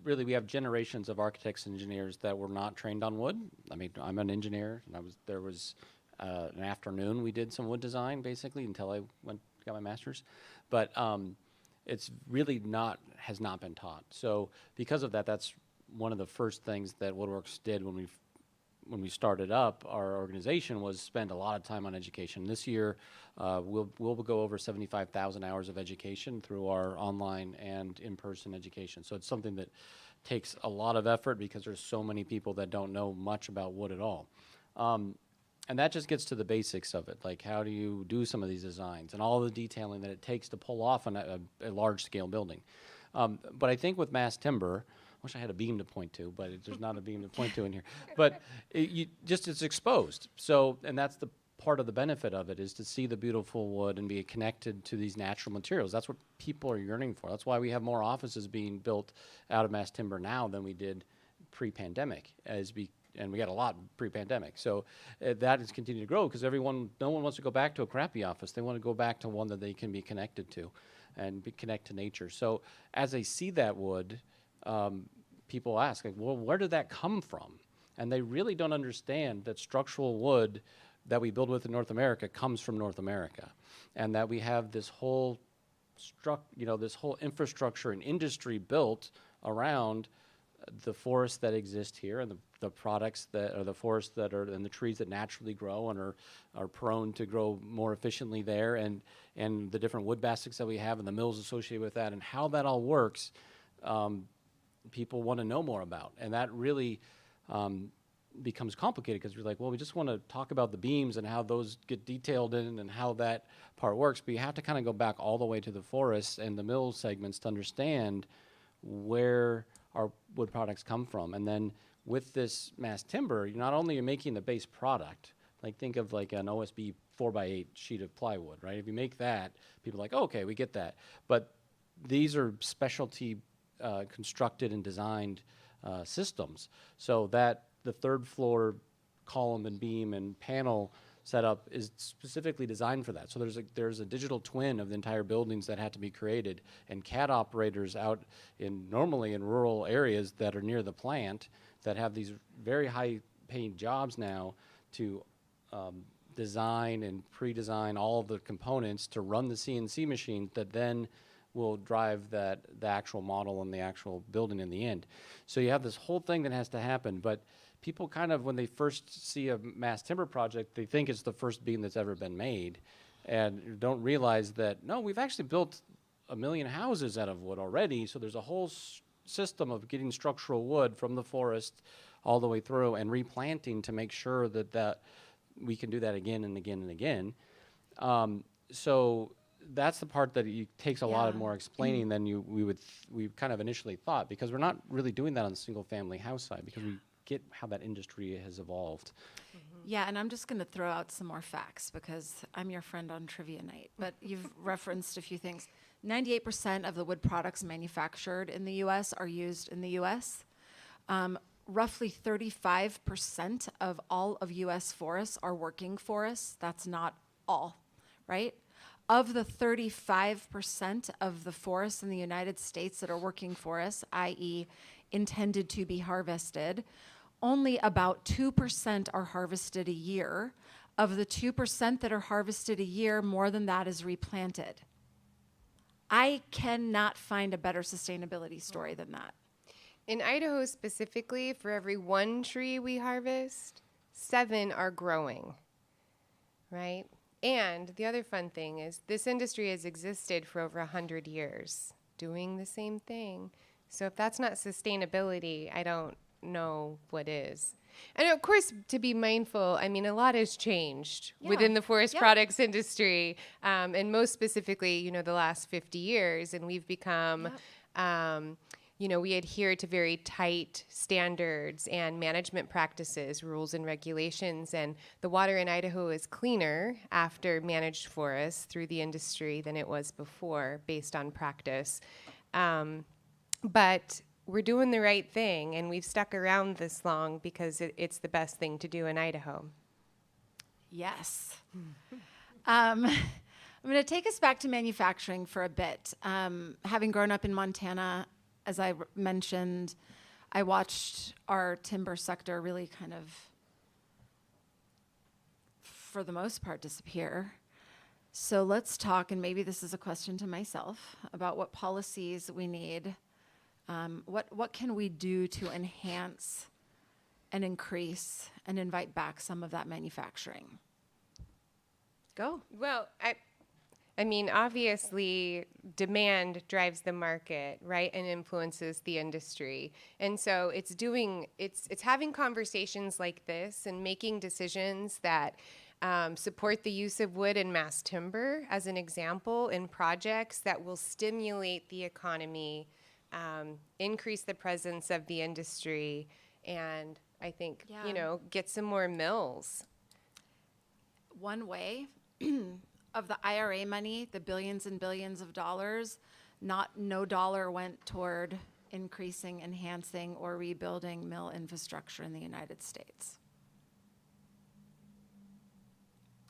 really we have generations of architects and engineers that were not trained on wood. I mean, I'm an engineer, and there was an afternoon we did some wood design basically until I got my master's. But it's really has not been taught. So because of that, that's one of the first things that Woodworks did when we started up our organization was spend a lot of time on education. This year, we'll go over 75,000 hours of education through our online and in-person education. So it's something that takes a lot of effort because there's so many people that don't know much about wood at all. And that just gets to the basics of it, like how do you do some of these designs and all the detailing that it takes to pull off a large-scale building. But I think with mass timber, I wish I had a beam to point to, but there's not a beam to point to in here. But it's exposed. So, and that's the part of the benefit of it is to see the beautiful wood and be connected to these natural materials. That's what people are yearning for. That's why we have more offices being built out of mass timber now than we did pre-pandemic, and we got a lot pre-pandemic. So that has continued to grow because no one wants to go back to a crappy office. They want to go back to one that they can be connected to and connect to nature. So as they see that wood, people ask, like, well, where did that come from? And they really don't understand that structural wood that we build with in North America comes from North America, and that we have this whole this whole infrastructure and industry built around the forests that exist here and the products that are the forests that are and the trees that naturally grow and are prone to grow more efficiently there, and the different wood baskets that we have and the mills associated with that and how that all works. People want to know more about, and that really becomes complicated because we're like, well, we just want to talk about the beams and how those get detailed in and how that part works, but you have to kind of go back all the way to the forests and the mill segments to understand where our wood products come from. And then with this mass timber, you're not only making the base product, like think of like an OSB 4x8 sheet of plywood, right? If you make that, people are like, oh, okay, we get that. But these are specialty constructed and designed systems, so that the third floor column and beam and panel setup is specifically designed for that. So there's a digital twin of the entire buildings that had to be created, and CAD operators out normally in rural areas that are near the plant that have these very high paying jobs now to design and pre-design all of the components to run the CNC machines that then will drive the actual model and the actual building in the end. So you have this whole thing that has to happen, but people kind of, when they first see a mass timber project, they think it's the first beam that's ever been made, and don't realize that, no, we've actually built 1 million houses out of wood already, so there's a whole system of getting structural wood from the forest all the way through and replanting to make sure that we can do that again and again and again. So that's the part that takes a lot of more explaining than we kind of initially thought, because we're not really doing that on the single family house side, because we get how that industry has evolved. Yeah, and I'm just going to throw out some more facts because I'm your friend on trivia night, but you've referenced a few things. 98% of the wood products manufactured in the U.S. are used in the U.S. Roughly 35% of all of U.S. forests are working forests. That's not all, right? Of the 35% of the forests in the United States that are working forests, i.e. intended to be harvested, only about 2% are harvested a year. Of the 2% that are harvested a year, more than that is replanted. I cannot find a better sustainability story than that. In Idaho specifically, for every 1 tree we harvest, 7 are growing, right? And the other fun thing is this industry has existed for over 100 years, doing the same thing. So if that's not sustainability, I don't know what is. And of course, to be mindful, I mean, a lot has changed within the forest products industry, and most specifically, you know, the last 50 years, and we've become, you know, we adhere to very tight standards and management practices, rules and regulations, and the water in Idaho is cleaner after managed forests through the industry than it was before, based on practice. But we're doing the right thing, and we've stuck around this long because it's the best thing to do in Idaho. Yes. I'm going to take us back to manufacturing for a bit. Having grown up in Montana, as I mentioned, I watched our timber sector really kind of, for the most part, disappear. So let's talk, and maybe this is a question to myself, about what policies we need. What can we do to enhance and increase and invite back some of that manufacturing? Go. Well, I mean, obviously, demand drives the market, right, and influences the industry. And so it's having conversations like this and making decisions that support the use of wood and mass timber, as an example, in projects that will stimulate the economy, increase the presence of the industry, and I think, you know, get some more mills. One way of the IRA money, the billions and billions of dollars, no dollar went toward increasing, enhancing, or rebuilding mill infrastructure in the United States.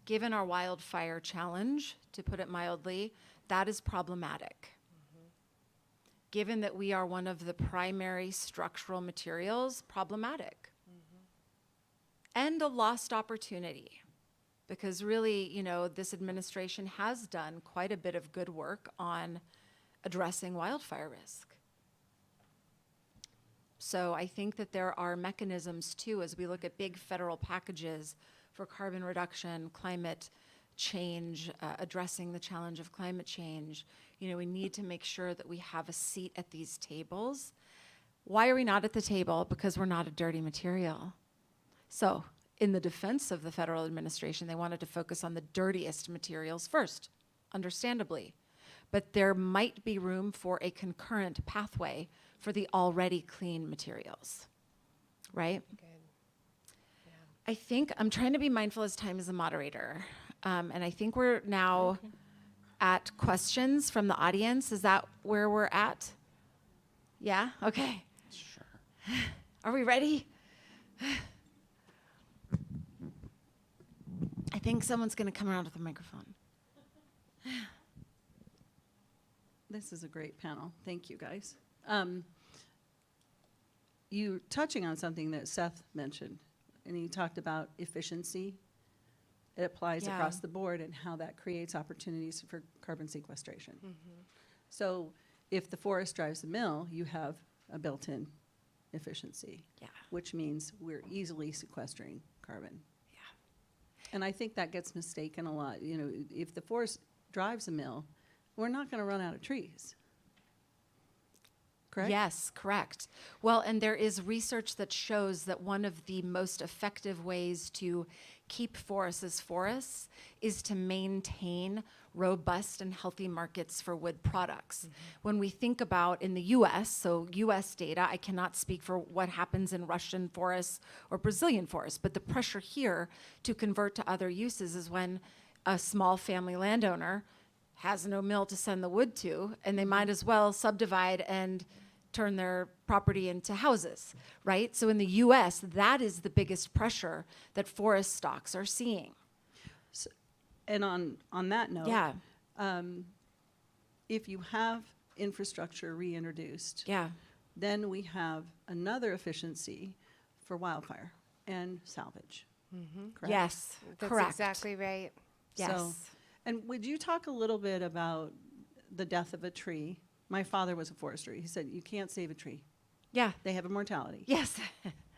Given our wildfire challenge, to put it mildly, that is problematic. Given that we are one of the primary structural materials, problematic. And a lost opportunity. Because really, you know, this administration has done quite a bit of good work on addressing wildfire risk. So I think that there are mechanisms too, as we look at big federal packages for carbon reduction, climate change, addressing the challenge of climate change. You know, we need to make sure that we have a seat at these tables. Why are we not at the table? Because we're not a dirty material. So in the defense of the federal administration, they wanted to focus on the dirtiest materials first, understandably. But there might be room for a concurrent pathway for the already clean materials, right? Good. Yeah. I think I'm trying to be mindful as time as a moderator. And I think we're now at questions from the audience. Is that where we're at? Yeah? Okay. Sure. Are we ready? I think someone's going to come around with a microphone. This is a great panel. Thank you, guys. You're touching on something that Seth mentioned, and he talked about efficiency. It applies across the board and how that creates opportunities for carbon sequestration. So if the forest drives the mill, you have a built-in efficiency. Yeah. Which means we're easily sequestering carbon. Yeah. And I think that gets mistaken a lot. You know, if the forest drives a mill, we're not going to run out of trees. Correct? Yes, correct. Well, and there is research that shows that one of the most effective ways to keep forests as forests is to maintain robust and healthy markets for wood products. When we think about in the US, so US data, I cannot speak for what happens in Russian forests or Brazilian forests, but the pressure here to convert to other uses is when a small family landowner has no mill to send the wood to, and they might as well subdivide and turn their property into houses, right? So in the US, that is the biggest pressure that forest stocks are seeing. So, and on that note, Yeah. If you have infrastructure reintroduced, Yeah. then we have another efficiency for wildfire and salvage. Correct? Yes, That's correct. exactly right. Yes. So, and would you talk a little bit about the death of a tree? My father was a forester. He said, you can't save a tree. Yeah. They have a mortality. Yes.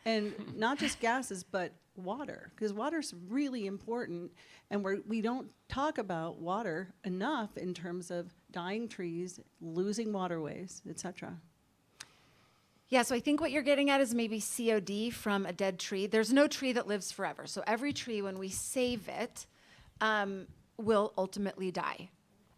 And not just gases, but water, because water's really important. And we don't talk about water enough in terms of dying trees, losing waterways, et cetera. Yeah, so I think what you're getting at is maybe COD from a dead tree. There's no tree that lives forever. So every tree, when we save it, will ultimately die.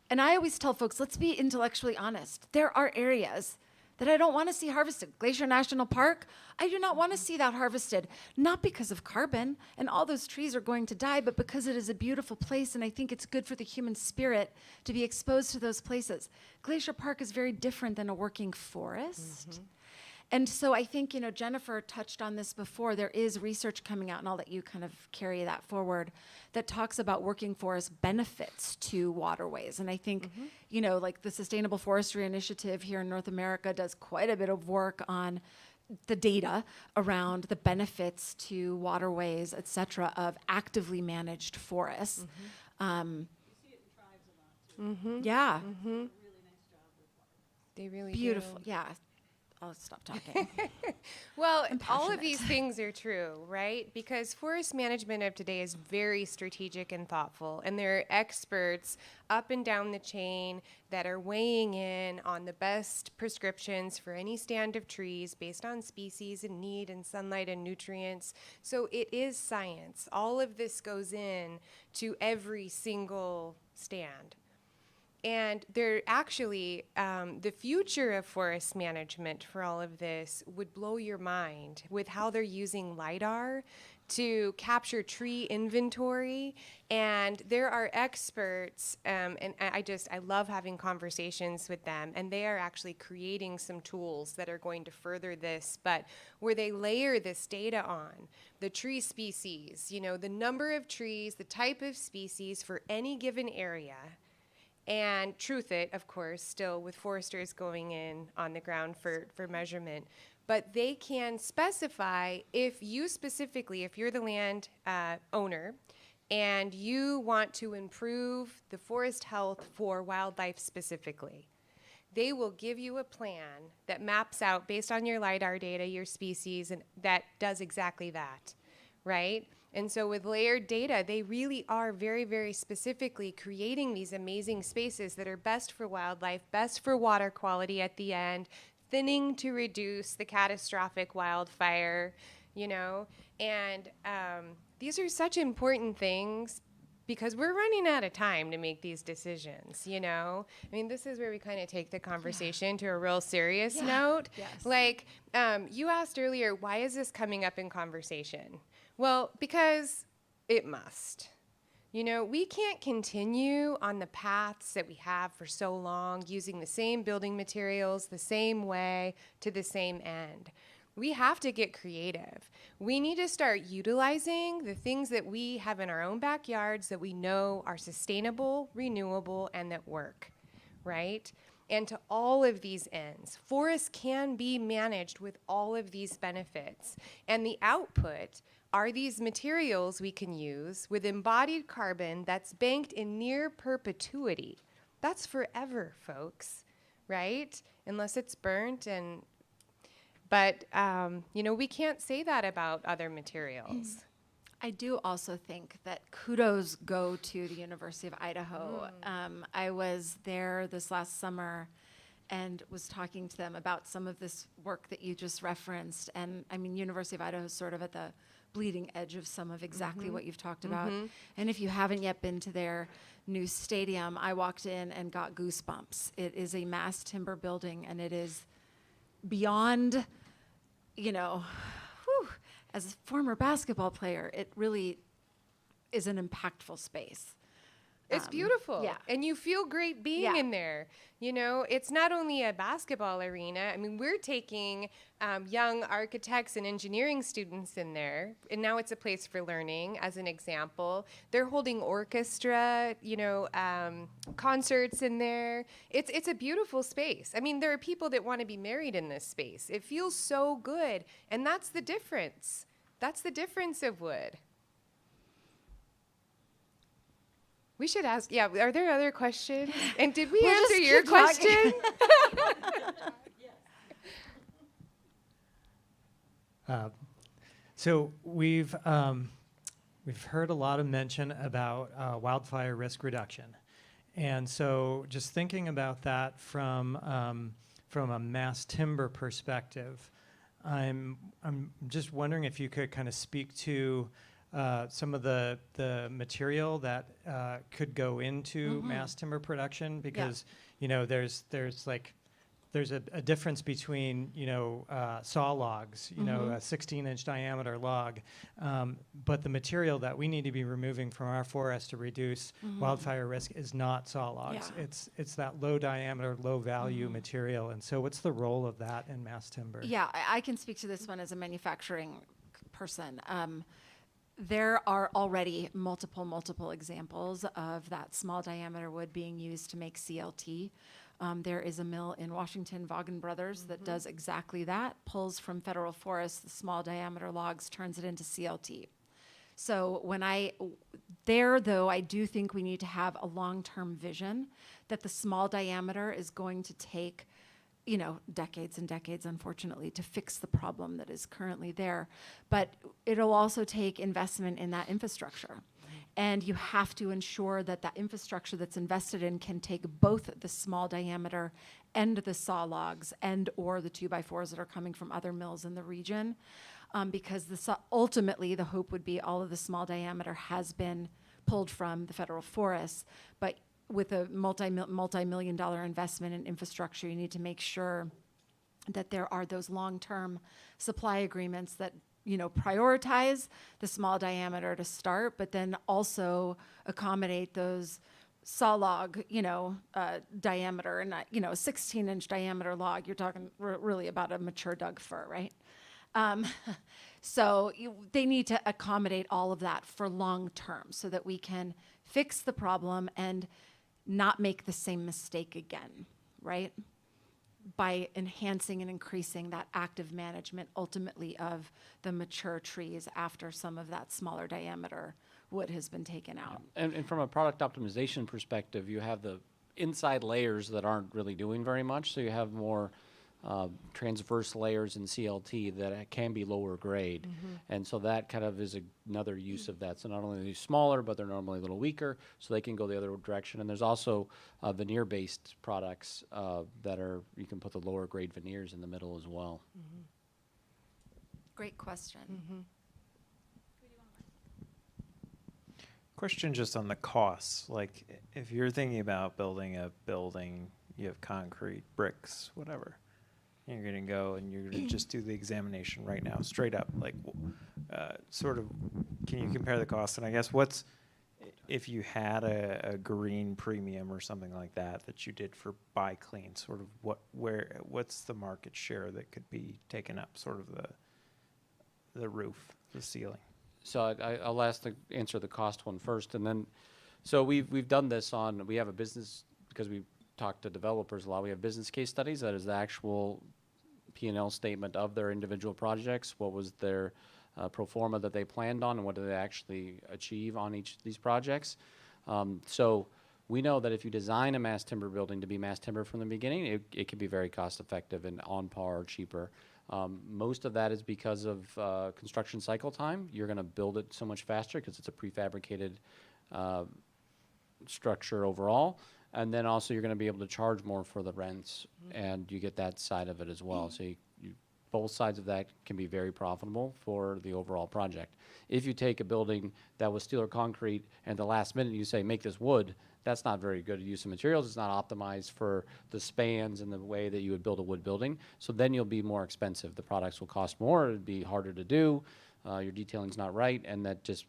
And I always tell folks, let's be intellectually honest. There are areas that I don't want to see harvested. Glacier National Park, I do not want to see that harvested, not because of carbon and all those trees are going to die, but because it is a beautiful place and I think it's good for the human spirit to be exposed to those places. Glacier Park is very different than a working forest. And so I think, you know, Jennifer touched on this before. There is research coming out, and I'll let you kind of carry that forward, that talks about working forest benefits to waterways. And I think, you know, like the Sustainable Forestry Initiative here in North America does quite a bit of work on the data around the benefits to waterways, et cetera, of actively managed forests. Yeah. They really Beautiful. do. Yeah. I'll stop talking. Well, I'm all of passionate. these things are true, right? Because forest management of today is very strategic and thoughtful, and there are experts up and down the chain that are weighing in on the best prescriptions for any stand of trees based on species and need and sunlight and nutrients. So it is science. All of this goes in to every single stand. And they're actually, the future of forest management for all of this would blow your mind with how they're using LiDAR to capture tree inventory. And there are experts, and I love having conversations with them, and they are actually creating some tools that are going to further this, but where they layer this data on the tree species, you know, the number of trees, the type of species for any given area. And truth it, of course, still with foresters going in on the ground for measurement. But they can specify if you specifically, if you're the land owner and you want to improve the forest health for wildlife specifically, they will give you a plan that maps out based on your LiDAR data, your species, and that does exactly that, right? And so with layered data, they really are very, very specifically creating these amazing spaces that are best for wildlife, best for water quality at the end, thinning to reduce the catastrophic wildfire, you know? And these are such important things because we're running out of time to make these decisions, you know? I mean, this is where we kind of take the conversation to a real serious note. Yes. Like, you asked earlier, why is this coming up in conversation? Well, because it must. You know, we can't continue on the paths that we have for so long, using the same building materials, the same way, to the same end. We have to get creative. We need to start utilizing the things that we have in our own backyards that we know are sustainable, renewable, and that work, right? And to all of these ends, forests can be managed with all of these benefits. And the output are these materials we can use with embodied carbon that's banked in near perpetuity. That's forever, folks. right? Unless it's burnt but we can't say that about other materials. I do also think that kudos go to the University of Idaho. I was there this last summer and was talking to them about some of this work that you just referenced. And I mean, University of Idaho is sort of at the bleeding edge of some of exactly what you've talked about. And if you haven't yet been to their new stadium, I walked in and got goosebumps. It is a mass timber building, and it is beyond, as a former basketball player, it really is an impactful space. It's beautiful. Yeah. And you feel great being in there. It's not only a basketball arena. I mean, we're taking young architects and engineering students in there, and now it's a place for learning, as an example. They're holding orchestra, concerts in there. It's a beautiful space. I mean, there are people that want to be married in this space. It feels so good, and that's the difference. That's the difference of wood. We should ask, are there other questions? And did we answer your question? So we've heard a lot of mention about wildfire risk reduction. And so just thinking about that from a mass timber perspective, I'm just wondering if you could kind of speak to some of the material that could go into mass timber production, because there's a difference between saw logs, a 16-inch diameter log, but the material that we need to be removing from our forest to reduce wildfire risk is not saw logs. It's that low diameter, low value material. And so what's the role of that in mass timber? Yeah, I can speak to this one as a manufacturing person. There are already multiple examples of that small diameter wood being used to make CLT. There is a mill in Washington, Vaughan Brothers, that does exactly that, pulls from federal forests the small diameter logs, turns it into CLT. So though, I do think we need to have a long-term vision that the small diameter is going to take decades and decades, unfortunately, to fix the problem that is currently there. But it'll also take investment in that infrastructure. And you have to ensure that that infrastructure that's invested in can take both the small diameter and the saw logs or the 2x4s that are coming from other mills in the region. Because ultimately, the hope would be all of the small diameter has been pulled from the federal forests, but with a multi-million-dollar investment in infrastructure, you need to make sure that there are those long-term supply agreements that prioritize the small diameter to start, but then also accommodate those saw log, diameter, and not, a 16-inch diameter log. You're talking really about a mature Doug fir, right? So they need to accommodate all of that for long term so that we can fix the problem and not make the same mistake again, right? By enhancing and increasing that active management ultimately of the mature trees after some of that smaller diameter wood has been taken out. And from a product optimization perspective, you have the inside layers that aren't really doing very much, so you have more transverse layers in CLT that can be lower grade. And so that kind of is another use of that. So not only are they smaller, but they're normally a little weaker, so they can go the other direction. And there's also veneer-based products you can put the lower grade veneers in the middle as well. Great question. Question just on the costs. Like, if you're thinking about building a building, you have concrete, bricks, whatever. You're going to go and you're going to just do the examination right now, straight up. Like, sort of, can you compare the costs? And I guess if you had a green premium or something like that you did for buy clean, sort of what's the market share that could be taken up, sort of the roof, the ceiling? So I'll answer the cost one first, and then, so we've done this we have a business, because we talk to developers a lot, we have business case studies, that is the actual P&L statement of their individual projects, what was their pro forma that they planned on, and what did they actually achieve on each of these projects. So we know that if you design a mass timber building to be mass timber from the beginning, it can be very cost effective and on par or cheaper. Most of that is because of construction cycle time. You're going to build it so much faster because it's a prefabricated structure overall. And then also you're going to be able to charge more for the rents, and you get that side of it as well. So both sides of that can be very profitable for the overall project. If you take a building that was steel or concrete and at the last minute you say, make this wood, that's not very good use of materials. It's not optimized for the spans and the way that you would build a wood building. So then you'll be more expensive. The products will cost more. It'd be harder to do. Your detailing's not right, and that just,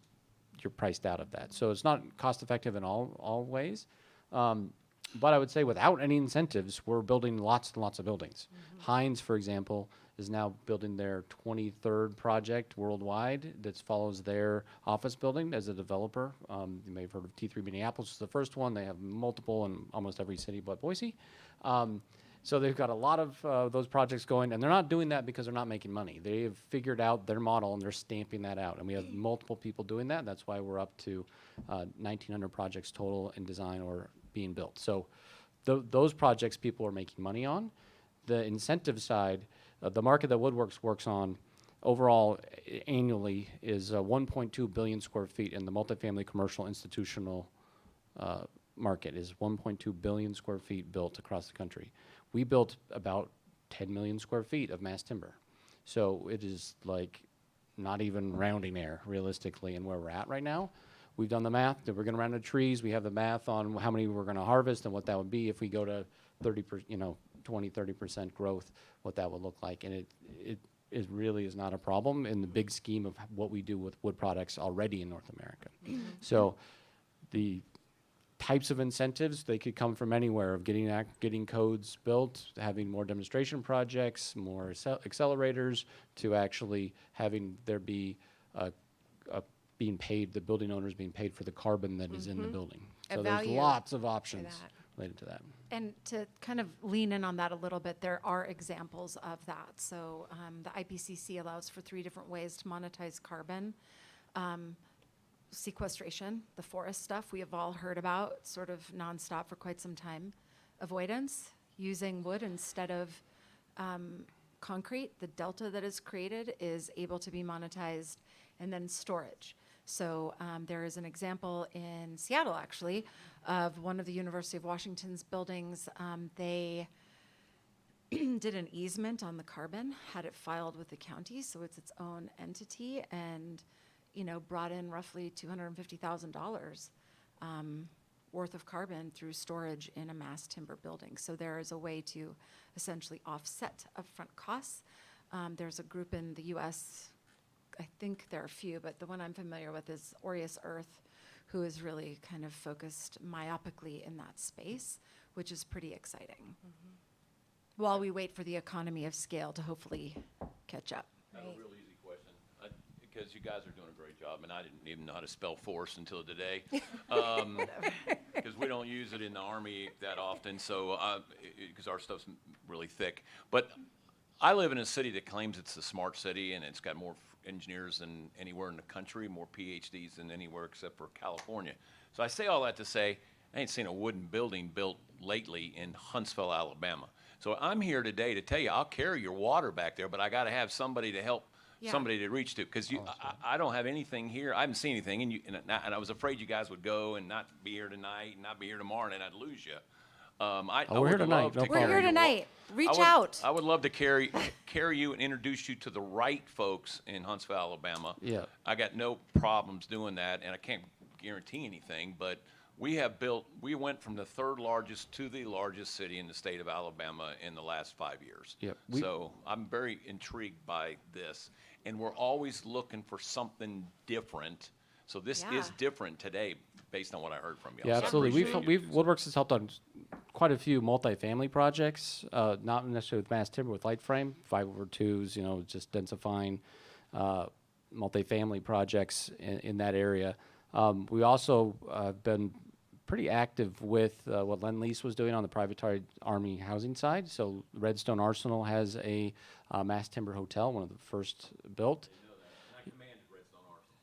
you're priced out of that. So it's not cost effective in all ways. But I would say without any incentives, we're building lots and lots of buildings. Heinz, for example, is now building their 23rd project worldwide that follows their office building as a developer. You may have heard of T3 Minneapolis is the first one. They have multiple in almost every city but Boise. So they've got a lot of those projects going, and they're not doing that because they're not making money. They have figured out their model, and they're stamping that out. And we have multiple people doing that. That's why we're up to 1,900 projects total in design or being built. So those projects people are making money on. The incentive side, the market that Woodworks works on overall annually is 1.2 billion square feet, and the multifamily commercial institutional market is 1.2 billion square feet built across the country. We built about 10 million square feet of mass timber. So it is like not even rounding error realistically in where we're at right now. We've done the math that we're going to round the trees. We have the math on how many we're going to harvest and what that would be if we go to 20-30% growth, what that would look like. And it really is not a problem in the big scheme of what we do with wood products already in North America. So the types of incentives, they could come from anywhere, of getting codes built, having more demonstration projects, more accelerators, to actually having there be being paid, the building owners being paid for the carbon that is in the building. So there's lots of options related to that. And to kind of lean in on that a little bit, there are examples of that. So the IPCC allows for 3 different ways to monetize carbon. Sequestration, the forest stuff we have all heard about sort of nonstop for quite some time. Avoidance, using wood instead of concrete. The delta that is created is able to be monetized. And then storage. So there is an example in Seattle, actually, of one of the University of Washington's buildings. They did an easement on the carbon, had it filed with the county, so it's its own entity, and brought in roughly $250,000 worth of carbon through storage in a mass timber building. So there is a way to essentially offset upfront costs. There's a group in the U.S., I think there are a few, but the one I'm familiar with is Aureus Earth, who is really kind of focused myopically in that space, which is pretty exciting. While we wait for the economy of scale to hopefully catch up. I have a real easy question, because you guys are doing a great job, and I didn't even know how to spell force until today, because we don't use it in the Army that often, so because our stuff's really thick. But I live in a city that claims it's a smart city, and it's got more engineers than anywhere in the country, more PhDs than anywhere except for California. So I say all that to say, I ain't seen a wooden building built lately in Huntsville, Alabama. So I'm here today to tell you, I'll carry your water back there, but I got to have somebody to help, somebody to reach to, because I don't have anything here. I haven't seen anything, and I was afraid you guys would go and not be here tonight and not be here tomorrow, and I'd lose you. We're here tonight. We're here tonight. Reach out. I would love to carry you and introduce you to the right folks in Huntsville, Alabama. Yeah. I got no problems doing that, and I can't guarantee anything, but we went from the 3rd largest to the largest city in the state of Alabama in the last 5 years. Yep. So I'm very intrigued by this, and we're always looking for something different. So this is different today, based on what I heard from you. Yeah, absolutely. Woodworks has helped on quite a few multifamily projects, not necessarily with mass timber, with light frame, 5/2s, just densifying multifamily projects in that area. We also have been pretty active with what Lend-Lease was doing on the privatized Army housing side. So Redstone Arsenal has a mass timber hotel, one of the first built.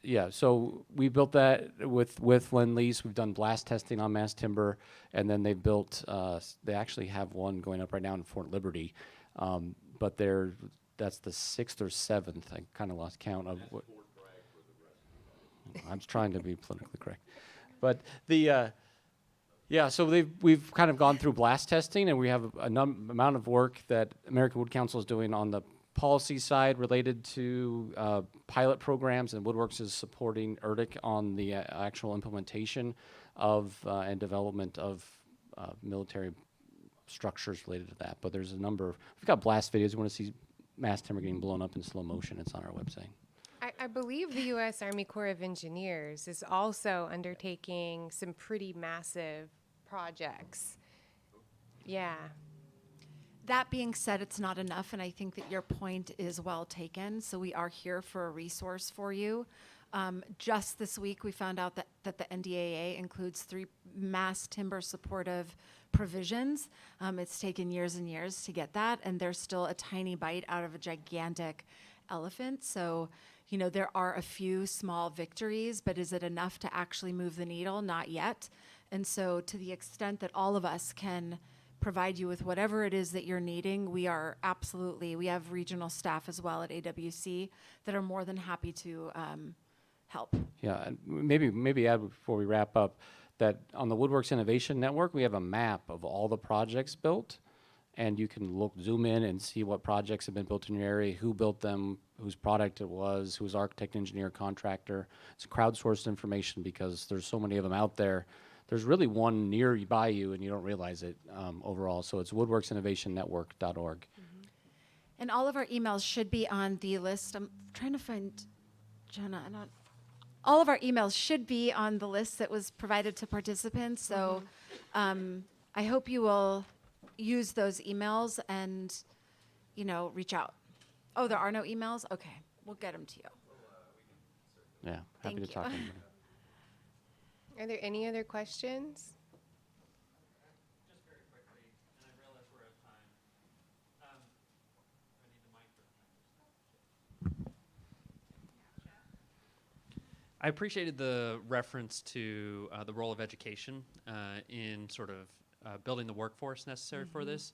Yeah, so we built that with Lend-Lease. We've done blast testing on mass timber, and then they built. They actually have one going up right now in Fort Liberty, but that's the 6th or 7th. I kind of lost count of what. I'm trying to be politically correct, but yeah. So we've kind of gone through blast testing, and we have amount of work that American Wood Council is doing on the policy side related to pilot programs, and Woodworks is supporting ERDIC on the actual implementation of and development of military structures related to that. But there's a number of, we've got blast videos. You want to see mass timber getting blown up in slow motion, it's on our website. I believe the U.S. Army Corps of Engineers is also undertaking some pretty massive projects. Yeah. That being said, it's not enough, and I think that your point is well taken. So we are here for a resource for you. Just this week, we found out that the NDAA includes 3 mass timber supportive provisions. It's taken years and years to get that, and there's still a tiny bite out of a gigantic elephant. So, you know, there are a few small victories, but is it enough to actually move the needle? Not yet. And so to the extent that all of us can provide you with whatever it is that you're needing, we have regional staff as well at AWC that are more than happy to help. Yeah, and maybe add before we wrap up that on the Woodworks Innovation Network, we have a map of all the projects built, and you can zoom in and see what projects have been built in your area, who built them, whose product it was, who's architect, engineer, contractor. It's crowdsourced information because there's so many of them out there. There's really one nearby you, and you don't realize it overall. So it's woodworksinnovationnetwork.org. And all of our emails should be on the list. I'm trying to find Jenna. All of our emails should be on the list that was provided to participants. So I hope you will use those emails and, you know, reach out. Oh, there are no emails? Okay, we'll get them to you. Yeah, happy Thank to talk to you. anybody. Are there any other questions? Just very quickly, and I realize we're out of time. I need the mic. I appreciated the reference to the role of education in sort of building the workforce necessary for this.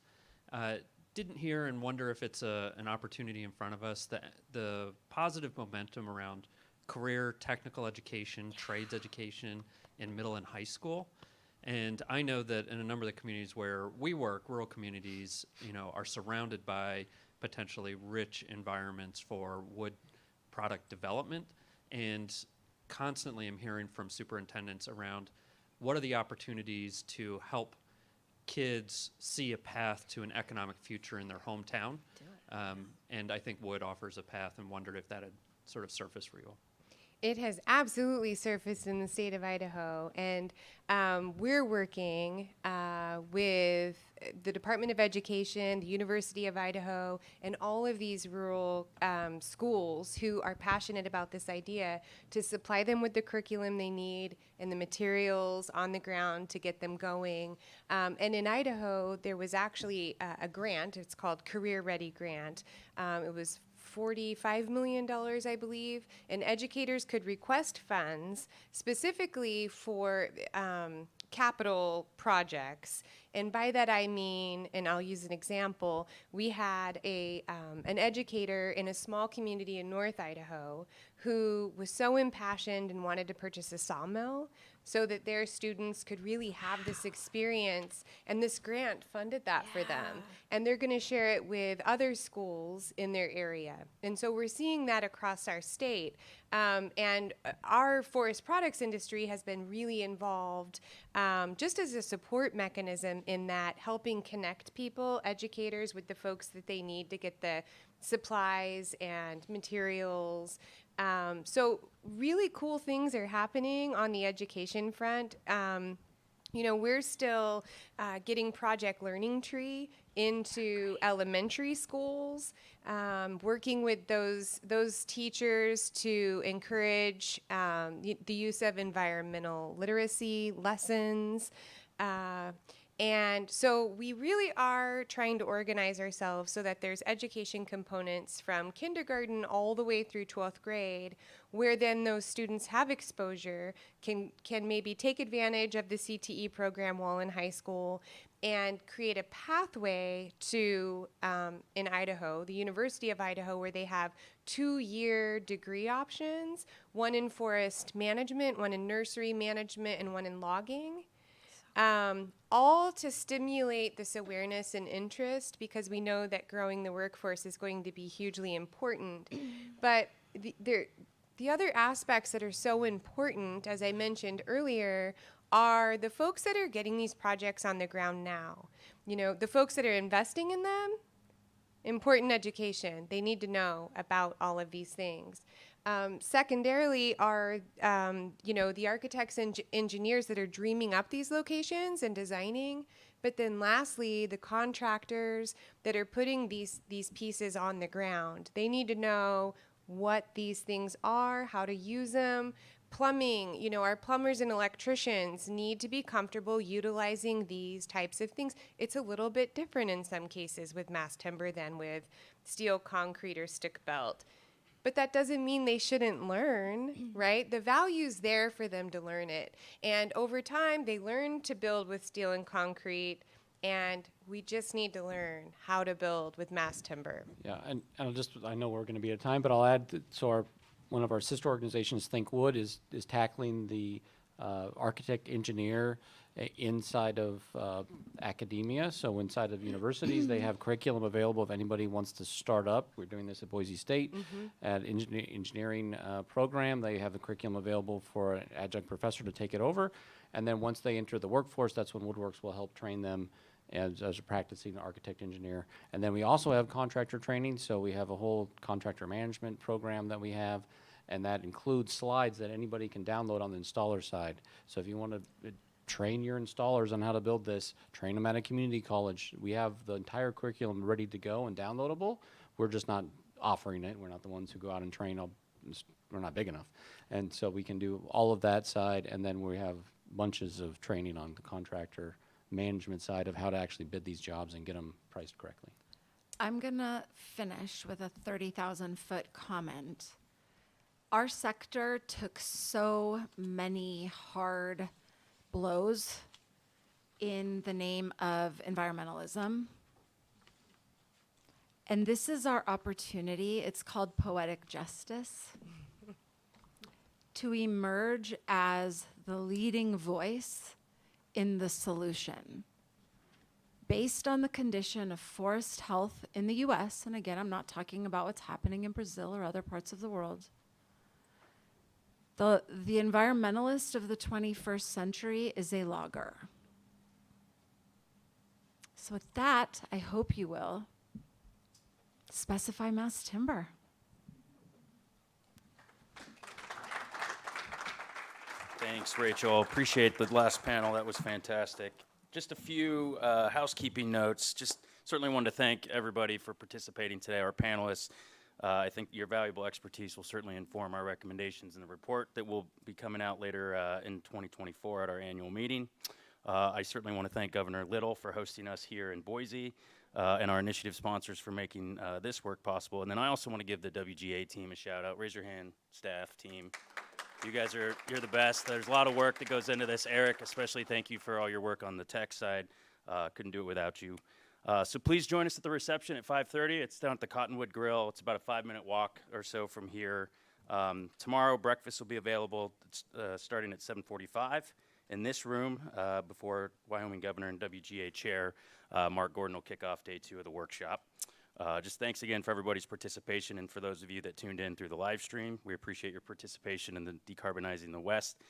Didn't hear and wonder if it's an opportunity in front of us, the positive momentum around career technical education, trades education in middle and high school. And I know that in a number of the communities where we work, rural communities, you know, are surrounded by potentially rich environments for wood product development. And constantly I'm hearing from superintendents around what are the opportunities to help kids see a path to an economic future in their hometown. And I think wood offers a path, and wondered if that had sort of surfaced for you all. It has absolutely surfaced in the state of Idaho, and we're working with the Department of Education, the University of Idaho, and all of these rural schools who are passionate about this idea to supply them with the curriculum they need and the materials on the ground to get them going. And in Idaho, there was actually a grant. It's called Career Ready Grant. It was $45 million, I believe, and educators could request funds specifically for capital projects. And by that I mean, and I'll use an example, we had an educator in a small community in North Idaho who was so impassioned and wanted to purchase a sawmill so that their students could really have this experience, and this grant funded that for them. And they're gonna share it with other schools in their area. And so we're seeing that across our state. And our forest products industry has been really involved just as a support mechanism in that, helping connect people, educators, with the folks that they need to get the supplies and materials. So really cool things are happening on the education front. You know, we're still getting Project Learning Tree into elementary schools, working with those teachers to encourage the use of environmental literacy lessons. And so we really are trying to organize ourselves so that there's education components from kindergarten all the way through 12th grade, where then those students have exposure, can maybe take advantage of the CTE program while in high school, and create a pathway to, in Idaho, the University of Idaho, where they have 2-year degree options, one in forest management, one in nursery management, and one in logging. All to stimulate this awareness and interest, because we know that growing the workforce is going to be hugely important. But the other aspects that are so important, as I mentioned earlier, are the folks that are getting these projects on the ground now. You know, the folks that are investing in them, important education. They need to know about all of these things. Secondarily are, the architects and engineers that are dreaming up these locations and designing. But then lastly, the contractors that are putting these pieces on the ground. They need to know what these things are, how to use them. Plumbing, our plumbers and electricians need to be comfortable utilizing these types of things. It's a little bit different in some cases with mass timber than with steel, concrete, or stick belt. But that doesn't mean they shouldn't learn, right? The value's there for them to learn it. And over time, they learn to build with steel and concrete, and we just need to learn how to build with mass timber. Yeah, and I know we're going to be at time, but I'll add that, so one of our sister organizations, Think Wood, is tackling the architect engineer inside of academia. So inside of universities, they have curriculum available if anybody wants to start up. We're doing this at Boise State at engineering program. They have the curriculum available for an adjunct professor to take it over. And then once they enter the workforce, that's when Woodworks will help train them as a practicing architect engineer. And then we also have contractor training. So we have a whole contractor management program that we have. And that includes slides that anybody can download on the installer side. So if you want to train your installers on how to build this, train them at a community college. We have the entire curriculum ready to go and downloadable. We're just not offering it. We're not the ones who go out and train. We're not big enough. And so we can do all of that side, and then we have bunches of training on the contractor management side of how to actually bid these jobs and get them priced correctly. I'm going to finish with a 30,000-foot comment. Our sector took so many hard blows in the name of environmentalism. And this is our opportunity. It's called poetic justice. To emerge as the leading voice in the solution. Based on the condition of forest health in the US, and again, I'm not talking about what's happening in Brazil or other parts of the world, the environmentalist of the 21st century is a logger. So with that, I hope you will specify mass timber. Thanks, Rachel. Appreciate the last panel. That was fantastic. Just a few housekeeping notes. Just certainly wanted to thank everybody for participating today, our panelists. I think your valuable expertise will certainly inform our recommendations in the report that will be coming out later in 2024 at our annual meeting. I certainly want to thank Governor Little for hosting us here in Boise and our initiative sponsors for making this work possible. And then I also want to give the WGA team a shout out. Raise your hand, staff, team. You guys you're the best. There's a lot of work that goes into this. Eric, especially thank you for all your work on the tech side. Couldn't do it without you. So please join us at the reception at 5:30. It's down at the Cottonwood Grill. It's about a 5-minute walk or so from here. Tomorrow, breakfast will be available starting at 7:45 in this room before Wyoming Governor and WGA Chair Mark Gordon will kick off day 2 of the workshop. Just thanks again for everybody's participation, and for those of you that tuned in through the live stream, we appreciate your participation in the Decarbonizing the West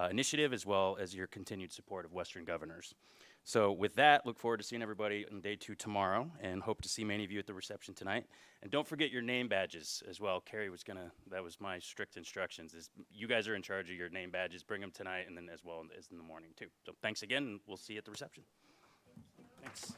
initiative, as well as your continued support of Western governors. So with that, look forward to seeing everybody on day 2 tomorrow, and hope to see many of you at the reception tonight. And don't forget your name badges as well. Carrie was that was my strict instructions, is you guys are in charge of your name badges. Bring them tonight, and then as well as in the morning too. So thanks again, and we'll see you at the reception. Thanks.